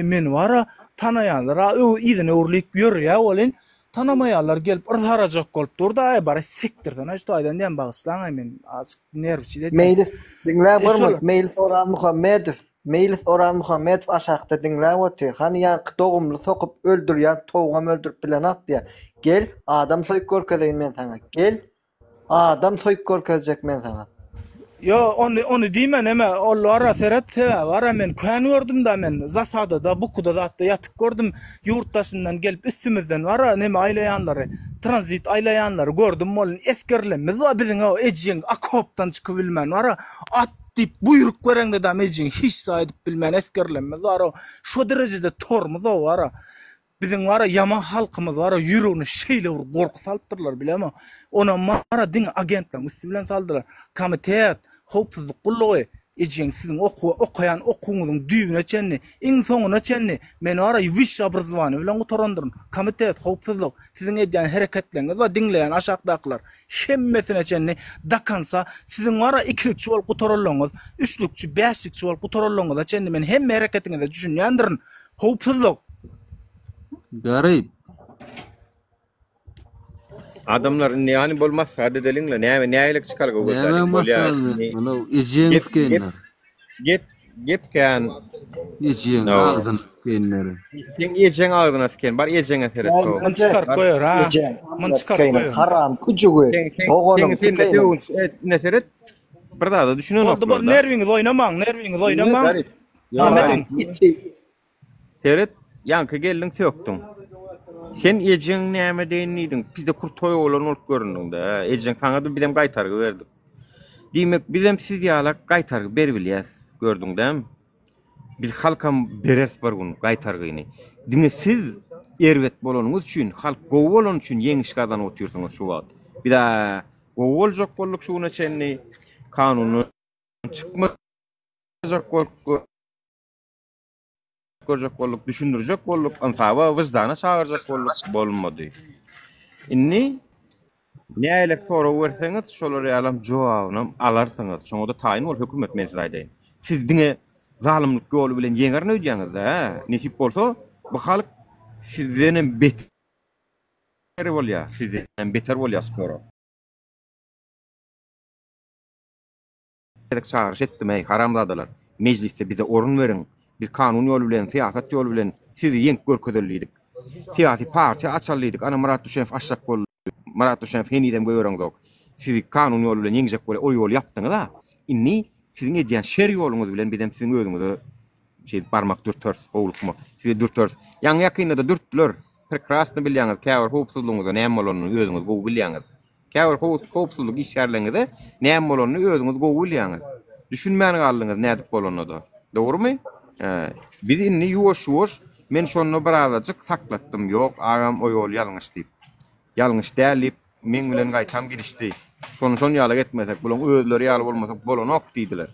men wara tanayanlar o izine urlik ýörýär olan tanamayanlar gelip ırharajak bolup durda bara siktirden açtı aydan diýen bagyslan men azık nervçi de Meylis dinlä barmy Meylis Orhan Muhammedow Meylis Orhan Muhammedow aşakda dinlä otyr hani ýa dogumly sokup öldürýän towgam öldürüp bilen atdy gel adam soýup görkezeyim men sana gel adam soýup görkezjek men sana yo onu diýmen eme ollara seret var men kän gördüm da men zasada da bukuda da yatyp gördüm ýurtdaşyndan gelip üstümizden var neme aýlaýanlary transit aýlaýanlary gördüm molun eskerlenmez wa biziň o ejing akopdan çykyp bilmän var at dip buyruk berende da mejing hiç saýdyp bilmän eskerlenmez var şo derejede tormuz o var biziň var ýaman halkymyz var ýüregine şeýle bir gorky salypdyrlar bilema ona mara din agentler üstü bilen saldylar komitet howpsuzlyk gullugy ejing siziň okuyan okuňyzyň düýbüne çenni iň soňuna çenni men ara wiş abrzwany bilen oturandyryn komitet howpsuzlyk siziň edýän hereketleriniz we dinleýän aşakdakylar hemmesine çenni dakansa siziň ara ikilikçi bolup oturalaňyz üçlükçi beşlikçi bolup oturalaňyz çenni men hemme hereketiňizde düşünýändirin howpsuzlyk garip adamlar yani bolmaz sade delinle näýelik çykarga götürýär bolýar. Bunu ejeniz kenler. Gep kan ejeng ağzına kenleri. Sen ejeng ağzına ken bar ejenge teret. Men çykar goýar ha. Men çykar goýar. Haram kujugy. Oğlum ne teret? Bir daha da düşünün. Oldu bu nerwiňiz oýnamaň. Ahmetin. Teret yankı geldin söktün. Sen ejeng näme diýendiň? Bizde kurtoy bolan olup göründüň da. Ejeng saňa da bizem gaýtargy berdik. Diýmek bizem siz ýalak gaýtargy berbilýäs. Gördüňdämi? Biz halkam beres bar gün gaýtargyny. Diňe siz erwet bolanyňyz üçin, halk gowy bolan üçin ýeňiş gazanyp oturýarsyňyz şu wagt. Bir de gowy boljak bolluk şuna çenni kanuny çykmajak görjek bolluk, düşündürjek bolluk, ansawa wyzdana çağırjak bolluk bolmady. Inni näýelik soraw berseňiz, şolary alam jogabyny alarsyňyz. Şoňa da taýin bol hökümet meselesi. Siz diňe zalimlik ýoly bilen ýeňerini öýdýäňiz da, nesip bolsa, bu halk sizden beter bolýar, sizden beter bolýar skoro. Çağırış etdiňi haramladylar. Mecliste bize orun verin. Biz kanun ýoly bilen, siýasat ýoly bilen sizi ýeňip görkezerlidik. Siýasy partiýa açarlydyk. Ana Murat Düşeňew aşak boldy. Murat Düşeňew henidem göýöreňdik. Sizi kanun ýoly bilen ýeňjek bole o ýol ýapdyňyz da. Inni siziň edýän şer ýoluňyz bilen bizdem siziň özüňizi barmak dürtör, howlukmy. Sizi dürtör. Ýa-ni ýakynda da dürtdiler. Prekrasny bilýäňiz, käbir howpsuzlygyňyzy näme bolanyny özüňiz gowy bilýäňiz. Käbir howpsuzlyk işgärleňizde näme bolanyny özüňiz gowy bilýäňiz. Düşünmäni galdyňyz näde bolanyny. Dogrymy? Biz inni ýuwaş men şonu birazajyk saklatdym. Ýok, agam o ýol ýalňyş diýip. Ýalňyş dälip men bilen gaýtam gidişdi. Şonu ýaly etmesek, bulan özleri ýaly bolmasak bolanok diýdiler.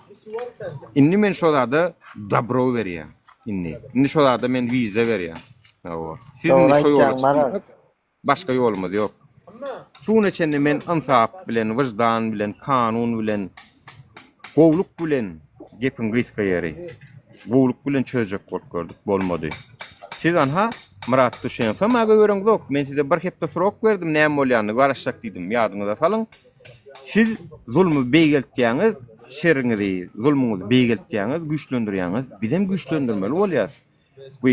Inni men şolada dobro berýär. Inni şolada men wiza berýär. Sizin şo ýol başga ýolumyz ýok. Şunu çenni men ansap bilen, wyjdan bilen, kanun bilen, gowluk bilen gepin gyska ýeri. Gowluk bilen çözjek bolup gördük, bolmady. Siz anha Murat Düşeňew ma göreňiz ok. Men size bir hepde sorok berdim, näme bolýany garaşjak diýdim, ýadyňyza salyň. Siz zulmü beýgeltýäňiz, şerňizi, zulmüňizi beýgeltýäňiz, güýçlendirýäňiz, bizem güýçlendirmeli bolýar. Bu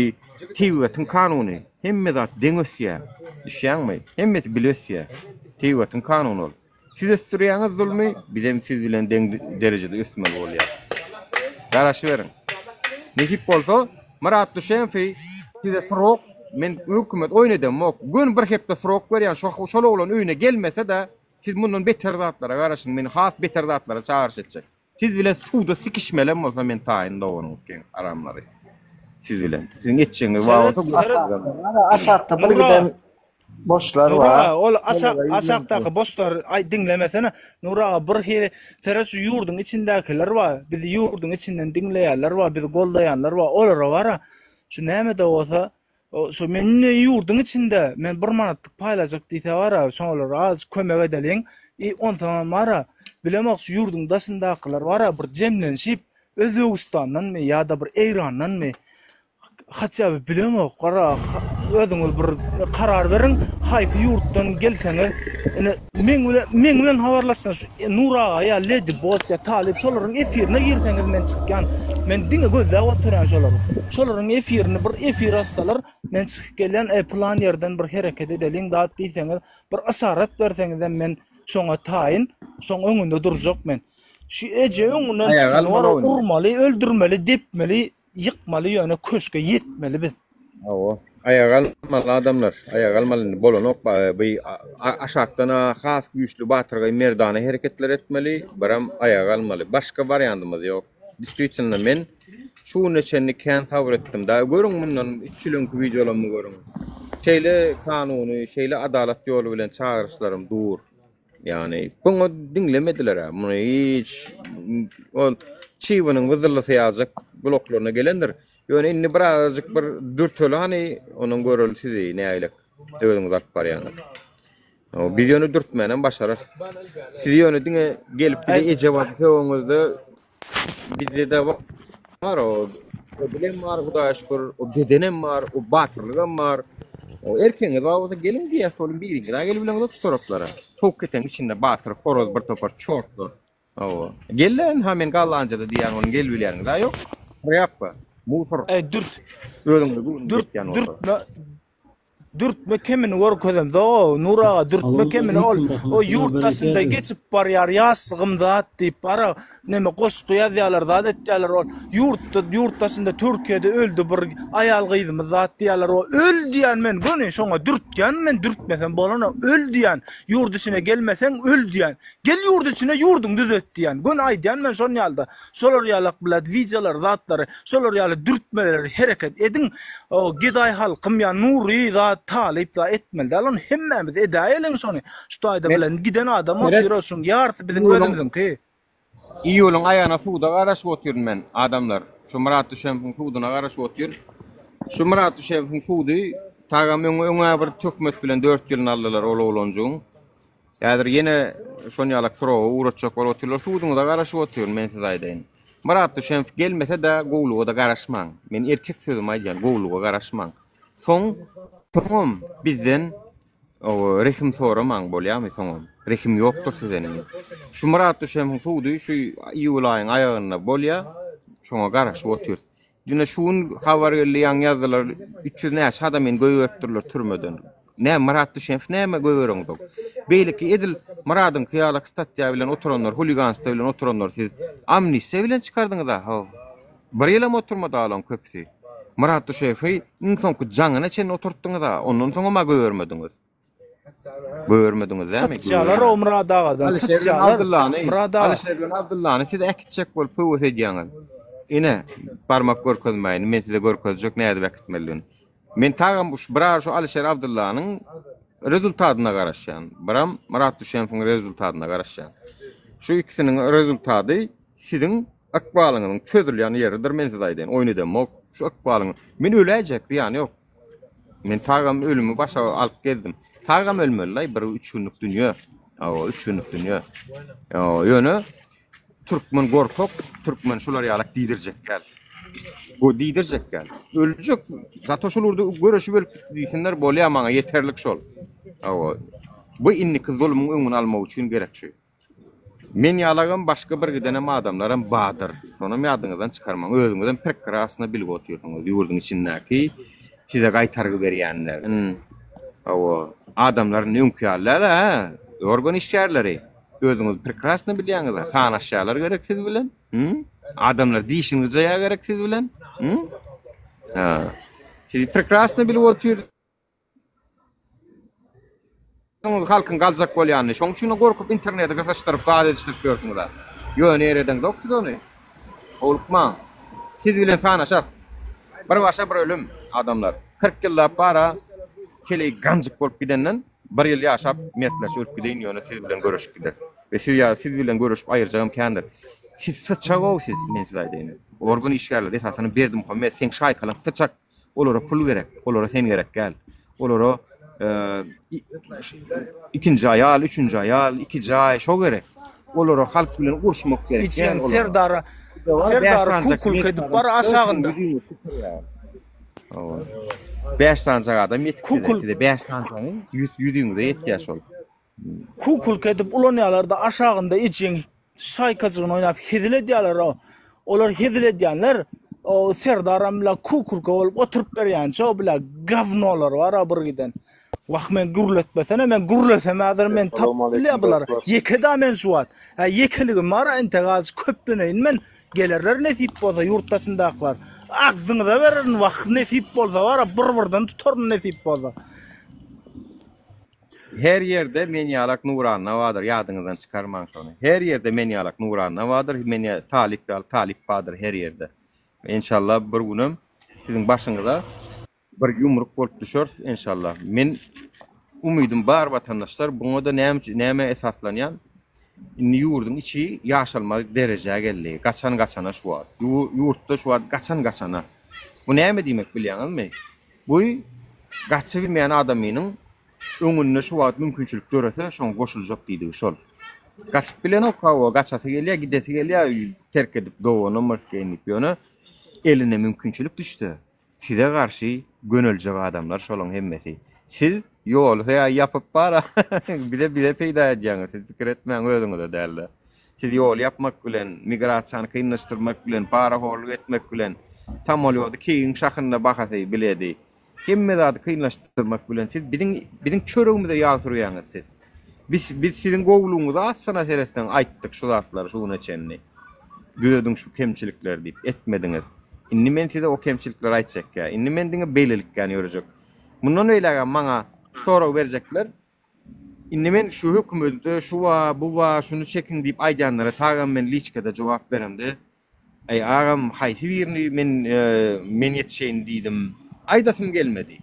Tiwatın kanuny hemme zat deňösýär. Düşýärmi? Hemmeti bilesýär. Tiwatın kanuny ol. Siz östürýäňiz zulmy, bizem siz bilen deň derejede ösmeli bolýar. Garaşy berin. Nekip bolsa, Murat Düşenfi size sorok, men hökümet oýnadym, gün bir hepde sorok berýän şol oglan öýüne gelmese de siz mundan beter zatlara garaşyň, meni has beter zatlara çağırış etjek. Siz bilen suwda sikişmelen bolsa men taýynda onuň aramlary. Siz bilen. Sizin etçeňiz aşakda bir giden boşlar var. Ol aşakdaky boşlar ay dinlemesene. Nura bir hili teras yurdun içindekiler var. Bizi yurdun içinden dinleýärler var, bizi goldaýanlar var. Olar var. Şu näme de olsa, şu men yurdun içinde men 1 manatlyk paýlajak diýse var, şoňlar az kömek edeliň. Ondan mara bilemek şu yurdun daşyndakylar var, bir jemlenşip Özbegistandan mı ya da bir Eýrandan mı? Haça bilemek, qara özüňiz bir karar berin, haýsy ýurtdan gelseňiz, men bilen habarlaşsan Nura ya Ledi Boss ya Talip şolaryň efirine girseňiz men çykýan. Men diňe gözläp oturan şolar. Şolaryň efirini bir efir açsalar, men çykyp gelen plan ýerden bir hereket edeliň dat diýseňiz, bir asarat berseňiz men şoňa taýyn, şoň öňünde durjak men. Şu eje öňünden çykan wara urmaly, öldürmeli, depmeli, yıkmaly ýöne köşke yetmeli biz. Awa. Ayağa almalı adamlar. Ayağa almalı bolanok bu aşaktan has güýçli batyrgy merdana hereketler etmeli. Baram ayağa almalı. Başka variantymyz ýok. Distriktsinde men şu neçenli kän tawr etdim. Da görüň mundan 3 ýylyň videolarmy görüň. Şeýle kanuny, şeýle adalet ýolu bilen çağırışlarym dur. Yani bunu dinlemediler. Bunu hiç ol çiwanyň wızırlysy ýazak bloklaryna gelendir. Ýöne inni birazjyk bir dürteli hani onuň görülsidi näýlik özüňiz alyp barýaňyz. O videonu dürtmenen başarar. Siz ýöne diňe gelip bir ejewat köwüňizde bizde de var o bilen var Hudaýa şükür, o bedenem var, o batyrlygam var. O erkeňiz wagtda gelin diýe solun biriňi da gelip bilen tutaraplara. Tok keten içinde batyr, horoz bir topar çortlu. O gelen hemen gallanjada diýen onuň gelip bilen da ýok. Ýapma. Muhtar. Dürt. Dürt. Dürtme kemin görkezem da Nura dürtme kemin ol o yurtdaşynda geçip barýar ýasygym zat diýip bara neme goşky ýazýarlar zat etýärler ol yurtdaşynda Türkiýede öldü bir aýal gyzym zat diýärler o öl diýen men göni şoňa dürtgen men dürtmesem bolana öl diýen yurt içine gelmeseň öl diýen gel yurt içine yurduň düzet diýen gön aýdýan men şonu ýalda şolar ýalyk bilet wideolar zatlary şolar ýaly dürtmeleri hereket edin o giday halkym ýa Nuri zat Talip da etmeli. Alon hemmemiz edäýelen şonu. Şu taýda bilen giden adam oturýarsyň. Ýarsy biziň özümiznki. Ýoluň aýana suwda garaşyp oturýan men adamlar. Şu Murat Düşenfiň suwdyna garaşyp oturýar. Şu Murat Düşenfiň suwdy tagam öňe bir tökmet bilen 4 ýylyny aldylar ol olanjyň. Ýa-da ýene şonu ýalyk sorow uratjak bolup oturýar. Suwdyna da garaşyp oturýar men size aýdaýyn. Murat Düşenfiň gelmese de gowluga da garaşmaň. Men erkek sözüm aýdýan gowluga garaşmaň. Soň Tamam, bizden o rehim soramaň bolýarmy soňam. Rehim ýokdur sizenin. Şu Murat Düşenfiň suwdy şu ýylaýyň aýagyna bolýar, şoňa garaşyp oturýar. Ýene şuň habar gelýän ýazdylar 300 näçe adam men göýerdirler türmeden. Nä Murat Düşenfiň näme göýereňdir? Beýleki edil Muradyň kyýalyk statýa bilen oturanlar, huliganstw bilen oturanlar siz amnisiýa bilen çykardyňyz da. Bir ýylym oturmady alan köpsi. Murat Düşenfiň insonky jaňyna çen oturtdyňyz da, ondan soň ma göýermediňiz. Göýermediňiz näme? Satçalar o Murat agadan, satçalar Murat Abdullahny siz ekitjek bolup pöwes edýäňiz. Ine barmak görkezmeýin, men size görkezjek näde wagtmelin. Men tagam şu birar şu Alişer Abdullahnyň rezultatyna garaşýan. Biram Murat Düşenfiň rezultatyna garaşýan. Şu ikisiniň rezultaty siziň akbalyňyň çözülýän ýeridir men size aýdyn. Oýnadym şu akbalyň. Men öläjek ýani ýok. Men tagam ölümi başa alyp geldim. Tagam ölmeli bir 3 günlük dünýä. O 3 günlük dünýä. Ýöne türkmen gorkok, türkmen şular ýalyk diýdirjek gel. Bu diýdirjek gel. Öljek. Zato şolurdy göreşip ölüp diýsinler bolýar maňa ýeterlik şol. Bu inniki zulmyň öňüni almak üçin gerek şu. Men ýalagam başga bir gidenem adamlaram Badyr. Şonu me adyňyzdan çykarmaň. Özüňizden prekrasna bilip oturýarsyňyz ýurdun içindäki size gaýtargy berýänler. Awa adamlaryň öňkýärler ha, organ işgärleri. Özüňiz prekrasna bilýäňiz. Sanaşýarlar gerek siz bilen. Adamlar diýişinize ýa gerek siz bilen. Ha. Siz prekrasna bilip oturýar. Halkın galacak bolýany. Şoň üçin gorkup internete gazaşdyryp gaýda edişip görüňizler. Ýöne ýerden doktor ony. Olukma. Siz bilen sanaşar. Bir başa bir ölüm adamlar. 40 ýyllap bara kele ganjyk bolup gidenden bir ýyl ýaşap metleş ölüp gideýin ýöne siz bilen görüşüp gider. Ve siz bilen görüşüp aýyrjagam kendir. Siz sıçagow siz men size aýdyň. Organ işgärler esasyny berdim Muhammed sen şaýkalan sıçak. Olara pul gerek. Olara sen gerek gel. Olara ikinci ayal, üçüncü ayal, iki ay şo gerek. Olara halk bilen urşmak gerek. İçen Serdar kukul kedip bar aşağında. 5 sancak adam yetkide 5 sancağın yüzüňizde ýetýäş ol. Kukul kedip ulanýarlarda aşağında içen şaýkaçygyny oýnap hizil edýärler. Olar hizil edýänler o Serdaram bilen kukulka bolup oturup berýänçe o bilen gavnolar bar bir giden. Wagt men gurletmesene men gurlesem azar men taply bular. Yekeda men şuwat. Ha yekeligim bar integaz köpbeneýin men gelerler nesip bolsa ýurtdaşyndaklar. Agzyňyza berin wagt nesip bolsa bar bir-birden tutar nesip bolsa. Her yerde menýalak Nurana wadyr, ýadyňyzdan çykarmaň şonu. Her yerde menýalak Nurana wadyr, menýa Talip wadyr her yerde. İnşallah bir günüm sizin başyňyza bir yumruk bolup düşer inşallah. Men umydym bar watandaşlar buňa da näme esaslanýan ýurdun içi ýaşalmaly derejäge geldi. Gaçan-gaçana şu wagt. Ýurtda şu wagt gaçan-gaçana. Bu näme diýmek bilýäňizmi? Bu gaçy bilmeýän adamynyň öňünde şu wagt mümkinçilik görese şoň goşuljak diýdi şol. Gaçyp bilen okaw, gaçasy gelýär, gidesi gelýär, terk edip dowany mırtgenip ýöne eline mümkinçilik düşdi. Size garşy gönüljek adamlar şolaň hemmesi. Siz ýolsa ýapyp bara bile peýda edýäňiz. Siz pikir etmäň özüňizde däldi. Siz ýol ýapmak bilen, migrasiýany kynlaşdyrmak bilen, para horluk etmek bilen, samolýody keýin şahynda bahasy biledi. Hemme zady kynlaşdyrmak bilen siz biziň çöregimizde ýagdyrýaňyz siz. Biz sizin gowluňyza aslana seresden aýtdyk şu zatlary şuna çenni. Gördüň şu kemçilikler diýip etmediňiz. Inni men size o kemçilikler aýtjak ya. Inni men diňe beýlelikden ýörejek. Mundan öýläge maňa sorag berjekler. Inni men şu hökümete şu bu şunu çekin diýip aýdanlara tagam men liçkada jogap beremdi. Ay agam haýsy birini men ýetşeýin diýdim. Aýdasym gelmedi.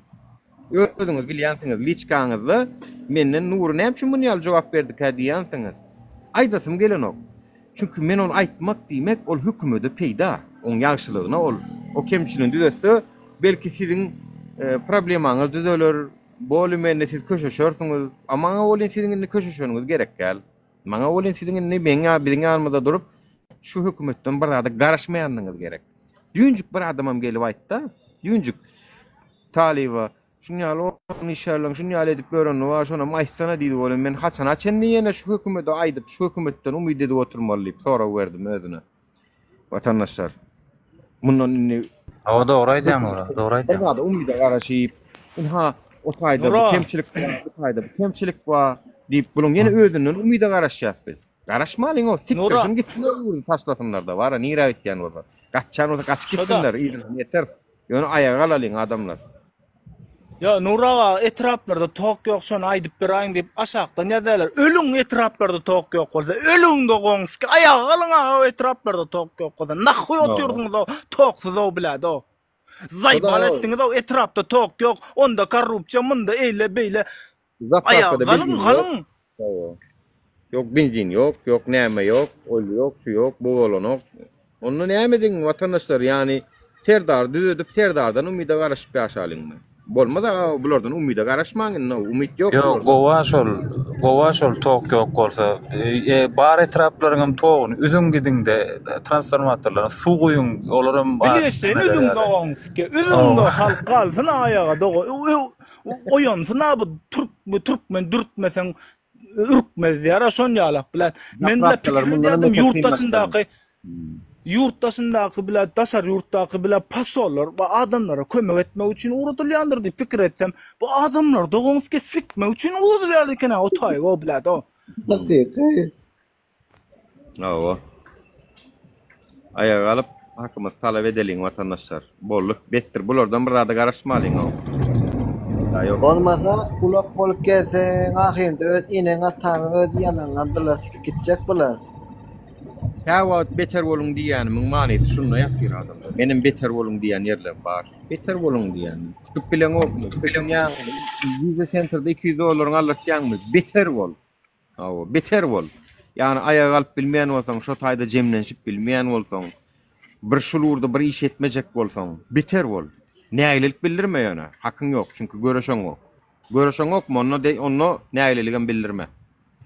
Gördüňiz bilýänsiňiz liçkaňyzda menden Nur näçe munyal jogap berdik ha diýänsiňiz. Aýdasym gelenok. Çünkü men onu aýtmak diýmek ol hökümede peýda. Oň ýagşylygyna ol. O kemçiliğini düzelse belki sizin problemaňyz düzeler. Bolu menne siz köşeşörsiňiz. Ama olin sizin köşeşörüňiz gerek gel. Maňa olin sizin biziň ýanymyzda durup şu hökümetden bir zada garaşmaýanyňyz gerek. Düňjük bir adamam gelip aýtdy. Düňjük Taliba şuňal inşallah şuňal edip göreni wa şona maýsana diýdi bolan men haçan açenni ýene şu hökümete aýdyp şu hökümetden umyd edip oturmaly diýip sora berdim özüne. Watandaşlar mundan inni o dogry aýdýan, dogry aýdýan. Bada umyda garaşyp o taýda kemçilik bar diýip bulan ýene özünden umyda garaşýas biz. Garaşmalyň o siktirdim gitdiler taşlasınlar da var nira etýän bolsa. Gaçan olsa gaçyp gitdiler ýeter. Ýöne aýaga alalyň adamlar. Ya Nuraga etraplarda tok ýok şonu aýdyp beraýyn diýip aşakdan ýazarlar. Ölüň etraplarda tok ýok bolsa, ölüňde goňs, aýaga alyň o etraplarda tok ýok bolsa. Nahy oturdyňyz o toksuz o biladi o. Zaýbal etdiňiz o etrapda tok ýok, onda korrupsiýa, munda eýle beýle. Aýaga alyň. Yok benzin yok, yok näme yok, ol yok, şu yok, bu bolanok. Onu näme diň watandaşlar ýani Serdar düzedip Serdardan umyda garaşyp ýaşalyňmy? Bolmada bulardan umyda garaşmaň, umyt ýok. Ýok, gowa şol tok ýok bolsa, bar etraplaryňam togun, üzüm gidinde transformatorlaryň su goýun, olaram bilýärsiň üzüm dogaňyzky, üzüm halk galsyn aýaga dogo. Oýansyn bu Türkmen dürtmeseň ürkmez ýara şon ýalap bilen. Men de pikir edýärdim yurtdaşyndaky bilen daşar yurtdaky bilen pasollar we adamlara kömek etmek üçin uradylýandyr diýip pikir etsem, bu adamlar doňyňyzga sikmek üçin uradylýar eken o taý o bilen o. Awa. Ayağa alıp hakymat talap edeliň watandaşlar. Bolluk betdir. Bulardan bir rada garaşmalyň o. Olmasa kulak bolup gelsen ahirde öz inen ataňy öz ýalaňan biler sikip gitjek biler. Häwat beter boluň diýäni müň manysy şunda ýapýar adamlar. Menim beter boluň diýen ýerler bar. Beter boluň diýen. Tutup bilen o, bilen ýa vize centerda $200 alýardyňmy? Beter bol. Awa, beter bol. Yani ayağa alıp bilmeyen olsan, şu tayda cemlenşip bilmeyen olsan, bir şulurda bir iş etmeyecek olsan, biter ol. Näýilik bildirme ýöne. Hakyň ýok, çünkü göreşeň ol. Göreşeň okmy, onu näýililigen bildirme.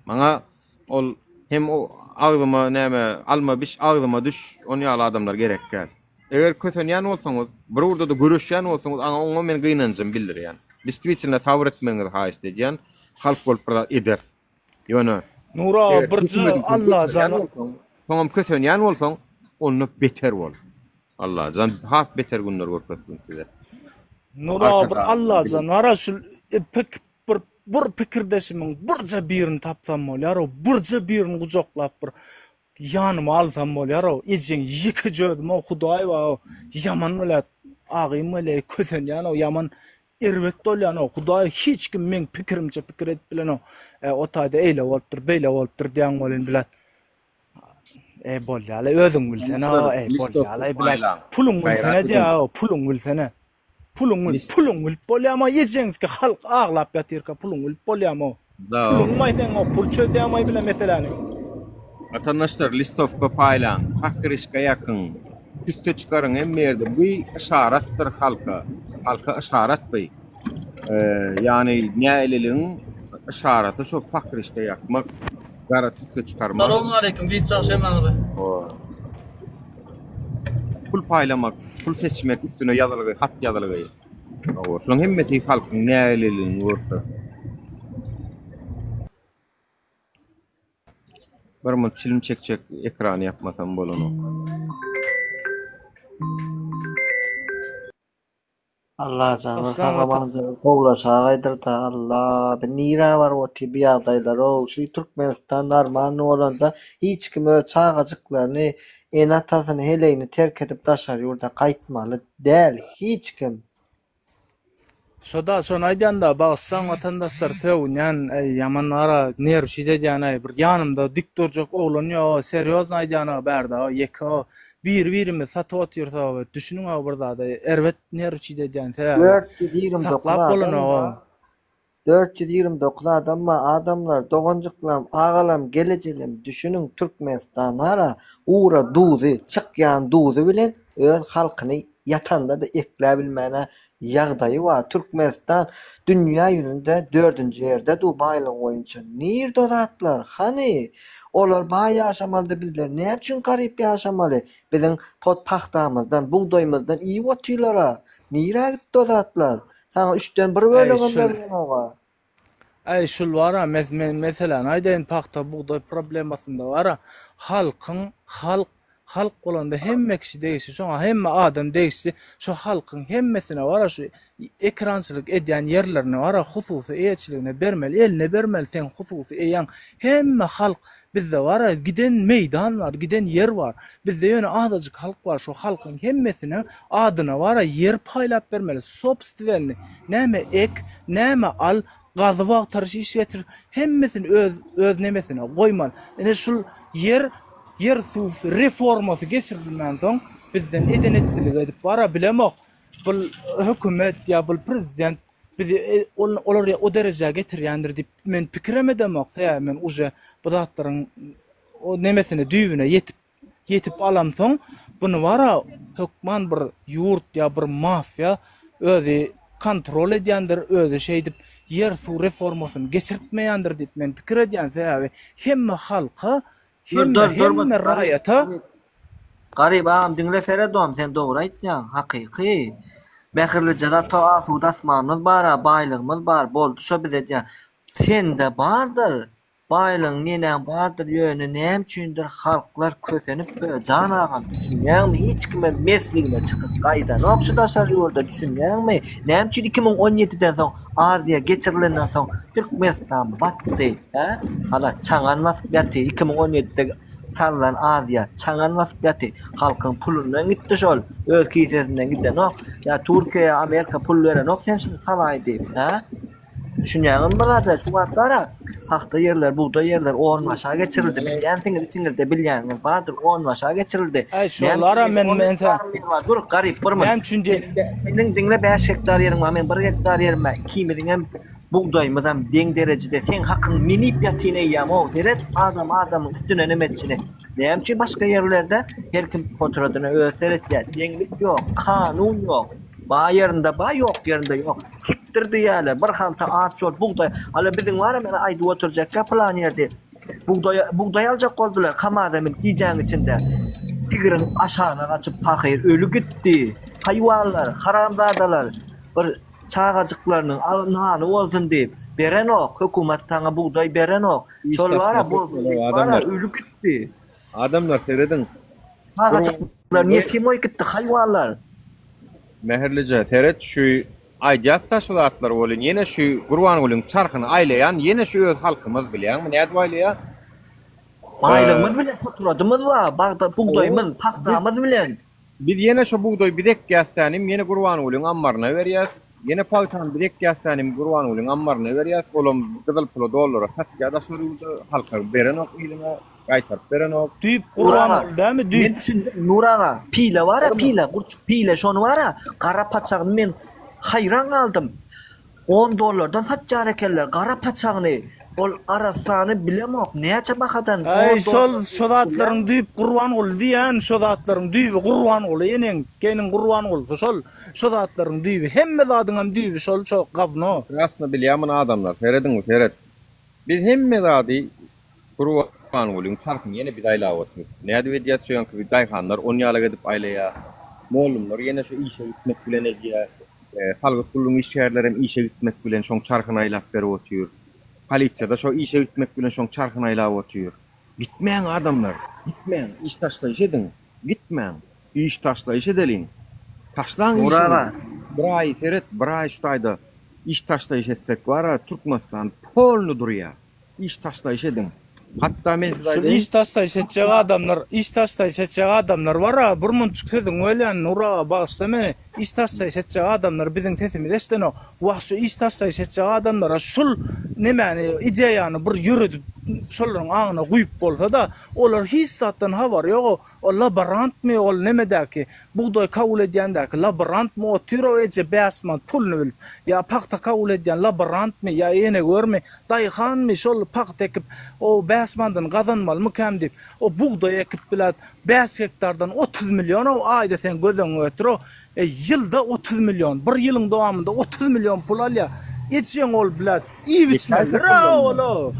Maňa ol hem o agdyma näme alma biş, agdyma düş, onu ýaly adamlar gerek gel. Eger kösenýän bolsaňyz, bir urda da göreşýän bolsaňyz, oňa men gynanjym bildirýän. Biz Twitter'da favor etmeňiz haýyş edýän, halk bolup eder. Ýöne Nura birji Allah jany. Tamam kösenýän bolsaň, onu beter bol. Allah jan has beter günler görkezsin size. Nura bir Allah jan ara şu bir pikirdeşimiň birje birini tapsam bolýar, o birje birini gujaklap bir ýanyma alsam bolýar, o ejeň ýeki jödüm o Hudaý we ýaman bilen agym bilen kösenýän o ýaman erwet bolýan o Hudaý hiç kim men pikirimçe pikir edip bilen o taýda eýle bolupdyr, beýle bolupdyr diýen bolan bilen. Bolýar, özüň bilsen, bolýar bilen. Puluň bilsen diýä, puluň bilsen. Puluň bilip bolýarmy, ýejeňizki halk aglap ýatyrka puluň bilip bolýarmy? Puluň maýsan o pul çözdäňmi bilen meseleni. Vatandaşlar listovka paýlan, hakkyrışka ýakyn. Üste çıkarın emmerde bu işarettir halka. Halka işaret bey. Yani näýililiň işareti şu hakkyrışka ýakmak, garat üste çıkarmak. Assalamu alaykum, gitsen şemäňde. Pul paýlamak, pul seçmek üstüne ýazylygy, hat ýazylygy. Şoň hemmeti halkyň näýililiň orta. Bir mut film çekecek ekranı yapmasam bolany. Allah canı sağlamazdı. Kovra sağaydır da Allah. Ben nira var o tibi ýagdaýlar o. Şu Türkmenistan armany olanda hiç kim öz çağacıklarını en atasyny heleyini terk edip daşar ýurda gaýtmaly däl hiç kim. Şoda şonu aýdanda bagsaň watandaşlar töwnän ýaman ara nerwşide diýen bir ýanymda diktorjok oglan ýa seriozna aýdana berdi ýeka bir-birimi satyp otursa düşünüň birda erwet nerwşide diýen 429 adamlar dogonjuklam agalam gelejelim düşünüň Türkmenistan ara ura duzy çykýan duzy bilen öz halkyny yatanda da eklebilmene ýagdaýy var. Türkmenistan dünýä ýününde 4-nji ýerde Dubaýlyň goýunça. Nirde zatlar? Hani? Olar baý ýaşamaly bizler näme üçin garyp ýaşamaly? Biziň paxtamyzdan, buğdaýymyzdan iyi otýlara. Nire gitdi zatlar? Sana 3den 1 bölüňi berýän oga. Şul wara meselem aýdyn paxta buğdaý problemasynda wara halk bolanda hemme kişi değişti, şoňa hemme adam değişti. Şu halkyň hemmesine wara şu ekrançylyk edýän ýerlerine wara hususy eýetçiligine bermeli, eline bermeli sen hususy eýän hemme halk bizde wara giden meýdan var, giden yer var. Bizde ýöne azajyk halk var, şu halkyň hemmesine adyna wara yer paýlap bermeli. Sobstvenli, näme ek, näme al, gazyp agtarys iş getir, hemmesini öz nemesine goýmaly. Ene şul yer suw reformasy geçirilmän soň bizden edenetlik edip bara bilemek. Bu hökümet ýa bu prezident bizi olary o derejäge getirýändir diýip men pikirem edemek. Men uje bu zatlaryň o nemesine düýbüne yetip alam soň bunu bara hökman bir ýurt ýa bir mafia özi kontrol edýändir, özi şeýdip yer suw reformasyny geçirtmeýändir diýip men pikir edýän sebäbi hemme halka hemme raýata garyp am diňle feredom sen dogry aýtýan hakyky. Behirlijada ta suwda asmanymyz bar, baýlygymyz bar, boldy şo biz edýän. Sende bardyr. Baylyň nenen bardyr ýöne näme üçindir halklar kösenip jan agan düşünýärmi? Hiç kime mesligine çykyp gaýdan okşudaşar ýolda düşünýärmi? Näme üçin 2017-den soň Aziya geçirilenden soň Türkmenistan batdy, ha? Hala çaňan basyp ýaty 2017-de sarlan Aziya çaňan basyp ýaty. Halkyň pulundan gitdi şol, öz kisesinden gitdi. No, ya Türkiýe, Amerika pul beren ok sen şunu salaýdy, ha? Düşünýäňim barada, şu wagtlara hakda yerler, buğda yerler ormaşa geçirildi. Bilýänsiňiz içiňizde bilýäňiz bardyr, ormaşa geçirildi. Şolara men dur garyp birmi? Näme üçin senin diňle 5 hektar yerim var, men 1 hektar yerim var. Ikimiziň hem buğdaýymyz hem deň derejede sen hakyň minip ýatyny ýamo. Seret adamyň üstüne nemetçini. Näme üçin başga yerlerde her kim kontrolüne öýtüretýär. Deňlik ýok, kanun ýok. Ba yerinde ba yok yerinde yok. Siktirdi ýaly. Bir halta at şol buğday. Hala biziň var men aýdy oturjak plan ýerde. Buğday aljak boldular. Kamademin ýejeň içinde. Tigirin aşağına kaçıp pakyr ölü gitdi. Haýwanlar, haramzadalar bir çağacıklarının nany bolsun diýip beren ok. Hökümet taňa buğday beren ok. Şol wara bolsun. Ölü gitdi. Adamlar seredin. Çağacıklar niýe timoy gitdi haýwanlar. Meherlice seret şu aýdýas taşylatlar bolýan. Ýene şu Gurbanulyň çarkyny aýlayan, ýene şu öz halkymyz bilýän. Näde aýlaýar? Aýlymyz bilen fotoradymyz var, bagda buğdaýymyz, paxtamyz bilen. Biz ýene şu buğdaý birek ýastanym, ýene Gurbanulyň ammaryna berýär. Ýene paltan birek ýastanym Gurbanulyň ammaryna berýär. Olam gyzyl pula dollara satýar da şurada halka beren ok ýylyna gaýtar beren ok. Düýüp Gurbanuly dämi? Düýüp Nuraga pile var ya, pile, gurçuk pile şonu var ya, gara paçagyny men hayran kaldım. $10'dan satýar ekenler gara paçagyny. Ol arasany bilemok. Näçe bakadan? Ay şol zatlaryň düýüp Gurbanuly diýen, şo zatlaryň düýübi Gurbanuly ýene geniň Gurbanuly şol zatlaryň düýübi hemme zadyň düýübi şol çok gawno. Rasna bilýärmi adamlar? Seredin seret. Biz hemme zady Gurbanulyň çarkyny ýene bir aýlap otur. Näde edýär ki daýhanlar on ýaly edip aýlaýar. Molumlar ýene şu işe gitmek bilen edýär. Halk kulluň işgärleri hem işe gitmek bilen şoň çarkyny aýlap berip otur. Polisiýa da şo işe gitmek bilen şoň çarkyny aýlap otur. Gitmeň adamlar, gitmeň, iş taşlaýyş edin. Gitmeň, iş taşlaýyş edeliň. Taşlaň işi. Bir ay seret, bir ay şutaýda iş taşlaýyş etsek bara Türkmenistan polny durýar. İş taşlaýyş edin. Hatta men şu iş taşlaýyş etjek adamlar var, bir munçuk sözüň ölen Nura bagsamy iş taşlaýyş etjek adamlar biziň sesimiz eşden o. Wagt şu iş taşlaýyş etjek adamlara şul nemeni ideýany bir ýürüdip şolaryň aňyna guýup bolsa da olar hiç zatdan habar ýok. O laborantmy ol nemedäki buğdaý kabul edýändäki laborantmy o türe eje bäsman pulny bil. Ya paxta kabul edýän laborantmy ya ýene görmi daýhanmy şol paxta ekip o bäsmandan gazanmaly mykam dip o buğdaý ekip bilet 5 hektardan 30 milyon o aýda sen gözüň ötürü ýylda 30 milyon bir ýylyň dowamında 30 milyon pul alýar. Etjeň ol bilet iwiçmeli rawlo.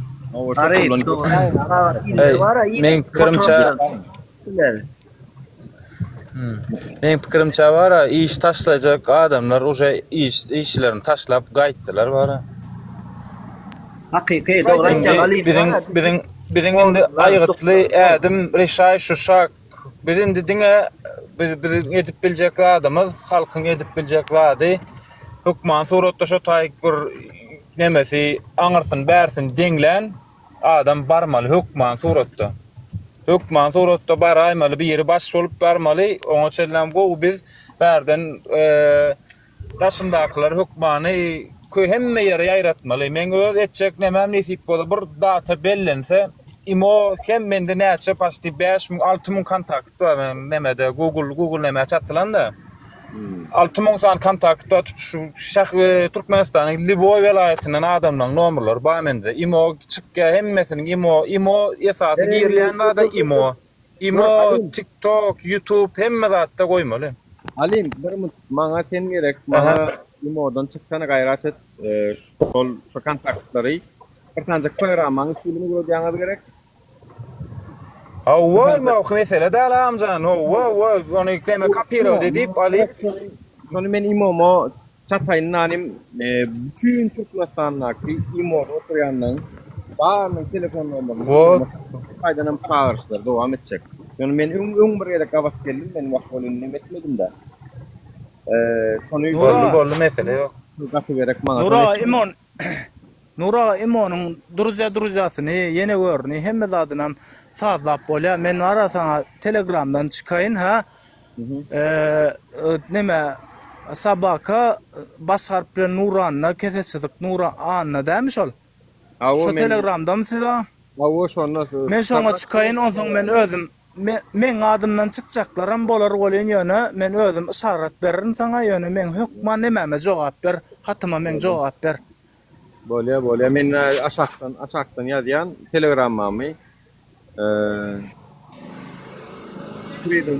Men pikirimçe var iş taşlayacak adamlar uje işlerini taşlap gaýtdylar bara. Hakyky dogry aýtjak. Biziň indi aýgytly ädim reşaý şuşak. Biziň diňe biz edip biljek adamyz, halkyň edip biljek zady. Hukman suratda şo taýyk bir nemesi aňyrsyn bärsin deňlen adam barmaly hukman suratda. Hukman suratda bar aýmaly bir ýeri baş bolup barmaly. Oňa çelläm go biz bärden daşyndakylar hukmany hemme ýere ýaýratmaly. Men öz etjek nemem nesip bolar bir data bellense imo hemmende näçe paşty 5.000-6.000 kontakt var nemede Google neme çatylanda. 6.000 san kontaktda tutuşu Türkmenistanyň Liboy welaýatynyň adamlaryň nomerleri bar mende. Imo çykka hemmesiniň imo esasy girilýän da imo TikTok, YouTube hemme zatda goýmaly. Alim bir maňa sen gerek, maňa imodan çyksana gaýrat et. Şol kontaktlary bir tane koýramaň filmi görýäňiz gerek. Awwal mesele däl amjan. Ony kleme kapiro dedip alyp şonu men imomo çataýynanym bütün Türkmenistandaky imo oturýanyň Barın telefon numarını. Bu faydalanıp çağırışlar devam edecek. Yani men öň bir ýere gabat geldim, men wagt bolan etmedim da. Şonu bolly mesele ýok. Gaty berek maňa. Nura imonun duruzyasyny ýene görni hemme zadynam sazlap bolýar. Men ara sana Telegramdan çykaýyn ha. Neme sabaka basar bilen Nuranna keseçilik Nura anna dämiş ol. Şu Telegramdan size. Awo şonu. Men şoňa çykaýyn, onsoň men özüm men adymdan çykjaklaram bolar bolýan ýöne men özüm isarat beririm saňa ýöne men hökman nememe jogap ber, hatyma men jogap ber. Bolýa. Men aşakdan ýazýan Telegrammy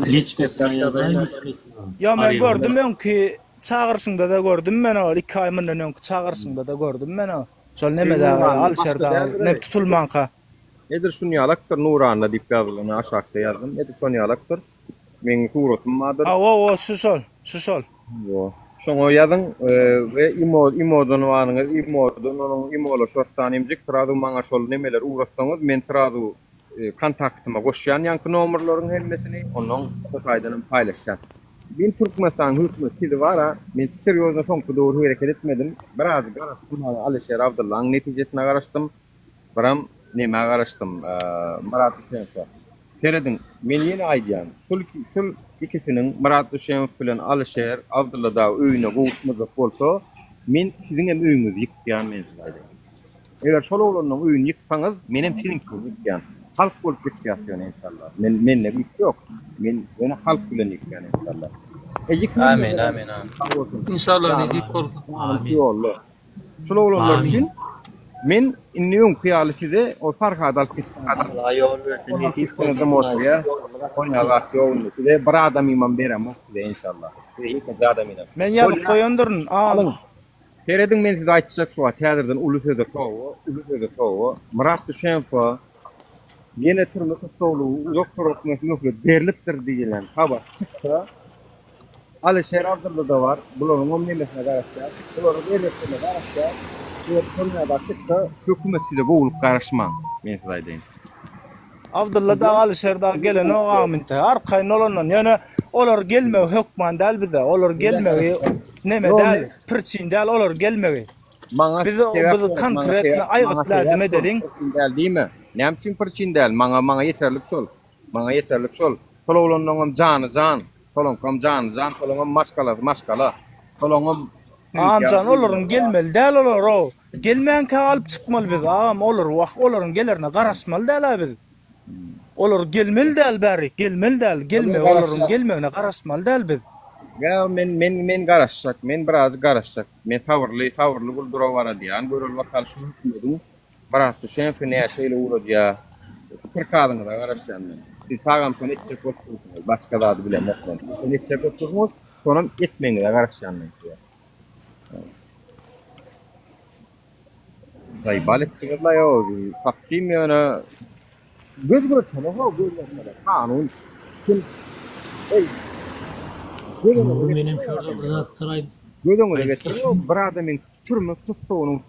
Liçkesine yazayın, liçkesine. Ya men gördüm ki çağırşyňda da gördüm men o 2 ay mundan öňki çağırşyňda da gördüm men o. Şol neme däl alşerda ne tutulmanka. Nedir şunu ýalakdyr Nuranna diýip ýazylyny aşakda ýazdım. Nedir şonu ýalakdyr? Meň suratym bardyr. O şu şol. Yo. Şoňa ýazyň we imodan wanyňyz imodan onuň imola şortdanymjyk sırady maňa şol nemeler uğraşsaňyz men sırady kontaktyma goşýan ýanky nomerlaryň hemmesini onuň sotaýdan paýlaşýan. Ben Türkmenistan hökümeti bara men seriozna soňky dowru hereket etmedim. Biraz garaşdym Alişer Abdullahyň netijesine garaşdym. Baram neme garaşdym Murat Hüseýnov. Teredin men ýene aýdýan. Şol ikisiniň Murat Hüseýnov bilen Alişer Abdulla da öýüne gowutmagy bolsa, men siziň hem öýüňizi ýykýan men size aýdym. Eger şol oglanyň öýüni ýyksaňyz, menem siziňki ýykýan. Halk bolup gitýär inşallah. Menle hiç ýok. Men ýene halk bilen ýykýan inşallah. Amin. İnşallah ne deyip olsun. Amin. Şol olanlar için men inniň kıyaly size o farka dalyp gitdim. Allah ýol bersin. Ne deyip ya. Oňa wagt ýolny size bir adam imam berem size inşallah. Iki adam imam. Men ýazyp goýandyryn. Alın. Teredin men size aýtjak şu teatrdan Ulusöze towu. Murat Hüseýnov ýene türlü tutulu doktor okumuş berilipdir diýilen habar çyksa Alişer Abdulla da var. Bularning omnelesine garaşýar. Bularning berilipdirine garaşýar. Bu konuda da çyksa hökümet size gowulup garaşman. Men size aýdyn. Abdulla da Alişer da gelen o aminte arkaýyn olandan ýöne olar gelmegi hökman däl bize. Olar gelmegi neme däl, pirçin däl olar gelmegi. Biz konkretne aýgytlardy edeliň. Däl diými? Näme üçin pirçin däl? Maňa ýeterlik şol. Şol oglanyň jany. Tolongam can, tolongam maşkala. Tolongam can olaryň gelmeli däl olar o. Gelmänkä alyp çykmaly biz. Agam olar wagt olaryň gelerine garaşmaly däl biz. Olar gelmeli däl bäri, gelme olaryň gelmegine garaşmaly däl biz. Ya men garaşsak, men biraz garaşsak. Men tawrly guldura bara diýen, görül wakal şu hükmedim. Barat düşen fene şeýle uradýa. Kirkadyň da garaşsan men. Sagam şonu etjek bolýar. Başga da bilemem. Şonu etjek bolýar. Şonu etmeňe garaşsan men. Daybalyk diýerler ýa, takdim ýöne göz gözler kanun. Benim şurada bir zattıray. Gözüňe getirýär. Bir adamyň türme tutduğunyň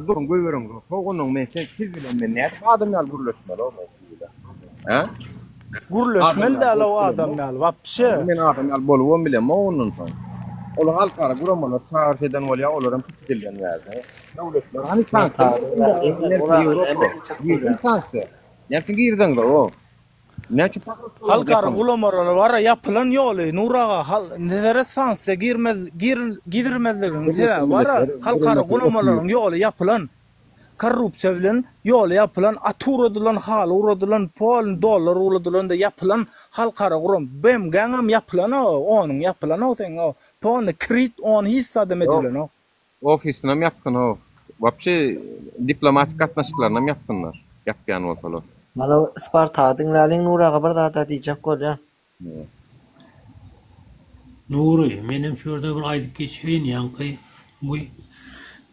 durun göýberem. Ogunyň men sen siz bilen men näde adamlar gurlaşmaly o. Ha? Gurlaşmaly däl o adamlar. Wapşe. Men adamlar bolýan bilen onuň soň. Olar halkara guramalar çağırş eden bolýar, olaryň tutulýan ýerde. Dowletler hani sanksy. Näçe girdiň da o? Näçe halkara guramalar bara ýapylan ýoly Nuraga nezere sanksiýa girmezligini sebäbi bara halkara guramalaryň ýoly ýapylan. Korrupsiýa bilen ýoly ýapylan, aturadylan hal, uradylan pol, dollar uradylan da ýapylan halkara guram. Bem gaňam ýapylan o, onuň ýapylan o sen o. Pony kredit on hissada medilen o. Ofisinem ýapsyn o. Wapşe diplomatik gatnaşyklaryna ýapsynlar. Ýapýan bolsalar. Mana Spartadyň lalyň Nuraga bir daha diýjek bolýar. Nuri, menem şurada bir aýdyp geçeýin ýanky bu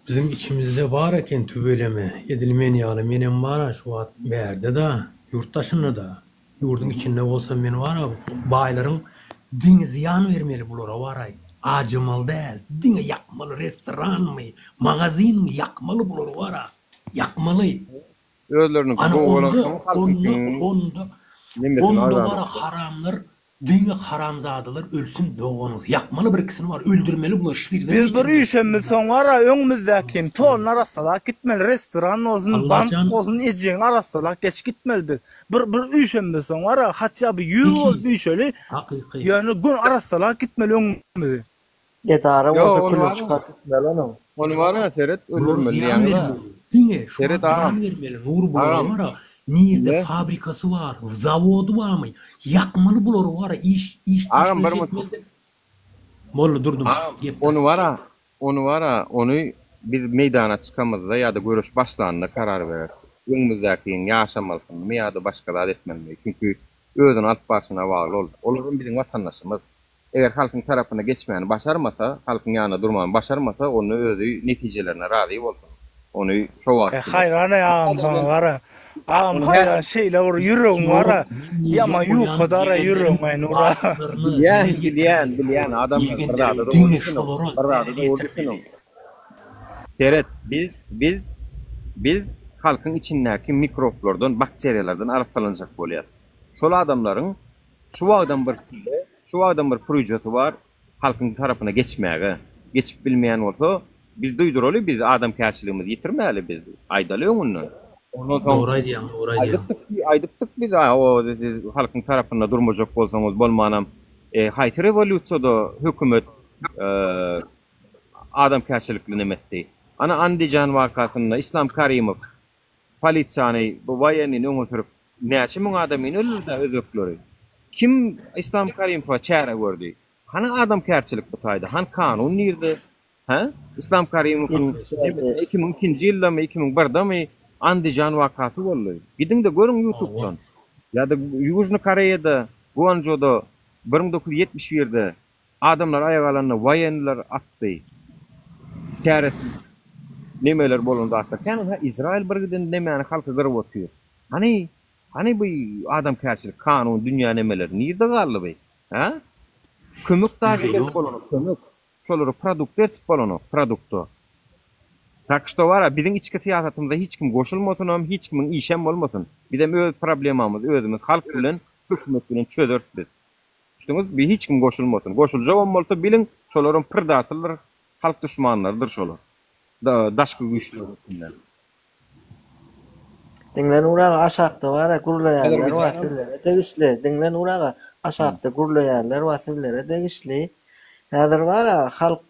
bizim içimizde var eken tübeleme edilmen ýaly menem var şu wagt berde da yurttaşyny da ýurdun içinde bolsa men var baýlaryň diňe ziyan bermeli bulara waray. Ajymal däl, diňe ýakmaly restoranmy, magazinmy ýakmaly bulara wara. Ýakmaly. Özlerinin Ana gowalan onda var haramlar, dini haramzadılar ölsün doğunuz. Yakmalı bir kısmı var, öldürmeli bunlar hiçbir. Biz bir üşemiz son ara öňümüzdäki tolun arasynda gitmeli restoran olsun, bank olsun, ejin arasynda geç gitmeli biz. Bir üşemiz son ara hatça bir ýol düşeli. Yani gün arasynda gitmeli öňümüzde. Edara bolsa kulüp çıkart gitmeli onu. Onu var ya seret öldürmeli yani. Dine şu an vermeli. Nur boyu var. Nirde fabrikası var, zavodu var mı? Yakmalı buları var, iş taşlaşetmeli. Molla durdum. Onu var, onu bir meydana çıkamazda ya da görüş başlanında karar verir. Öňümüzdäki yaşamalısın mı ya da başkalar etmeli. Çünkü özün alt başına bağlı olur. Olurun bizim vatandaşımız. Eğer halkın tarafına geçmeyeni başarmasa, halkın yanına durmanı başarmasa, onu özü neticelerine razı olsun. Onu şov attı. Hayrana ağam var. Ağam hayran şeyle vur yürüň var. Yama ýok kadar yürüň Nura. Bilýän adamlar birrada da Seret biz halkın içindäki mikroplardan, bakteriýalardan araflanjak bolýar. Şol adamlaryň şu adam bir projesi var, halkın tarafına geçmäge. Geçip bilmeýän bolsa, biz duýduraly, biz adam kärçiligimizi ýitirmäli biz. Aýdaly öňünden. Ondan soň aýdypdyk biz o halkın tarafına durmajak bolsaňyz bolmanam. Haýty revolýusiýada hökümet adam kärçilikli nemetdi. Ana Andijan wakasynda Islam Karimow polisiýany bu waýanyň öňe sürüp näçe müň adamyny öldürdi özükleri. Kim İslam Karimow'a çäre gördü? Hana adam kärçilik butaýdy? Han kanun nirdi? Ha? İslam Karimow'un 2002-nji ýylda mı 2001-de mi Andijan wakasy boldy. Gidin de görüň YouTube'dan. Ya da Ýužny Koreýada, Guangzhou'da 1971-de adamlar aýak alanyna waýanylar atdy. Çäresi nemeler bolundy atdy. Kän İsrail birgiden nemäni halka gyryp otýar. Hani bu adam kärçilik kanun dünýä nemeleri nirde galdy? Ha? Kömük taýip bolany, kömük. Şolary produkt etip bolany, produkto. Tak što var, bizim içki siýasatymyzda hiç kim goşulmasyn, hiç kimin işem bolmasyn. Bizim öz problemamyz, özümiz halk bilen, hökümet bilen çözersiz. Şuňyz bir hiç kim goşulmasyn. Goşuljak bolsa bilin, şolaryň pirdatylar, halk düşmanlardyr şolar. Daşky güýçler. Dinlen uraga aşakda var, gurlaýarlar wa sizlere tegişli. Dinlen uraga aşakda gurlaýarlar wa sizlere tegişli. Häzir var, halk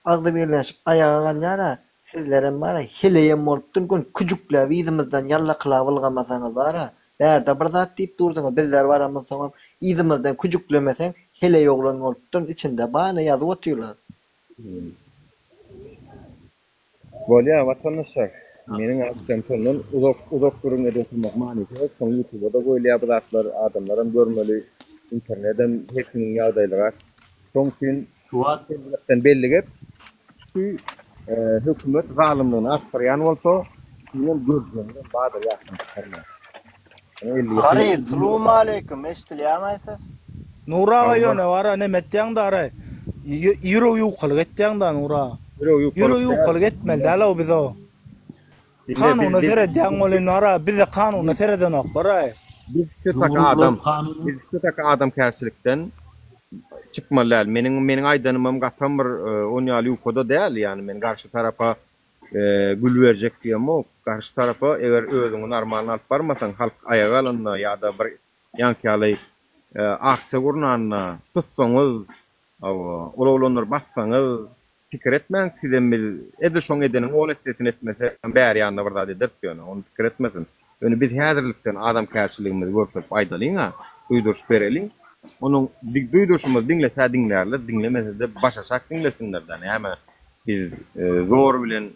agdy birleşip ayağa galýar. Sizlere var, hileýem bolupdyr, gün küçükler bizimizden ýallakla bolgamasaňyz var. Bärde bir zat diýip durdyňyz, bizler baramyz soňam izimizden küçüklemeseň hele ýoglan bolupdyr, içinde bana ýazyp otýarlar. Bolýa vatandaşlar, meniň aýtdym şondan uzak durumda oturmak manyky, soň YouTube'da goýulýar bu zatlar adamlaram görmeli, internetden hekimiň ýagdaýlary. Soň gün şuwatdan belli gep, şu hökümet zalymlygyny artdyrýan bolsa, ýene görjünden badyr ýakyn çıkarmak. Assalamu alaykum, eştilýärmiňiz? Nuraga ýöne bara nemetdiň dara. Ýürü ýuqalyk etdiň da Nura. Ýürü ýuqalyk etmeli dala biz o. Kanuny terediň bolan Nura, bize kanuny tereden ok bara. Biz şu taka adam kärçilikden çıkmalar. Meniň aýdanymam gatam bir onýaly ýukoda däl, ýani men garşy tarafa gül berjek diýem, garşy tarafa eger özüňi normal alyp barmasaň halk aýaga alanda ýa-da bir ýankaly aksiýa gurnanyna tutsaňyz, olanlar bassaňyz pikir etmeň, sizem edil şoň edeniň ol etsesin etmese bäri ýanynda bir zat edersin, onu pikir etmesin. Öňe biz häzirlikden adam kärçiligimizi görüp aýdalyň, duýduruş bereliň. Onun duýdurşymyz dinlerler, dinlemese de başaşak dinlesinlerden. Ýa-da biz zor bilen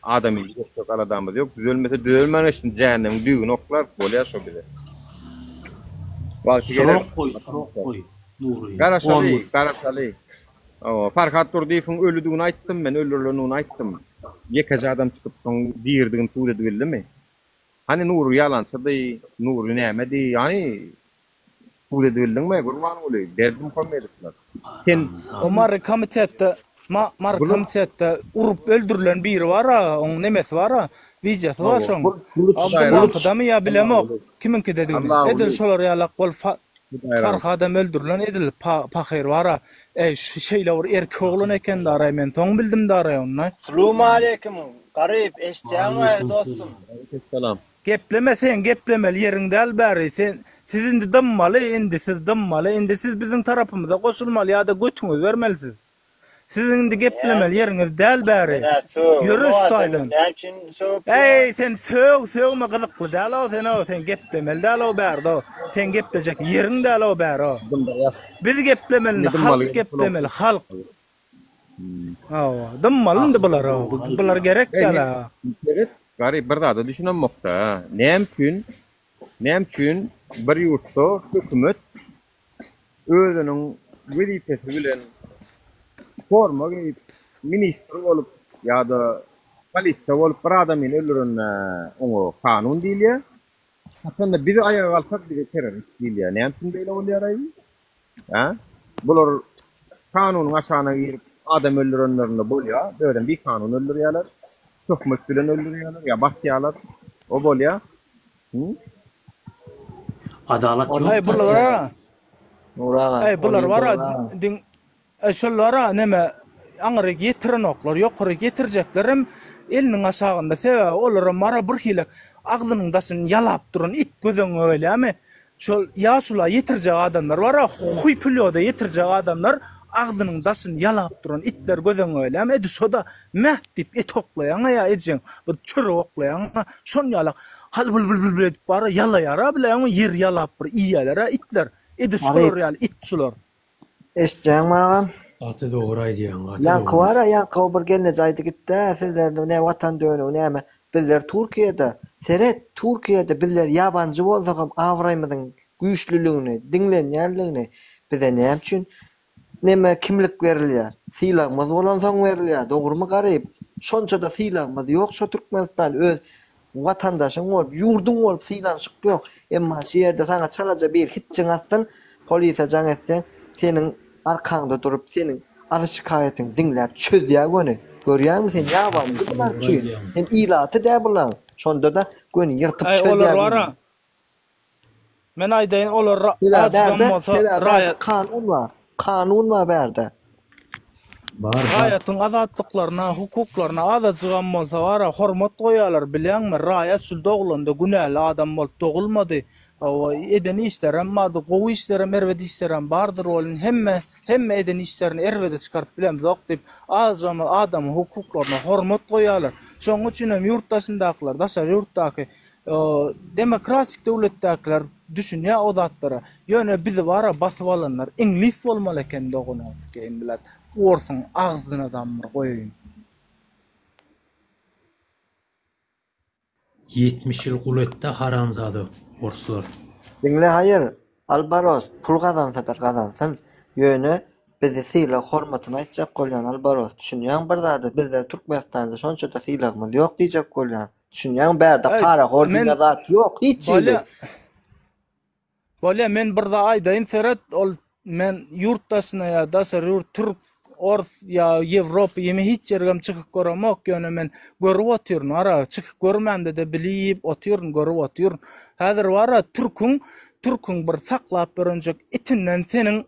adamy ýokşak aladamyz ýok. Düzelmeli üçin jähennem düýgün oklar bolýar şo bilen. Wagty geler. Koy. Nuri. Garaşaly. Farhat Durdiýewiň ölüdigini aýtdym, men öldürilenini aýtdym. Ýekeci adam çykyp soň diýirdigini tuğ edip bildimi? Hani Nuri ýalançydy, Nuri nämedi? Ýani tuğ edip bildimmi? Gurban bolýar. Derdim kalmadylar. Sen Omar komitetde Markam sette urup öldürülen biri var ha, onun nemesi var ha, vizesi var şoň. Abdullah ya bilemok, kiminki dediğini. Edil şolar yalak bol fark adam öldürülen edil pakhir var ha. Şeyle var erkek oğlan eken de aray men soň bildim de aray onnay. Assalamu alaykum. Garip eştiýärmi dostum? Selam. Gepleme sen geplemeli yerinde albari sen sizin de dımmalı indi siz dımmalı indi siz bizim tarafımıza koşulmalı ya da götünüz vermelisiniz. Sizin de geplemeli yeriniz del bari. Yürüş taydın. Ey sen söğme gıdıklı del o sen geplemeli del o bari o. Sen gepleyecek yerin del o bari o. Biz geplemeli halk geplemeli halk. Dımmalı da bular o. Bular gerek gala. Garip bir zada düşünenmokda. Näme bir ýurtda hökümet özüniň wezipesi bilen forma giyip ministr bolup ýa-da polisiýa bolup bir adamyny öldüren oňa kanun diýilýär. Aslında biz ayağa kalksak bir terörist diýilýär. Näme üçin beýle bolýar? Ha? Bular kanunyň aşagyna girip adam öldürenlerinde bolýar. Böyle bir kanun öldürýärler. Çok meselen öldürüyorlar ya bakyalar o bol ya. Adalet yok. Hay bulara. Hay bular var. Din şollara neme aňry getiren oklar ýokary getirjeklerim eliniň aşagynda sebä olara mara bir hilek aglynyň daşyny ýalap duran it gözüň öýlämi? Şol ýaşula yetirjek adamlar var, huy pulyoda yetirjek adamlar aglynyň daşyny ýalap duran itler gözüň öýlämi? Edi şoda meh dip et oklaýan ýa edjeň, bu çür oklaýan, şon ýalak hal bul edip bar ýalaýara bilen ýer ýalap bir iýelere itler. Edi şolar ýaly it şolar. Eşjeň magam. Atı doğray diýen. Ýanky bar, ýanky bir gelne jaýdy gitdi. Sizler ne watan döwüni näme? Bizler Türkiýede, seret Türkiýede bizler ýabanjy bolsakam awraýmyzyň güýçlüligini, diňlenýärligini bize näme üçin neme kimlik berilýär? Silagmaz bolan soň berilýär. Dogrymy garyp, şonça da silagmaz ýok şo Türkmenistan öz watandaşyň bolup, ýurduň bolup silanşyk ýok. Emma şu ýerde saňa çalaja bir hitçiň atsan, polisiýa jaň etsen, seniň arkaňda durup seniň arı şikaýetiň diňläp çözýär göni. Görýärmi sen ýabanjy bular üçin? Sen ilaty dä bulan. Şonda da göni ýyrtyp çözýär. Men aýdaýyn olar kanun var berde. Raýatyň azatlyklaryna, hukuklaryna azatjygan bolsa wara hormat goýarlar, bilýärmi? Raýat şul doglanda günäli adam bolup dogulmady. Edeni işlerem, mady gowy işlerem, erwedi işlerem bardyr bolun. Hemme edeni işlerini erwede çykaryp bilem zok dip adam hukuklaryna hormat goýarlar. Şoň üçin hem ýurtdaşyndakylar, daşa ýurtdaky demokratik döwletdekiler düşünýär o zatlara. Ýöne bizi wara basyp alanlar İnglis bolmaly eken dogunas keyin bilet. Orsun ağzına damır koyayım. 70 yıl guletde haramzady orsular. Dinle hayır. Albaros pul kazansa da kazansın. Yöne bizi sile hormatyny aýtjak bolýan Albaros. Düşünýän bir zady bizde Türkmenistanda şonça da silagmyz ýok diýjek bolýan. Düşünýän berde para hordyňa zat ýok hiç ýerde. Bolýa men bir da aýdaýyn seret ol men ýurtdaşyna ýa da Türk Ors ya Ýewropa ýeme hiç ýergem çykyp göremok ýöne men görüp otyryn ara çykyp görmände de bilip otyryn görüp otyryn. Häzir wara Türküň bir saklap berenjek itinden seniň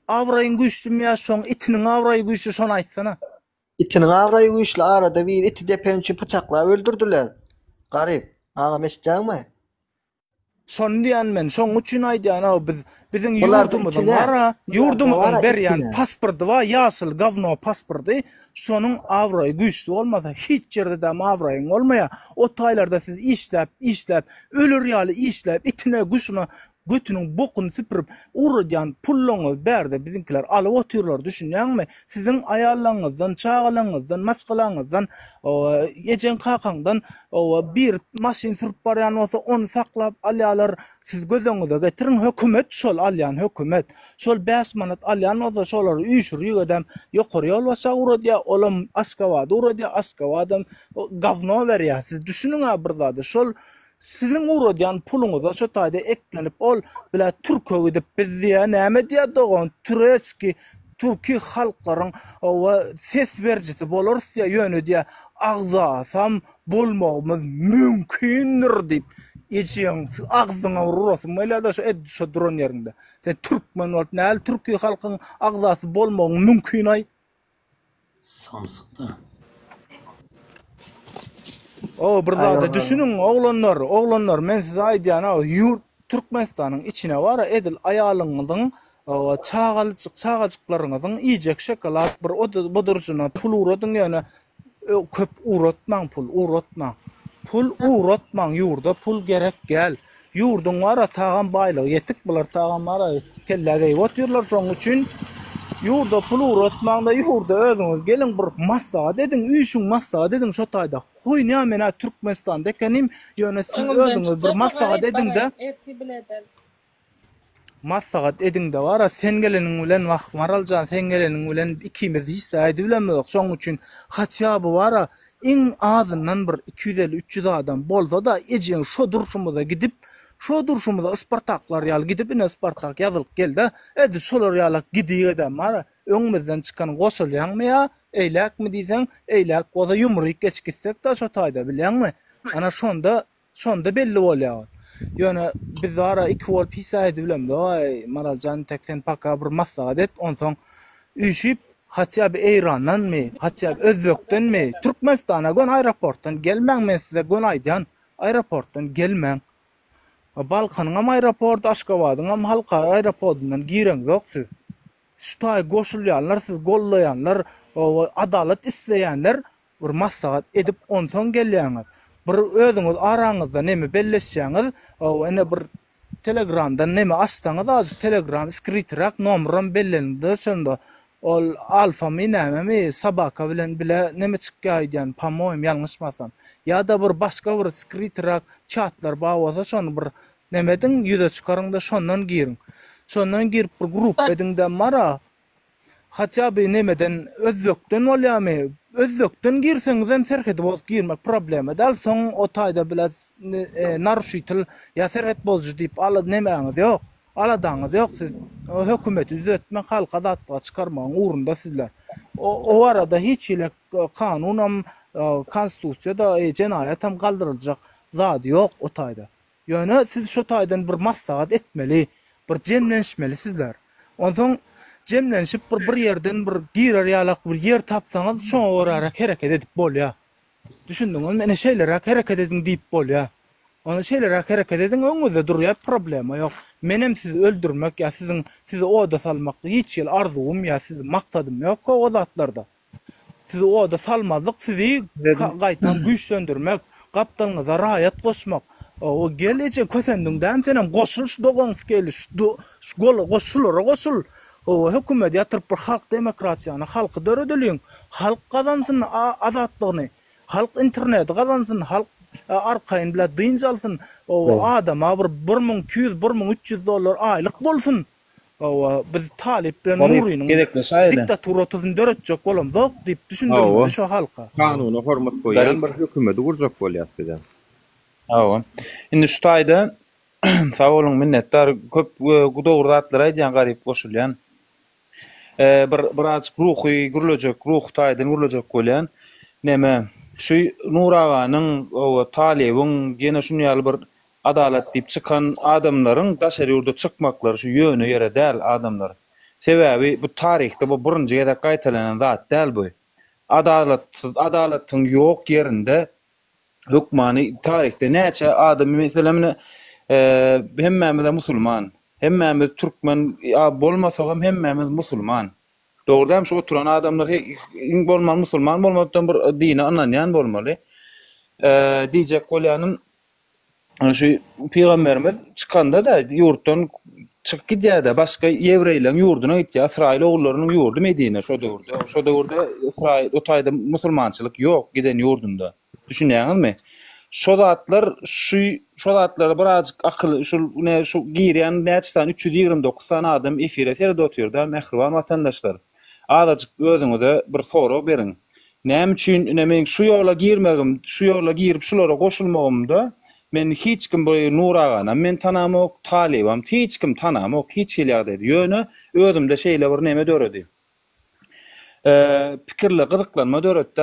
awraýyň güýçlümi ýa şoň itiniň awraýy güýçlü şonu aýtsana. Itiniň awraýy güýçlü arada bir iti depençi pyçaklap öldürdiler. Garyp. Ağa meşjaňmy? Şonu diýän men, şoň üçin aýdýan biziň ýurdumyzda wara, ýurdumyzyň berýän pasporty wa ýaşyl gawno pasporty, şonuň awraýy güýçlü bolmasa hiç ýerde de awraýyň bolmaýar. O taýlarda siz işläp, ölür ýaly işläp, itine güýçüne götünün bokuny süpürüp urudyan pulluňy berde bizimkiler alyp otyrlar düşünýärmi? Sizin aýallaryňyzdan, çağalaryňyzdan, maçgalaryňyzdan, ejen kakaňdan bir maşyn sürüp barýan bolsa onu saklap alýarlar. Siz gözüňizde getirin hökümet şol alýan hökümet. Şol 5 manat alýan bolsa şolary üýşür ýögedem ýokary ýol bolsa urudya olam Askawada gawno berýär. Siz düşünüň bir zady şol sizin uğradyan puluňyza şo taýda eklenip ol bila Türkiýe gidip biz diýä näme diýär dogan Turecki Türkiye halklaryň we ses berjisi bolarsa ýöne diýe agzasam bolmagymyz mümkindir diýip eçiň agzyna ururasyn meýle şu edşe duran ýerinde. Sen türkmen bolup näl Türkiye halkyň agzasy bolmagy mümkin ay? Samsykda. O bir zada düşünün oglanlar men size aýdýan ýurt Türkmenistanyň içine wara edil aýalyňyzyň çağalyklaryňyzyň iýjek şokolad bir bodurjuna pul uradyň ýöne köp uratmaň pul uratmaň. Pul uratmaň ýurda pul gerek gel. Ýurduň wara tagan baýlygy ýetik bular tagan wara kelläge oturýarlar şoň üçin ýurda pul uratmaňda ýurda özüňiz gelin bir massa dediň üýşüň massa dediň şo taýda. Hoy näme men Türkmenistanda ekenim ýöne siz özüňiz bir massa dediň de Massagat ediň de wara sen geleniň bilen wagt maraljan sen geleniň bilen ikimiz hisse aýdy bilenmek şoň üçin haçýaby wara iň azyndan bir 250-300 adam bolsa da ejen şo durşumyza gidip şo durşumyza Spartaklar ýaly gidip ine Spartak ýazylyp geldi edi şolar ýaly gidiýär de mara öňümizden çykan goşulýanmy ýa eýlekmi diýsen eýlek goza ýumryk geçgitsek da şo taýda bilenmi ana şonda belli bolýar. Ýöne biz ara 2 bol pis aýdy bilen doý maraljan teksen paka bir massa det onsoň üýşip haçýa bir Eýrandanmy haçýa Özbekdenmi Türkmenistana gon aeroportdan gelmäň men size gon aýdýan aeroportdan gelmäň Balkanyň aeroport Aşgabatyň halka aeroportdan gireň ýok siz şu taý goşulýanlar siz gollaýanlar adalet isleýänler bir massa edip onsoň gelýäňiz bir özüňiz araňyzda näme belleşýäňiz, ene bir Telegramdan näme açsaňyz, azy Telegram skritrak nomeram bellenidi, şonda ol alfamy näme sabaka bilen bile näme çykýan, pamoym ýalňyşmasam. Ýa-da bir başga bir skritrak chatlar baýasa şonu bir nämeden ýüze çykaryň da şondan girin. Şondan girip bir grup ediňde mara haçya bir nemeden Özbekden bolýarmy? Özbekden girseňiz hem serhet boz girmek problemi dal soň o taýda bilet narşytyl ýa serhet bolju diýip ala nemäňiz ýok. Aladaňyz ýok siz hökümeti düzeltmek halka datga çykarmagyň uğrunda sizler. O arada hiç ile kanunam konstitusiýada jenaýat hem galdyryljak zat ýok o taýda. Ýöne siz şo taýdan bir maslahat etmeli, bir jemlenşmeli sizler. Onsoň jemlenşip bir ýerden bir girer ýalak bir ýer tapsaňyz şoňa gararak hereket edip bolýar. Düşündiňizmi? Mene şeýlerak hereket ediň diýip bolýar. Ona şeýlerak hereket ediň öňüňizde durýar, problema ýok. Menem sizi öldürmek ýa sizi oda salmak hiç ýyl arzum ýa sizi maksadym ýok o zatlarda. Sizi oda salmazlyk sizi gaýtan güýçlendirmek, gapdalyňyza raýat goşmak. O gelece kösendiňden senem goşulyş dogaňyz geliş, goşulyra goşul. O hökümet ýatyryp bir halk demokratiýasyny, halky dörediliň, halk gazansyn azatlygyny, halk internet gazansyn, halk arkaýyn bilen dynjalsyn, o adama bir 1200-1300 $ aýlyk bolsun. O biz talip bilen Nuriň diktaturatyny döretjek bolam zok diýip düşündim şu halka. Kanuny hormat goýan bir hökümeti gurjak bolýar. Hawa. Indi şu taýda sağ olun minnettar köp gudowratlar aýdýan garyp goşulýan. Bir açyk ruhy gürlejek, ruh taýdan gürlejek bolýan. Näme şu Nuraganyň o talebiň gene şunu ýaly bir adalet diýip çykan adamlaryň daşary ýurda çykmaklary şu ýöne ýere däl adamlar. Sebäbi bu tarihde bu birinji ýere gaýtalanan zat däl bu. Adaletyň ýok ýerinde hukmany tarihde näçe adam meselem hemmemiz musulman, hemmemiz Türkmen bolmasa hem hemmemiz musulman. Doğrudan şu oturan adamlar bolman musulman bolmadan bir dini anlayan bolmaly. Diýjek bolýanym şu Peygamberimiz çykanda da ýurtdan çykyp gidýärdi, başga ýewreýlerin ýurduna gitdi, İsrail oglarynyň ýurdu Medine şo döwürde. Şo döwürde İsrail o taýda musulmançylyk ýok giden ýurdunda. Düşünýäňizmi? Şo zatlar birazcık akıl şu girýän näçdan 329 sana adam efire terde oturýar, mehriban vatandaşlar. Azajyk özüňize bir soru beriň. Näme üçin men şu ýola girmegim, şu ýola girip şulara goşulmagymda men hiç kim bu Nuragana men tanamok, talibam hiç kim tanamok, hiç ýylýar dedi. Ýöne özümde şeýle bir näme döredi. pikirle gyzyklanma döretde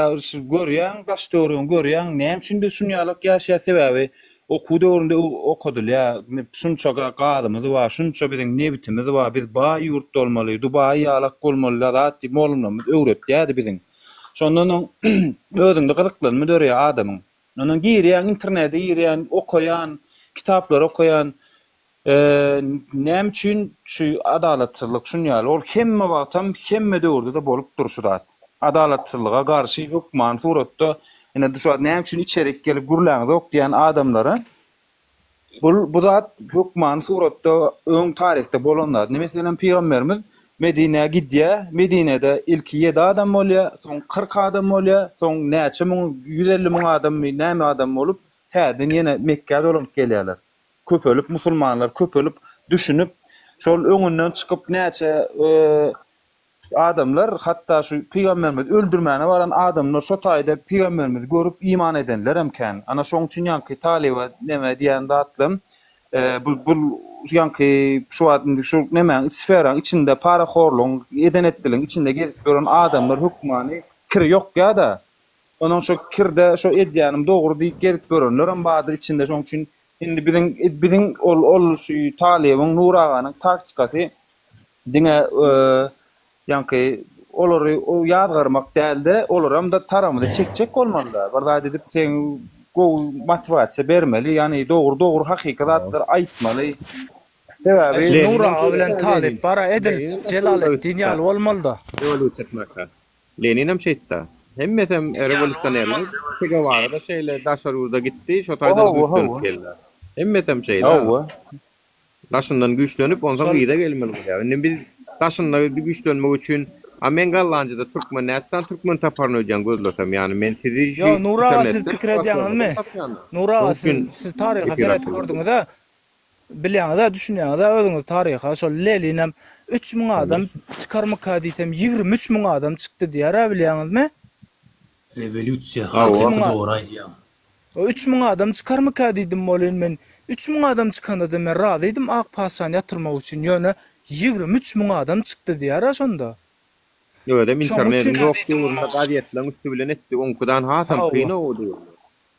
görýän, baş döwrüň görýän, näme üçin biz şunýalyk ýaşaýar sebäbi okuw döwründe okudylýar, şunça gadymyz bar, şunça biziň nebitimiz bar, biz baý ýurtda bolmaly, dubaý ýalak bolmaly, zat molumyz öwretýärdi biziň. Şondan özüňde gyzyklanma dörýär adamyň. Onuň girýän internete girýän, okuyan, kitaplar okuyan, näme üçin şu adalatçylyk şunýaly, ol hemme wagtam, hemme döwürde de bolup durşurat. Adalatçylyga garşy hukman suratda, ene şu näme üçin içerik gelip gurlaňyz ok diýen adamlara bu zat hukman suratda öň tarihte bolanlar. Meselem Peygamberimiz Medine'ye gidýär, Medine'de ilk 7 adam bolýar, soň 40 adam bolýar, soň näçe 150 000 adam, näme adam bolup, täzeden ýene Mekke'de olup gelýärler. Köpölüp musulmanlar köpölüp düşünüp şol öňünden çykyp näçe adamlar hatda şu Peygamberimiz öldürmäne baran adamlar şo taýda Peygamberimiz görüp iman edenler hemken. Ana şoň üçin ýanky taliba näme diýen datlym bu ýanky şu näme sferan içinde paraxorluň eden etdiliň içinde gezip duran adamlar hukmany kir ýok ýa-da. Onuň şo kirde şo edýänim dogry diýip gezip görenler hem badyr içinde şoň üçin indi biziň ol şu talibiň Nuraganyň taktikasy diňe ýanky olary o ýadgarmak däldi, olar hem da taramyda çekçek bolmalylar. Bir edip sen go motivasiýa bermeli, ýani dogry hakykatlar aýtmaly. Sebäbi Nuraga bilen talip bara edil Jelalettin ýaly bolmaly-da. Lenin hem şeýtde. Hemmesem revolutsionerler tege varda şeýle daşarurda gitdi, şo taýda güýçlenip geldiler. Hemmesem şeýle. Daşyndan güýçlenip ondan gyýda gelmeli bolýar. Indi biz daşyndan güýçlenmek üçin men gallanjyda türkmen näçe türkmen taparny öýän gözlesem, ýani men sizi Yo Nuraga siz pikir edýäňizmi? Nuraga siz taryha serat gördüňiz-de, bilýäňiz-de, düşünýäňiz-de, özüňiz taryha şol Lenin'em 3000 adam çykarmak diýsem 23 000 adam çykdy diýär, bilýäňizmi? Revolütsiýa haçymy dogry aýdýar. O 3000 adam çykarmak diýdim bolan men. 3000 adam çykanda da men razy edim ak paşany ýatyrmak üçin. Ýöne 23 000 adam çykdy diýär şonda. Ýöne internet ýokdugyna gazetler üstü bilen etdi. Onkudan hasam kyn oldy.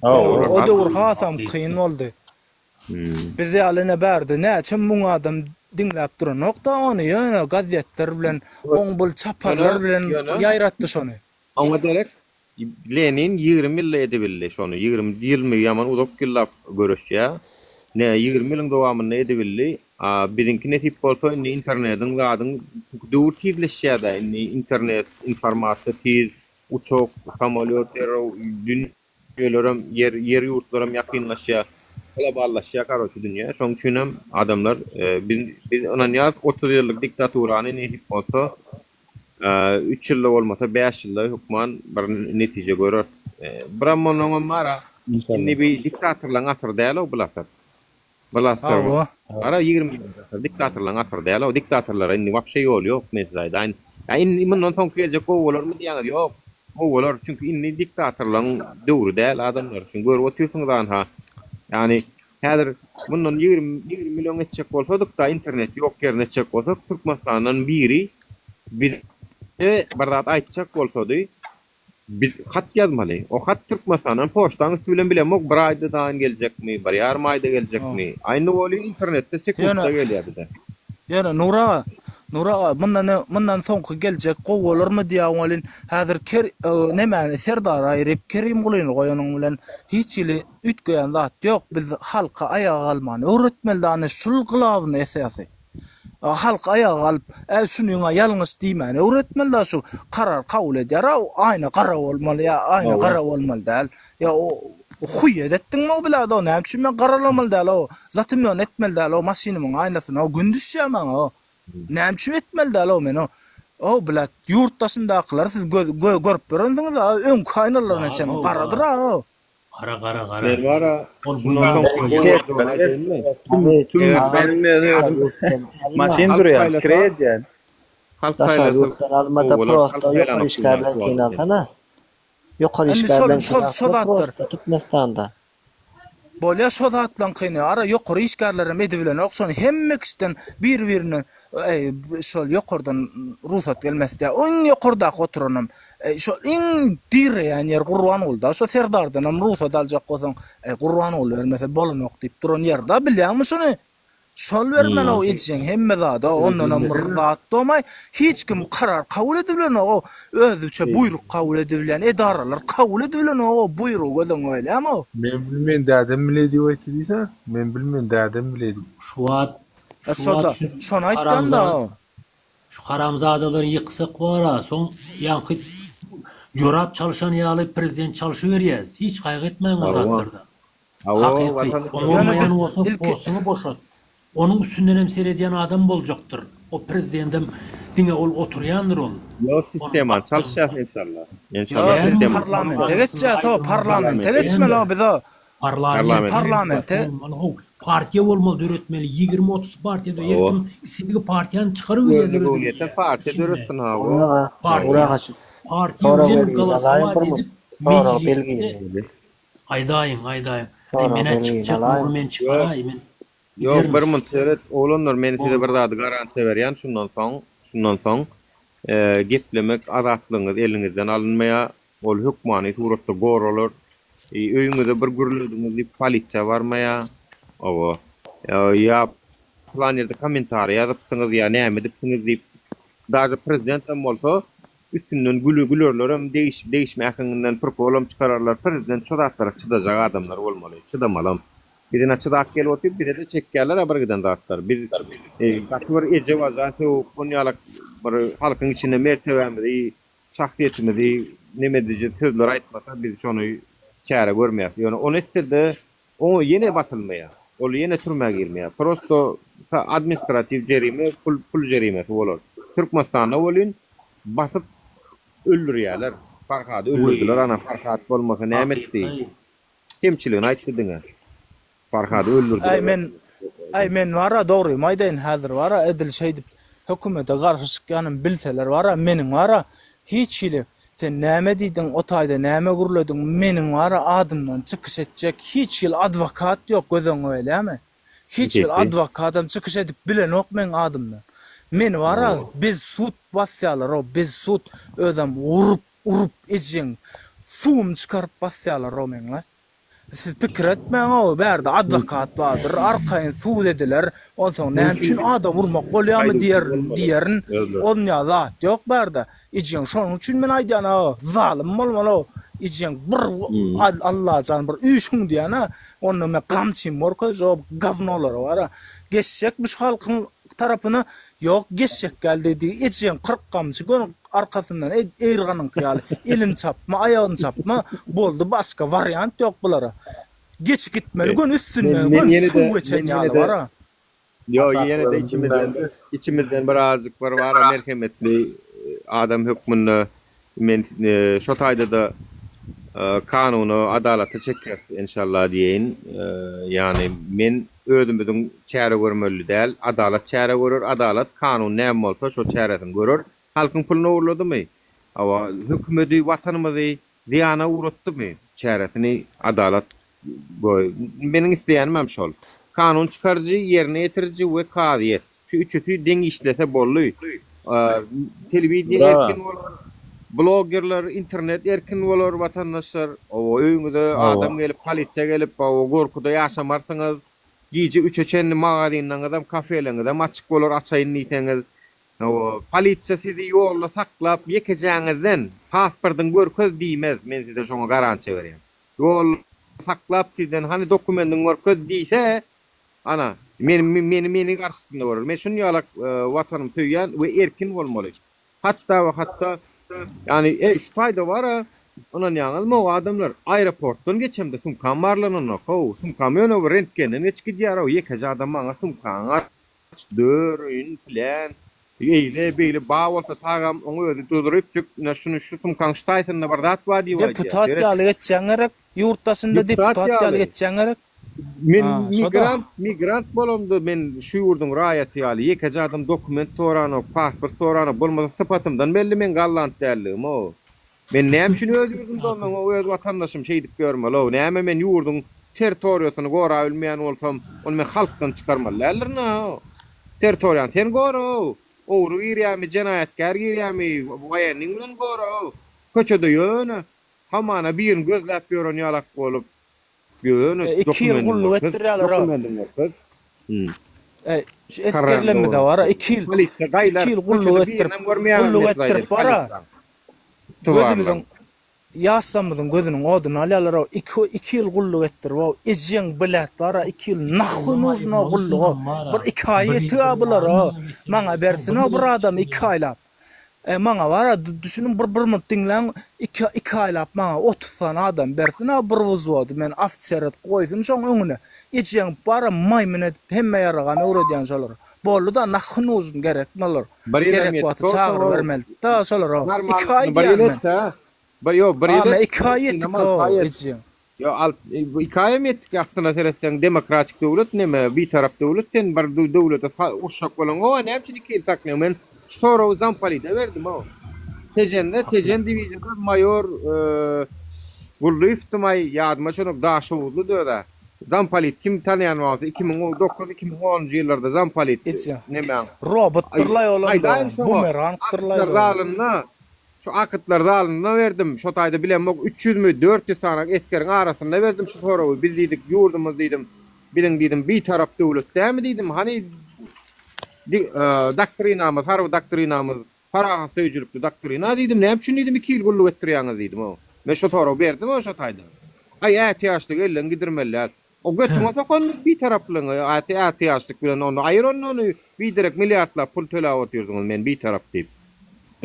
O dogry hasam kyn boldy. Biz ýalyna berdi. Näçe 1000 adam dinläp duran nokta ony ýöne gazetler bilen, oň bul çaparlar bilen ýaýratdy şonu. Oňa derek Lenin 20 ýyl edebildi şonu. 20 ýyl mi ýaman uzak ýyllap görüşýär. Ne 20 ýylyň dowamyny edebildi. Birinki netip bolsa indi internetiň zadyň dur tizleşýär-de. Indi internet informasiýa tiz, uçak, samolyotlar, dünýelerim, yer ýurtlarym ýakynlaşýar. Globallaşýar garoşy dünýä. Şoň üçin hem adamlar biz onan ýaz 30 ýyllyk diktaturany netip bolsa 3 ýylda bolmasa 5 ýylda hukman bir netije görür. Brammonoň mara indi bir diktatorlaryň atyr däl o bular. Ara 20 ýyl diktatorlaryň atyr däl o diktatorlar indi wapşe ýol ýok meselede. Indi mundan soň geljek owalar mı diýýär ýok. Owalar çünki indi diktatorlaryň döwrü däl adamlar üçin görüp otursaňyzdan ha. Yani häzir mundan 20 milyon etjek bolsadyk da internet ýok ýerine etjek bolsak Türkmenistanyň biri biz bir zat aýtjak bolsady biz hat ýazmaly. O hat Türkmenistanyň poçtaň üstü bilen bilemok bir aýdan geljekmi, bir ýarym aýda geljekmi? Aýny bolu internetde sekundda gelýärdi. Ýöne Nuraga mundan soňky geljek gowalarmy diýýän bolyn häzir nämäni serdar aýryp Kerim Gulyny goýanyň bilen hiç ýyly ütgeýän zat ýok. Biz halka aýaga almany öwretmeli dany şul gylawyny esasy. Halk ayağa alıp şunuňa ýalňyş diýmän öwretmeli da şu karar kabul edýär. Aýna gara bolmaly ýa aýna gara bolmaly däl. Ya o huý edetdiňmi o biladi o näme üçin men garalamaly däl o. Zatym ýön etmeli däl o maşinymyň aýnasyna o gündüz ýaman o. Näme üçin etmeli däl o men o. O bilat ýurtdaşyndakylar siz görüp berendiňiz öň kaýnalarna çem garadyr o. Gara. Maşin durýar, kredýän. Daşarurdan almada prosto ýokary işgärden keýnalsana. Ýokary işgärden şol zatdyr. Türkmenistanda. Bolya şo zatlan kyny ara ýokary işgärlere medibilen okşan hemmekisten bir-birine şol ýokardan ruhsat gelmezdi. On ýokarda oturanam. Şo iň dire ýani yer Gurban bolda. Şo serdardan ruhsat aljak bolsaň Gurban bol bermese bolanok diýip duran ýerde bilýärmi şonu? Şol bermen o içiň hemme zada ondan mırdat domay hiç kim karar kabul edibilen o özüçe buyruk kabul edibilen edaralar kabul edibilen o buyruk öden öýlämi? Men bilmen dädem biledi diýip diýsen, men bilmen dädem biledi. Şuat şonu aýtdan da şu haramzadalaryň ýyksak bara, soň ýanky jorap çalışan ýaly prezident çalışyberýär. Hiç gaýgy etmeň o zatlarda. Olmayan olsa postunu boşat. Onun üstünden hem seyrediyen adam bolacaktır. O prezidentim dine oturyandır ol. Yo sisteman çalışacak inşallah. İnşallah parlamente geçeceğiz o parlamente geçmeli o bize. Parlamente. Partiya olmalı öğretmeli. 20-30 partiyada yerken istediği partiyanı çıkarıveriyor. Partiya dörüsün ha. Partiya bilen galasama edip mecliste aydayın. Men çıkacak, men çıkarayım. Yok bir münteret olanlar meni size bir zady garanti berýän şundan soň geplemek azatlygyňyz eliňizden alınmaýa ol hukmany suratda goralar öýüňizde bir gürlüdiňiz diýip polisiýa barmaýa owa ýa plan ýerde kommentary ýazypsyňyz ýa näme diýipsiňiz diýip daýy prezidentim bolsa üstünden gülürlerim değişmäkinden prokolom çıkararlar prezident şu zatlara çydajak adamlar bolmaly çydamalam. Birine çıdak gel oturup bir de çekkerler haber giden dağıtlar. Bir katır ece var zaten o konyalık bir halkın içinde mertebemizi, şahsiyetimizi nemedici sözler aytmasa biz onu çare görmeyiz. Yani onu istedi, onu yine basılmaya, onu yine türmeye girmeye. Prosto administratif cerime, pul cerimesi olur. Türkmenistan'da olun basıp öldürüyorlar. Farkadı öldürdüler ana farkadı olmakı nemet değil. Kimçiliğini ayttıdın. Farkadı öldürdü. Men wara dogry maýdan häzir wara edil şey dip hökümete garşy çykýanym bilseler wara meniň wara hiç ile sen näme diýdiň o taýda näme guruldyň meniň wara adymdan çykyş etjek hiç il advokat ýok gözüň öýlämi? Hiç il advokatam çykyş edip bilen ok men adymdan. Men wara biz sud basýalar o biz sud özüm urup ejiň suwum çykaryp basýalar o meňle. Siz pikir etmeň o berde advokat vardır, arkaýyn suud ediler, ondan soň näme üçin adam urmak bolýarmy diýerin, onun ýa-da ýok berde. Ijiň şonuň üçin men aýdýan o zalim bolmaly. Ijiň bir Allah jan bir üýşüň diýen, onu men gamçym morkoz o gavnolar bar. Geçecekmiş halkyň tarapyna ýok geçecek geldi diýip ijiň 40 gamçy gönüp arkasından eýrganyň kyýaly elin çapma, aýagyny çapma boldy başga variant ýok bulara. Geç gitmeli gün üstünden gün suw geçen ýaly bar. Yo ýene de içimizden bir azlyk var merhemetli adam hukmyny men şo taýda da kanuny adalaty çekýär inşallah diýen. Yani men özümizden çäre görmeli däl, adalat çäre görür, adalat kanun näme bolsa şo çäretin görür. Halkyň puluny uğurladymy? Awa hökümeti watanymyzy diýana uğratdymy? Çäretini adalat goý. Meniň isleýänim hem şol. Kanun çıkarjy, ýerine ýetirji we kadyet. Şu üçüti deň işlese bolly. Telewiziýa erkin bolar, bloggerler, internet erkin bolar, watandaşlar. O öýüňizde adam gelip, polisiýa gelip, o gorkuda ýaşamarsyňyz. Gece 3 çenli mağazandan adam kafelerinden açık olur açayın diýseňiz. O polisiýa sizi ýolda saklap ýekejeňizden pasportyň görköz diýmez. Men size şoňa garantiýa berýän. Ýol saklap sizden hani dokumentin görköz diýse, ana meni garşysynda bolar. Men şunu ýalak watanym töýýän we erkin bolmaly. Hatta yani şu taýda bara onan ýalňyz o adamlar aeroportdan geçemde sumkan barlanyny sumkan ýöne rentgenden geçýär o ýekje adam maňa sumkan dörün plan beýle bawalsa tagam oňa özi durduryp çykna şunu şu sumkan ştaýtynda bir zat bar diýip deputat ýaly geçýängerek ýurtdaşynda deputat ýaly geçýängerek men migrant bolamdy men şu ýurdun raýaty ýaly ýekje adam dokument sorany pasport sorany bolmasa sypatymdan belli men gallant däligim o. Men näme üçin öz ýurdumda o öz watandaşym şey diýip görmeli o. Näme men ýurdun territoriýasyny gora bilmeýän bolsam, onu men halkdan çykarmalylar. Territoriýany sen gora. Oğru girýärmi, jenaýatkär girýärmi, waýanyň bilen gora. Köçede ýöne. Hamana birini gözläp ýören ýalak bolup. Ýöne 2 ýyl gulluk etdirýärler. Eskerlenme de var. 2 ýyl gulluk etdirip bara. Gözümizden yaşsamydyň gözüniň oduny alýarlar. 2 ýyl gulluk etdirip, ejeň bilet bara 2 ýyl nahunuzna gulluk. Bir hikaýeti bular. Maňa bersin bir adam 2 aýlap. Maňa bara düşünün bir minut dinlen 2 aýlap maňa 30 tane adam bersin bir wuzwady men afçeret goýsyn şoň öňüne. Ejeň bara maýmyn edip hemme ýaragan öwredýän şolar. Boldy da nahunuzun gerek nalar. Gerek wagt çagyr bermeli. Da şolar. 2 aýlap. Yo hikaye mi ettik aslında seretsen demokratik devlet neme bir taraf devletten bir devlete uşak bolan o ne hepsini ki takmıyor men sonra zampali de verdim o tejen divizyonda mayor Guliftimay yadıma şonuk daha şoğudlu diyor da zampalit kim tanıyan varsa 2009-2010 yıllarda zampalit neme robotlarla olan bumeranglarla şu akıtlar dağılığına verdim. Şu tayda bilen 300 mü 400 tane eskerin arasında verdim şu soruyu. Biz dedik yurdumuz dedim. Bilin dedim bir taraf devlet değil mi dedim. Hani doktrinamız, harbi doktrinamız para sözcülüktü doktrina dedim. Ne yapçın dedim 2 yıl gulluk ettiriyanız dedim o. Ben şu soruyu verdim o şu tayda. Ay ihtiyaçlık elden gidirmeliler. O götüme sokun bir taraflığını ihtiyaçlık bilen onu ayırın onu bir direkt milyartla pul töle atıyordunuz ben bir taraf deyip.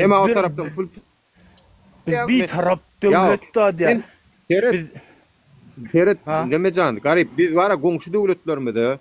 Ama o taraftan full biz bir taraf devlette diye. Teret demecan garip biz vara goňşy döwletlermede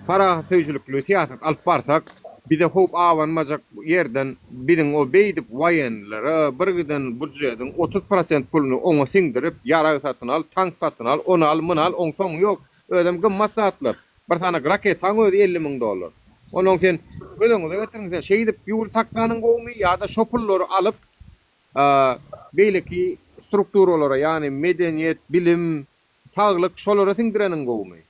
para sözcülüklü siýasat alyp barsak bize hop awanmajak yerden birin o beýdip waýanlara birgiden budjeden 30% puluny oňa siňdirip ýara satyn al, tank satyn al, onu al, bunu al, oň soň ýok. Ödem gymmat satlar. Bir tane raket taň özi $50.000. Onun sen gözüňize getirdiň şeýdip ýurt saklanyň gowy ýa-da şopulları alyp beýleki strukturalara ýani medeniýet, bilim, saglyk şolara siňdireniň gowy.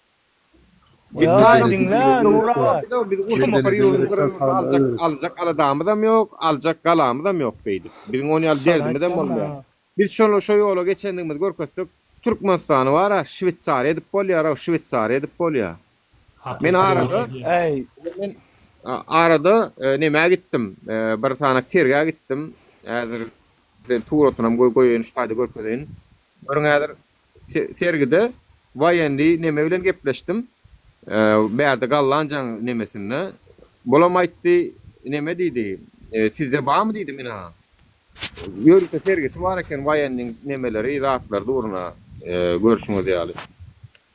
Aljak aladamydam ýok, aljak galamydam ýok beýdi. Biziň onu al derdimden bolmaýar. Biz şo ýola geçendigimiz görkezdik. Türkmenistany bara Şwitsariýa edip bolýar, Şwitsariýa edip bolýar. Men arada neme gittim. Bir tane serge gittim. Hazır tur otunam goýýan ştaýda görkezin. Görüňädir sergide waýandy neme bilen gepleşdim. Bäde gallanjaň nemesini. Bolamaýtdy neme diýdi. Sizde barmy diýdi mena. Ýörükde sergisi bar eken waýandyň nemeleri, rahatlar duruna görüşüňiz ýaly.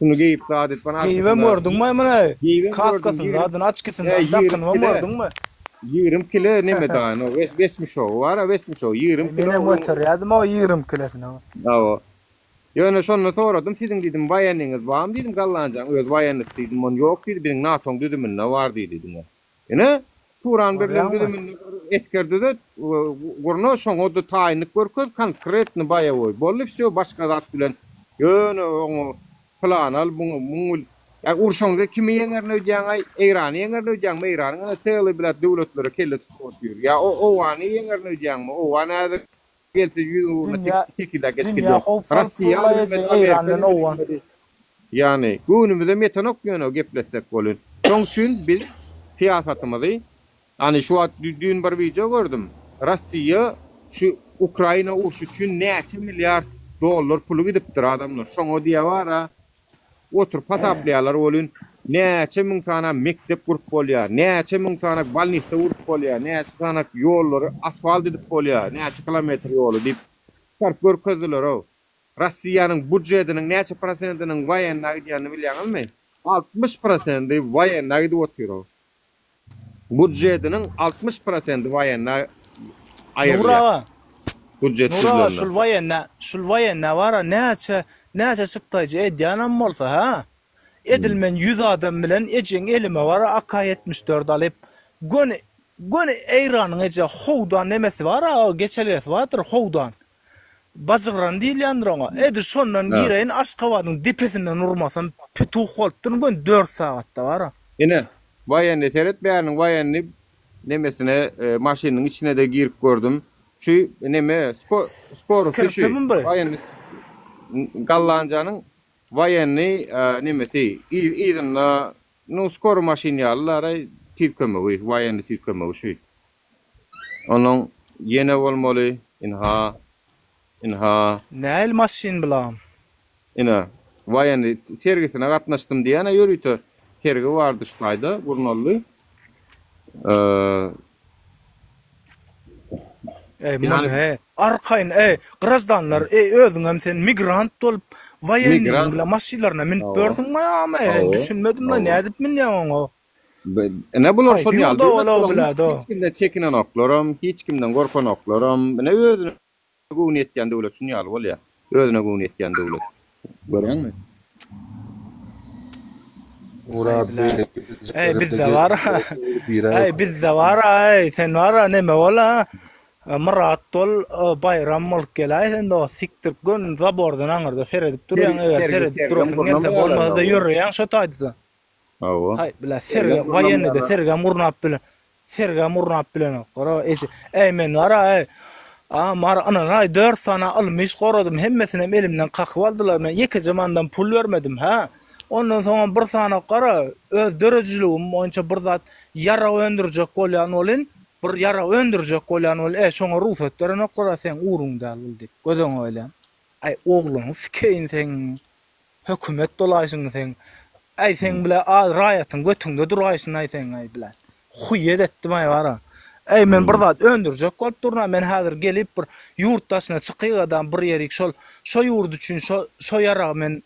Bunu giyip de adet bana... Giyivem gördün mü emine? Kaskasın, adın açkısın, dakın mı gördün mü? 20 kilo neme dağın, o besmiş o, var besmiş o, 20 kilo... Mine motor yadım o 20 kilo falan. Dava. Yani şonuna soradım, sizin dedim, waýanyňyz barmy dedim, gallanjaň, öz waýanlyk dedim, on ýok dedi, biziň NATO düdüminde var dedim. Ene, Turan birlen düdüminde eskerdi de, gurno şoňa da taýynlyk görköz, konkretni baýawoy. Bolly wsё başga zat bilen, ýöne plan al bunu ya urşoňda kimi ýeňerne öýdýän Eýrany ýeňerne öýdýän Eýranyň çeýli bilet döwletleri kelle tutýar. Ya o wany ýeňerne öýdýänmi? O wany gelse ýüzüne tekilde geçdi. Rossiýa Eýranyň o wan. Yani günümizde metanok ýöne gepleşsek bolun. Şoň üçin biz siýasatymyzy ani şu dün bir video gördüm. Rossiýa şu Ukraina urşu üçin näçe milyard dollar pulu gidipdir adamlar. Şoň o diýe bara oturup hasaplayalar olun. Näçe müň sana mektep gurup bolýar, näçe müň sana balnista gurup bolýar, näçe sana ýollary asfalt edip bolýar, näçe kilometr ýoly diýip sarp görkezdiler o. Rossiýanyň budjetiniň näçe prosentiniň waýanlyga gidýänini bilýärmi? 60% waýanlyga gidip oturýar. Budjetiniň 60% waýanlyga aýrylýar. Nura şul waýanna bara näçe çykdyjy edýänam bolsa ha. Edilmen 100 adam bilen ejeň elime bara AK-74 alyp goni Eýranyň eje howdan nemesi bar ha, geçelesi bardyr howdan. bazıgran değil yandıran. Edir sondan gireyin Aşgabat'ın depesinden urmasam pütuh koltun gün 4 saatte var. Ine wayanny seret bäriň wayanny nemesine maşynyň içine de girip gördüm. Şu neme skor wayanny gallanjanyň wayanny nemesi izinla no skor maşinýallara tirkemewi wayanny tirkemewi şu. Onuň yene bolmaly inha näil maşin bilen ina wayanny sergisine gatnaşdym diýene ýörüýtür. Sergi vardı şayda burnallı. Man arkayın grazdanlar özüňem sen migrant bolup wayanny bilen maşinlarına minip bördüň ama düşünmedim la nädip minýän o. Ne bular şol hiç kimden çekinen oklaram, hiç kimden gorkan oklaram. Ne özüne gün etken döwlet şunu ýaly bolýar. Özüne gün etken döwlet. Görýänmi? bizde var. Bizde var. Sen var neme ola. Marat tol bayram molk gelay sen de siktir gün zabordan aňyrda seredip durýan, seredip durýan. Gelse bolmasa ýürýän şo taýdy. Hay, bila serga wayanny de serga murnap bilen. Gora men ara mar ana 4 sana almış goradym hemmesini elimden kakyp aldylar. Men iki jamandan pul vermedim ha. Ondan soň bir sana qara öz dörejligim onça bir zat yara öndürjek bolýan bolyn, bir yara öndürjek bolýan bol, şoňa ruhsat berene qara sen urundan bildik. Gözüň öýlen. Ay ogluň sikeýin sen hökümet dolaşyň sen. Ay sen bile raýatyň götüňde duraýsyn ay sen ay bilen. Huýet etdim ay bara. Ay men bir zat öndürjek bolup durna men häzir gelip bir ýurtdaşyna çykyýadan bir ýerik şo ýurt üçin şo yara men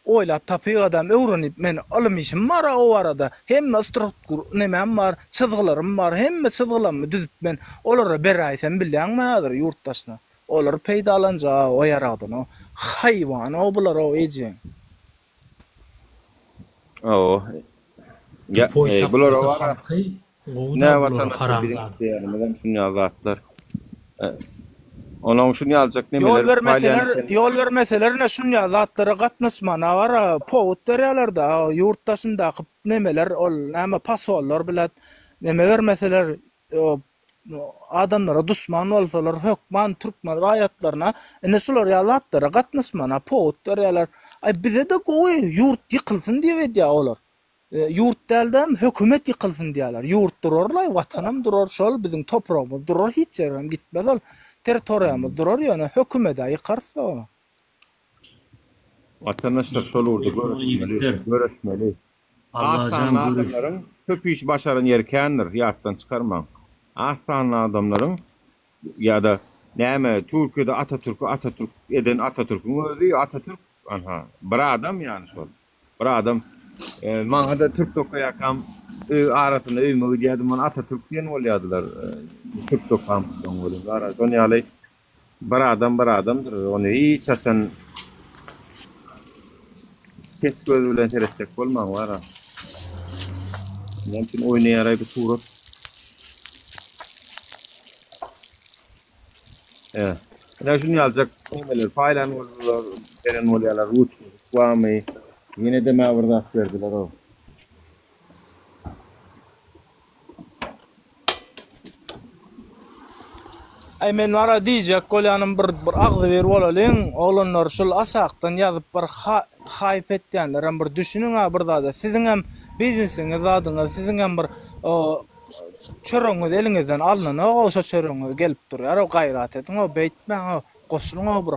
oylap tapýar adam öwrenip men alymyşym var o arada hemme struktur nemem var çyzgylarym var hemme çyzgylarymı düzüp men olara beraýsam bilýärmi häzir ýurtdaşyna olar peýdalanja o ýaradan o haýwan o bular o eje ya bular var ne vatandaşlar bilen şunu ýazatlar. Onuň şunu ýaljak nemeler ýol bermeseler ne şunu ýazatlara gatnaşmana var powut berýärler-de ýurtdaşynda nemeler ol näme pasollar bilen neme bermeseler adamlara düşman bolsalar hökman türkmen raýatlaryna ene şular ýazatlara gatnaşmana powut berýärler. Ay bize de gowy ýurt ýykylsyn diýip edýär olar. Ýurt däldem hökümet ýykylsyn diýärler. Ýurt durarlar, watanam durar, şol biziň topragymyz durar, hiç ýerem gitmez ol. Territoriýamyz durar ýöne hökümete ýykarsa. Vatandaşlar şol urdu görüşmeli. Asan adamlaryň köp iş başaran ýerkendir, ýatdan çykarmaň. Asan adamlaryň ýa-da näme Türkiýede Atatürk eden Atatürk'ün özü Atatürk bir adam ýani şol. Bir adam maňa da Türk tokaýakam arasynda öýme diýdim men Atatürk diýen bolýardylar. Türk tokam bolýar. Dünýäli bir adamdyr. Ony hiç açan kes göz bilen seretjek bolmaň var. Näçin oýnaýaray bu surat. Näçin şunu ýaljak nemeler faýlanýarlar, beren bolýarlar, uç, guamy. Yine de mäwirde berdiler o. Ay men wara diýjek bolýanym bir agzy berip bolalyn, oglanlar şol asakdan ýazyp bir haýp etýänler, bir düşünüň bir zada. Siziň hem biznesiniň zadyňyz, siziň hem bir çöröňiz eliňizden alynan, o çöröňiz gelip durýar, o gaýrat ediň, o beýtmäň, o goşulyň o bir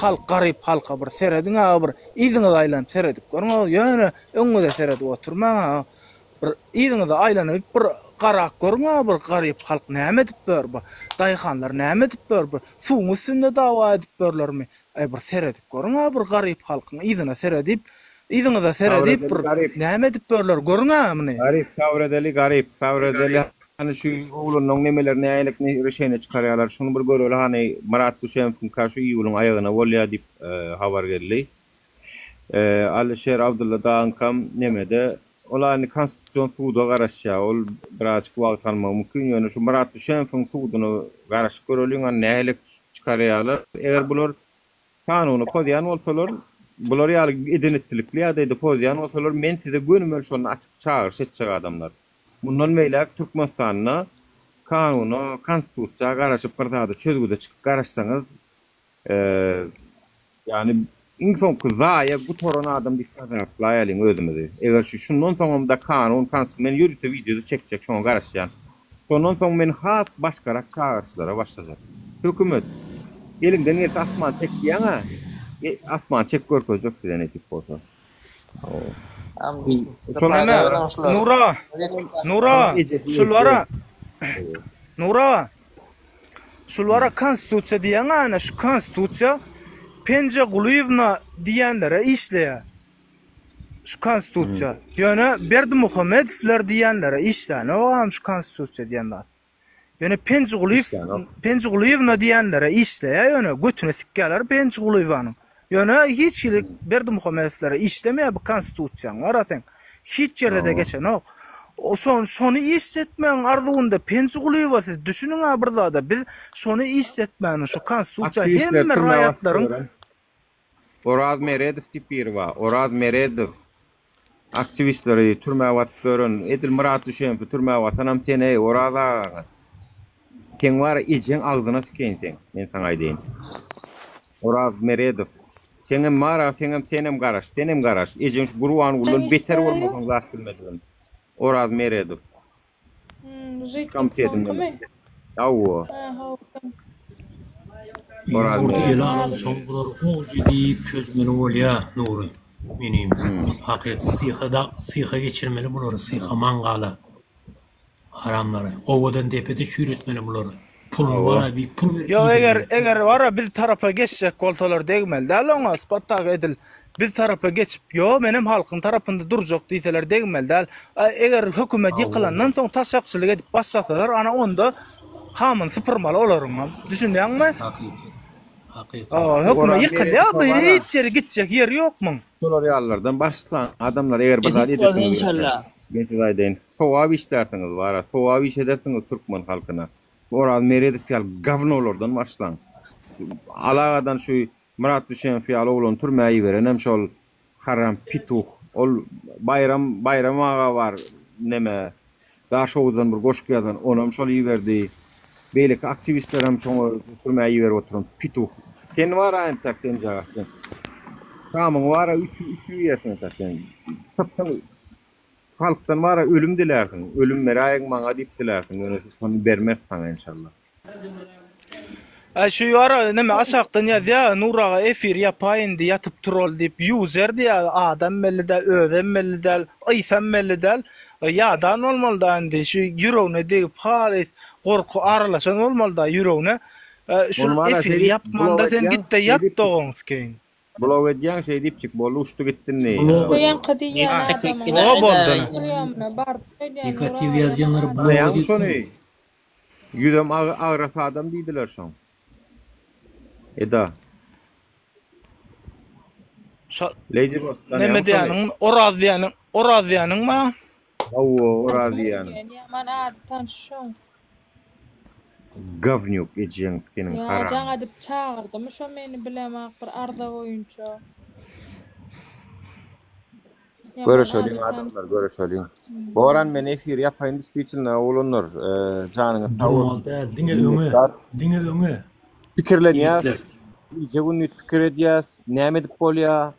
halk garyp halka bir serediň, bir iziňiz aýlanyp seredip görüň, o ýöne öňüňizde seredip oturmaň, bir iziňiz aýlanyp bir garak görüň, bir garyp halk näme edip ber, daýhanlar näme edip ber, suwuň üstünde dawa edip berlermi? Ay bir seredip görüň, bir garyp halkyň izine seredip, iziňize seredip bir näme edip berler görüň meni? Garyp savredeli hani şu oğlunun nemelerini aylıkni reşene çıkarıyorlar. Şunu bir görüyorlar hani Marat Düşenf'in karşı iyi olun ayağına volya deyip haber geldi. Alişer Abdullah Dağınkam nemede ola hani konstitüsyon tuğda karışya ol birazcık vaxt alma mümkün yani şu Marat Düşenf'in tuğdunu karışık görüyorlar hani aylık çıkarýarlar. Eger bular kanuny pozýan bolsalar, bular ýaly edenetlikli ýa-da pozýan bolsalar, men size gönümel şonu açyk çağırış etjek adamlar. Bundan meýlek Türkmenistanyna kanuny, konstitusiýaga garaşyp bir zada çözgüde çykyp garaşsaňyz, ýani iň soňky zaýa bu toran adam dikkatlaýalyň özümizi. Eger şundan soňam da kanun, men ýürüte videoda çekjek, şoňa garaşýan. Ondan soň men hat başgarak çağırışlara başlajak. Hökümet elinden et asman çek diýäňa, asman çek görkezjek diýen etip bolsa. Nura, şulwara konstitusiýa diýen ana şu konstitusiýa Penje Guluyevna diýenlere işleýär. Şu konstitusiýa. Ýöne Berdimuhamedowler diýenlere işleýär. O şu konstitusiýa diýenler. Ýöne Penje Guluyevna diýenlere işleýär. Ýöne götüne sikkeler Penje Guluyevanyň. Ýöne hiç ýyly Berdimuhamedowlere işlemeýär bu konstitusiýa. Garasaň hiç ýerde de geçen ok. O şonu işletmeň arzugunda Penje Guluyeva siz düşünüň bir zada biz şonu işletmäni şu konstitusiýa hemme raýatlaryň Oraz Meredev tipir var. Oraz Meredev aktivistleri türmäge watdyran, Edil Murat Düşen türmäge watanam seni oraza. Ken var ijen agdyna tükensen. Men saňa aýdyn. Oraz Meredev senem mara, senem garaş. Ijen guruwan ulan beter bolmagyň zat bilmediň. Oraz Meredev. Komitetin. Awo. Burada elan soňgular oňjy diýip çözmeli bolýar Nury. Menim hakyky syha geçirmeli bulary, syha mangala. Haramlary. Owadan tepede çüretmeli bulary. Pul wara bir pul berip. Yo eger wara biz tarapa geçsek bolsalar degmeli. Däl oňa ispattag edil. Biz tarapa geçip yo menem halkyň tarapynda durjak diýseler degmeli. Däl eger hökümet ýykylandan soň taşakçylyk edip başlasalar ana onda hamyn sypyrmaly olaryň. Düşündäňmi? Hökümet ýykyldy, hiç ýere gitjek ýer ýokmy? Şolar ýallardan başlan adamlar eger bazar edip inşallah. Geçidaýdyn. Sowab işlersiňiz bara, sowab iş edersiňiz türkmen halkyna. Oraz Meredev ýal gavnolardan başlan. Alagadan şu Murat Düşen fiýal oglan türmäge beren hem şol Haram Pituh, ol bayram ağa var neme daşowdan bir goşky ýazan, onam şol ýerdi. Beýlik aktivistler hem şoňa türmäge ýeber oturan Pituh. Sen wara entak sen jagaşsın. Tamam wara 3 ýersin taken. Sapsaň halkdan wara ölüm dilersin. Ölüm meraýyň maňa diýipdilersin. Ýöne şonu bermek saňa inşallah. Şu wara neme aşakdan ýa Nuraga efir ýapaýyn diýip ýatyp turol diýip user diýär adam belli de özem belli de aýsam belli de ýa-da normal da indi şu ýüregine diýip halis gorku aralaşan olmaly da ýüregine şu efir ýapmanda sen gitde ýap doňyz keyin. Blog edýän şey diýipçik bolu uçtu gitdin ne? Goýan qadiýan Negativ ýazýanlar blog edýän. Ýüdem agraf adam diýdiler şoň. Eda. Lady Boss. Neme diýäniň? Oraz diýäniň ma? Oraz diýäniň. Man adytan şoň. Gavnyuk edýän kenin haram. Ya jaňa dip çağırdım. Şo meni bilemek bir arda goýunça. Görüşelim adamlar, görüşelim. Boran men efir ýapaýyn diýçilen olanlar janyňy sawal. Diňe öňe. Pikirlenýär. Jegün pikir edýär, näme dip bolýar?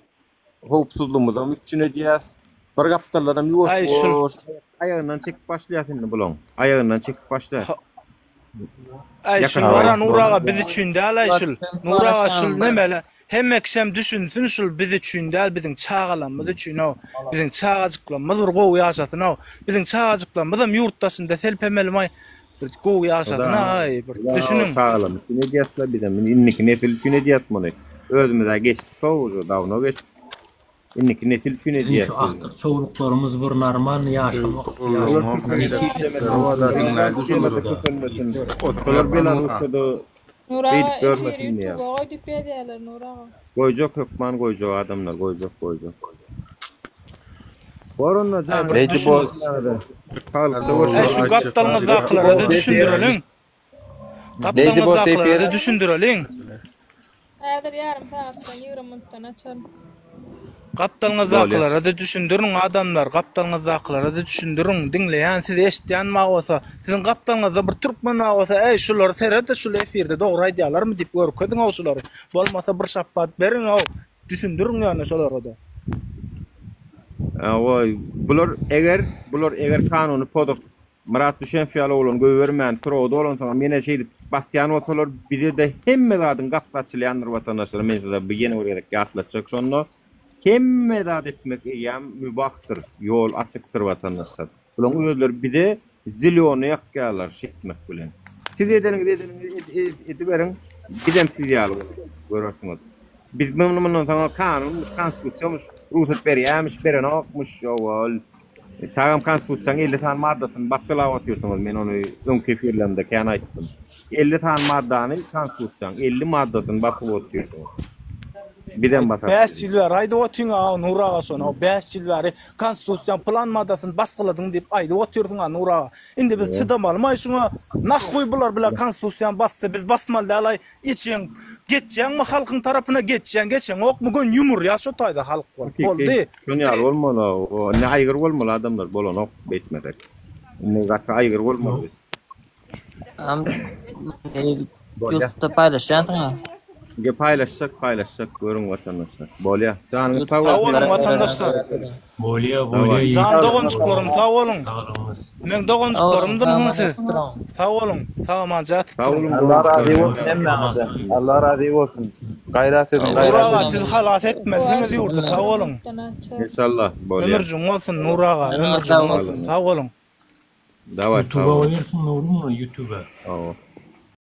Howpsuzlygymyň üçin edýär. Bir gapdalarym ýok. Aýagyndan çekip başlaýarsyň bulan. Aýagyndan çekip başlaýar. Şu wara Nuraga biz üçin däl aýşul. Nuraga şul nemele hemme kişem düşünsün şul biz üçin däl biziň çağalanmaz üçin o. Biziň çağajyklanmaz bir gowy ýaşatyn o. Biziň çağajyklanmaz ýurtdaşynda selpemelmay bir gowy ýaşatyn ay bir düşünün. Çağalan. Ne diýetler bizem inniki nefil üçin diýetmeli. Özümize geçdik soğudu davno geçtik. İnniki nesil üçin diýet. Şu ahtyr çoğuluklarymız bir normal ýaşamak. Goýjak hökman goýjak adamlar goýjak. Boronlar jan. Şu gaptalmazaklara düşündirelim. Gaptalmazaklara düşündirelim. Häzir yarım saatdan 20 minutdan açarım. Gaptalňyz aklara da düşündürün adamlar, gaptalňyz aklara da düşündürün. Dinleýän siz eşitýän ma bolsa, sizin gaptalňyzda bir türkmen ma bolsa, ey şular serede şul efirde dogry aýdýarlarmy diýip görkezdiň o şulary. Bolmasa bir şapbat beriň o. Düşündürün ýani şolary da. Bular eger kanuny poduk Murat Düşenfiýal bolan göwermän sorowda bolan soň mene şeýdi Bastian bolsalar bize de hemme zadyň gapsaçylýandyr watandaşlar men şeýle bir ýene gerek ýatlatjak şonda hemme zat etmek ýa mübahtyr ýol açykdyr watandaşlar. Bular özleri bize zilyony ýakýarlar şetmek bilen. Siz edeniňiz ediberiň gidem siz ýaly görürsüňiz. Biz memnunman soň kanun konstitusiýamyz ruhsat berýärmiş, beren okmuş ýol. Tagam konstitusiýaň 50 tane maddasyny baklap atýarsyňyz, men onu öňki efirlerimde kän aýtdym. 50 tane maddany konstitusiýaň 50 maddasyny baklap atýarsyňyz. Birden batar. 5 ýyl bar aýdyp otyň Nuraga şonu. 5 ýyl bar konstitusiýaň plan maddasyny baskyladyň diýip aýdyp otyrdyň Nuraga. Indi biz çydamaly şuňa nahwy bular bilen konstitusiýaň bassa biz basmaly alay içiň geçýänmi halkyň tarapyna geçýän okmy gün ýumur ýa şo taýda halk bol. Boldy. Şonu ýaly bolmaly. Ne aýgyr bolmaly adamlar bolan ok betmeder. Ne gatry aýgyr bolmaly. YouTube'da paylaşýansyňa. Ge paylaşsak görüň watandaşlar. Bolýa. Janyňyz sag bolun watandaşlar. Bolýa. Jan dogonçuklaryň sag bolun. Men dogonçuklarymdyr siz. Sag bolun. Salamat. Allah razı olsun emmerde. Allah razı olsun. Gayret edin. Nuraga siz halat etmezsiniz ýurtda sag bolun. İnşallah bolýa. Ömürjüň bolsun Nuraga. Ömürjüň bolsun. Sag bolun. Dawat. YouTube'a oýarsyň, YouTube. Awa.